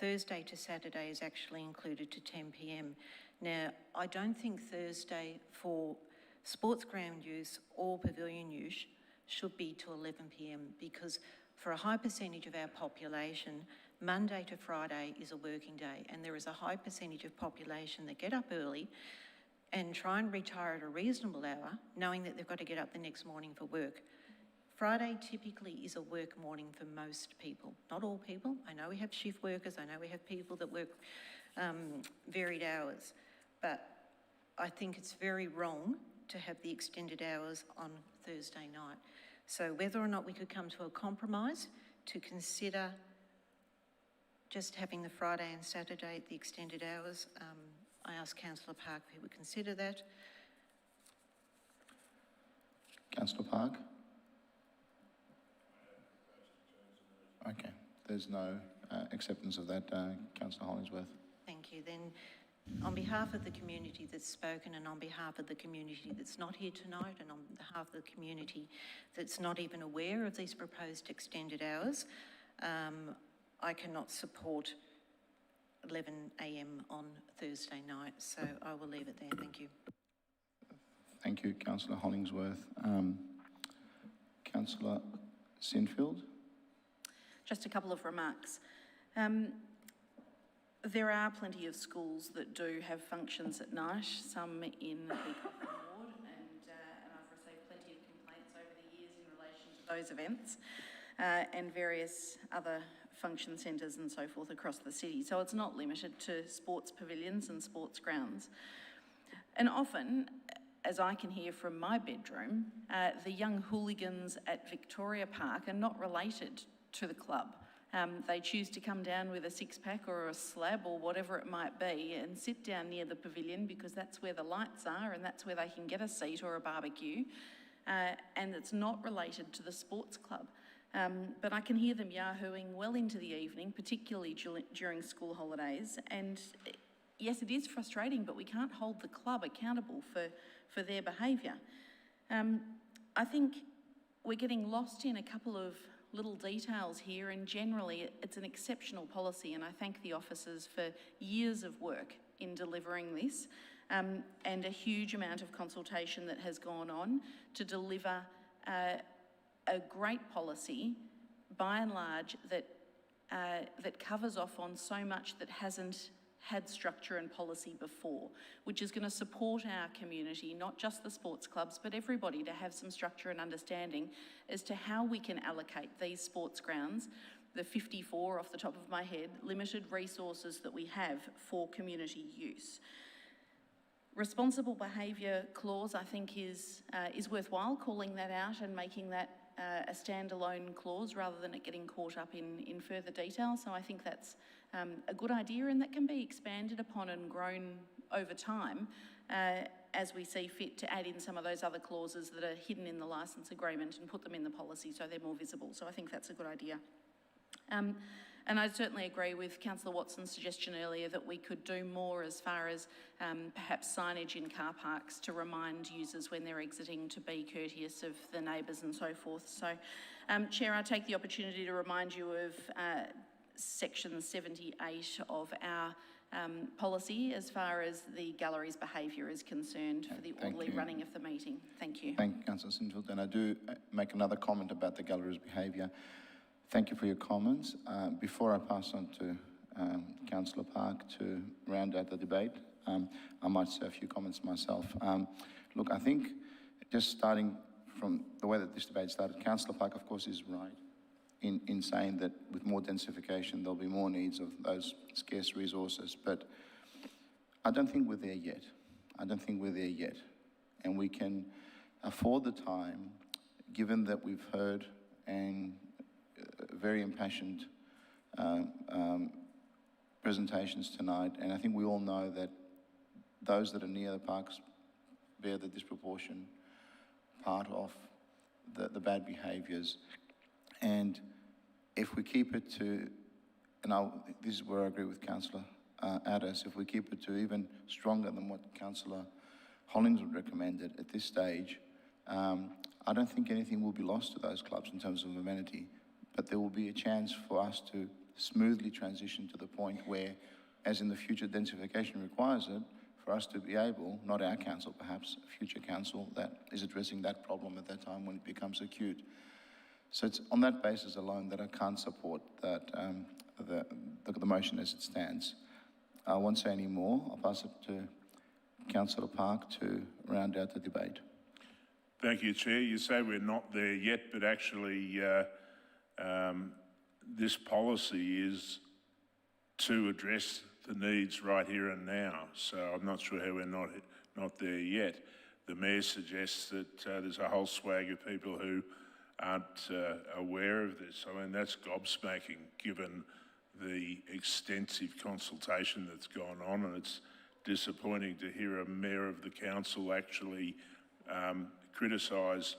Thursday to Saturday is actually included to 10 p.m. Now, I don't think Thursday for sports ground use or pavilion use should be to 11 p.m. because for a high percentage of our population, Monday to Friday is a working day, and there is a high percentage of population that get up early and try and retire at a reasonable hour, knowing that they've got to get up the next morning for work. Friday typically is a work morning for most people, not all people. I know we have shift workers, I know we have people that work varied hours, but I think it's very wrong to have the extended hours on Thursday night. So whether or not we could come to a compromise to consider just having the Friday and Saturday at the extended hours, I asked Councillor Park if he would consider that. Councillor Park? Okay, there's no acceptance of that, Councillor Hollingsworth. Thank you. Then, on behalf of the community that's spoken and on behalf of the community that's not here tonight and on behalf of the community that's not even aware of these proposed extended hours, I cannot support 11 a.m. on Thursday night, so I will leave it there. Thank you. Thank you, Councillor Hollingsworth. Councillor Sinfield? Just a couple of remarks. There are plenty of schools that do have functions at night, some in the Coffin ward, and I've received plenty of complaints over the years in relation to those events and various other function centres and so forth across the city. So it's not limited to sports pavilions and sports grounds. And often, as I can hear from my bedroom, the young hooligans at Victoria Park are not related to the club. They choose to come down with a six-pack or a slab or whatever it might be and sit down near the pavilion because that's where the lights are and that's where they can get a seat or a barbecue. And it's not related to the sports club. But I can hear them yahooing well into the evening, particularly during school holidays. And yes, it is frustrating, but we can't hold the club accountable for their behaviour. I think we're getting lost in a couple of little details here, and generally it's an exceptional policy, and I thank the officers for years of work in delivering this and a huge amount of consultation that has gone on to deliver a great policy, by and large, that covers off on so much that hasn't had structure and policy before, which is going to support our community, not just the sports clubs, but everybody to have some structure and understanding as to how we can allocate these sports grounds, the 54 off the top of my head, limited resources that we have for community use. Responsible behaviour clause, I think, is worthwhile calling that out and making that a standalone clause rather than it getting caught up in further detail. So I think that's a good idea, and that can be expanded upon and grown over time as we see fit to add in some of those other clauses that are hidden in the licence agreement and put them in the policy so they're more visible. So I think that's a good idea. And I certainly agree with Councillor Watson's suggestion earlier that we could do more as far as perhaps signage in car parks to remind users when they're exiting to be courteous of the neighbours and so forth. So, Chair, I take the opportunity to remind you of Section 78 of our policy as far as the gallery's behaviour is concerned for the orderly running of the meeting. Thank you. Thank you, Councillor Sinfield. And I do make another comment about the gallery's behaviour. Thank you for your comments. Before I pass on to Councillor Park to round out the debate, I might say a few comments myself. Look, I think just starting from the way that this debate started, Councillor Park, of course, is right in saying that with more densification, there'll be more needs of those scarce resources. But I don't think we're there yet. I don't think we're there yet. And we can afford the time, given that we've heard and very impassioned presentations tonight, and I think we all know that those that are near the parks bear the disproportionate part of the bad behaviours. And if we keep it to, and this is where I agree with Councillor Addis, if we keep it to even stronger than what Councillor Hollingsworth recommended at this stage, I don't think anything will be lost to those clubs in terms of amenity. But there will be a chance for us to smoothly transition to the point where, as in the future densification requires it, for us to be able, not our council perhaps, a future council that is addressing that problem at that time when it becomes acute. So it's on that basis alone that I can't support that, the motion as it stands. I won't say any more. I'll pass it to Councillor Park to round out the debate. Thank you, Chair. You say we're not there yet, but actually this policy is to address the needs right here and now. So I'm not sure how we're not there yet. The Mayor suggests that there's a whole swag of people who aren't aware of this. I mean, that's gobsmacking given the extensive consultation that's gone on, and it's disappointing to hear a Mayor of the Council actually criticise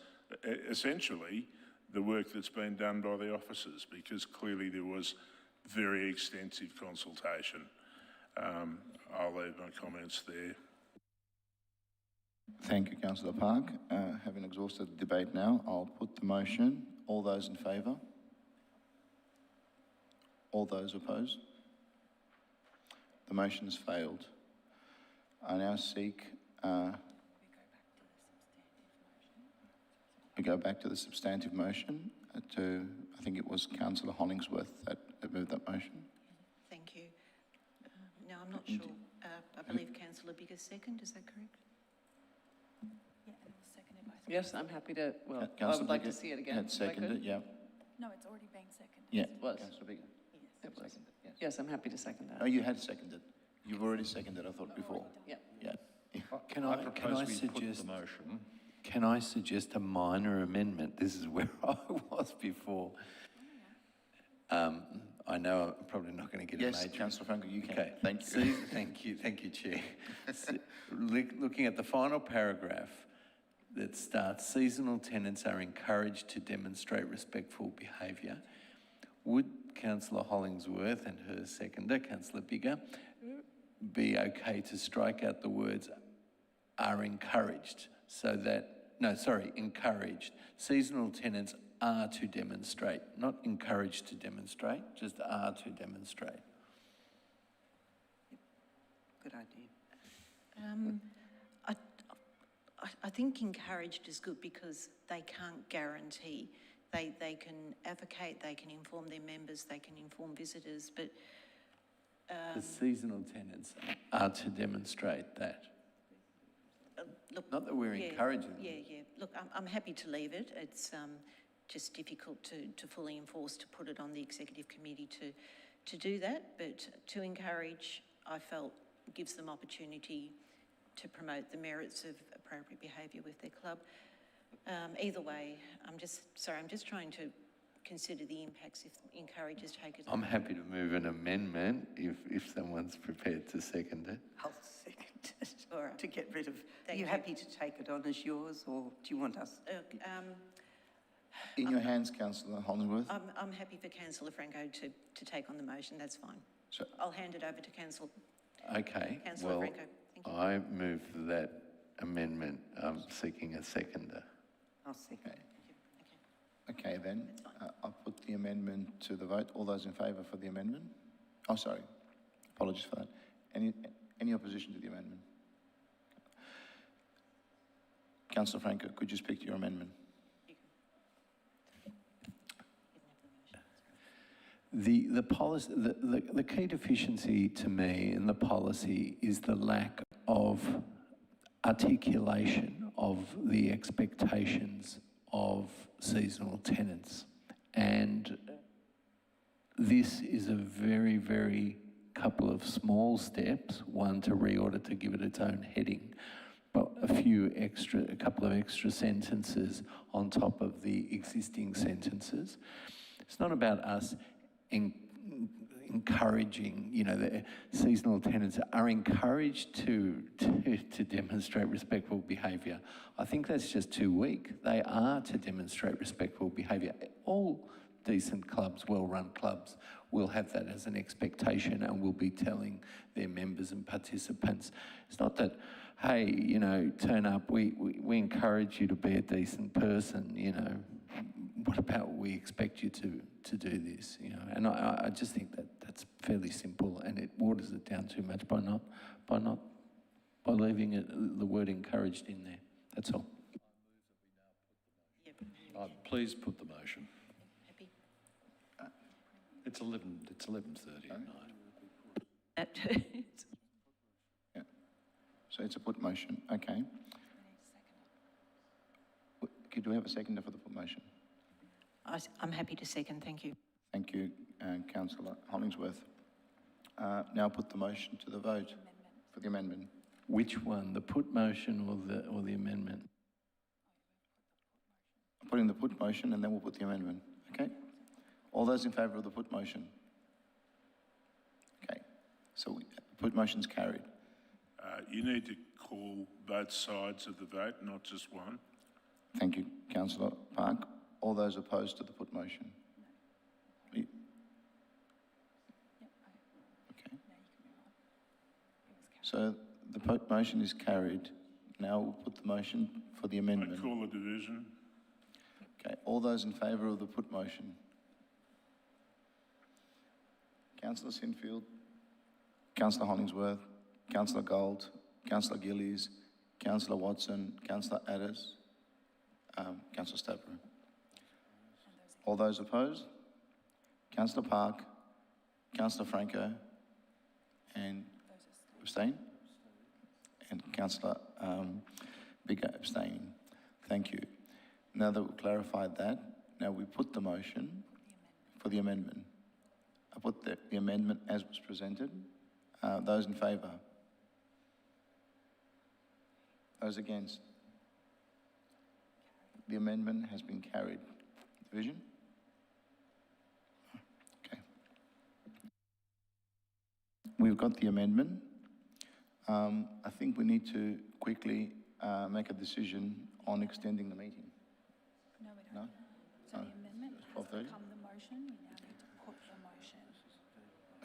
essentially the work that's been done by the officers, because clearly there was very extensive consultation. I'll leave my comments there. Thank you, Councillor Park. Having exhausted the debate now, I'll put the motion. All those in favour? All those opposed? The motion has failed. I now seek... we go back to the substantive motion to, I think it was Councillor Hollingsworth that moved that motion. Thank you. Now, I'm not sure. I believe Councillor Bigger second, is that correct? Yeah, and it was seconded by... Yes, I'm happy to, well, I Councillor would like to Bigger see it again. had if I seconded, could. yeah. No, it's already been seconded. Yeah, It was. Councillor Bigger. It was. Seconded, yes. Yes, I'm happy to second that. Oh, you had seconded. You've already seconded, I thought, before. Yeah. Yeah. Can I suggest a minor amendment? This is where I was before. I know I'm probably not going to get a major... Yes, Councillor Franco, you can. Okay. Thank you. Thank you, Chair. Looking at the final paragraph that starts, seasonal tenants are encouraged to demonstrate respectful behaviour. Would Councillor Hollingsworth and her seconder, Councillor Bigger, be okay to strike out the words are encouraged so that, encouraged. Seasonal tenants are to demonstrate, not encouraged to demonstrate, just are to demonstrate. Good idea. I think encouraged is good because they can't guarantee. They can advocate, they can inform their members, they can inform visitors, but... the seasonal tenants are to demonstrate that. Look, not that we're encouraging them. Yeah. Look, I'm happy to leave it. It's just difficult to fully enforce, to put it on the executive committee to do that, but to encourage, I felt, gives them opportunity to promote the merits of appropriate behaviour with their club. Either way, I'm just trying to consider the impacts if encourage is taken. I'm happy to move an amendment if someone's prepared to second it. I'll second it. All right. To get rid of... Are you happy to take it on as yours, or do you want us... In your hands, Councillor Hollingsworth. I'm happy for Councillor Franco to take on the motion, that's fine. So I'll hand it over to Councillor Franco. Thank you. I move that amendment. I'm seeking a seconder. I'll second it. Okay, then. I'll put the amendment to the vote. All those in favour for the amendment? Oh, sorry. Apologies for that. Any opposition to the amendment? Councillor Franco, could you speak to your amendment? The policy, the key deficiency to me in the policy is the lack of articulation of the expectations of seasonal tenants. And this is a very, very couple of small steps, one to reorder to give it its own heading, but a couple of extra sentences on top of the existing sentences. It's not about us encouraging, the seasonal tenants are encouraged to demonstrate respectful behaviour. I think that's just too weak. They are to demonstrate respectful behaviour. All decent clubs, well-run clubs, will have that as an expectation and will be telling their members and participants. It's not that, hey, turn up, we encourage you to be a decent person, what about we expect you to do this, you know? And I just think that that's fairly simple, and it waters it down too much by leaving it, the word encouraged in there. That's all. Please put the motion. Happy? It's 11:30 at night. Yeah. So it's a put motion, okay. Do we have a seconder for the put motion? I'm happy to second, thank you. Thank you, Councillor Hollingsworth. Now put the motion to the vote for the amendment. Which one, the put motion or the amendment? I'm putting the put motion and then we'll put the amendment, okay? All those in favour of the put motion? Okay, so put motion's carried. You need to call both sides of the vote, not just one. Thank you, Councillor Park. All those opposed to the put motion? Okay. So the put motion is carried. Now we'll put the motion for the amendment. I call a division. Okay, all those in favour of the put motion? Councillor Sinfield, Councillor Hollingsworth, Councillor Gold, Councillor Gillies, Councillor Watson, Councillor Addis, Councillor Stavrou. All those opposed? Councillor Park, Councillor Franco, and abstain? And Councillor Bigger abstaining. Thank you. Now that we've clarified that, now we put the motion for the amendment. I put the amendment as was presented. Those in favour? Those against? The amendment has been carried. Division? Okay. We've got the amendment. I think we need to quickly make a decision on extending the meeting. No, we don't. No? So No. the amendment has 12:30? become the motion. We now need to put the motion.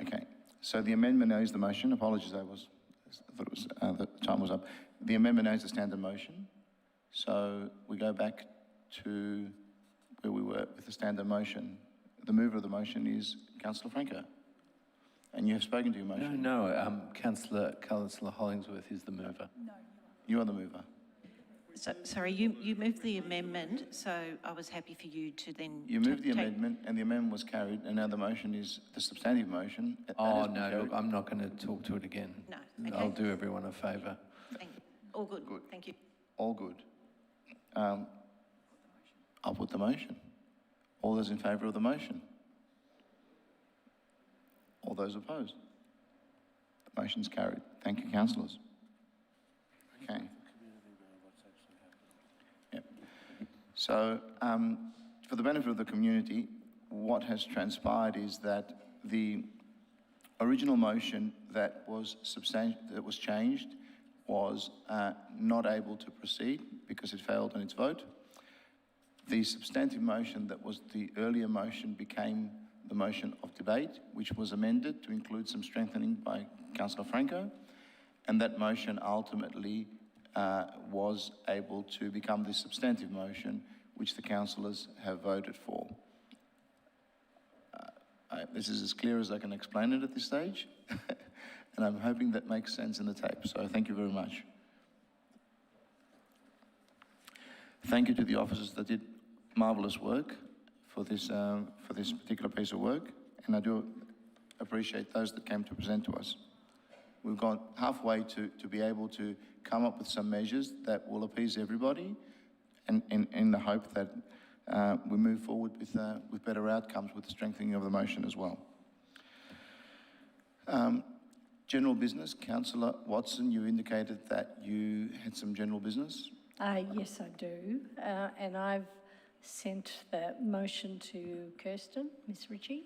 Okay, so the amendment now is the motion. Apologies, I thought it was, the time was up. The amendment now is the standard motion. So we go back to where we were with the standard motion. The mover of the motion is Councillor Franco. And you have spoken to your motion. No, Councillor Hollingsworth is the mover. No, You are the mover. So, sorry, you moved the amendment, so I was happy for you to then... You moved the amendment and the amendment was carried, and now the motion is the substantive motion. Oh, no, look, I'm not going to talk to it again. No, okay. I'll do everyone a favour. All good, thank you. All good. I'll put the motion. All those in favour of the motion? All those opposed? The motion's carried. Thank you, councillors. Okay. Yep. So, for the benefit of the community, what has transpired is that the original motion that was changed was not able to proceed because it failed on its vote. The substantive motion that was the earlier motion became the motion of debate, which was amended to include some strengthening by Councillor Franco, and that motion ultimately was able to become the substantive motion, which the councillors have voted for. This is as clear as I can explain it at this stage, and I'm hoping that makes sense in the tape, so thank you very much. Thank you to the officers that did marvellous work for this particular piece of work, and I do appreciate those that came to present to us. We've got halfway to be able to come up with some measures that will appease everybody, and in the hope that we move forward with better outcomes with the strengthening of the motion as well. General business, Councillor Watson, you indicated that you had some general business. Yes, I do. And I've sent the motion to Kirsten, Ms. Ritchie.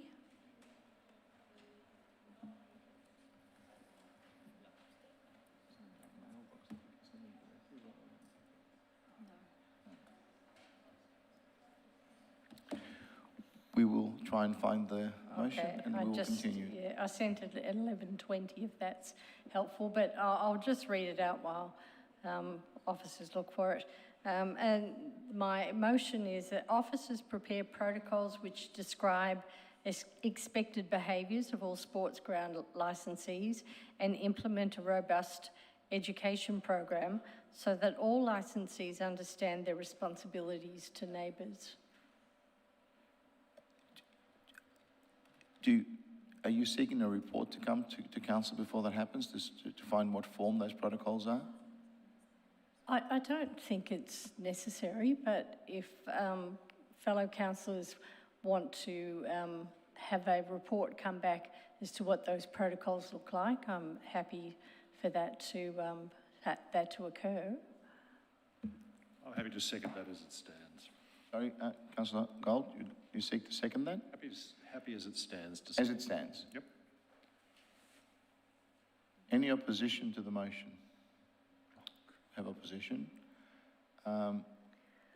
We will try and find the motion and we will continue. Yeah, I sent it at 11:20 if that's helpful, but I'll just read it out while officers look for it. And my motion is that officers prepare protocols which describe expected behaviours of all sports ground licensees and implement a robust education program so that all licensees understand their responsibilities to neighbours. Are you seeking a report to come to council before that happens, to find what form those protocols are? I don't think it's necessary, but if fellow councillors want to have a report come back as to what those protocols look like, I'm happy for that to occur. I'm happy to second that as it stands. Sorry, Councillor Gold, you seek to second that? Happy as it stands. As it stands? Yep. Any opposition to the motion? Have opposition?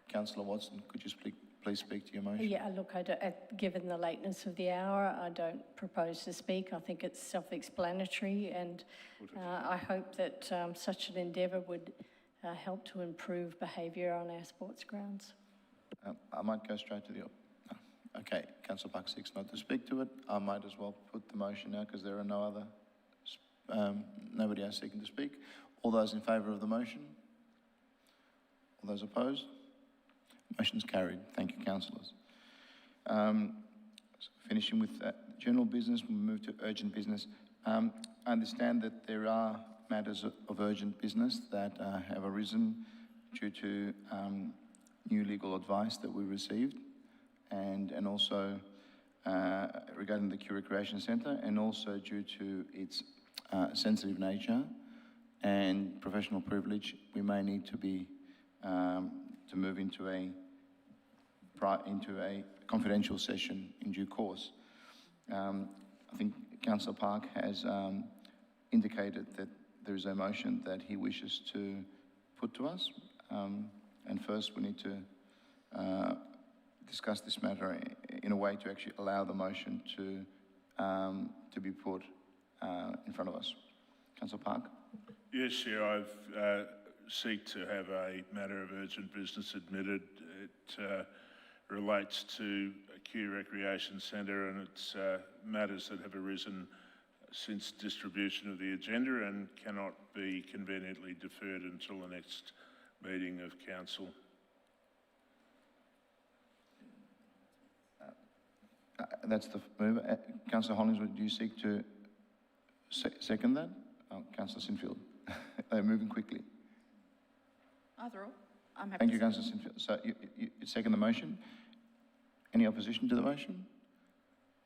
Councillor Watson, could you please speak to your motion? Yeah, look, given the lateness of the hour, I don't propose to speak. I think it's self-explanatory, and I hope that such an endeavour would help to improve behaviour on our sports grounds. I might go straight to the... Okay, Councillor Park seeks not to speak to it. I might as well put the motion now because there are no other... nobody else seeking to speak. All those in favour of the motion? All those opposed? Motion's carried. Thank you, councillors. Finishing with general business, we move to urgent business. I understand that there are matters of urgent business that have arisen due to new legal advice that we received, and also regarding the Kew Recreation Centre, and also due to its sensitive nature and professional privilege. We may need to be to move into a confidential session in due course. I think Councillor Park has indicated that there is a motion that he wishes to put to us, and first we need to discuss this matter in a way to actually allow the motion to be put in front of us. Councillor Park? Yes, Chair, I've seek to have a matter of urgent business admitted. It relates to Kew Recreation Centre, and it's matters that have arisen since distribution of the agenda and cannot be conveniently deferred until the next meeting of council. That's the move. Councillor Hollingsworth, do you seek to second that? Oh, Councillor Sinfield. They're moving quickly. Either or. I'm happy. Thank you, Councillor Sinfield. So you second the motion. Any opposition to the motion?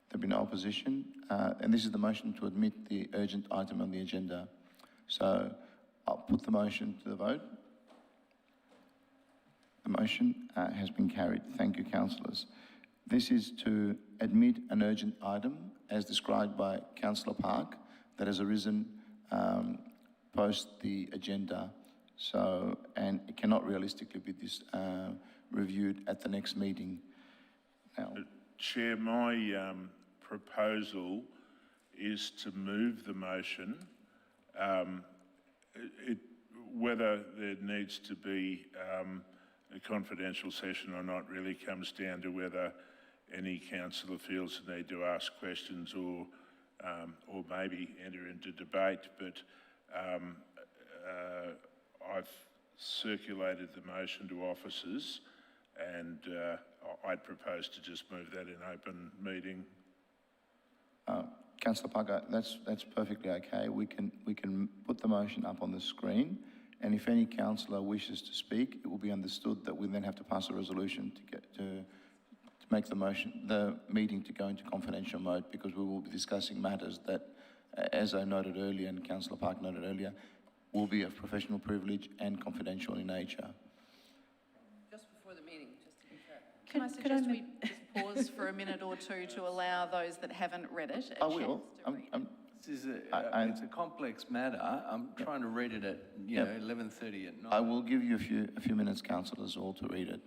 There'll be no opposition. And this is the motion to admit the urgent item on the agenda. So I'll put the motion to the vote. The motion has been carried. Thank you, councillors. This is to admit an urgent item as described by Councillor Park that has arisen post the agenda. So, and it cannot realistically be reviewed at the next meeting. Now, Chair, my proposal is to move the motion. Whether there needs to be a confidential session or not really comes down to whether any councillor feels the need to ask questions or maybe enter into debate. But I've circulated the motion to officers, and I'd propose to just move that in open meeting. Councillor Parker, that's perfectly okay. We can put the motion up on the screen, and if any councillor wishes to speak, it will be understood that we then have to pass a resolution to make the meeting to go into confidential mode, because we will be discussing matters that, as I noted earlier and Councillor Park noted earlier, will be of professional privilege and confidential in nature. Just before the meeting, just to be fair. Can I suggest we just pause for a minute or two to allow those that haven't read it a I will. This is it's a complex matter. I'm trying to read it at 11:30 at night. I will give you a few minutes, councillors, all to read it.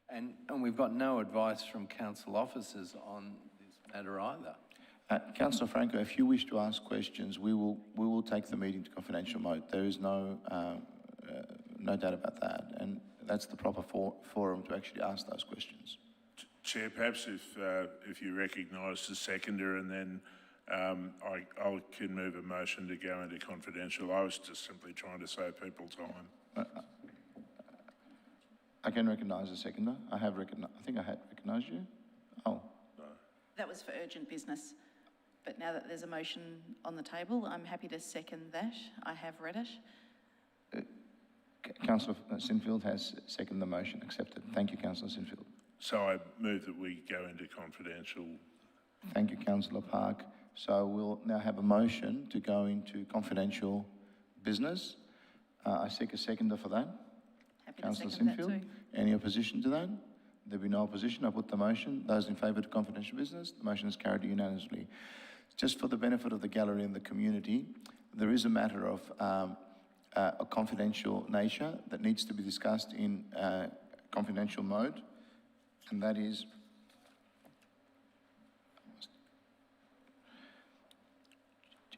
And we've got no advice from council officers on this matter either. Councillor Franco, if you wish to ask questions, we will take the meeting to confidential mode. There is no no doubt about that. And that's the proper forum to actually ask those questions. Chair, perhaps if you recognise the seconder, and then I can move a motion to go into confidential. I was just simply trying to save people time. I can recognise the seconder. I think I had recognised you. Oh. That was for urgent business. But now that there's a motion on the table, I'm happy to second that. I have read it. Councillor Sinfield has seconded the motion. Accepted. Thank you, Councillor Sinfield. So I move that we go into confidential. Thank you, Councillor Park. So we'll now have a motion to go into confidential business. I seek a seconder for that. Happy Councillor to second that Sinfield. too. Any opposition to that? There be no opposition. I put the motion. Those in favour to confidential business, the motion is carried unanimously. Just for the benefit of the gallery and the community, there is a matter of a confidential nature that needs to be discussed in confidential mode, and that is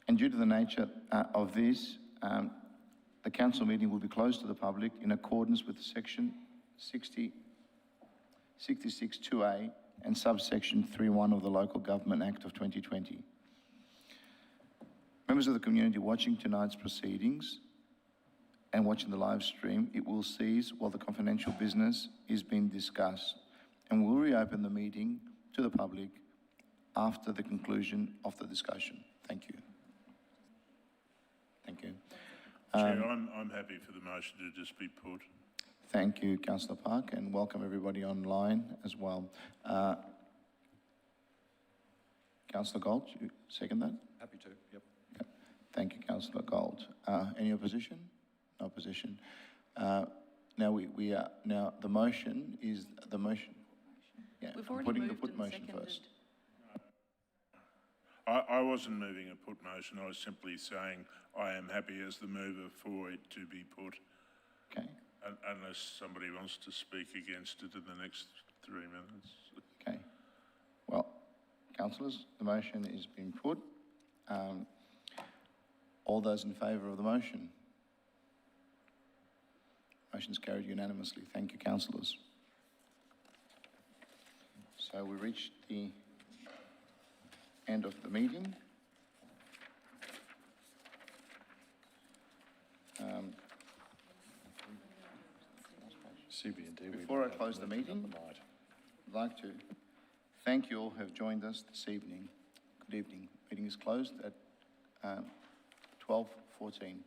and due to the nature of this, the council meeting will be closed to the public in accordance with section 66(2)(a) and subsection 3(1) of the Local Government Act of 2020. Members of the community watching tonight's proceedings and watching the live stream, it will cease while the confidential business is being discussed, and we'll reopen the meeting to the public after the conclusion of the discussion. Thank you. Thank you. Chair, I'm happy for the motion to just be put. Thank you, Councillor Park, and welcome everybody online as well. Councillor Gold, you second that? Happy to, yep. Thank you, Councillor Gold. Any opposition? No opposition. Now the motion is the motion. Yeah, We've I'm already putting the moved put and motion seconded. first. I wasn't moving a put motion. I was simply saying I am happy as the mover for it to be put. Okay. Unless somebody wants to speak against it in the next 3 minutes. Okay. Well, councillors, the motion is being put. All those in favour of the motion? Motion is carried unanimously. Thank you, councillors. So we reached the end of the meeting. Before I close the meeting, I'd like to thank you all who have joined us this evening. Good evening. Meeting is closed at 12:14.